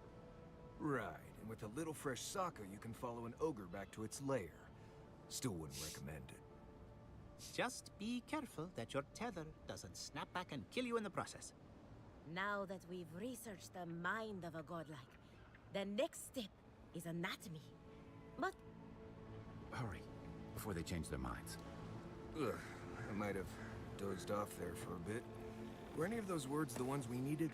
Right, and with a little fresh soccer, you can follow an ogre back to its lair. Still wouldn't recommend it. Just be careful that your tether doesn't snap back and kill you in the process. Now that we've researched the mind of a godlike, the next step is anatomy. But... Hurry, before they change their minds. Ugh, I might have dozed off there for a bit. Were any of those words the ones we needed?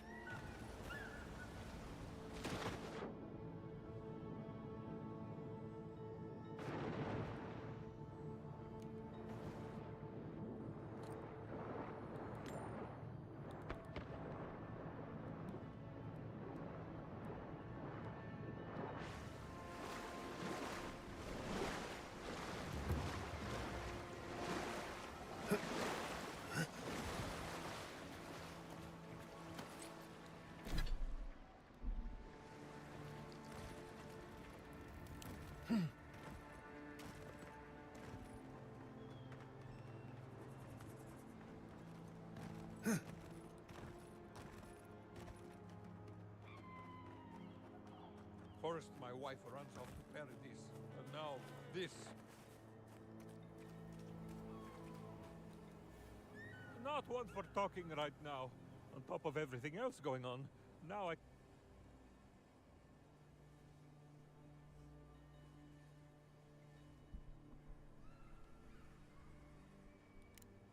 First, my wife runs off to paradise, and now this. Not one for talking right now. On top of everything else going on, now I...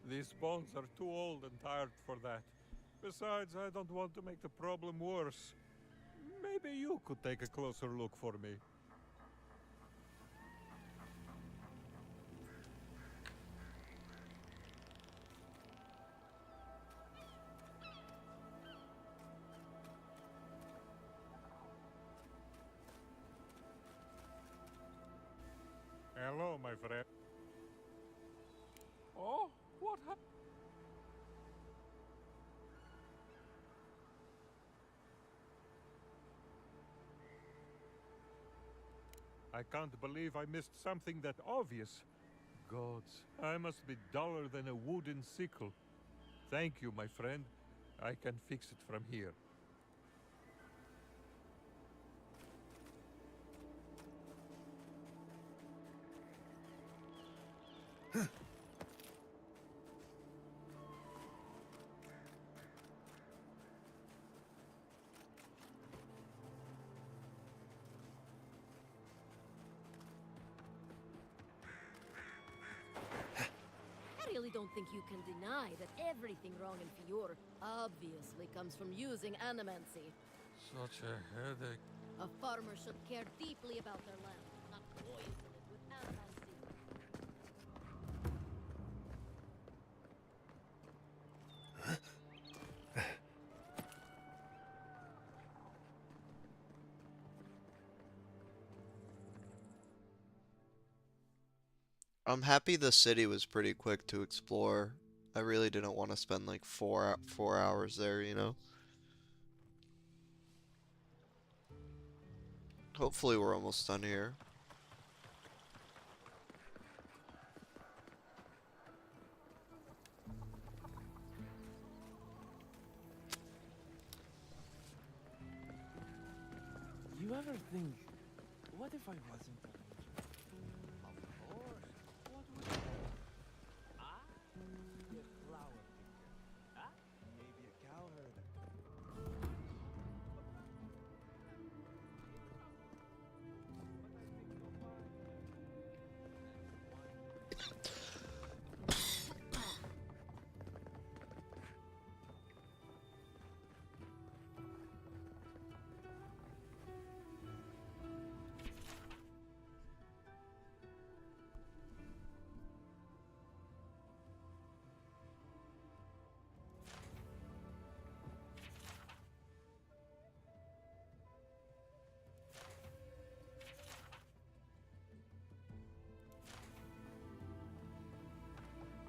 These bones are too old and tired for that. Besides, I don't want to make the problem worse. Maybe you could take a closer look for me. Hello, my friend. Oh, what happened? I can't believe I missed something that obvious. Gods, I must be duller than a wooden sickle. Thank you, my friend. I can fix it from here. I really don't think you can deny that everything wrong in Fior obviously comes from using animancy. Such a headache. A farmer should care deeply about their land, not poison it with animancy. I'm happy the city was pretty quick to explore. I really didn't want to spend like 4 hours there, you know? Hopefully we're almost done here. You ever think, what if I wasn't a ranger? Of course. What would you do? Ah, a flower picker. Ah, maybe a cowherder.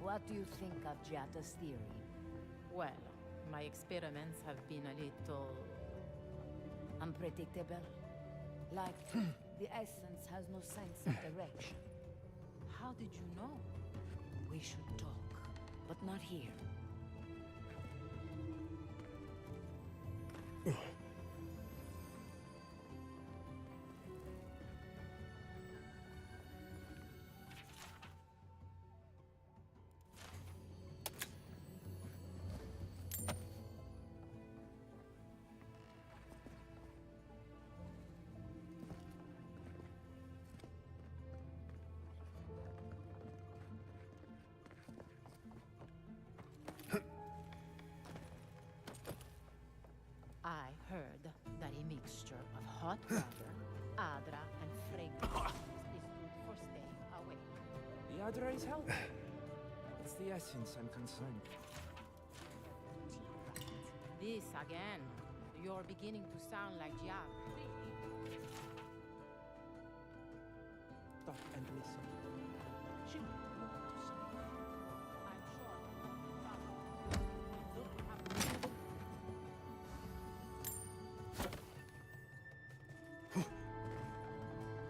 What do you think of Giatta's theory? Well, my experiments have been a little... Unpredictable? Like, the essence has no sense of direction. How did you know? We should talk, but not here. I heard that a mixture of hot water, adra, and fragrance is good for staying awake. The Adra is healthy. It's the essence I'm concerned with. This again. You're beginning to sound like Jack. Stop and listen. She will go to sleep. I'm sure you don't have to...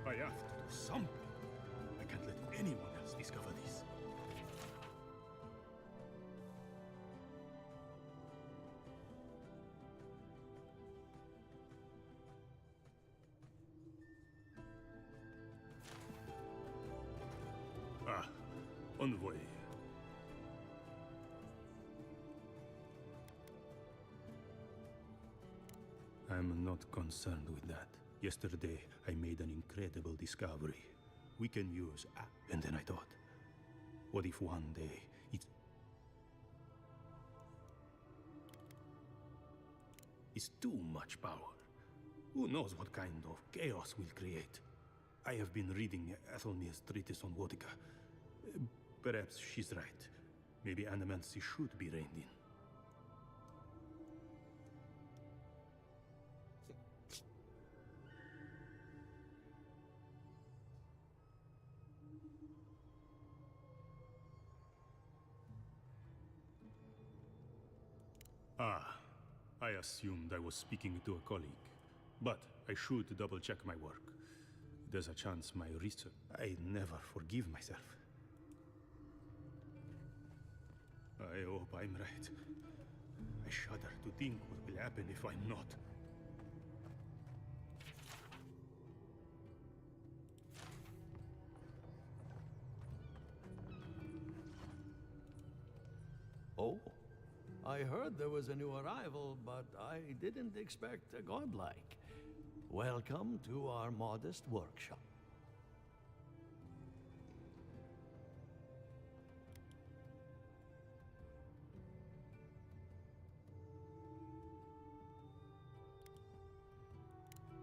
I have to do something. I can't let anyone else discover this. Envoy. I'm not concerned with that. Yesterday, I made an incredible discovery. We can use... And then I thought, what if one day it's too much power? Who knows what kind of chaos we'll create? I have been reading Ethelmir's treatise on Wotica. Perhaps she's right. Maybe Animancy should be reined in. I assumed I was speaking to a colleague. But I should double-check my work. There's a chance my research... I never forgive myself. I hope I'm right. I shudder to think what will happen if I'm not. Oh, I heard there was a new arrival, but I didn't expect a godlike. Welcome to our modest workshop.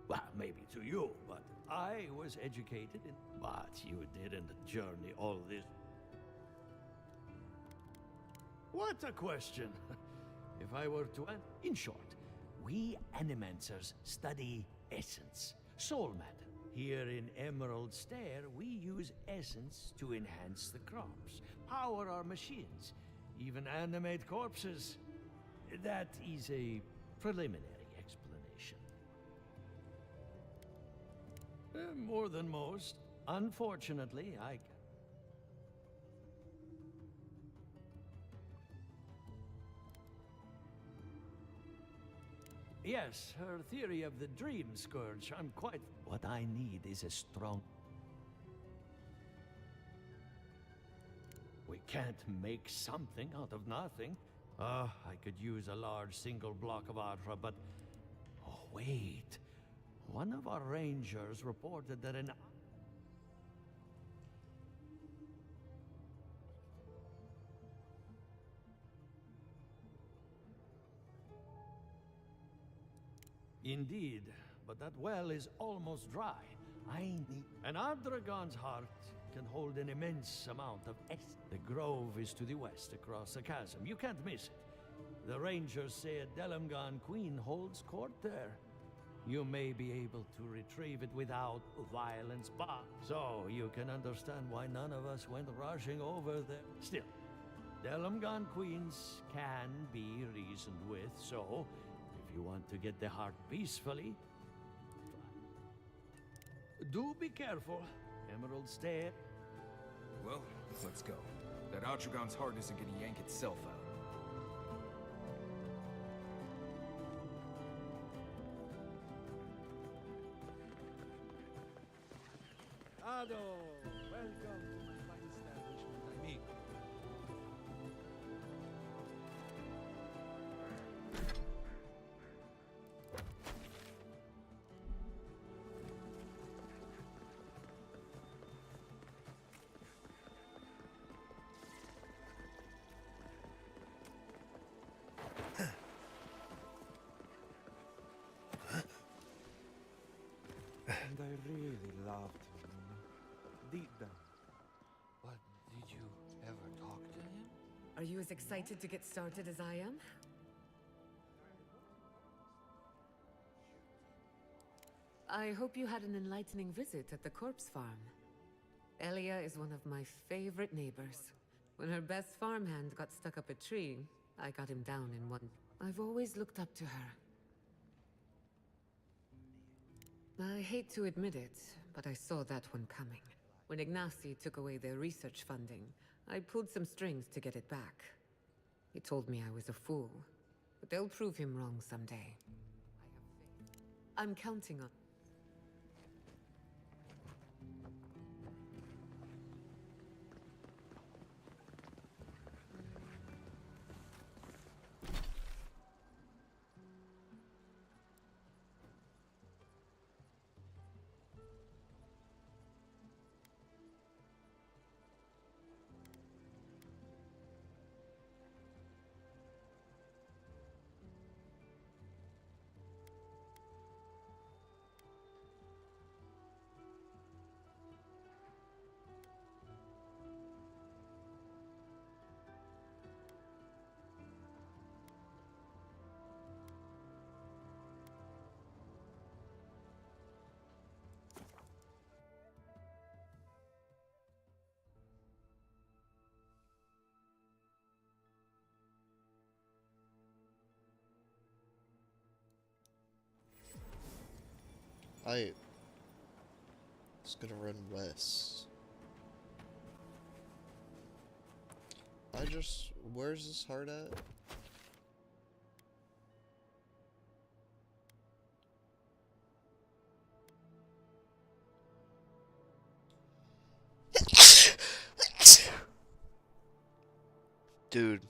Well, maybe to you, but I was educated in... But you didn't journey all this... What a question! If I were to... In short, we Animancers study essence, soul matter. Here in Emerald Stair, we use essence to enhance the crops, power our machines, even animate corpses. That is a preliminary explanation. More than most. Unfortunately, I... Yes, her theory of the Dream Scourge, I'm quite... What I need is a strong... We can't make something out of nothing. I could use a large single block of Artra, but... Oh, wait. One of our rangers reported that an... Indeed, but that well is almost dry. I need... An Ardragon's heart can hold an immense amount of essence. The grove is to the west, across the chasm. You can't miss it. The rangers say a Delamgon queen holds court there. You may be able to retrieve it without violence, but... So, you can understand why none of us went rushing over there. Still, Delamgon queens can be reasoned with, so... If you want to get the heart peacefully... Do be careful. Emerald Stair. Well, let's go. That Atragon's heart isn't gonna yank itself out. Ado! Welcome to my fine establishment, I mean. And I really loved him, deep down. But did you ever talk to him? Are you as excited to get started as I am? I hope you had an enlightening visit at the corpse farm. Elia is one of my favorite neighbors. When her best farmhand got stuck up a tree, I got him down in one. I've always looked up to her. I hate to admit it, but I saw that one coming. When Ignacy took away their research funding, I pulled some strings to get it back. He told me I was a fool, but they'll prove him wrong someday. I'm counting on... Alright. Just gonna run west. Where's this heart at? Dude.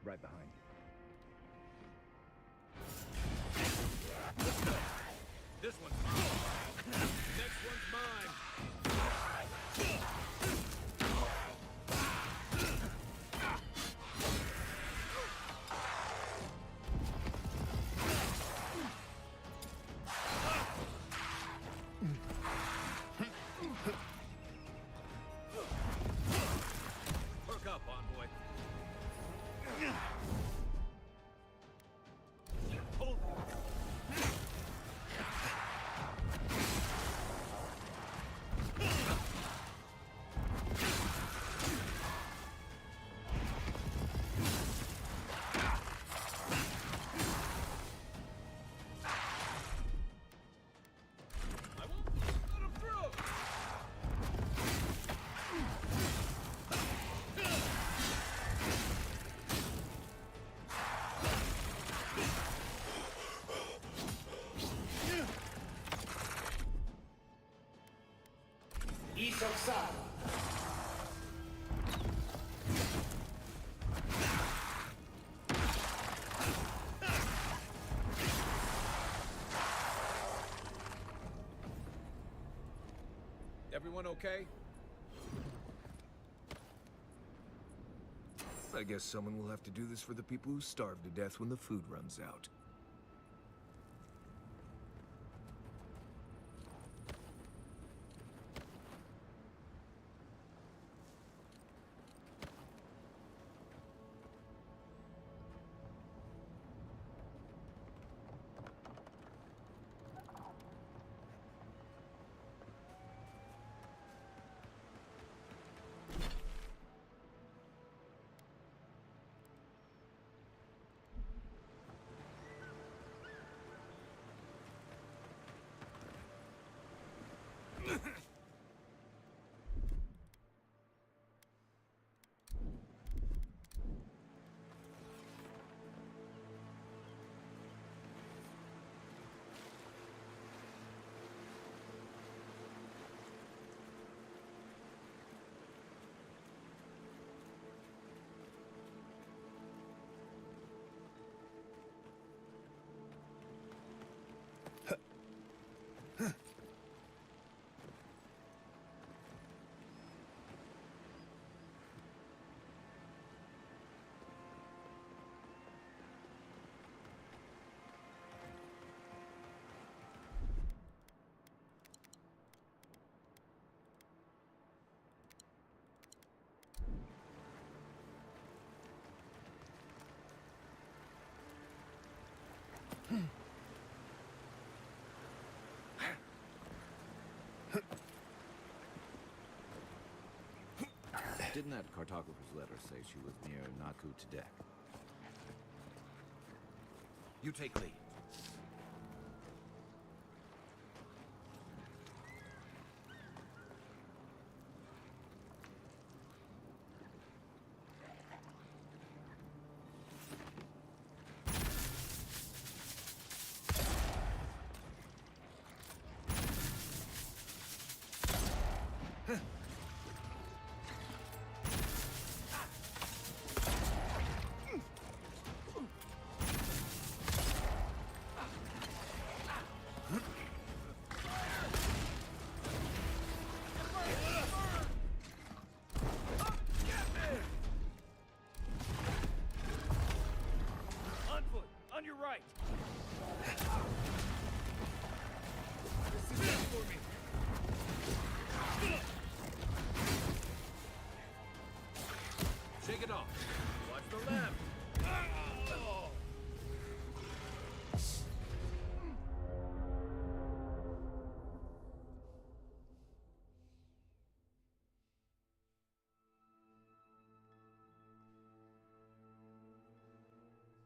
Right behind you. This one's mine. Next one's mine. Perk up, envoy. Hold East of Sal. Everyone okay? I guess someone will have to do this for the people who starve to death when the food runs out. Didn't that cartographer's letter say she was near Naku Tedek? You take lead.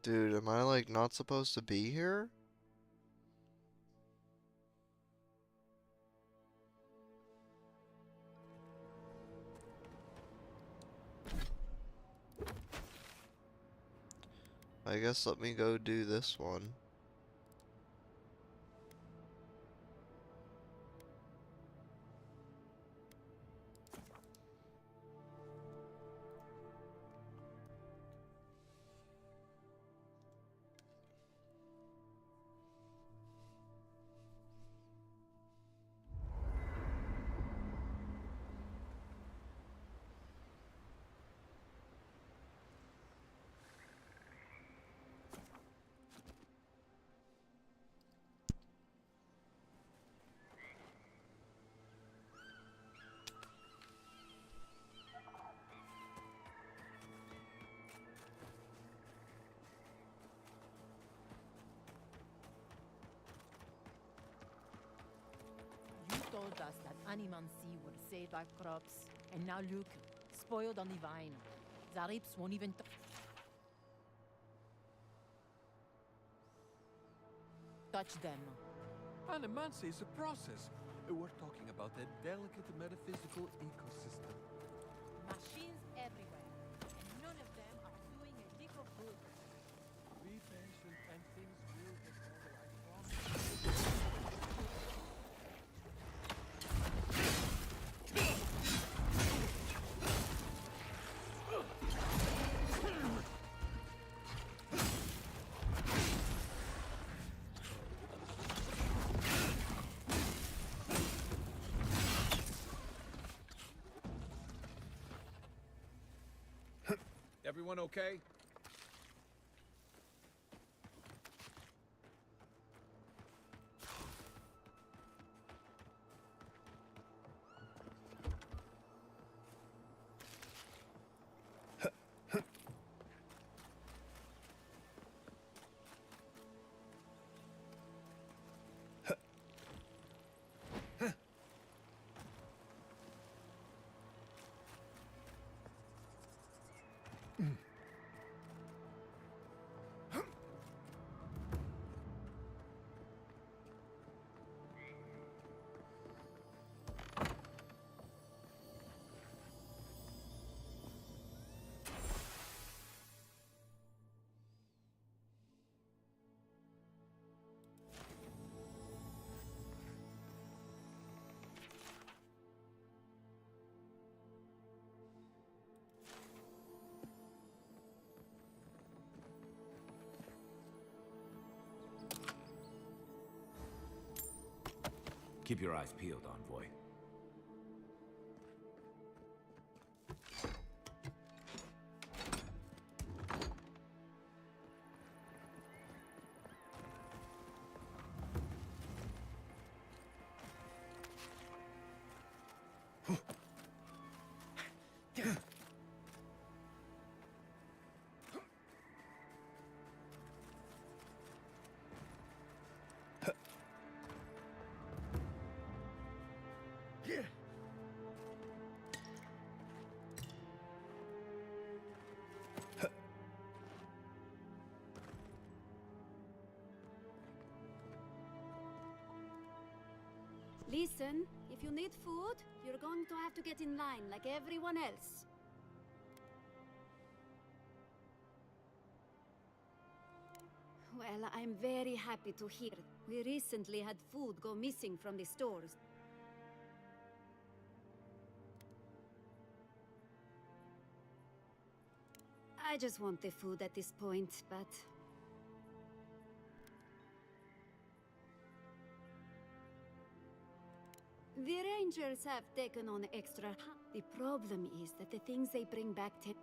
Dude, am I like not supposed to be here? I guess let me go do this one. You told us that Animancy would save our crops, and now look, spoiled on the vine. Zarips won't even touch them. Animancy is a process. We're talking about a delicate metaphysical ecosystem. Machines everywhere, and none of them are doing a lick of good. Be patient and things will get better, I promise. Everyone okay? Keep your eyes peeled, Envoy. Listen, if you need food, you're going to have to get in line like everyone else. Well, I'm very happy to hear. We recently had food go missing from the stores. I just want the food at this point, but... The Rangers have taken on extra... The problem is that the things they bring back to...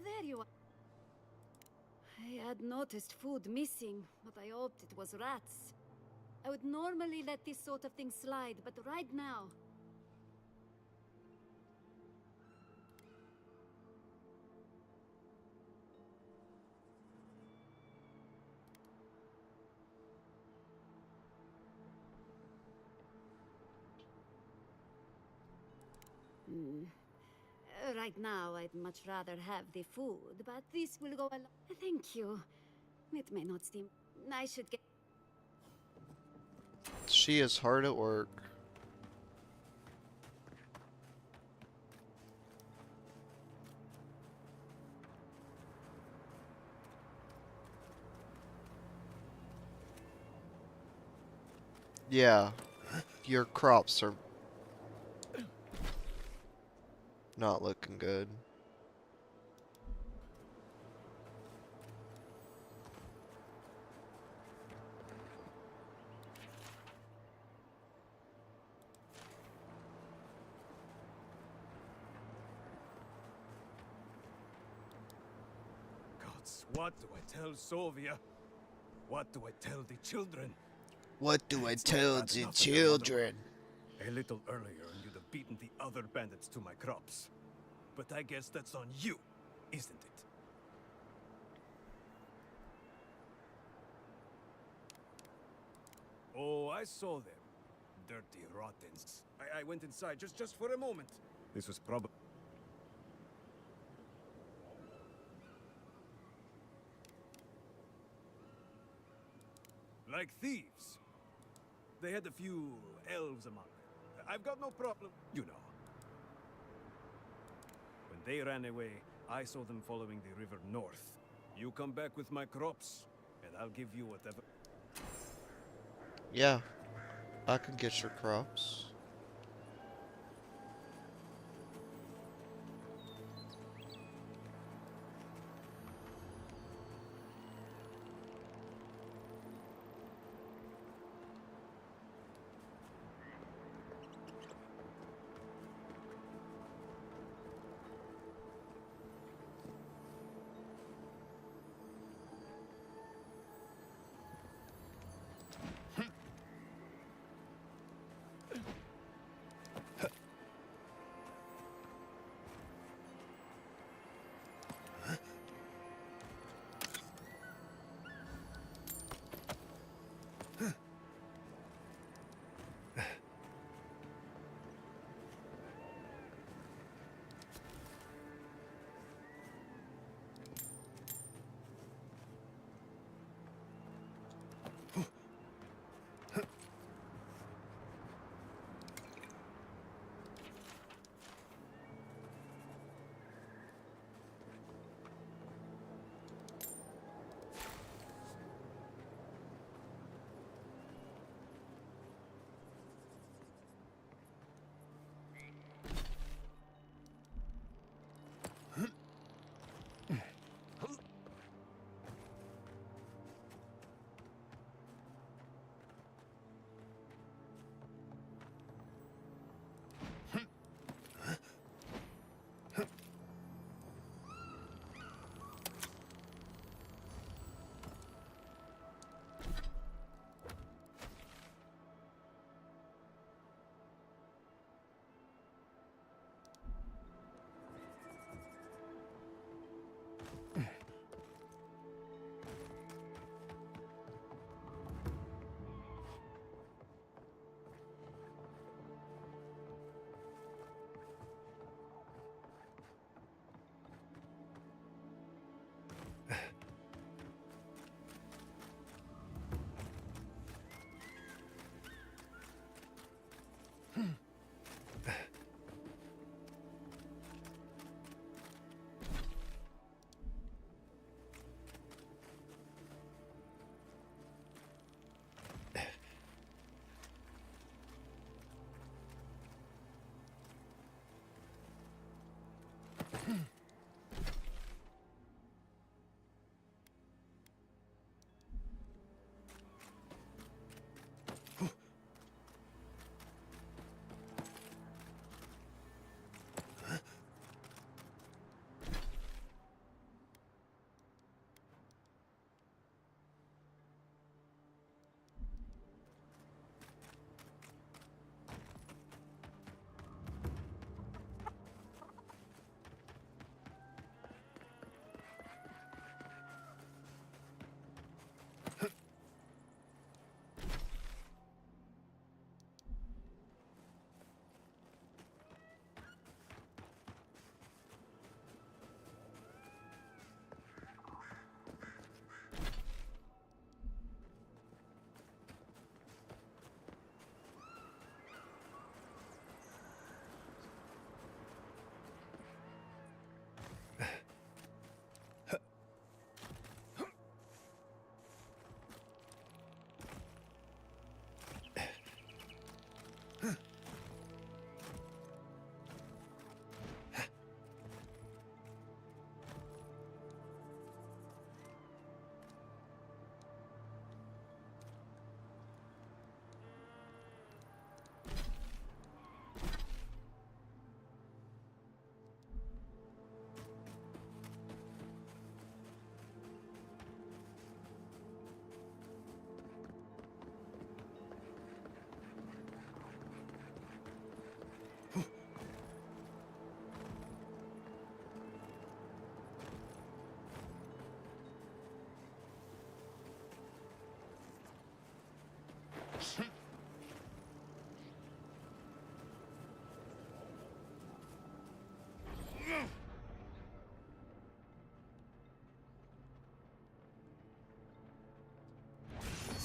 Oh, there you are. I had noticed food missing, but I hoped it was rats. I would normally let this sort of thing slide, but right now... Hmm. Right now, I'd much rather have the food, but this will go along. Thank you. It may not seem... I should get... She is hard at work. Yeah, your crops are not looking good. Gods, what do I tell Sovia? What do I tell the children? What do I It's not tell bad the enough that your mother- children? A little earlier and you'd have beaten the other bandits to my crops. But I guess that's on you, isn't it? Oh, I saw them. Dirty rottens. I went inside just for a moment. This was probably... like thieves. They had a few elves among them. I've got no problem, you know. When they ran away, I saw them following the river north. You come back with my crops, and I'll give you whatever... Yeah, I can get your crops.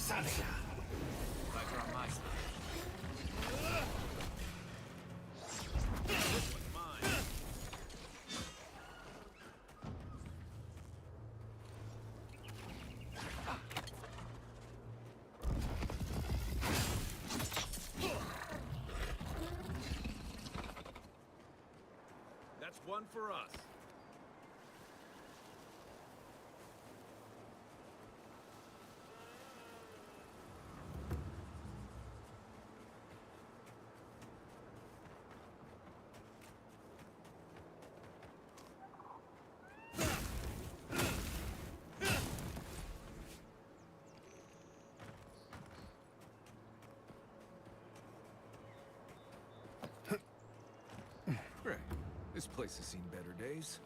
Pleasure on my side. This one's mine. That's one for us. Right. This place has seen better days.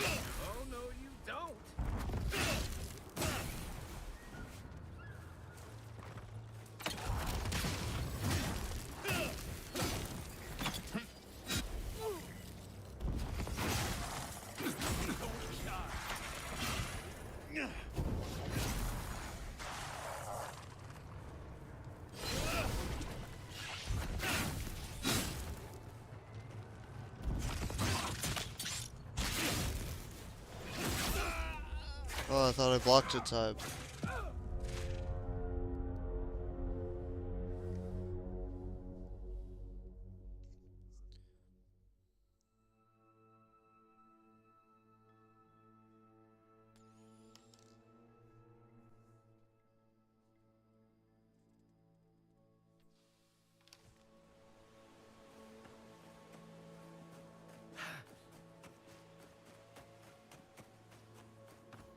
Oh, no, you don't. Oh, I thought I blocked in time.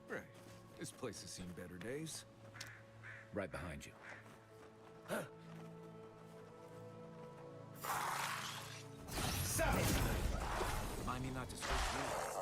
Right. This place has seen better days. Right behind you. Remind me not to switch gears.